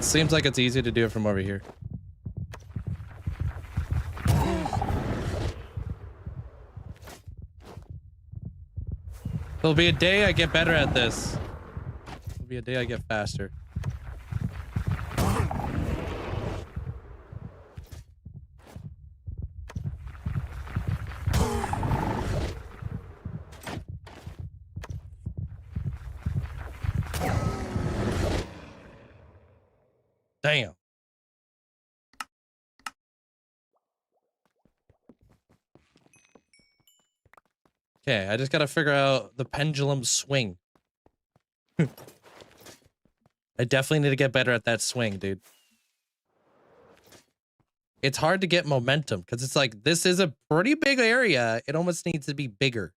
Seems like it's easy to do it from over here. There'll be a day I get better at this. There'll be a day I get faster. Damn. Okay, I just gotta figure out the pendulum swing. I definitely need to get better at that swing, dude. It's hard to get momentum because it's like, this is a pretty big area. It almost needs to be bigger.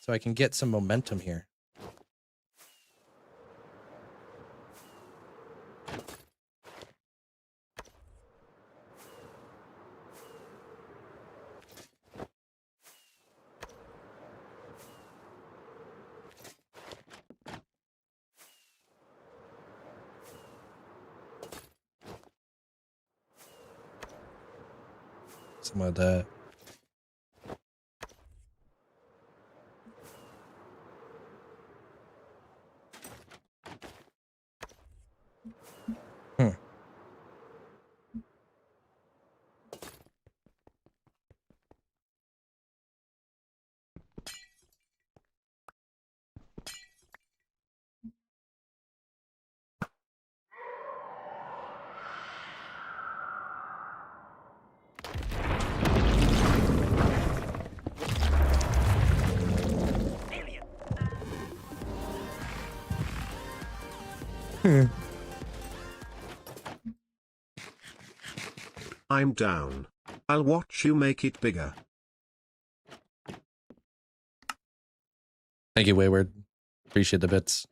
So I can get some momentum here. Something like that. I'm down. I'll watch you make it bigger. Thank you, Wayward. Appreciate the bits.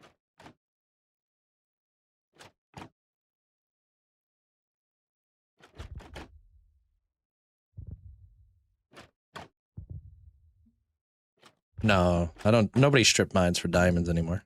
No, I don't. Nobody strip mines for diamonds anymore.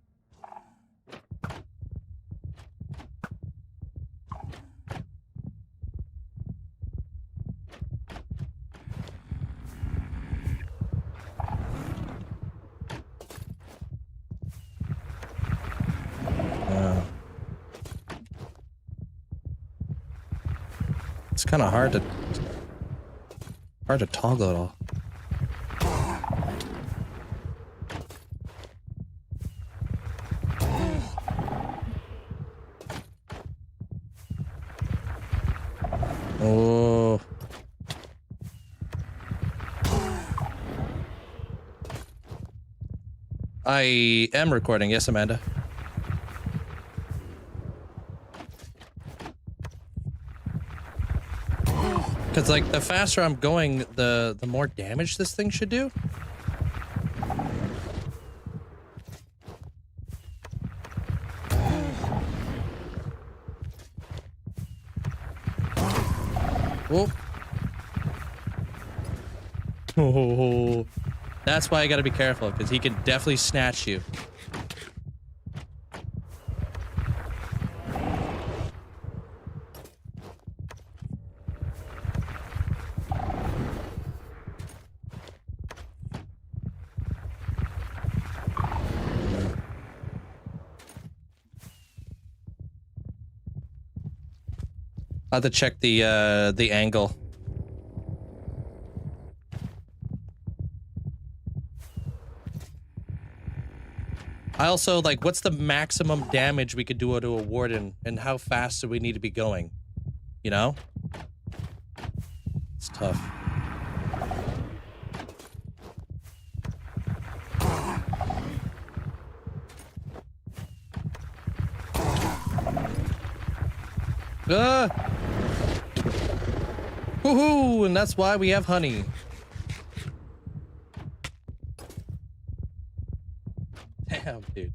It's kind of hard to toggle it all. Oh. I am recording. Yes, Amanda. Because, like, the faster I'm going, the more damage this thing should do. Whoa. Oh, that's why I gotta be careful, because he can definitely snatch you. I'll have to check the angle. I also, like, what's the maximum damage we could do to a warden, and how fast do we need to be going? You know? It's tough. Woohoo! And that's why we have honey. Damn, dude.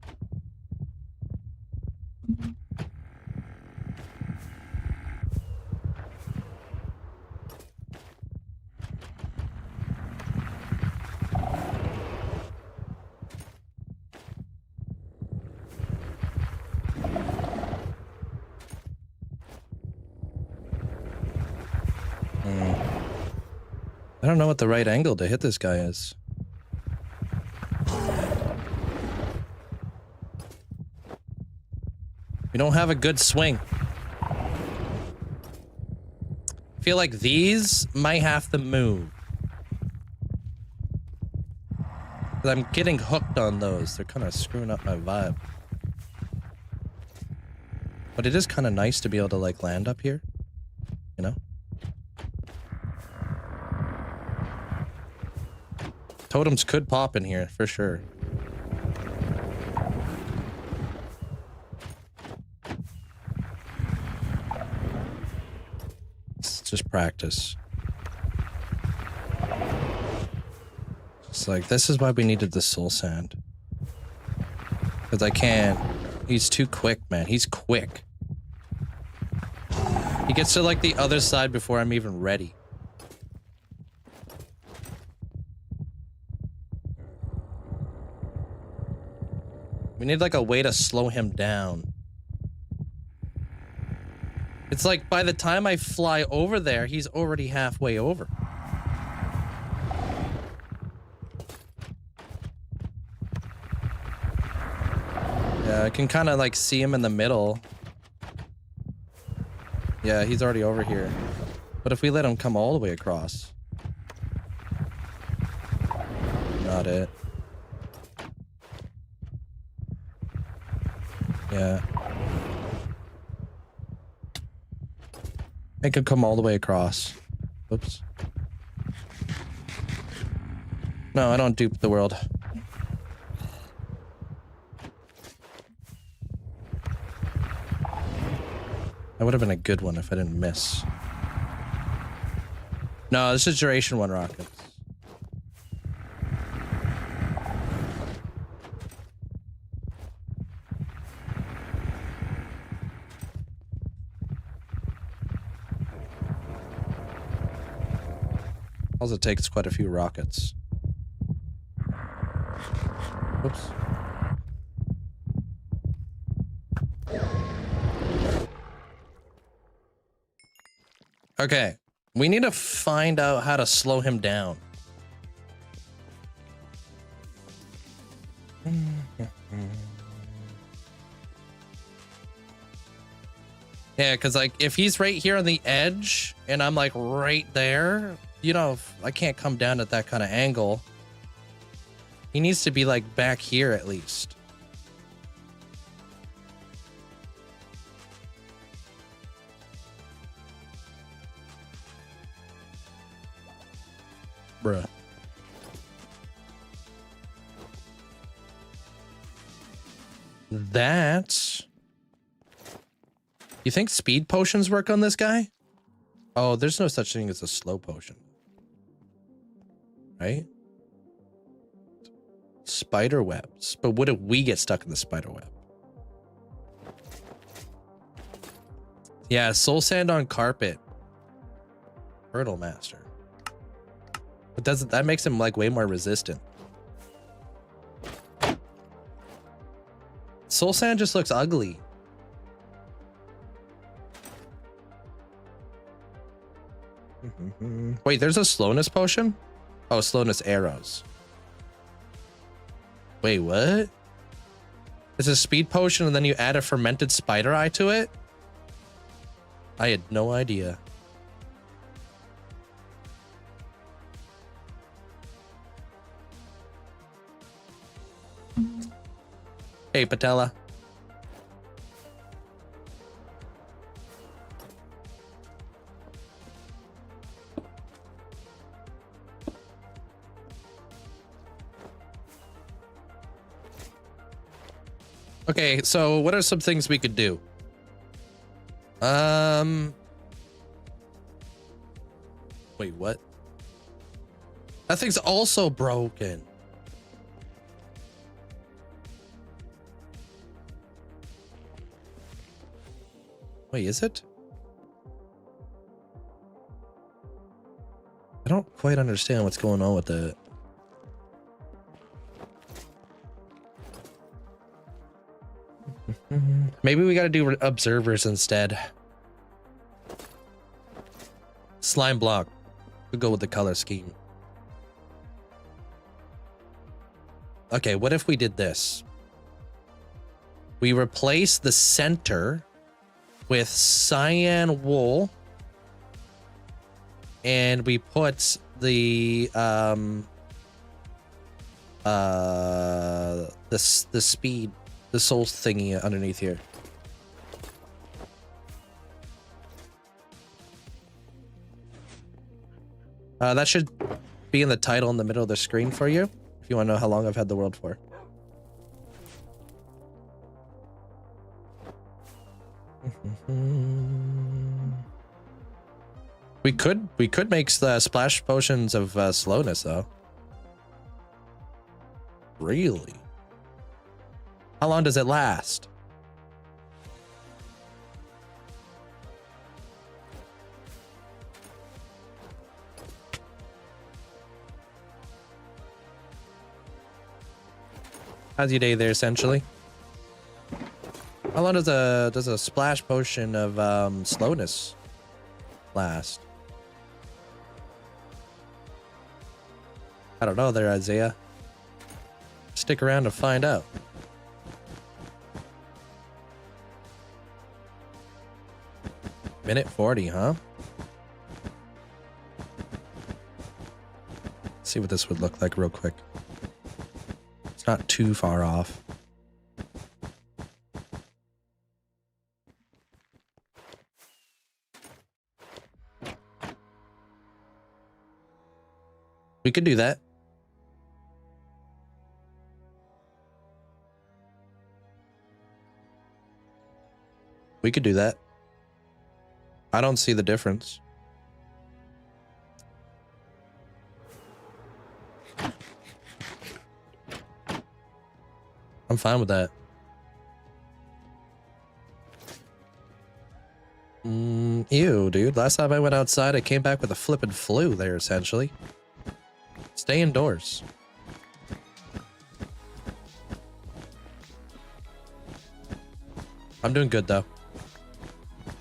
I don't know what the right angle to hit this guy is. We don't have a good swing. I feel like these might have to move. 'Cause I'm getting hooked on those. They're kind of screwing up my vibe. But it is kind of nice to be able to, like, land up here. You know? Totems could pop in here, for sure. It's just practice. It's like, this is why we needed the soul sand. Because I can't... He's too quick, man. He's quick. He gets to, like, the other side before I'm even ready. We need, like, a way to slow him down. It's like, by the time I fly over there, he's already halfway over. Yeah, I can kind of, like, see him in the middle. Yeah, he's already over here. But if we let him come all the way across... Not it. Yeah. I could come all the way across. Oops. No, I don't dupe the world. That would have been a good one if I didn't miss. No, this is duration 1 rockets. All it takes quite a few rockets. Oops. Okay. We need to find out how to slow him down. Yeah, because like if he's right here on the edge and I'm like right there, you know, I can't come down at that kind of angle. He needs to be like back here at least. Bruh. That. You think speed potions work on this guy? Oh, there's no such thing as a slow potion. Right? Spider webs. But what if we get stuck in the spider web? Yeah, soul sand on carpet. Hurdle master. But doesn't that makes him like way more resistant? Soul sand just looks ugly. Wait, there's a slowness potion? Oh, slowness arrows. Wait, what? It's a speed potion and then you add a fermented spider eye to it? I had no idea. Hey, Patella. Okay, so what are some things we could do? Wait, what? That thing's also broken. Wait, is it? I don't quite understand what's going on with it. Maybe we gotta do observers instead. Slime block. We'll go with the color scheme. Okay, what if we did this? We replace the center with cyan wool, and we put the speed, the soul thingy underneath here. That should be in the title in the middle of the screen for you, if you want to know how long I've had the world for. We could make the splash potions of slowness though. Really? How long does it last? How's your day there, essentially? How long does a splash potion of slowness last? I don't know there, Isaiah. Stick around to find out. Minute 40, huh? Let's see what this would look like real quick. It's not too far off. We could do that. We could do that. I don't see the difference. I'm fine with that. Ew, dude. Last time I went outside, I came back with a flippin' flu there, essentially. Stay indoors. I'm doing good though.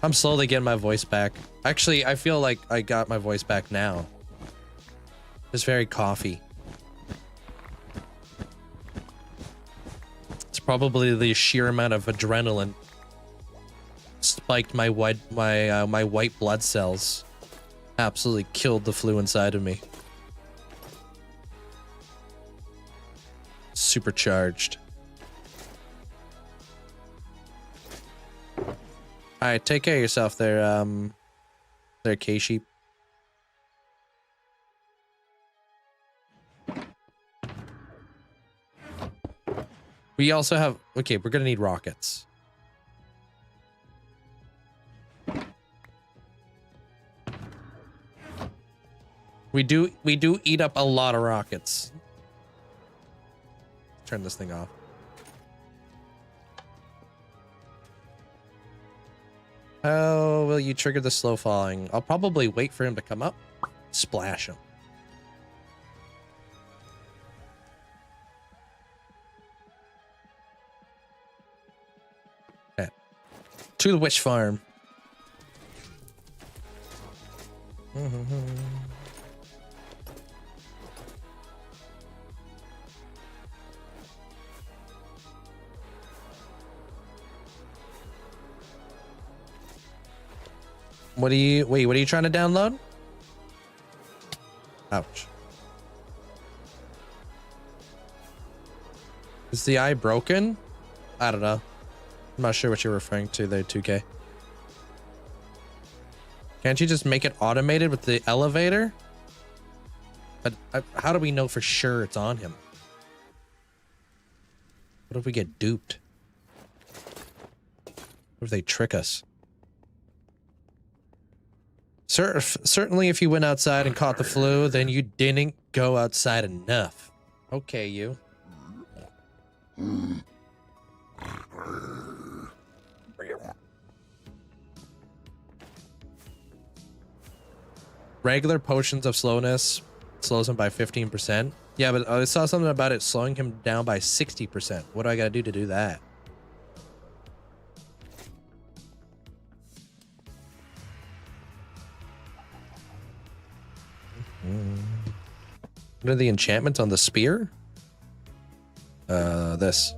I'm slowly getting my voice back. Actually, I feel like I got my voice back now. It's very coffee. It's probably the sheer amount of adrenaline spiked my white blood cells. Absolutely killed the flu inside of me. Supercharged. All right, take care of yourself there, K-Sheep. We also have, okay, we're gonna need rockets. We do eat up a lot of rockets. Turn this thing off. How will you trigger the slow falling? I'll probably wait for him to come up. Splash him. Okay. To the witch farm. What are you trying to download? Ouch. Is the eye broken? I don't know. I'm not sure what you're referring to there, 2K. Can't you just make it automated with the elevator? But how do we know for sure it's on him? What if we get duped? What if they trick us? Certainly if you went outside and caught the flu, then you didn't go outside enough. Okay, you. Regular potions of slowness slows him by 15%. Yeah, but I saw something about it slowing him down by 60%. What do I gotta do to do that? What are the enchantments on the spear? This.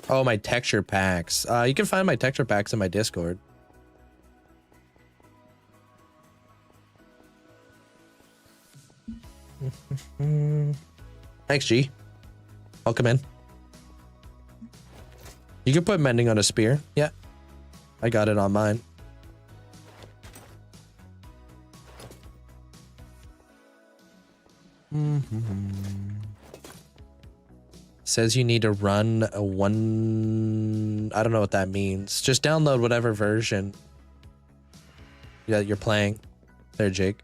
Oh, my texture packs. You can find my texture packs in my Discord. Thanks, G. I'll come in. You can put mending on a spear. Yeah. I got it on mine. Says you need to run a one... I don't know what that means. Just download whatever version that you're playing. There, Jake.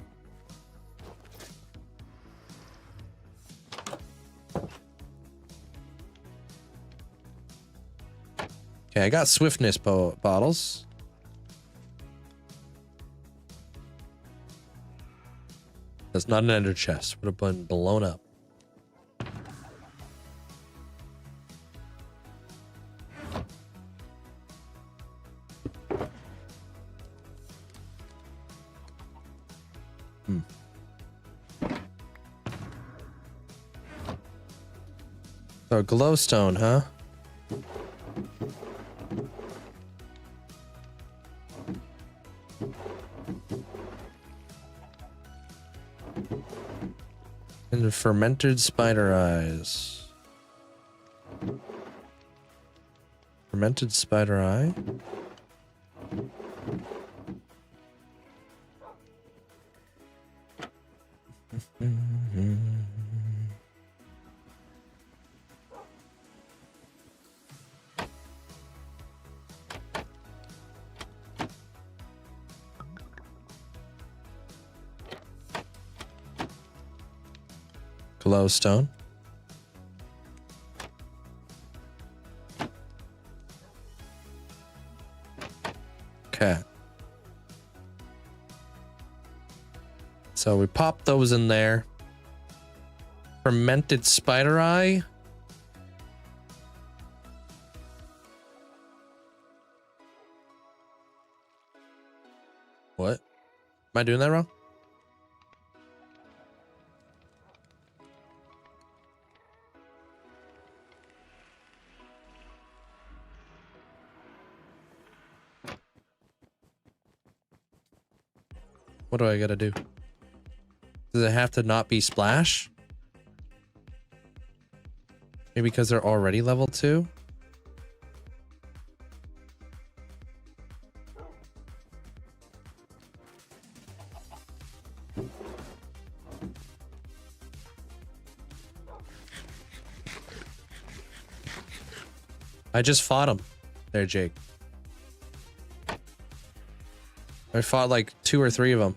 Okay, I got swiftness bottles. That's not an ender chest. Would have been blown up. So glowstone, huh? And fermented spider eyes. Fermented spider eye? Glowstone. Okay. So we pop those in there. Fermented spider eye. What? Am I doing that wrong? What do I gotta do? Does it have to not be splash? Maybe because they're already level 2? I just fought him. There, Jake. I fought like 2 or 3 of them.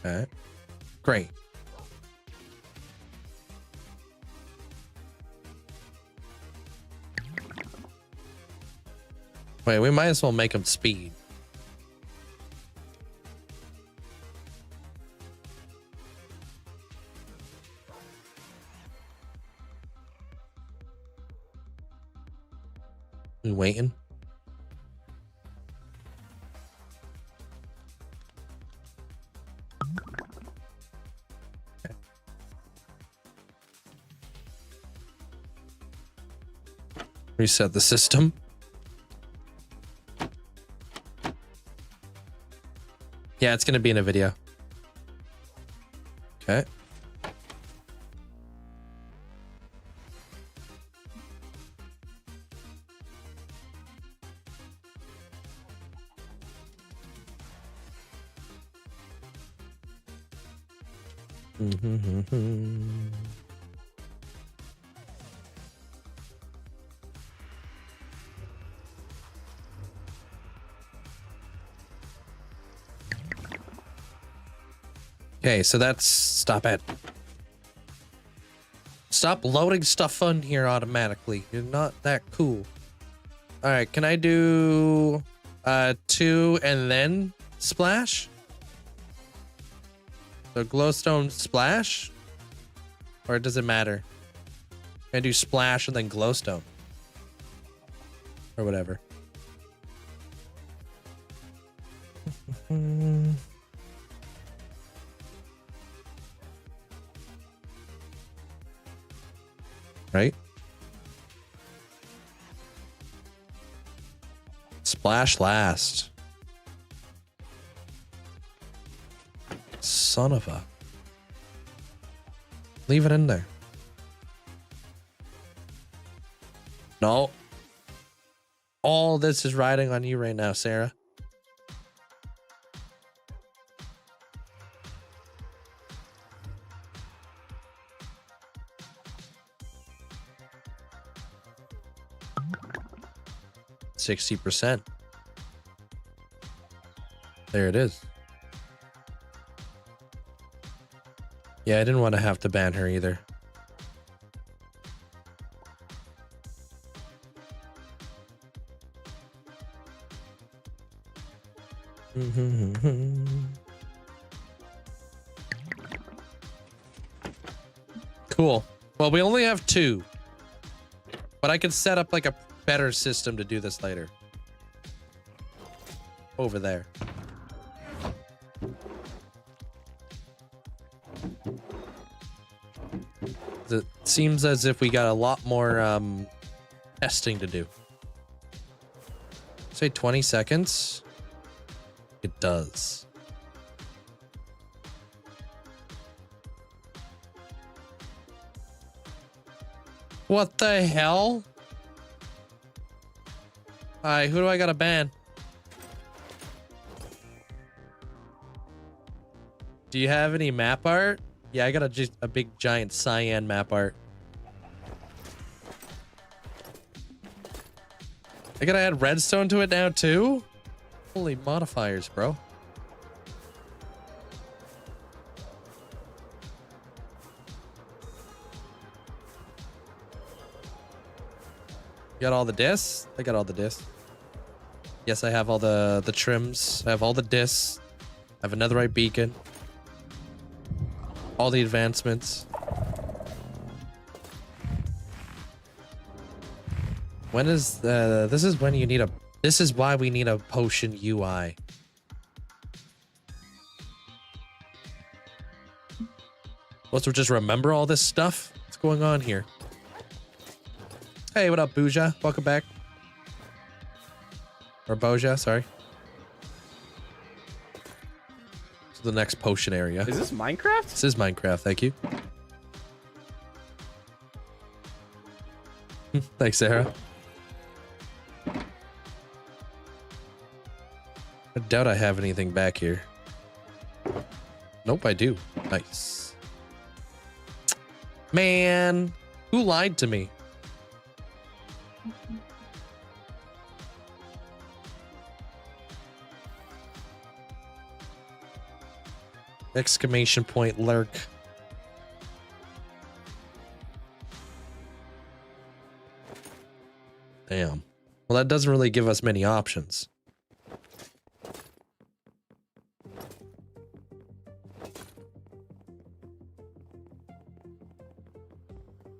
Okay. Great. Wait, we might as well make them speed. We waiting? Okay. Reset the system. Yeah, it's gonna be in a video. Okay. Okay, so that's... Stop it. Stop loading stuff on here automatically. You're not that cool. Alright, can I do... 2 and then splash? So glowstone splash? Or does it matter? Can I do splash and then glowstone? Or whatever. Right? Splash last. Son of a... Leave it in there. No. All this is riding on you right now, Sarah. %. There it is. Yeah, I didn't want to have to ban her either. Cool. Well, we only have 2. But I could set up like a better system to do this later. Over there. It seems as if we got a lot more testing to do. Say 20 seconds. It does. What the hell? Alright, who do I gotta ban? Do you have any map art? Yeah, I got a big giant cyan map art. I gotta add redstone to it now too? Holy modifiers, bro. got all the discs? I got all the discs. Yes, I have all the trims. I have all the discs. I have a netherite beacon. All the advancements. When is this is when you need a this is why we need a potion UI. Let's just remember all this stuff. What's going on here? Hey, what up, Booja? Welcome back. Or Boja, sorry. To the next potion area. Is this Minecraft? This is Minecraft, thank you. Thanks, Sarah. I doubt I have anything back here. Nope, I do. Nice. Man, who lied to me? Exclamation point lurk. Damn. Well, that doesn't really give us many options.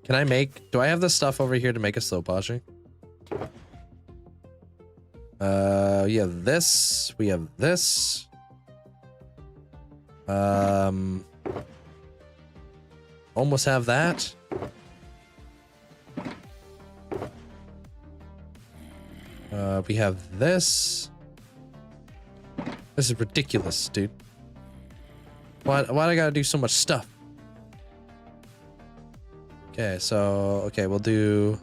Can I make... Do I have the stuff over here to make a slow potion? We have this. We have this. Almost have that. We have this. This is ridiculous, dude. Why do I gotta do so much stuff? Okay, so we'll do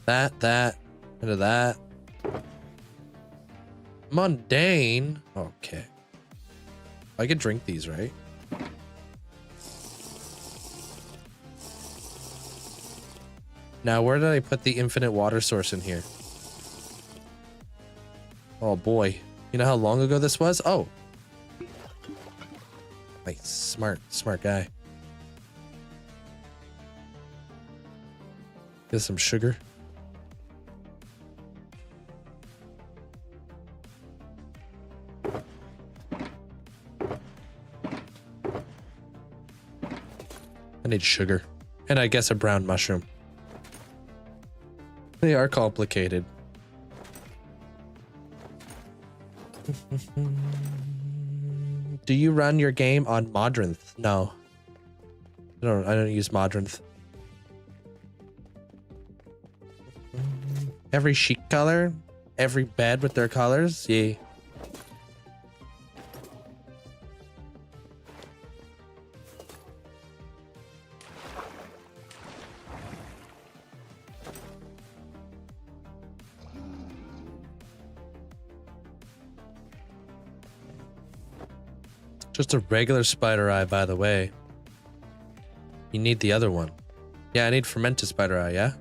that, into that. Mundane. Okay. I could drink these, right? Now, where did I put the infinite water source in here? Oh boy. You know how long ago this was? Oh. Nice. Smart guy. Get some sugar. I need sugar. And I guess a brown mushroom. They are complicated. Do you run your game on Modrinth? No. I don't use Modrinth. Every sheet color? Every bed with their colors? Yeah. Just a regular spider eye, by the way. You need the other one. Yeah, I need fermented spider eye, yeah?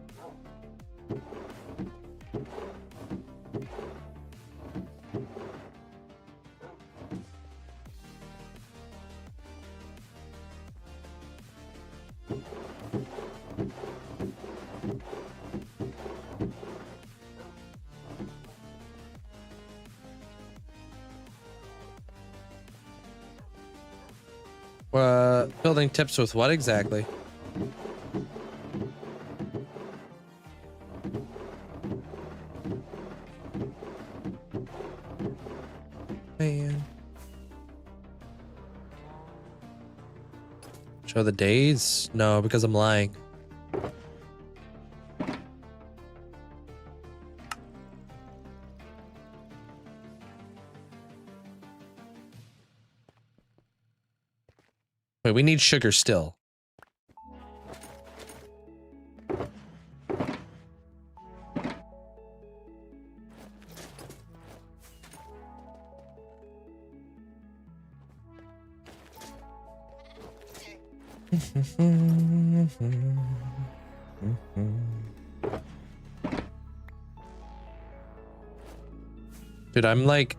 Building tips with what exactly? Man. Show the days? No, because I'm lying. Wait, we need sugar still. Dude, I'm like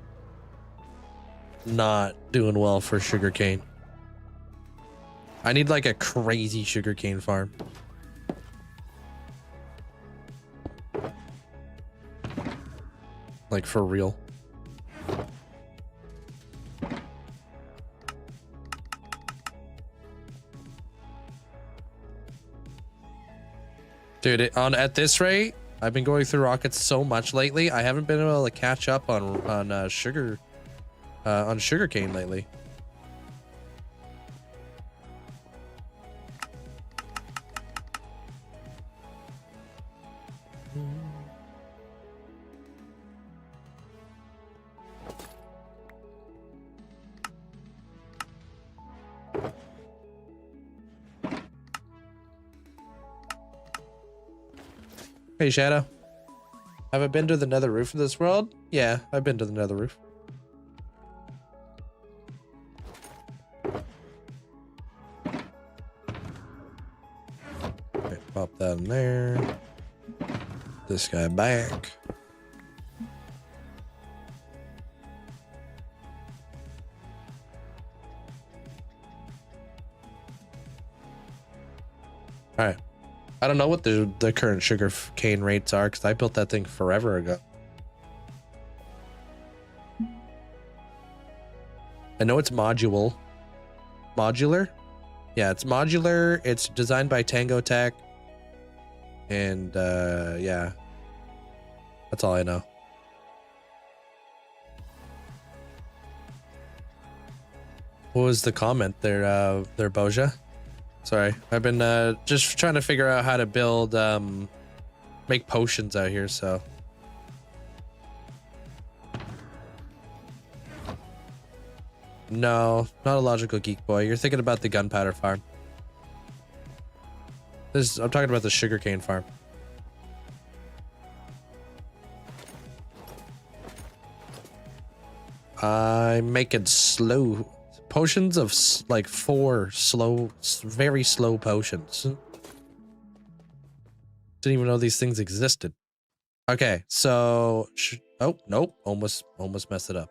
not doing well for sugarcane. I need like a crazy sugarcane farm. Like for real. Dude, at this rate, I've been going through rockets so much lately. I haven't been able to catch up on sugarcane lately. Hey, Shadow. Have I been to the nether roof of this world? Yeah, I've been to the nether roof. Okay, pop that in there. This guy back. All right. I don't know what the current sugar cane rates are because I built that thing forever ago. I know it's modular. Yeah, it's modular. It's designed by Tango Tech. And yeah, that's all I know. What was the comment there, Boja? Sorry, I've been just trying to figure out how to build, make potions out here, so. No, not a logical geek boy. You're thinking about the gunpowder farm. I'm talking about the sugarcane farm. I'm making slow potions of like 4 very slow potions. Didn't even know these things existed. Okay, so oh nope, almost messed it up.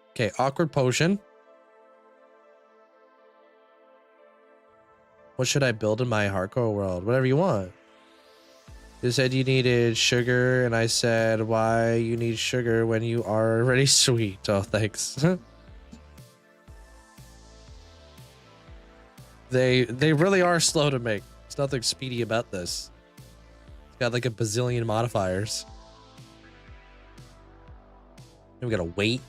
Okay, awkward potion. What should I build in my hardcore world? Whatever you want. You said you needed sugar, and I said, why you need sugar when you are already sweet? Oh, thanks. They really are slow to make. There's nothing speedy about this. It's got like a bazillion modifiers. And we gotta wait.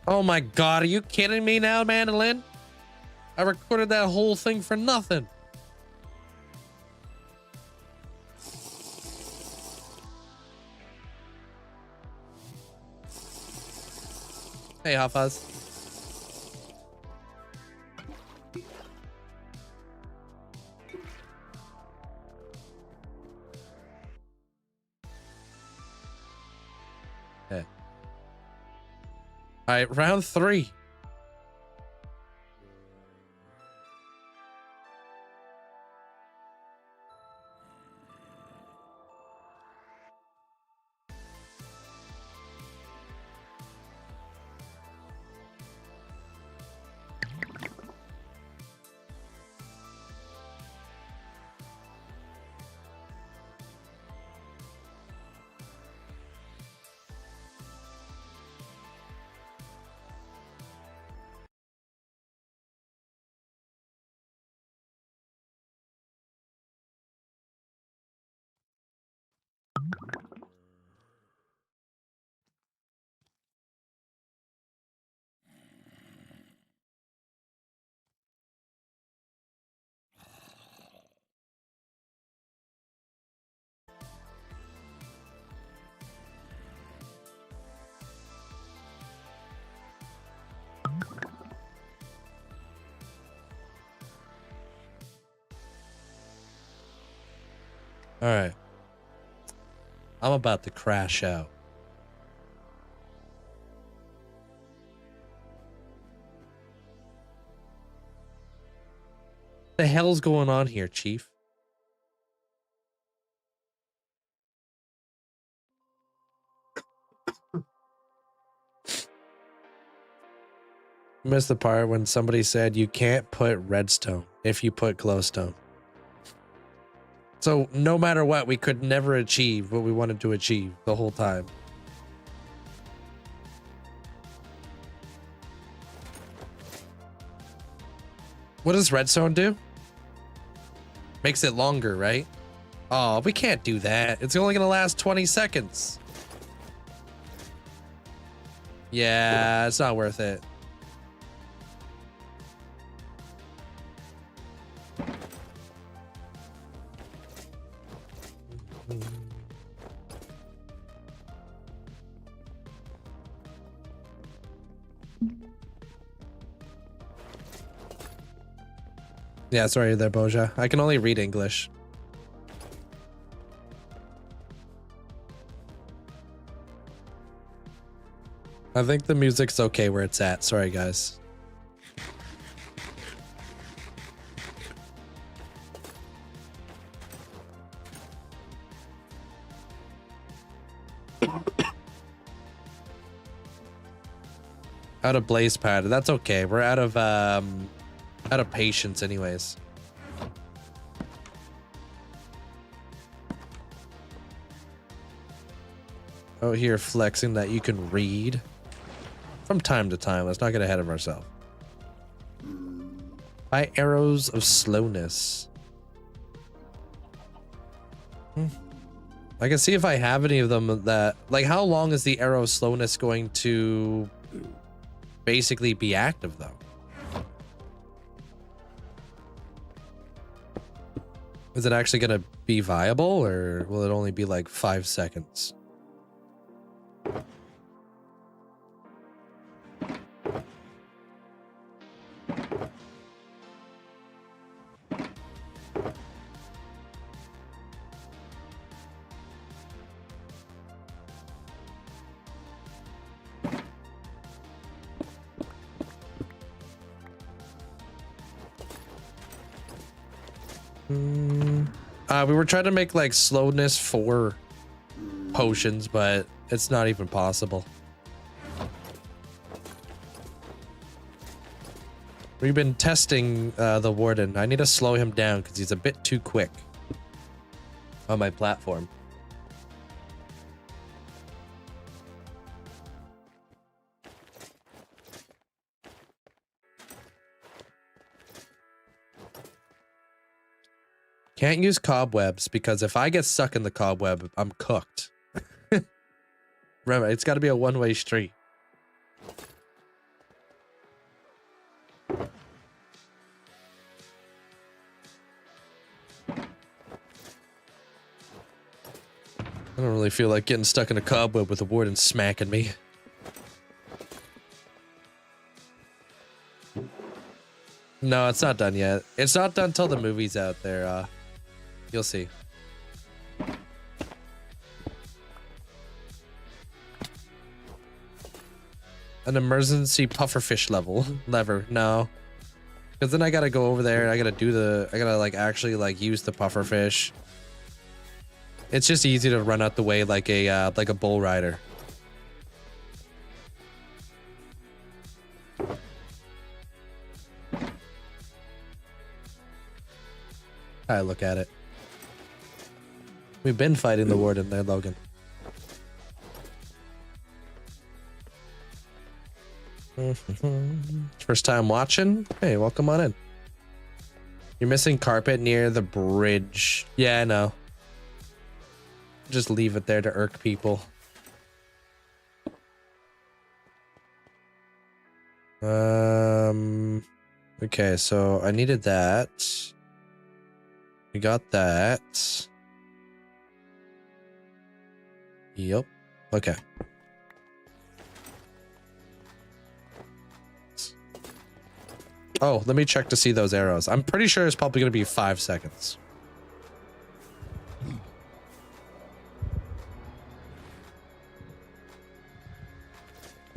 Oh my god, are you kidding me now, Mandolin? I recorded that whole thing for nothing. Hey, Hafaz. Okay. All right, round 3. All right. I'm about to crash out. The hell's going on here, Chief? Missed the part when somebody said you can't put redstone if you put glowstone. So no matter what, we could never achieve what we wanted to achieve the whole time. What does redstone do? Makes it longer, right? Oh, we can't do that. It's only gonna last 20 seconds. Yeah, it's not worth it. Yeah, sorry there, Boja. I can only read English. I think the music's okay where it's at. Sorry, guys. Out of blaze pad. That's okay. We're out of patience anyways. Oh, here flexing that you can read from time to time. Let's not get ahead of ourselves. By arrows of slowness. I can see if I have any of them that, like, how long is the arrow of slowness going to basically be active though? Is it actually going to be viable, or will it only be like 5 seconds? We were trying to make like slowness 4 potions, but it's not even possible. We've been testing the Warden. I need to slow him down because he's a bit too quick on my platform. Can't use cobwebs because if I get stuck in the cobweb, I'm cooked. Remember, it's got to be a one-way street. I don't really feel like getting stuck in a cobweb with a warden smacking me. No, it's not done yet. It's not done till the movie's out there. You'll see. An emergency pufferfish lever. No. Because then I gotta go over there and I gotta like actually like use the pufferfish. It's just easy to run out the way like a bull rider. I look at it. We've been fighting the Warden there, Logan. First time watching? Hey, welcome on in. You're missing carpet near the bridge. Yeah, I know. Just leave it there to irk people. Okay, so I needed that. We got that. Yep. Okay. Oh, let me check to see those arrows. I'm pretty sure it's probably going to be 5 seconds.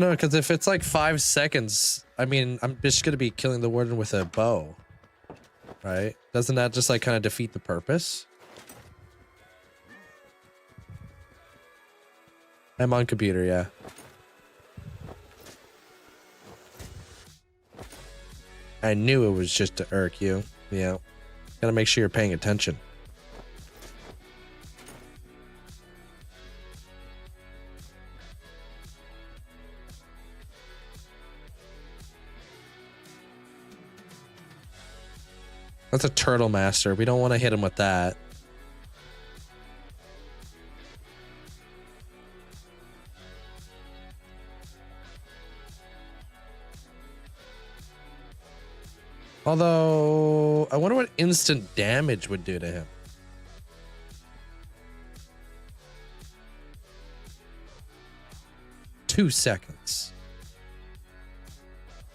No, because if it's like 5 seconds, I mean, I'm just gonna be killing the warden with a bow, right? Doesn't that just like kind of defeat the purpose? I'm on computer, yeah. I knew it was just to irk you. Yeah. Gotta make sure you're paying attention. That's a turtle master. We don't want to hit him with that. Although, I wonder what instant damage would do to him. Two seconds.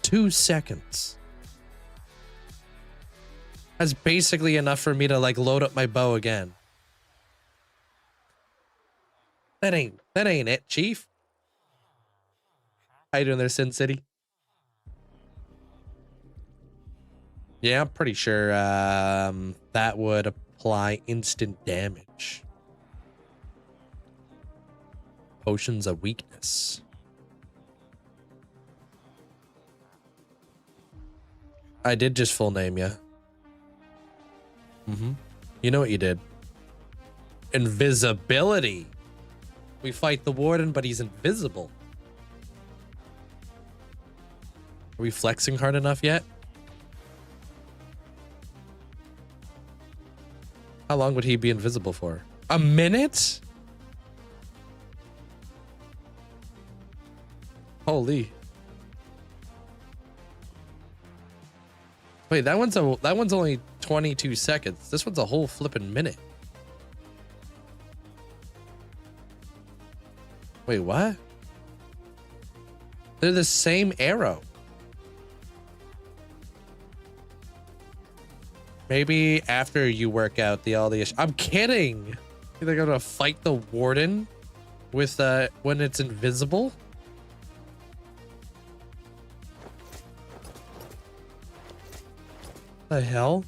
2 seconds. That's basically enough for me to like load up my bow again. That ain't it, Chief. How you doing there, Sin City? Yeah, I'm pretty sure that would apply instant damage. Potions of weakness. I did just full name you. You know what you did. Invisibility. We fight the warden, but he's invisible. Are we flexing hard enough yet? How long would he be invisible for? A minute? Holy. Wait, that one's only 22 seconds. This one's a whole flippin' minute. Wait, what? They're the same arrow. Maybe after you work out all the issues. I'm kidding. They're gonna fight the warden with when it's invisible. The hell?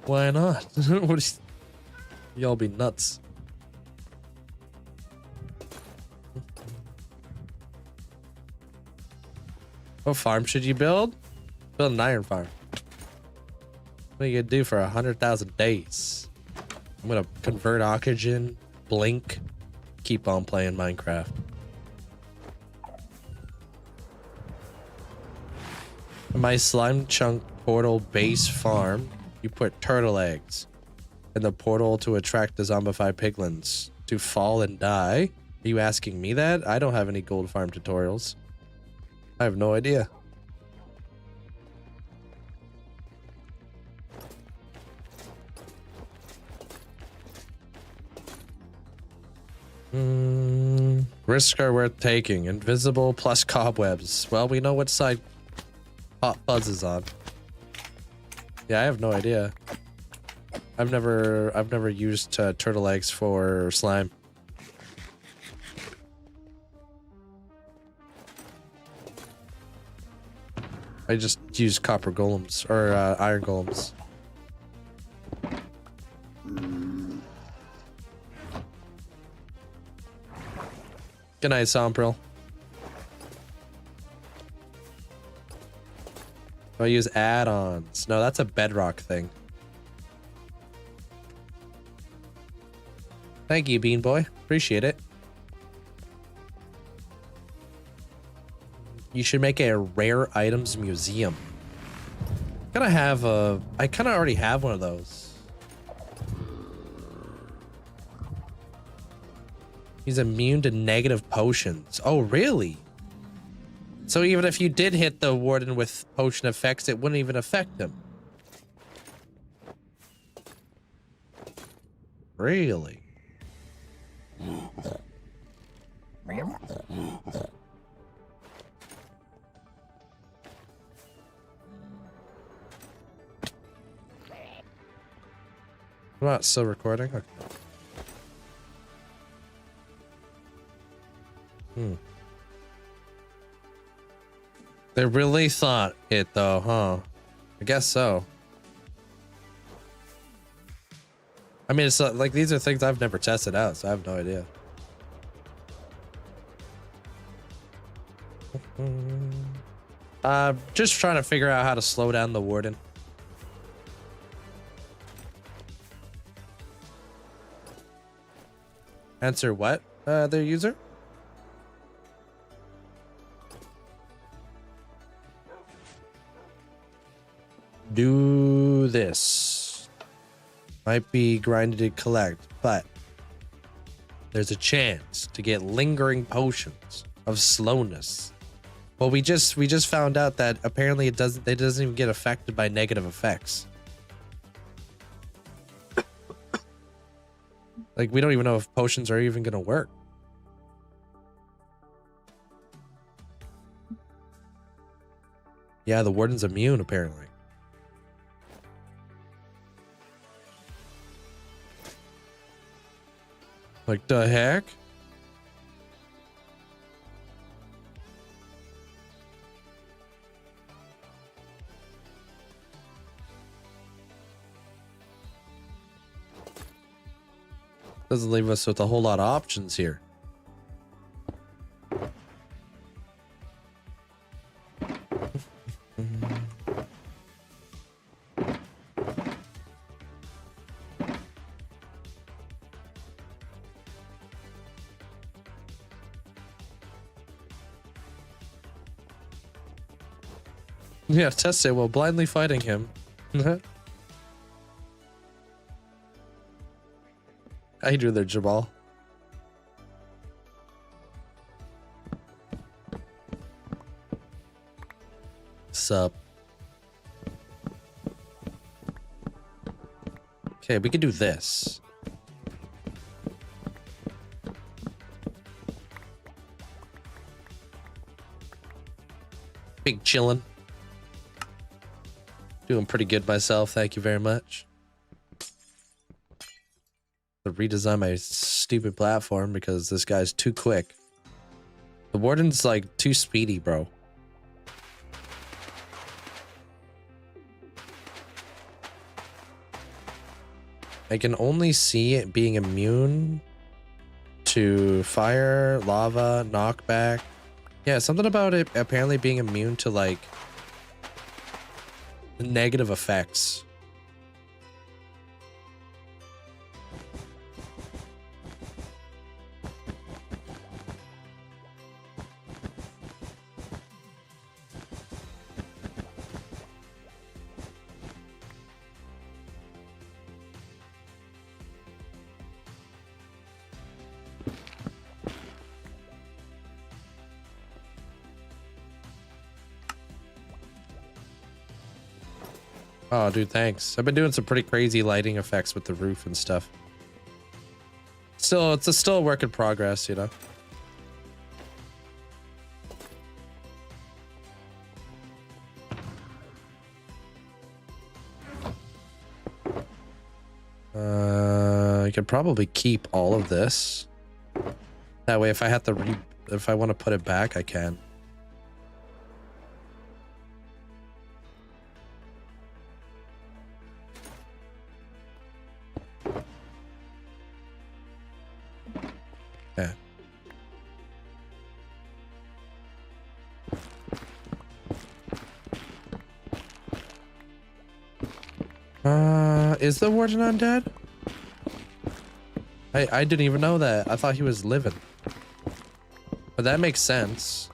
Why not? What is, y'all be nuts. What farm should you build? Build an iron farm. What are you gonna do for 100,000 days? I'm gonna convert oxygen, blink, keep on playing Minecraft. My slime chunk portal base farm, you put turtle eggs in the portal to attract the zombified piglins to fall and die. Are you asking me that? I don't have any gold farm tutorials. I have no idea. Risks are worth taking. Invisible plus cobwebs. Well, we know which side Hot Fuzz is on. Yeah, I have no idea. I've never used turtle eggs for slime. I just use copper golems or iron golems. Good night, Sompril. I use add-ons. No, that's a bedrock thing. Thank you, Bean Boy. Appreciate it. You should make a rare items museum. I kind of already have one of those. He's immune to negative potions. Oh, really? So even if you did hit the warden with potion effects, it wouldn't even affect him. Really? I'm not still recording. Okay. They really thought it though, huh? I guess so. I mean, it's like these are things I've never tested out, so I have no idea. Just trying to figure out how to slow down the Warden. Answer what, their user? Do this. Might be grinded to collect, but there's a chance to get lingering potions of slowness. Well, we just found out that apparently it doesn't even get affected by negative effects. Like, we don't even know if potions are even gonna work. Yeah, the Warden's immune apparently. Like the heck? Doesn't leave us with a whole lot of options here. Yeah, test it while blindly fighting him. How you doing there, Jabal? Sup? Okay, we can do this. Big chillin'. Doing pretty good myself, thank you very much. To redesign my stupid platform because this guy's too quick. The Warden's like too speedy, bro. I can only see it being immune to fire, lava, knockback. Yeah, something about it apparently being immune to like negative effects. Oh, dude, thanks. I've been doing some pretty crazy lighting effects with the roof and stuff. Still, it's still a work in progress, you know? I could probably keep all of this. That way, if I have to if I want to put it back, I can. Is the Warden undead? I didn't even know that. I thought he was living. But that makes sense.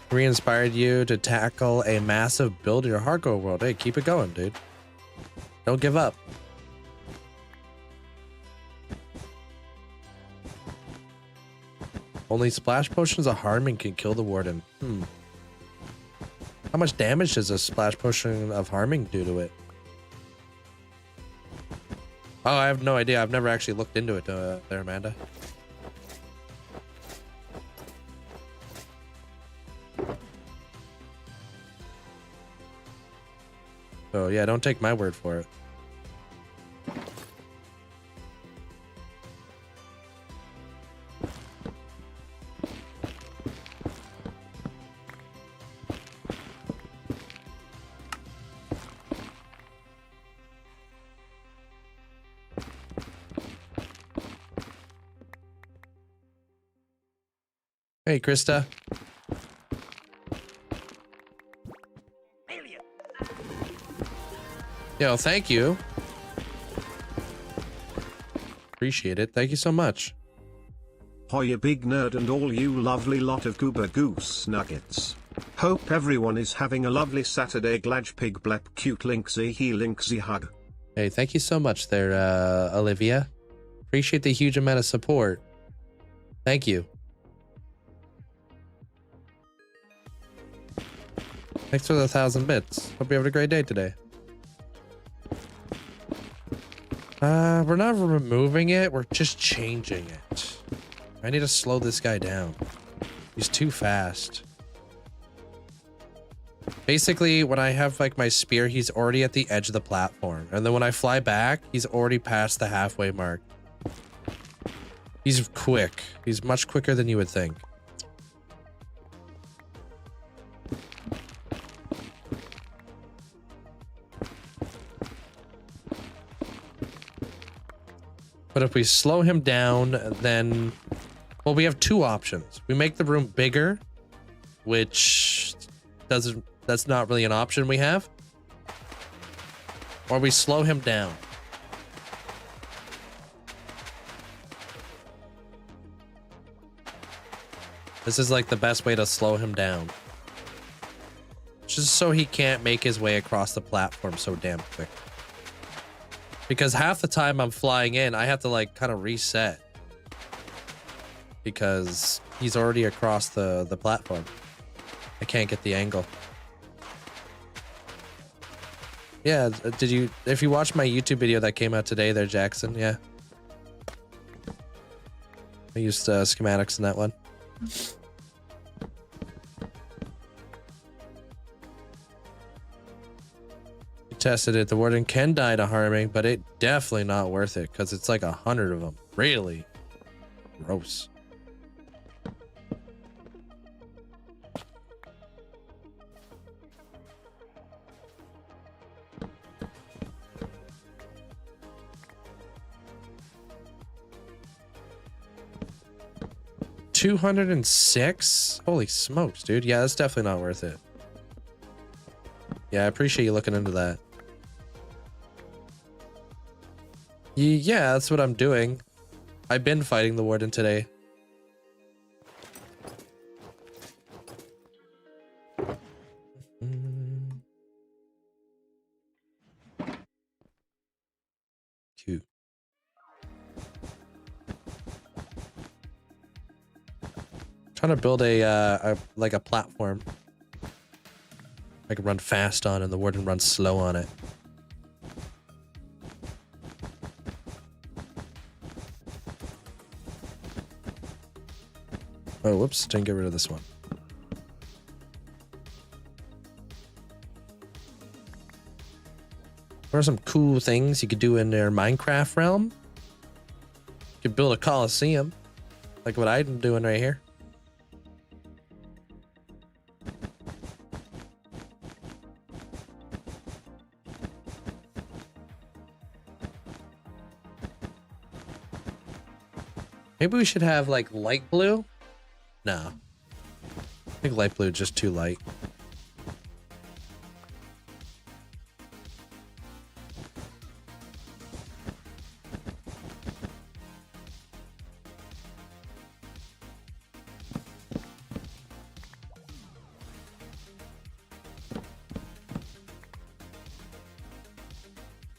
Re-inspired you to tackle a massive build in your hardcore world. Hey, keep it going, dude. Don't give up. Only splash potions of harming can kill the Warden. How much damage does a splash potion of harming do to it? Oh, I have no idea. I've never actually looked into it there, Amanda. So yeah, don't take my word for it. Hey, Krista. Yo, thank you. Appreciate it. Thank you so much. Hoya big nerd and all you lovely lot of goober goose nuggets. Hope everyone is having a lovely Saturday. Glad pig blep cute Linkzzey he Linkzzey hug. Hey, thank you so much there, Olivia. Appreciate the huge amount of support. Thank you. Thanks for the 1,000 bits. Hope you have a great day today. We're not removing it. We're just changing it. I need to slow this guy down. He's too fast. Basically, when I have like my spear, he's already at the edge of the platform. And then when I fly back, he's already past the halfway mark. He's quick. He's much quicker than you would think. But if we slow him down, then, well, we have two options. We make the room bigger, which that's not really an option we have. Or we slow him down. This is like the best way to slow him down. Just so he can't make his way across the platform so damn quick. Because half the time I'm flying in, I have to like kind of reset. Because he's already across the platform. I can't get the angle. Yeah, if you watched my YouTube video that came out today there, Jackson, yeah. I used schematics in that one. Tested it. The Warden can die to harming, but it definitely not worth it because it's like 100 of them. Really gross. $206? Holy smokes, dude. Yeah, that's definitely not worth it. Yeah, I appreciate you looking into that. Yeah, that's what I'm doing. I've been fighting the Warden today. Cute. Trying to build a like a platform I can run fast on and the Warden runs slow on it. Oh, whoops, didn't get rid of this one. What are some cool things you could do in their Minecraft realm? You could build a Coliseum, like what I'm doing right here. Maybe we should have like light blue? No. I think light blue is just too light.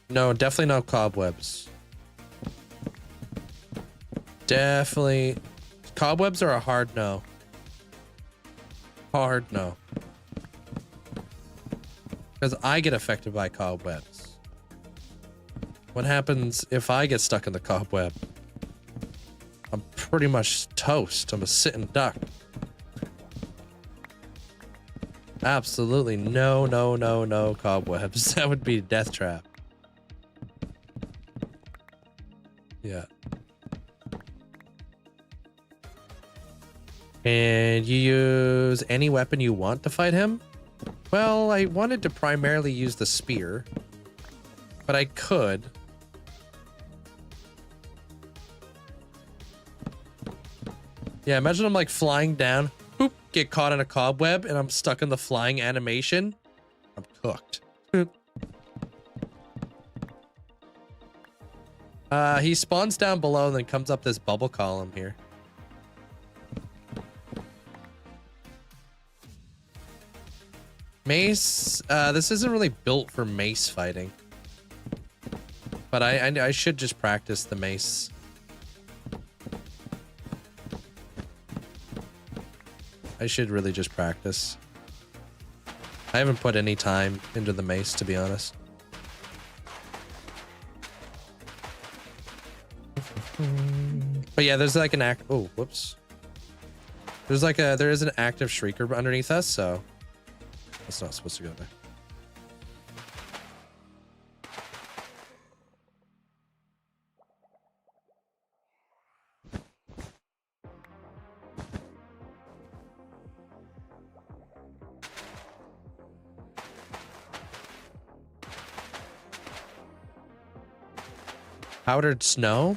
No, definitely no cobwebs. Definitely. Cobwebs are a hard no. Hard no. Because I get affected by cobwebs. What happens if I get stuck in the cobweb? I'm pretty much toast. I'm a sitting duck. Absolutely no cobwebs. That would be a death trap. Yeah. And you use any weapon you want to fight him? Well, I wanted to primarily use the spear, but I could. Yeah, imagine I'm like flying down, boop, get caught in a cobweb, and I'm stuck in the flying animation. I'm cooked. He spawns down below and then comes up this bubble column here. Mace, this isn't really built for mace fighting. But I should just practice the mace. I should really just practice. I haven't put any time into the mace, to be honest. But yeah, there's like an oh, whoops. There is an active shrieker underneath us, so that's not supposed to go there. Powdered snow?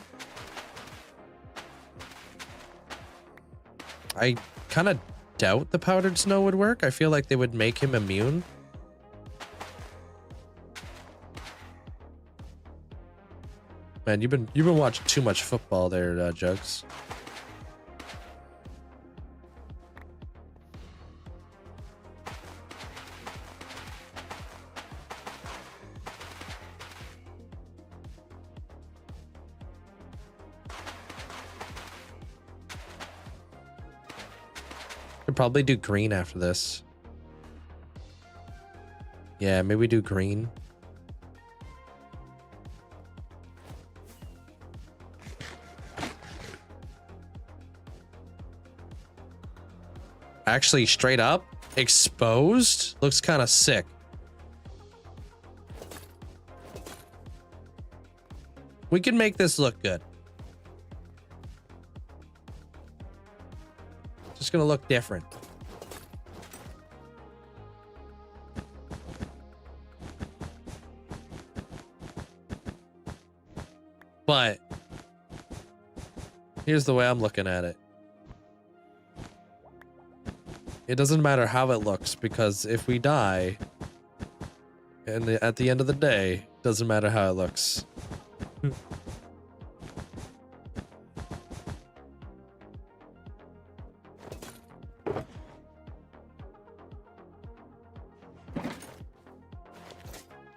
I kind of doubt the powdered snow would work. I feel like they would make him immune. Man, you've been watching too much football there, Jugs. Could probably do green after this. Yeah, maybe do green. Actually, straight up, exposed looks kind of sick. We can make this look good. Just gonna look different. But here's the way I'm looking at it. It doesn't matter how it looks, because if we die, and at the end of the day, doesn't matter how it looks.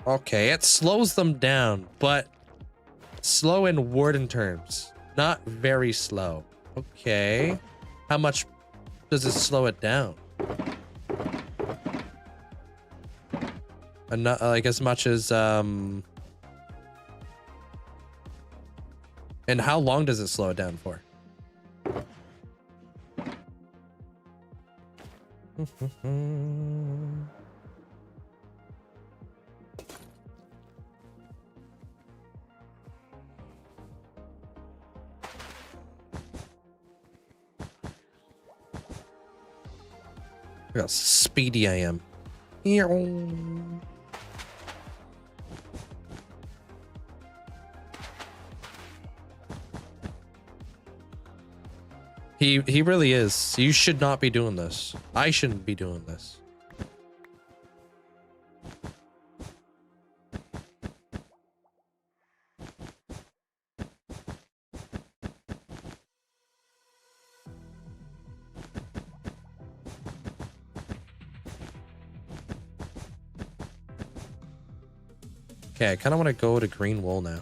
Okay, it slows them down, but slow in Warden terms. Not very slow. Okay. How much does it slow it down? And not like as much as and how long does it slow it down for? Look how speedy I am. He really is. You should not be doing this. I shouldn't be doing this. Okay, I kind of want to go to green wool now.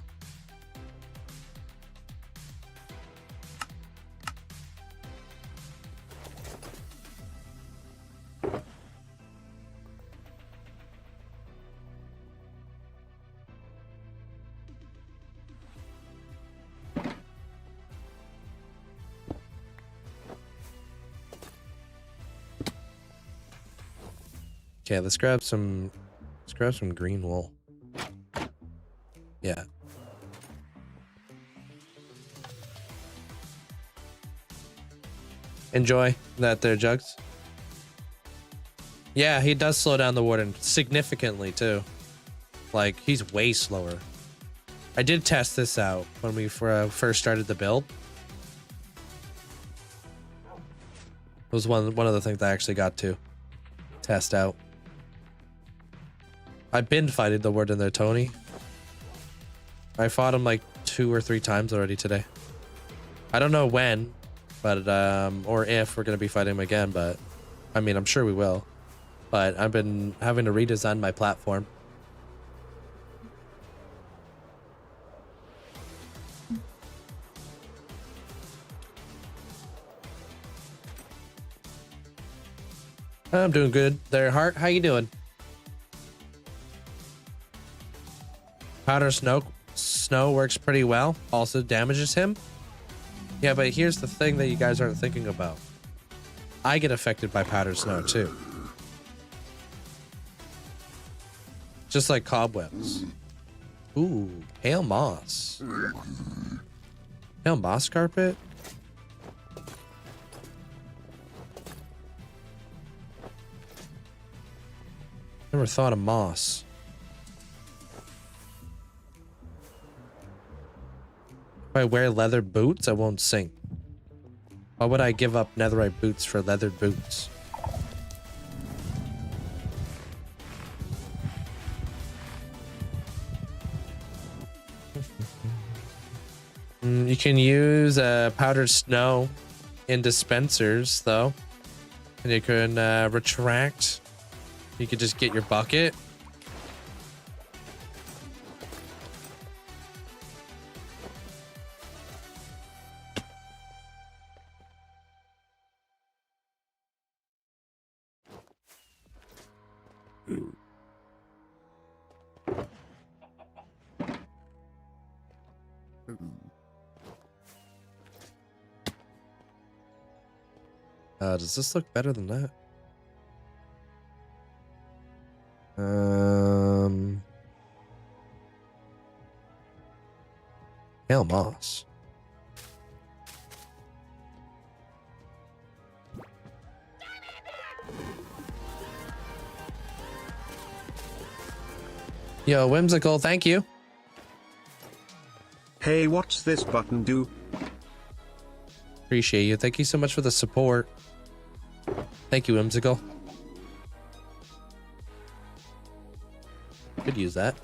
Okay, let's grab some green wool. Yeah. Enjoy that there, Jugs. Yeah, he does slow down the Warden significantly too. Like, he's way slower. I did test this out when we first started the build. It was one of the things I actually got to test out. I've been fighting the Warden there, Tony. I fought him like 2 or 3 times already today. I don't know when, but or if we're gonna be fighting him again, but I mean, I'm sure we will. But I've been having to redesign my platform. I'm doing good there, Hart. How you doing? Powder snow works pretty well. Also damages him. Yeah, but here's the thing that you guys aren't thinking about. I get affected by powder snow too. Just like cobwebs. Ooh, pale moss. Pale moss carpet? Never thought of moss. If I wear leather boots, I won't sink. Why would I give up netherite boots for leather boots? You can use powdered snow in dispensers, though. And you can retract. You could just get your bucket. Does this look better than that? Pale moss. Yo, Whimsical, thank you. Hey, what's this button do? Appreciate you. Thank you so much for the support. Thank you, Whimsical. Could use that.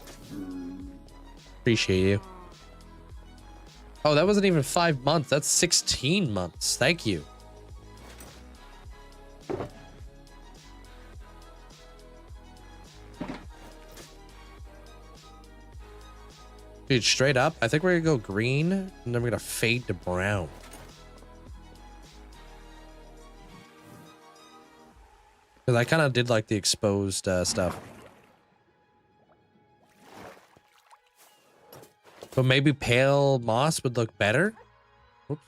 Appreciate you. Oh, that wasn't even 5 months. That's 16 months. Thank you. Dude, straight up, I think we're gonna go green and then we're gonna fade to brown. Because I kind of did like the exposed stuff. But maybe pale moss would look better. Oops.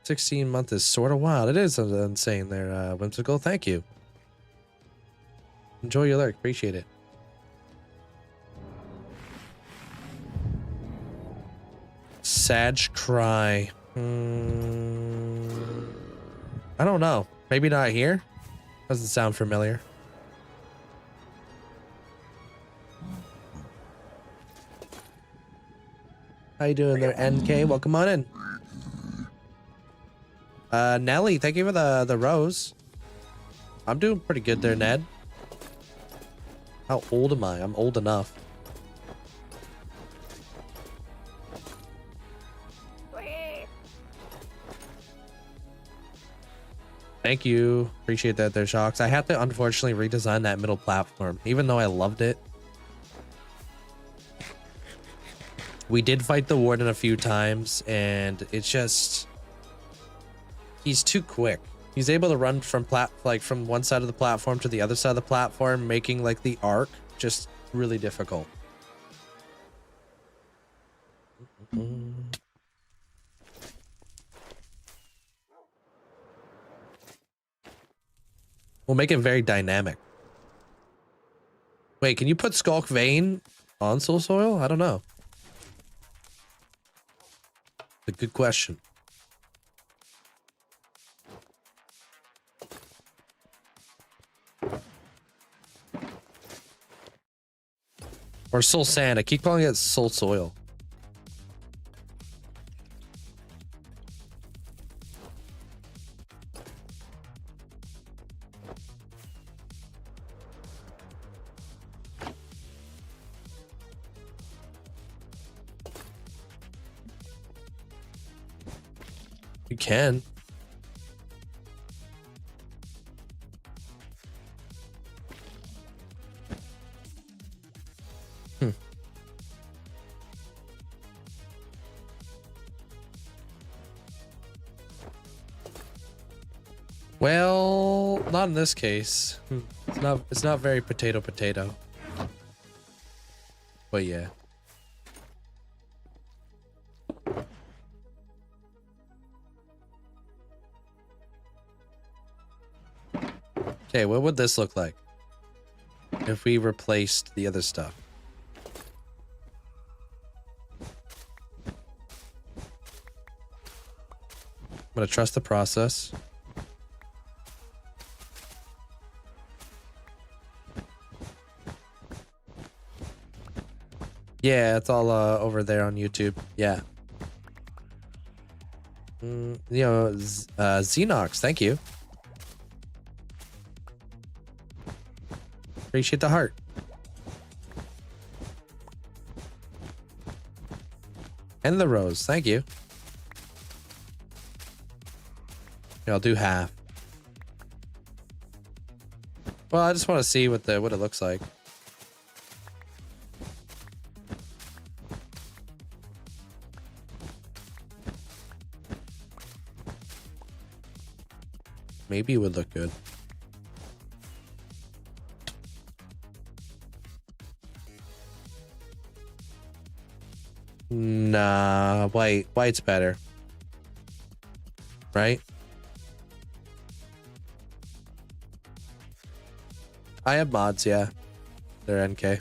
16 months is sort of wild. It is insane there, Whimsical. Thank you. Enjoy your lurk. Appreciate it. Sag cry. I don't know. Maybe not here. Doesn't sound familiar. How you doing there, NK? Welcome on in. Nelly, thank you for the rose. I'm doing pretty good there, Ned. How old am I? I'm old enough. Thank you. Appreciate that there, Shocks. I had to unfortunately redesign that middle platform, even though I loved it. We did fight the Warden a few times, and it's just... he's too quick. He's able to run from from one side of the platform to the other side of the platform, making like the arc just really difficult. We'll make it very dynamic. Wait, can you put Skulk Vein on soul soil? I don't know. A good question. Or soul sand. I keep calling it soul soil. You can. Well, not in this case. It's not very potato. But yeah. Okay, what would this look like if we replaced the other stuff? I'm gonna trust the process. Yeah, it's all over there on YouTube. Yeah. Xenox, thank you. Appreciate the heart. And the rose, thank you. Yeah, I'll do half. Well, I just want to see what it looks like. Maybe it would look good. Nah, white's better. Right? I have mods, yeah. They're NK.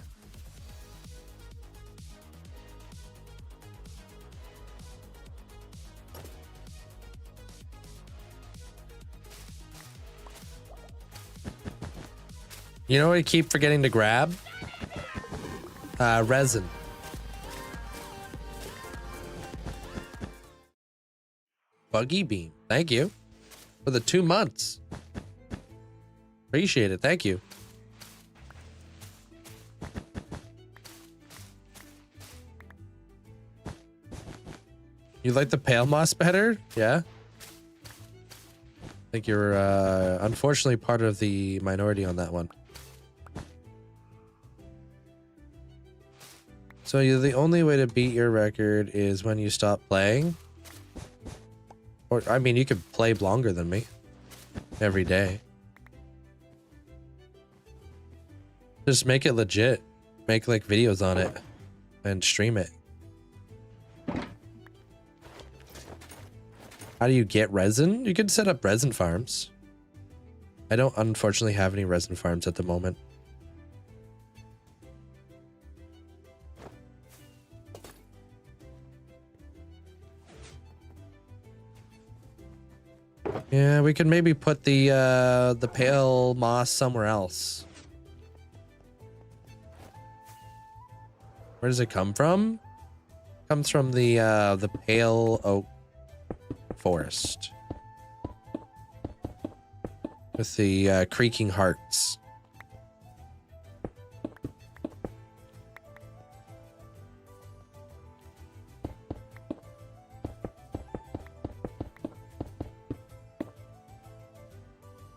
You know what I keep forgetting to grab? Resin. Buggy beam. Thank you. For the 2 months. Appreciate it. Thank you. You like the pale moss better? Yeah. I think you're unfortunately part of the minority on that one. So the only way to beat your record is when you stop playing? Or, I mean, you could play longer than me. Every day. Just make it legit. Make, like, videos on it. And stream it. How do you get resin? You could set up resin farms. I don't, unfortunately, have any resin farms at the moment. Yeah, we could maybe put the pale moss somewhere else. Where does it come from? It comes from the pale oak forest with the creaking hearts.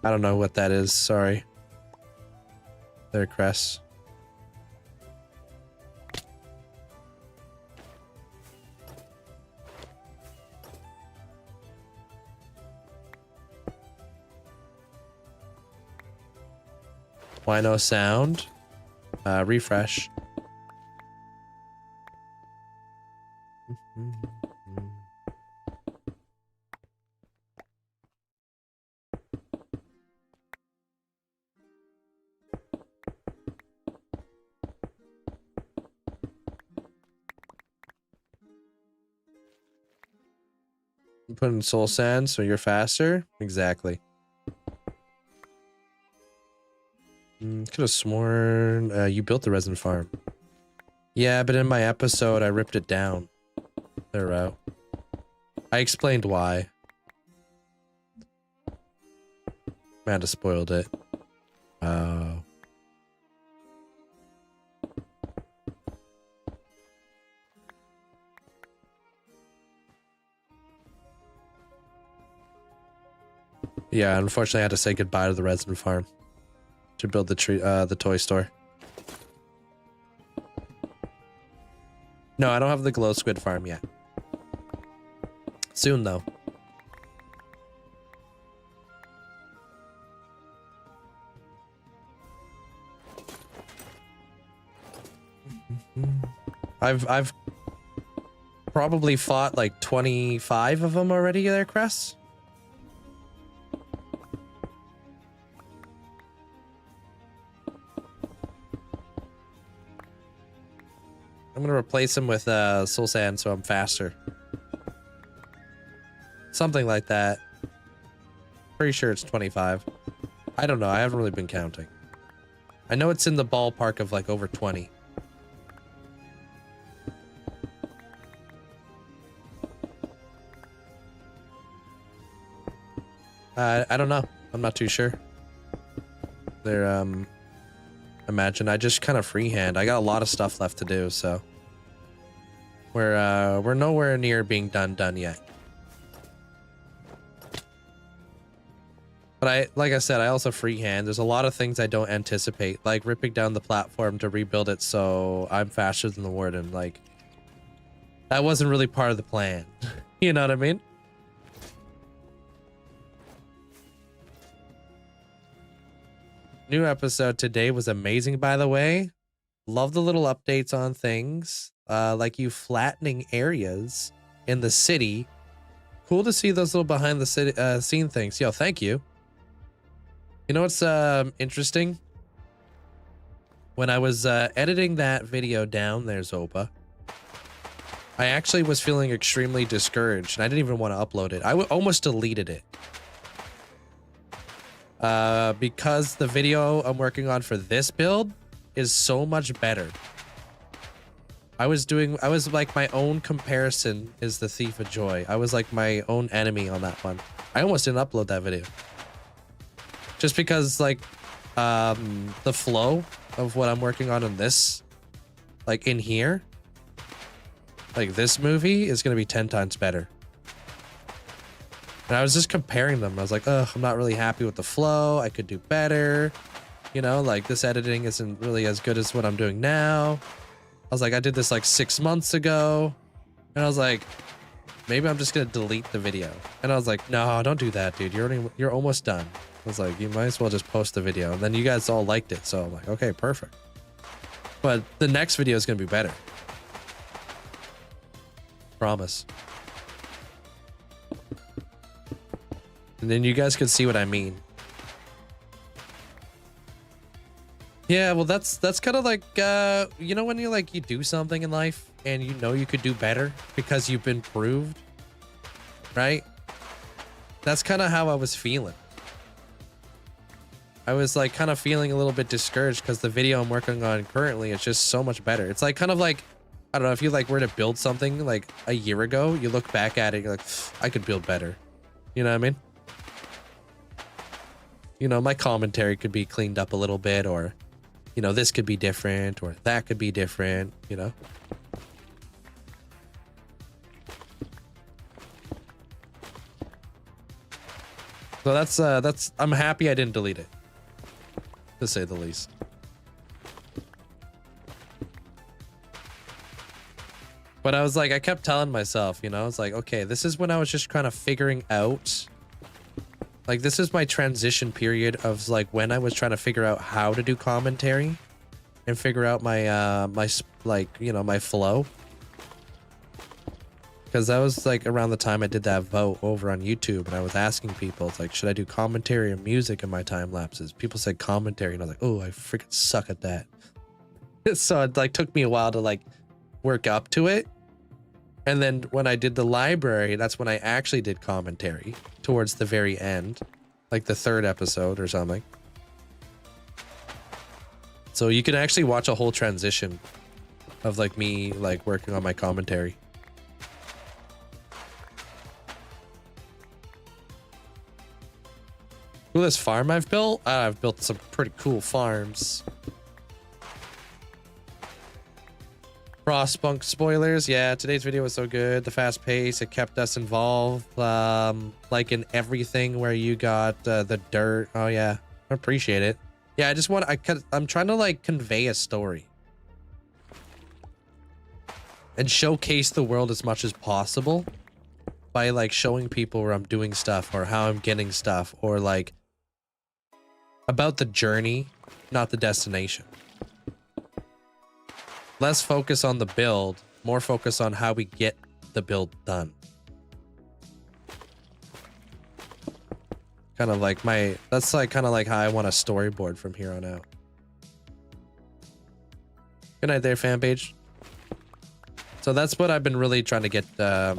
I don't know what that is. Sorry. There, Cress. Why no sound? Refresh. Put in soul sand so you're faster. Exactly. Could have sworn you built the resin farm. Yeah, but in my episode I ripped it down. They're out. I explained why. Amanda spoiled it. Oh. Yeah, unfortunately I had to say goodbye to the resin farm to build the toy store. No, I don't have the glow squid farm yet. Soon though. I've probably fought like 25 of them already there, Cress. I'm gonna replace them with soul sand so I'm faster. Something like that. Pretty sure it's 25. I don't know, I haven't really been counting. I know it's in the ballpark of like over 20. I don't know. I'm not too sure. They're imagine I just kind of freehand. I got a lot of stuff left to do, so we're nowhere near being done yet. But like I said, I also freehand. There's a lot of things I don't anticipate, like ripping down the platform to rebuild it so I'm faster than the Warden. Like, that wasn't really part of the plan. You know what I mean? New episode today was amazing, by the way. Love the little updates on things, like you flattening areas in the city. Cool to see those little behind the city, scene things. Yo, thank you. You know what's interesting? When I was editing that video down there, Zopa, I actually was feeling extremely discouraged, and I didn't even want to upload it. I almost deleted it. Because the video I'm working on for this build is so much better. I was like my own comparison is the thief of joy. I was like my own enemy on that one. I almost didn't upload that video. Just because like, the flow of what I'm working on in this, like in here, like this movie is going to be 10 times better. And I was just comparing them. I was like, oh, I'm not really happy with the flow. I could do better. You know, like this editing isn't really as good as what I'm doing now. I was like, I did this like 6 months ago. And I was like, maybe I'm just going to delete the video. And I was like, no, don't do that, dude. You're almost done. I was like, you might as well just post the video. And then you guys all liked it. So I'm like, okay, perfect. But the next video is going to be better. Promise. And then you guys could see what I mean. Yeah, well, that's kind of like, you know, when you do something in life and you know you could do better because you've been proved, right? That's kind of how I was feeling. I was like kind of feeling a little bit discouraged because the video I'm working on currently is just so much better. It's like kind of like, I don't know, if you like were to build something like a year ago, you look back at it, you're like, I could build better. You know what I mean? You know, my commentary could be cleaned up a little bit, or, you know, this could be different, or that could be different, you know? So that's, I'm happy I didn't delete it, to say the least. But I was like, I kept telling myself, you know, I was like, okay, this is when I was just kind of figuring out, like, this is my transition period of like when I was trying to figure out how to do commentary and figure out my, like, you know, my flow. Because that was like around the time I did that vote over on YouTube, and I was asking people, it's like, should I do commentary or music in my time lapses? People said commentary, and I was like, oh, I freaking suck at that. So it like took me a while to like work up to it. And then when I did the library, that's when I actually did commentary towards the very end, like the 3rd episode or something. So you can actually watch a whole transition of like me like working on my commentary. Coolest farm I've built? I've built some pretty cool farms. Frostpunk spoilers. Yeah, today's video was so good. The fast pace, it kept us involved. Like in everything where you got the dirt. Oh yeah, I appreciate it. Yeah, I'm trying to like convey a story and showcase the world as much as possible by like showing people where I'm doing stuff or how I'm getting stuff or like about the journey, not the destination. Less focus on the build, more focus on how we get the build done. Kind of like that's like kind of like how I want a storyboard from here on out. Good night there, fan page. So that's what I've been really trying to get. Put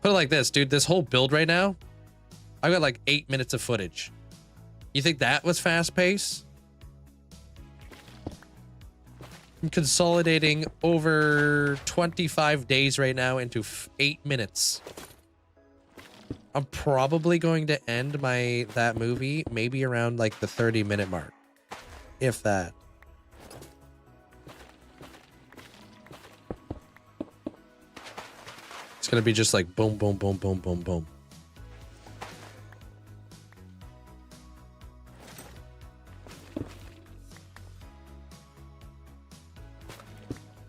it like this, dude. This whole build right now, I've got like 8 minutes of footage. You think that was fast pace? I'm consolidating over 25 days right now into 8 minutes. I'm probably going to end that movie maybe around like the 30-minute mark, if that. It's gonna be just like boom, boom, boom, boom, boom, boom.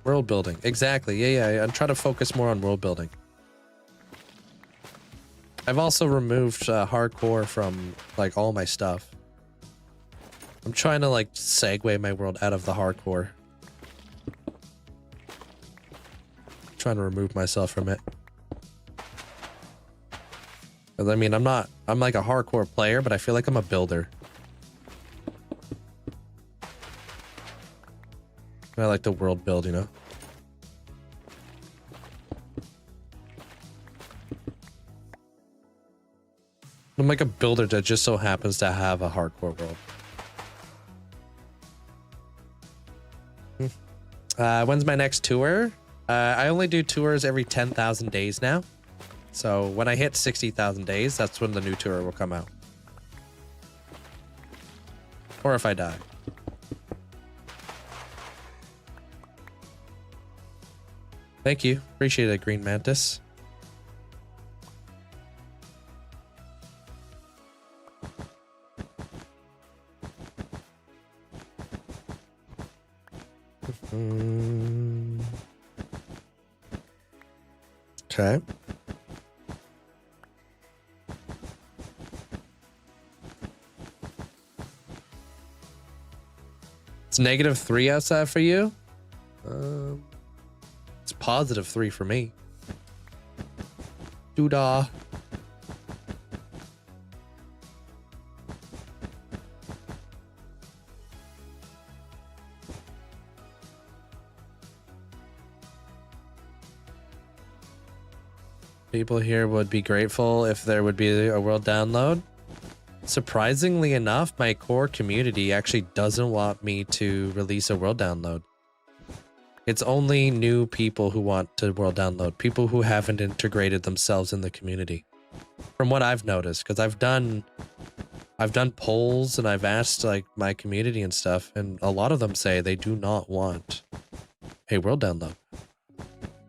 World building, exactly. Yeah. I'm trying to focus more on world building. I've also removed hardcore from like all my stuff. I'm trying to like segue my world out of the hardcore. Trying to remove myself from it. 'Cause I mean, I'm like a hardcore player, but I feel like I'm a builder. I like to world build, you know? I'm like a builder that just so happens to have a hardcore world. When's my next tour? I only do tours every 10,000 days now. So when I hit 60,000 days, that's when the new tour will come out. Or if I die. Thank you. Appreciate it, Green Mantis. Okay. It's -3 outside for you? It's +3 for me. Doodah. People here would be grateful if there would be a world download. Surprisingly enough, my core community actually doesn't want me to release a world download. It's only new people who want to world download, people who haven't integrated themselves in the community. From what I've noticed, because I've done polls and I've asked like my community and stuff, and a lot of them say they do not want a world download.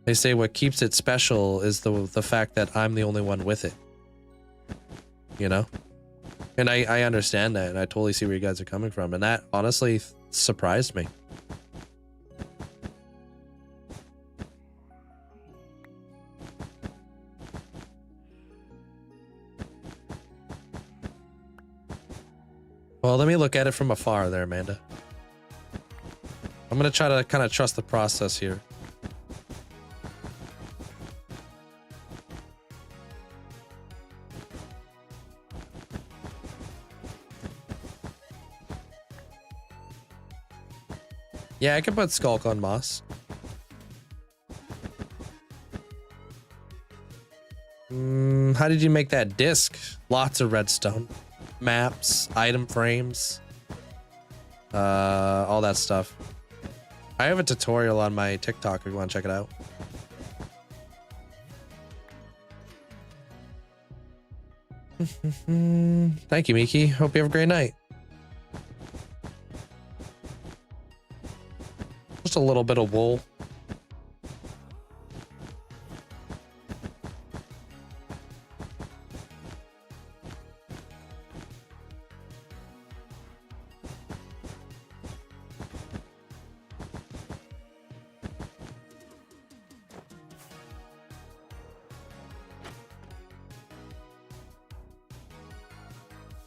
They say what keeps it special is the fact that I'm the only one with it. You know? And I understand that, and I totally see where you guys are coming from, and that honestly surprised me. Well, let me look at it from afar there, Amanda. I'm gonna try to kind of trust the process here. Yeah, I can put Skulk on Moss. How did you make that disc? Lots of redstone. Maps, item frames. All that stuff. I have a tutorial on my TikTok if you want to check it out. Thank you, Miki. Hope you have a great night. Just a little bit of wool.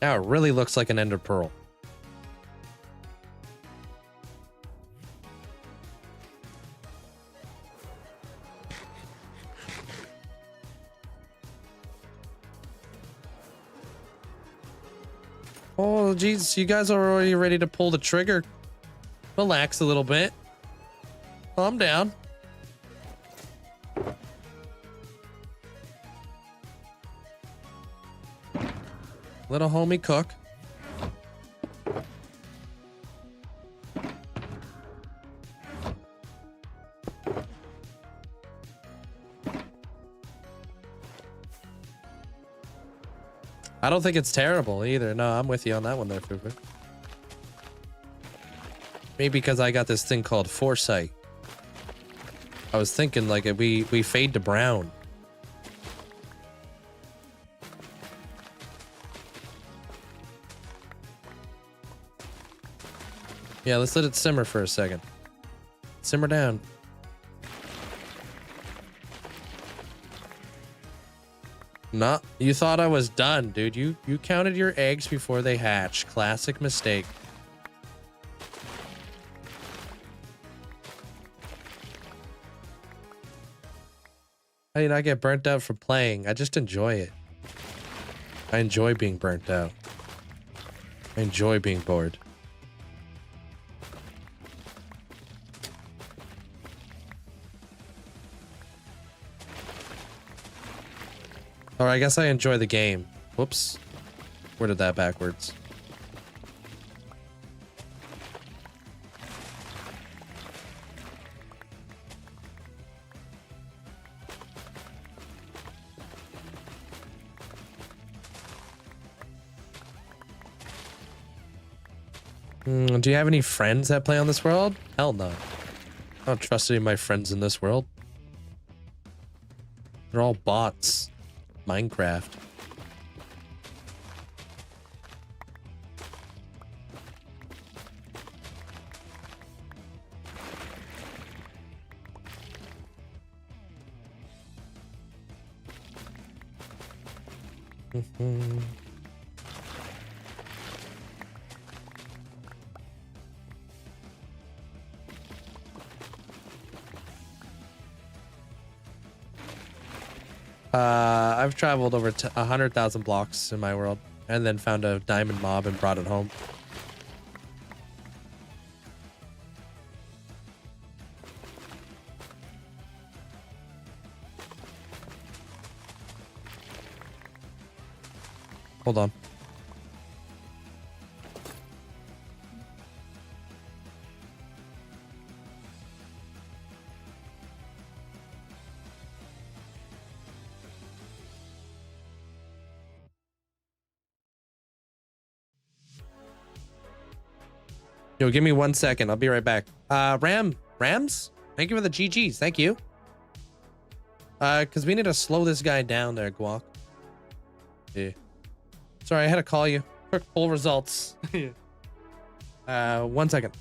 Now it really looks like an ender pearl. Oh, geez, you guys are already ready to pull the trigger. Relax a little bit. Calm down. Little homie cook. I don't think it's terrible either. No, I'm with you on that one there, Fufu. Maybe because I got this thing called foresight. I was thinking like we fade to brown. Yeah, let's let it simmer for a second. Simmer down. Nah, you thought I was done, dude. You counted your eggs before they hatched. Classic mistake. How do you not get burnt out from playing? I just enjoy it. I enjoy being burnt out. I enjoy being bored. Or I guess I enjoy the game. Whoops. Worded that backwards. Do you have any friends that play on this world? Hell no. I don't trust any of my friends in this world. They're all bots. Minecraft. I've traveled over 100,000 blocks in my world and then found a diamond mob and brought it home. Hold on. Yo, give me 1 second. I'll be right back. Rams? Thank you for the GGs. Thank you. Because we need to slow this guy down there, Guac. Yeah. Sorry, I had to call you. Quick poll results. 1 second.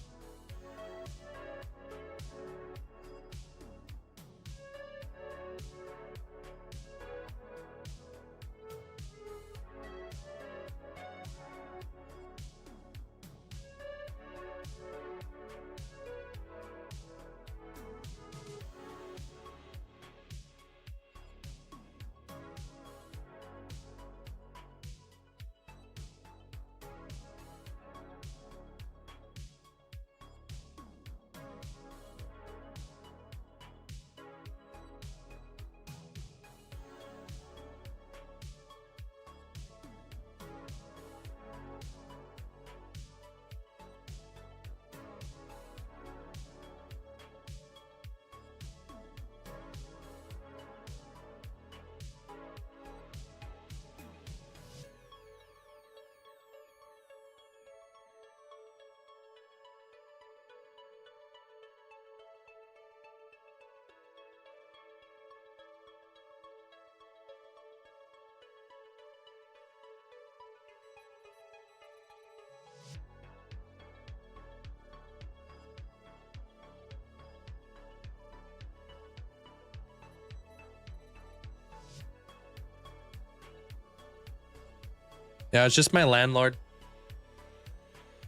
Yeah, it's just my landlord.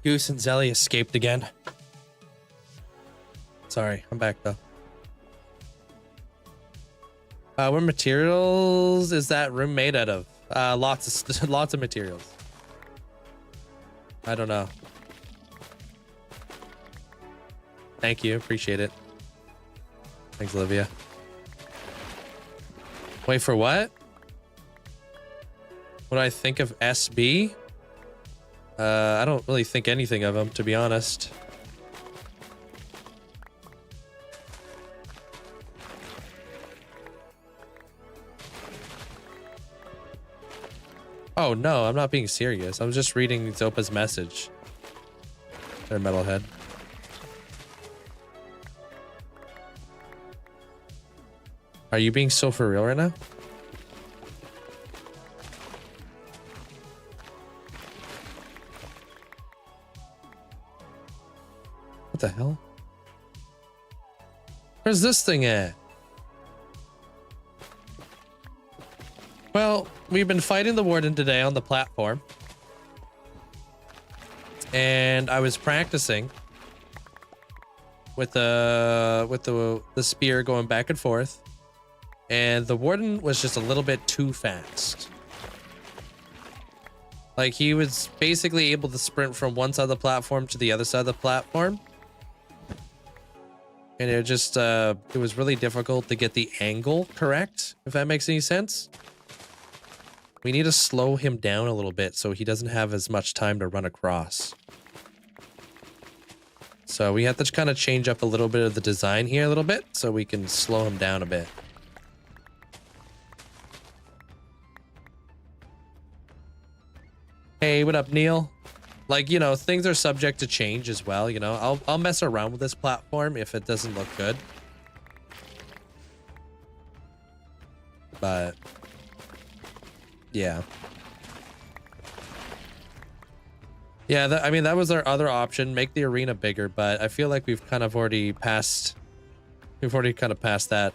Goose and Zelly escaped again. Sorry, I'm back though. What materials is that room made out of? Lots of materials. I don't know. Thank you, appreciate it. Thanks, Olivia. Wait for what? What do I think of SB? I don't really think anything of him, to be honest. Oh no, I'm not being serious. I'm just reading Zopa's message. They're metalhead. Are you being so for real right now? What the hell? Where's this thing at? Well, we've been fighting the Warden today on the platform. And I was practicing with the spear going back and forth. And the Warden was just a little bit too fast. Like, he was basically able to sprint from one side of the platform to the other side of the platform. And it just, it was really difficult to get the angle correct, if that makes any sense. We need to slow him down a little bit so he doesn't have as much time to run across. So we have to kind of change up a little bit of the design here a little bit so we can slow him down a bit. Hey, what up, Neil? Like, you know, things are subject to change as well, you know. I'll mess around with this platform if it doesn't look good. But yeah. Yeah, I mean, that was our other option, make the arena bigger, but I feel like we've kind of already passed that.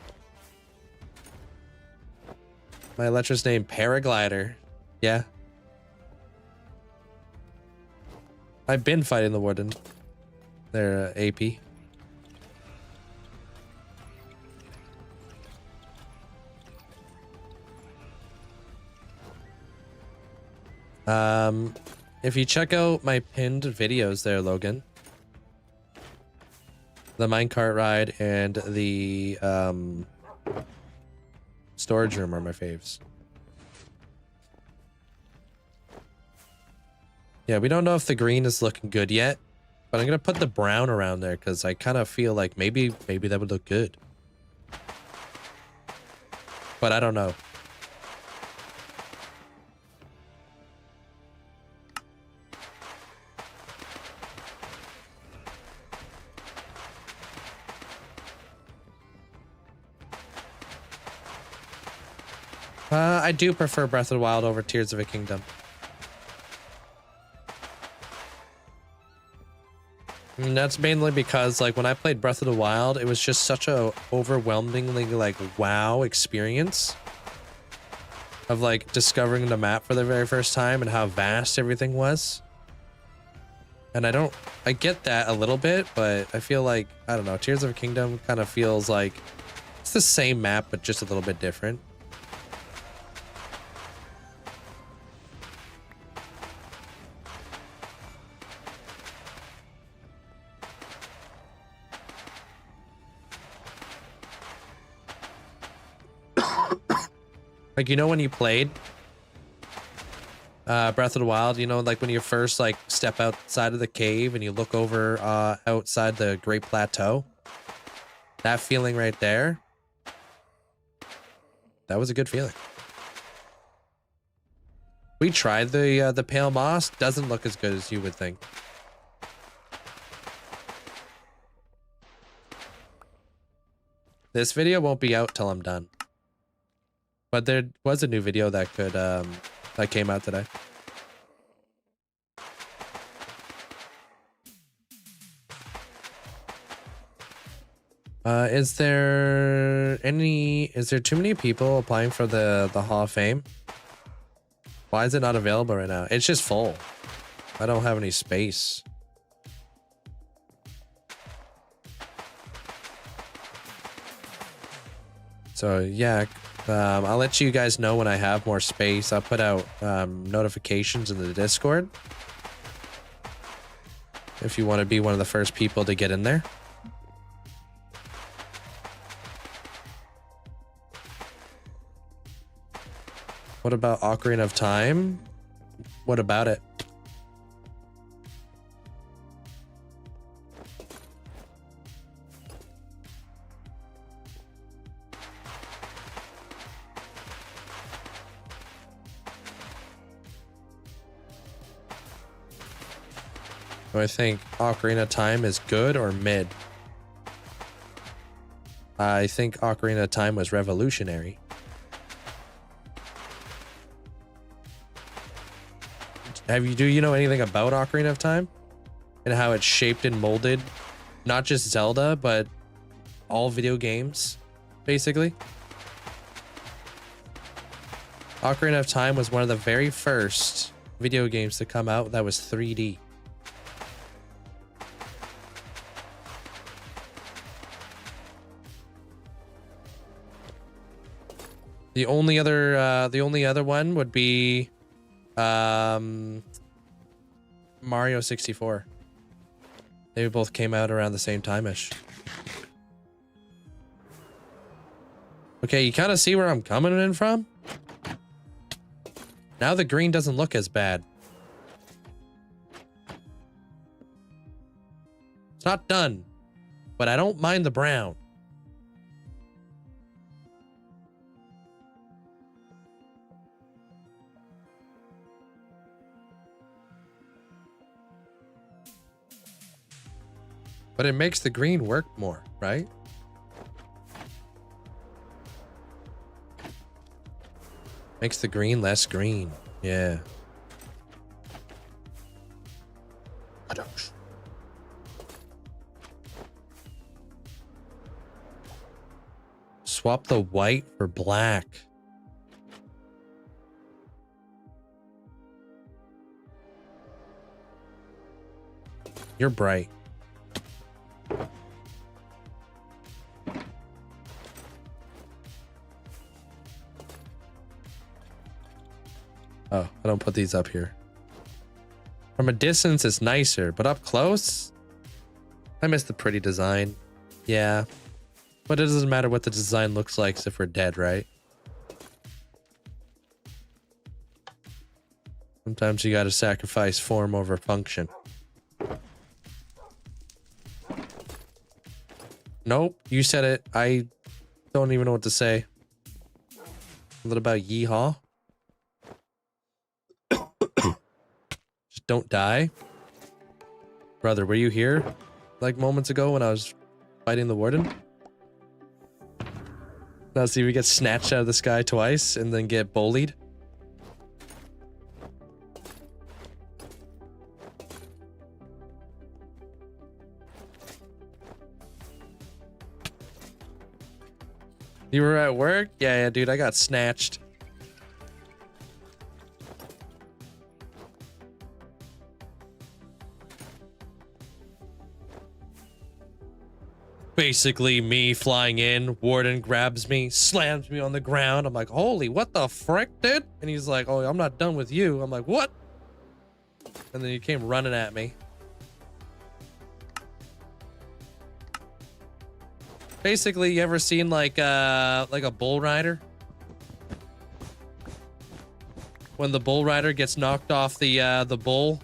My Electra's name, Paraglider. Yeah. I've been fighting the Warden. They're AP. If you check out my pinned videos there, Logan, the minecart ride and the storage room are my faves. Yeah, we don't know if the green is looking good yet, but I'm gonna put the brown around there because I kind of feel like maybe that would look good. But I don't know. I do prefer Breath of the Wild over Tears of a Kingdom. And that's mainly because, like, when I played Breath of the Wild, it was just such a overwhelmingly, like, wow experience of, like, discovering the map for the very first time and how vast everything was. And I get that a little bit, but I feel like, I don't know, Tears of a Kingdom kind of feels like it's the same map, but just a little bit different. Like, you know, when you played Breath of the Wild, you know, like when you first like step outside of the cave and you look over outside the Great Plateau, that feeling right there, that was a good feeling. We tried the pale moss, doesn't look as good as you would think. This video won't be out till I'm done. But there was a new video that could that came out today. Is there too many people applying for the Hall of Fame? Why is it not available right now? It's just full. I don't have any space. So yeah, I'll let you guys know when I have more space. I'll put out notifications in the Discord if you want to be one of the first people to get in there. What about Ocarina of Time? What about it? Do I think Ocarina of Time is good or mid? I think Ocarina of Time was revolutionary. Do you know anything about Ocarina of Time? And how it's shaped and molded not just Zelda, but all video games, basically? Ocarina of Time was one of the very first video games to come out that was 3D. The only other one would be Mario 64. They both came out around the same time-ish. Okay, you kind of see where I'm coming in from? Now the green doesn't look as bad. It's not done, but I don't mind the brown. But it makes the green work more, right? Makes the green less green. Yeah. Swap the white for black. You're bright. Oh, I don't put these up here. From a distance, it's nicer, but up close, I miss the pretty design. Yeah, but it doesn't matter what the design looks like if we're dead, right? Sometimes you gotta sacrifice form over function. Nope, you said it. I don't even know what to say. What about yeehaw? Just don't die. Brother, were you here like moments ago when I was fighting the Warden? Now see, we get snatched out of the sky twice and then get bullied. You were at work? Yeah, dude, I got snatched. Basically, me flying in, Warden grabs me, slams me on the ground. I'm like, holy, what the frick, dude? And he's like, oh, I'm not done with you. I'm like, what? And then he came running at me. Basically, you ever seen like a bull rider? When the bull rider gets knocked off the bull,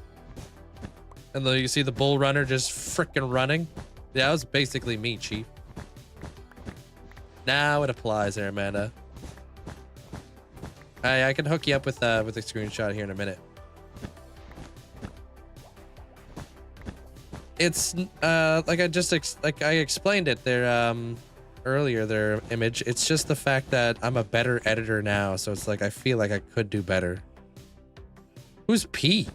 and then you see the bull runner just freaking running. Yeah, that was basically me, Chief. Now it applies there, Amanda. I can hook you up with a screenshot here in a minute. It's like I explained it there earlier, their image. It's just the fact that I'm a better editor now, so it's like I feel like I could do better. Who's P?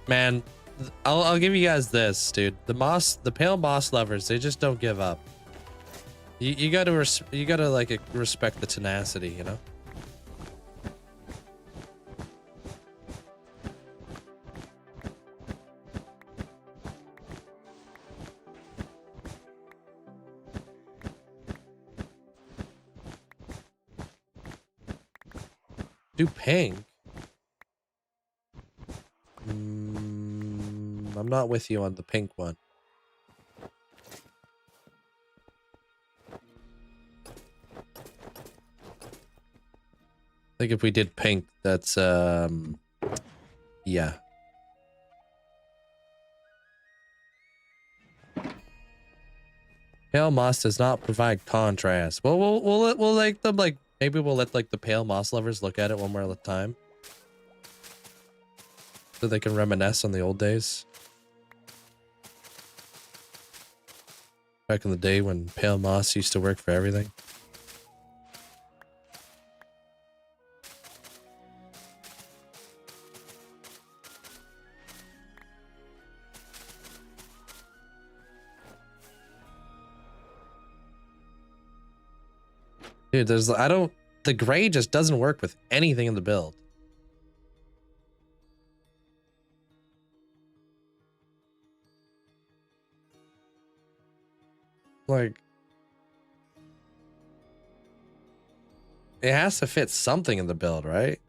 Man, I'll give you guys this, dude. The pale moss lovers, they just don't give up. You gotta like respect the tenacity, you know? Do pink? I'm not with you on the pink one. I think if we did pink, that's yeah. Pale moss does not provide contrast. Well, we'll like them like maybe we'll let like the pale moss lovers look at it one more at a time, so they can reminisce on the old days. Back in the day when pale moss used to work for everything. Dude, the gray just doesn't work with anything in the build. Like, it has to fit something in the build, right?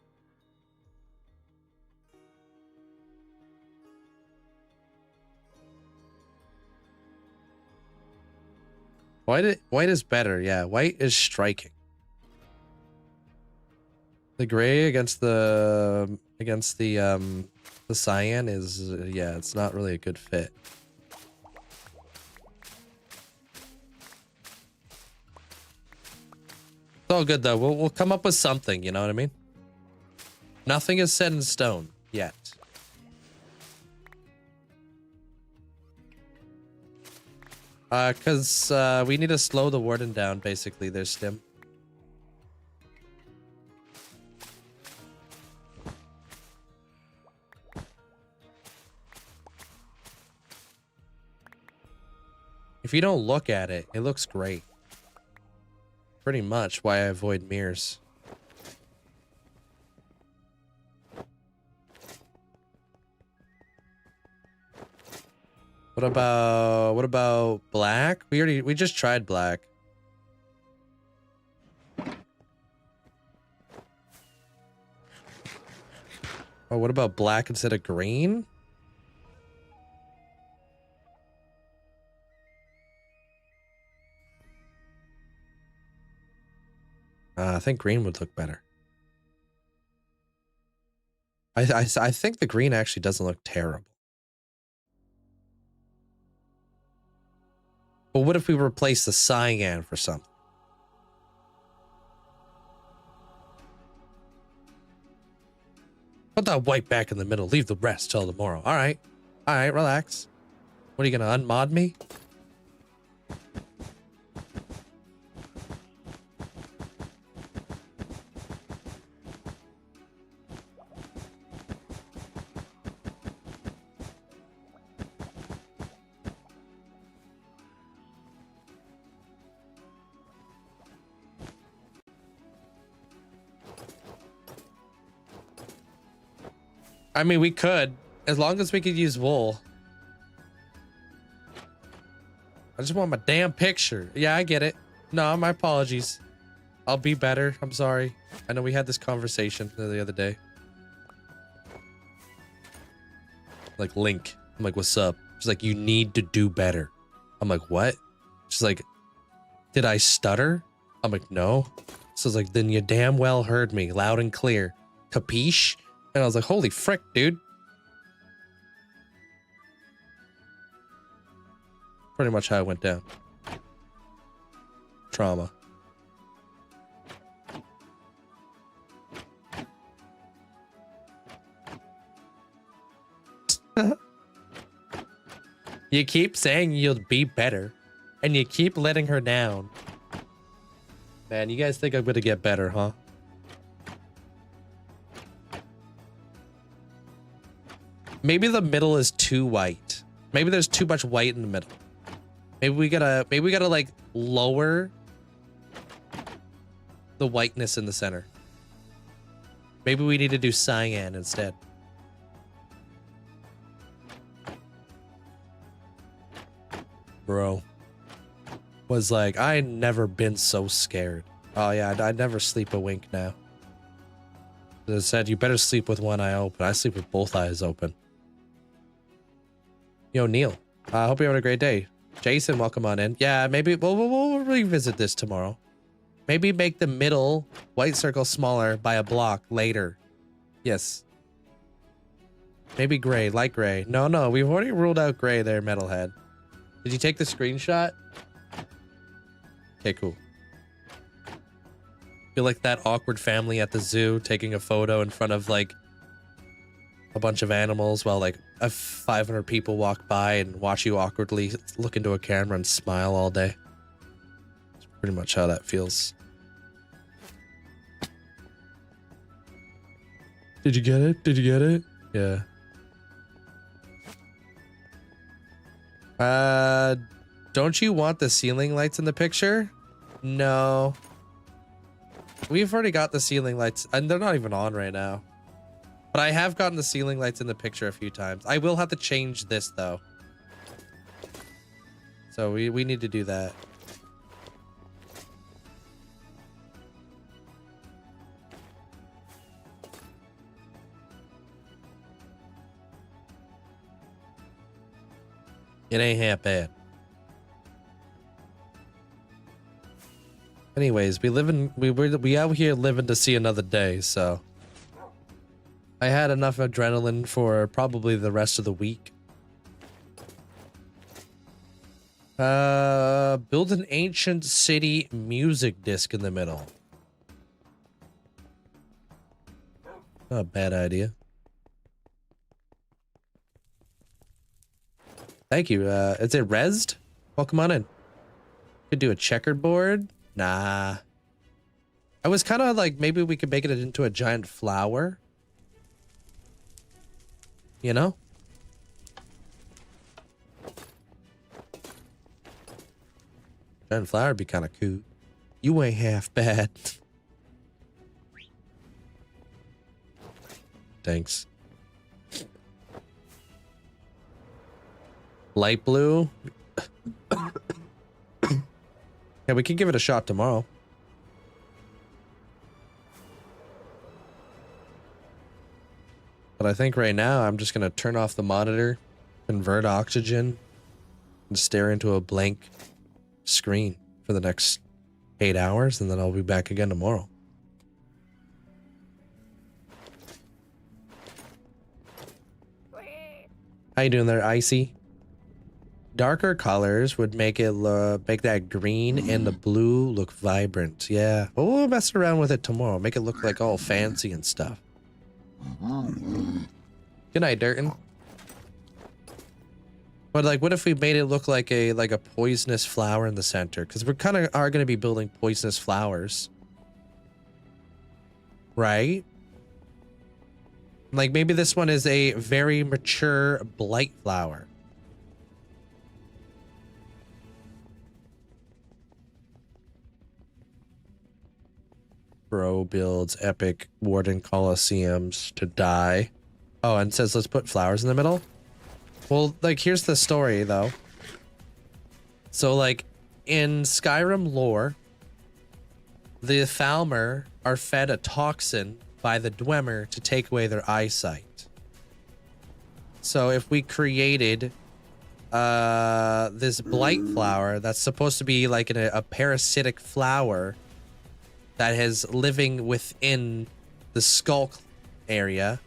White is better, yeah. White is striking. The gray against the cyan is yeah, it's not really a good fit. It's all good though. We'll come up with something, you know what I mean? Nothing is set in stone yet. Cause we need to slow the Warden down, basically, their stim. If you don't look at it, it looks great. Pretty much why I avoid mirrors. What about black? We just tried black. Oh, what about black instead of green? I think green would look better. I think the green actually doesn't look terrible. But what if we replace the cyan for something? Put that white back in the middle. Leave the rest till tomorrow. All right. All right, relax. What are you going to unmod me? I mean, we could, as long as we could use wool. I just want my damn picture. Yeah, I get it. No, my apologies. I'll be better. I'm sorry. I know we had this conversation the other day. Like, Link. I'm like, what's up? She's like, you need to do better. I'm like, what? She's like, did I stutter? I'm like, no. So it's like, then you damn well heard me loud and clear. Capiche? And I was like, holy frick, dude. Pretty much how it went down. Trauma. You keep saying you'll be better, and you keep letting her down. Man, you guys think I'm gonna get better, huh? Maybe the middle is too white. Maybe there's too much white in the middle. Maybe we gotta like lower the whiteness in the center. Maybe we need to do cyan instead. Bro was like, I ain't never been so scared. Oh yeah, I'd never sleep a wink now. It said you better sleep with one eye open. I sleep with both eyes open. Yo, Neil. I hope you're having a great day. Jason, welcome on in. Yeah, maybe we'll revisit this tomorrow. Maybe make the middle white circle smaller by a block later. Yes. Maybe gray, light gray. No, we've already ruled out gray there, Metalhead. Did you take the screenshot? Okay, cool. Feel like that awkward family at the zoo taking a photo in front of like a bunch of animals while like 500 people walk by and watch you awkwardly look into a camera and smile all day. That's pretty much how that feels. Did you get it? Did you get it? Yeah. Don't you want the ceiling lights in the picture? No. We've already got the ceiling lights, and they're not even on right now. But I have gotten the ceiling lights in the picture a few times. I will have to change this, though. So we need to do that. It ain't half bad. Anyways, we out here living to see another day, so I had enough adrenaline for probably the rest of the week. Build an ancient city music disc in the middle. Not a bad idea. Thank you. Is it rezzed? Welcome on in. Could do a checkerboard. Nah. I was kind of like, maybe we could make it into a giant flower. You know? Giant flower would be kind of cool. You ain't half bad. Thanks. Light blue. Yeah, we can give it a shot tomorrow. But I think right now I'm just going to turn off the monitor, convert oxygen, and stare into a blank screen for the next 8 hours, and then I'll be back again tomorrow. How you doing there, Icy? Darker colors would make it make that green and the blue look vibrant. Yeah, but we'll mess around with it tomorrow. Make it look like all fancy and stuff. Good night, Durton. But like, what if we made it look like a poisonous flower in the center? Because we kind of are going to be building poisonous flowers, right? Like maybe this one is a very mature blight flower. Bro builds epic Warden Colosseums to die. Oh, and says let's put flowers in the middle. Well, like here's the story though. So like in Skyrim lore, the Thalmor are fed a toxin by the Dwemer to take away their eyesight. So if we created this blight flower that's supposed to be like a parasitic flower that is living within the skull area,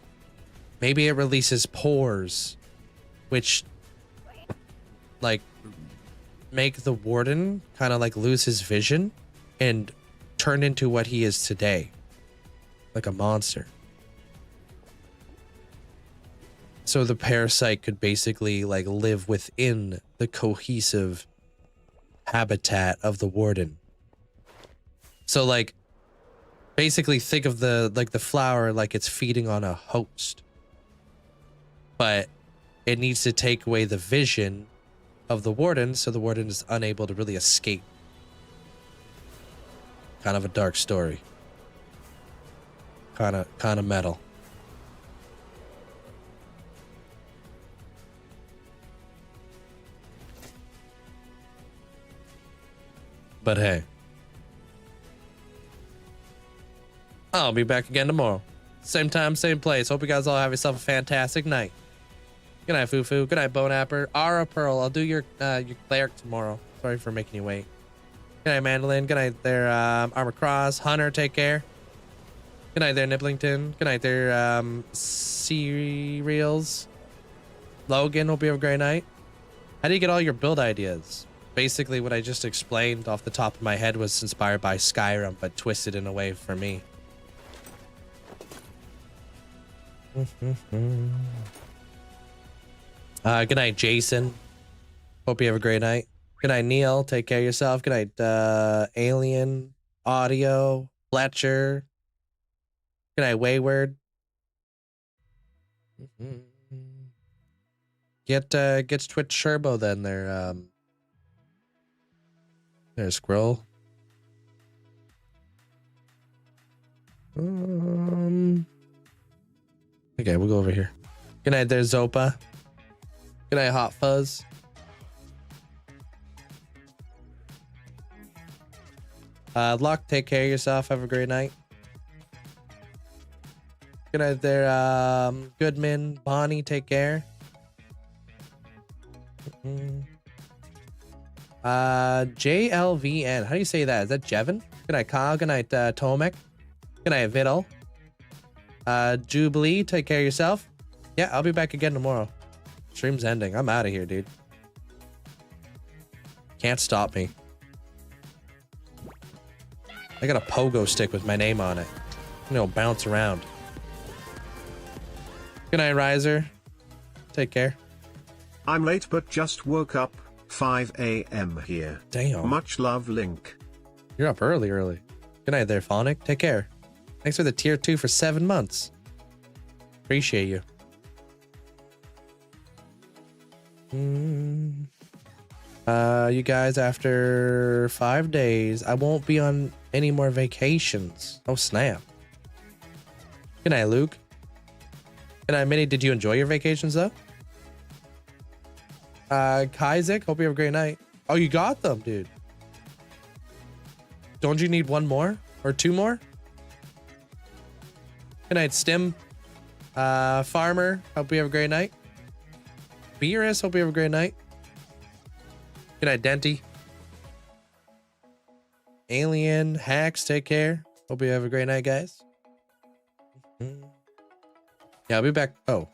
maybe it releases pores, which like make the Warden kind of like lose his vision and turn into what he is today, like a monster. So the parasite could basically like live within the cohesive habitat of the Warden. So like basically think of the flower like it's feeding on a host. but it needs to take away the vision of the Warden, so the Warden is unable to really escape. Kind of a dark story. Kind of metal. But hey, I'll be back again tomorrow. Same time, same place. Hope you guys all have yourself a fantastic night. Good night, Fufu. Good night, Bonapper. Ara Pearl, I'll do your cleric tomorrow. Sorry for making you wait. Good night, Mandolin. Good night there, Armor Cross. Hunter, take care. Good night there, Nibblington. Good night there, Cereals. Logan, hope you have a great night. How do you get all your build ideas? Basically, what I just explained off the top of my head was inspired by Skyrim, but twisted in a way for me. Good night, Jason. Hope you have a great night. Good night, Neil. Take care of yourself. Good night, Alien, Audio, Fletcher. Good night, Wayward. Gets Twitch Turbo then there, there's Squirrel. Okay, we'll go over here. Good night there, Zopa. Good night, Hot Fuzz. Luck, take care of yourself. Have a great night. Good night there, Goodman. Bonnie, take care. JLVN. How do you say that? Is that Jevin? Good night, Kyle. Good night, Tomek. Good night, Viddle. Jubilee, take care of yourself. Yeah, I'll be back again tomorrow. Stream's ending. I'm out of here, dude. Can't stop me. I got a pogo stick with my name on it. It'll bounce around. Good night, Riser. Take care. I'm late but just woke up. 5 a.m. here. Damn. Much love, Link. You're up early. Good night there, Phonic. Take care. Thanks for the tier 2 for 7 months. Appreciate you. You guys, after 5 days, I won't be on any more vacations. Oh, snap. Good night, Luke. Good night, Minnie. Did you enjoy your vacations, though? Kaizik, hope you have a great night. Oh, you got them, dude. Don't you need one more? Or 2 more? Good night, Stim. Farmer, hope you have a great night. Beerus, hope you have a great night. Good night, Denty. Alien, Hacks, take care. Hope you have a great night, guys. Yeah, I'll be back. Oh,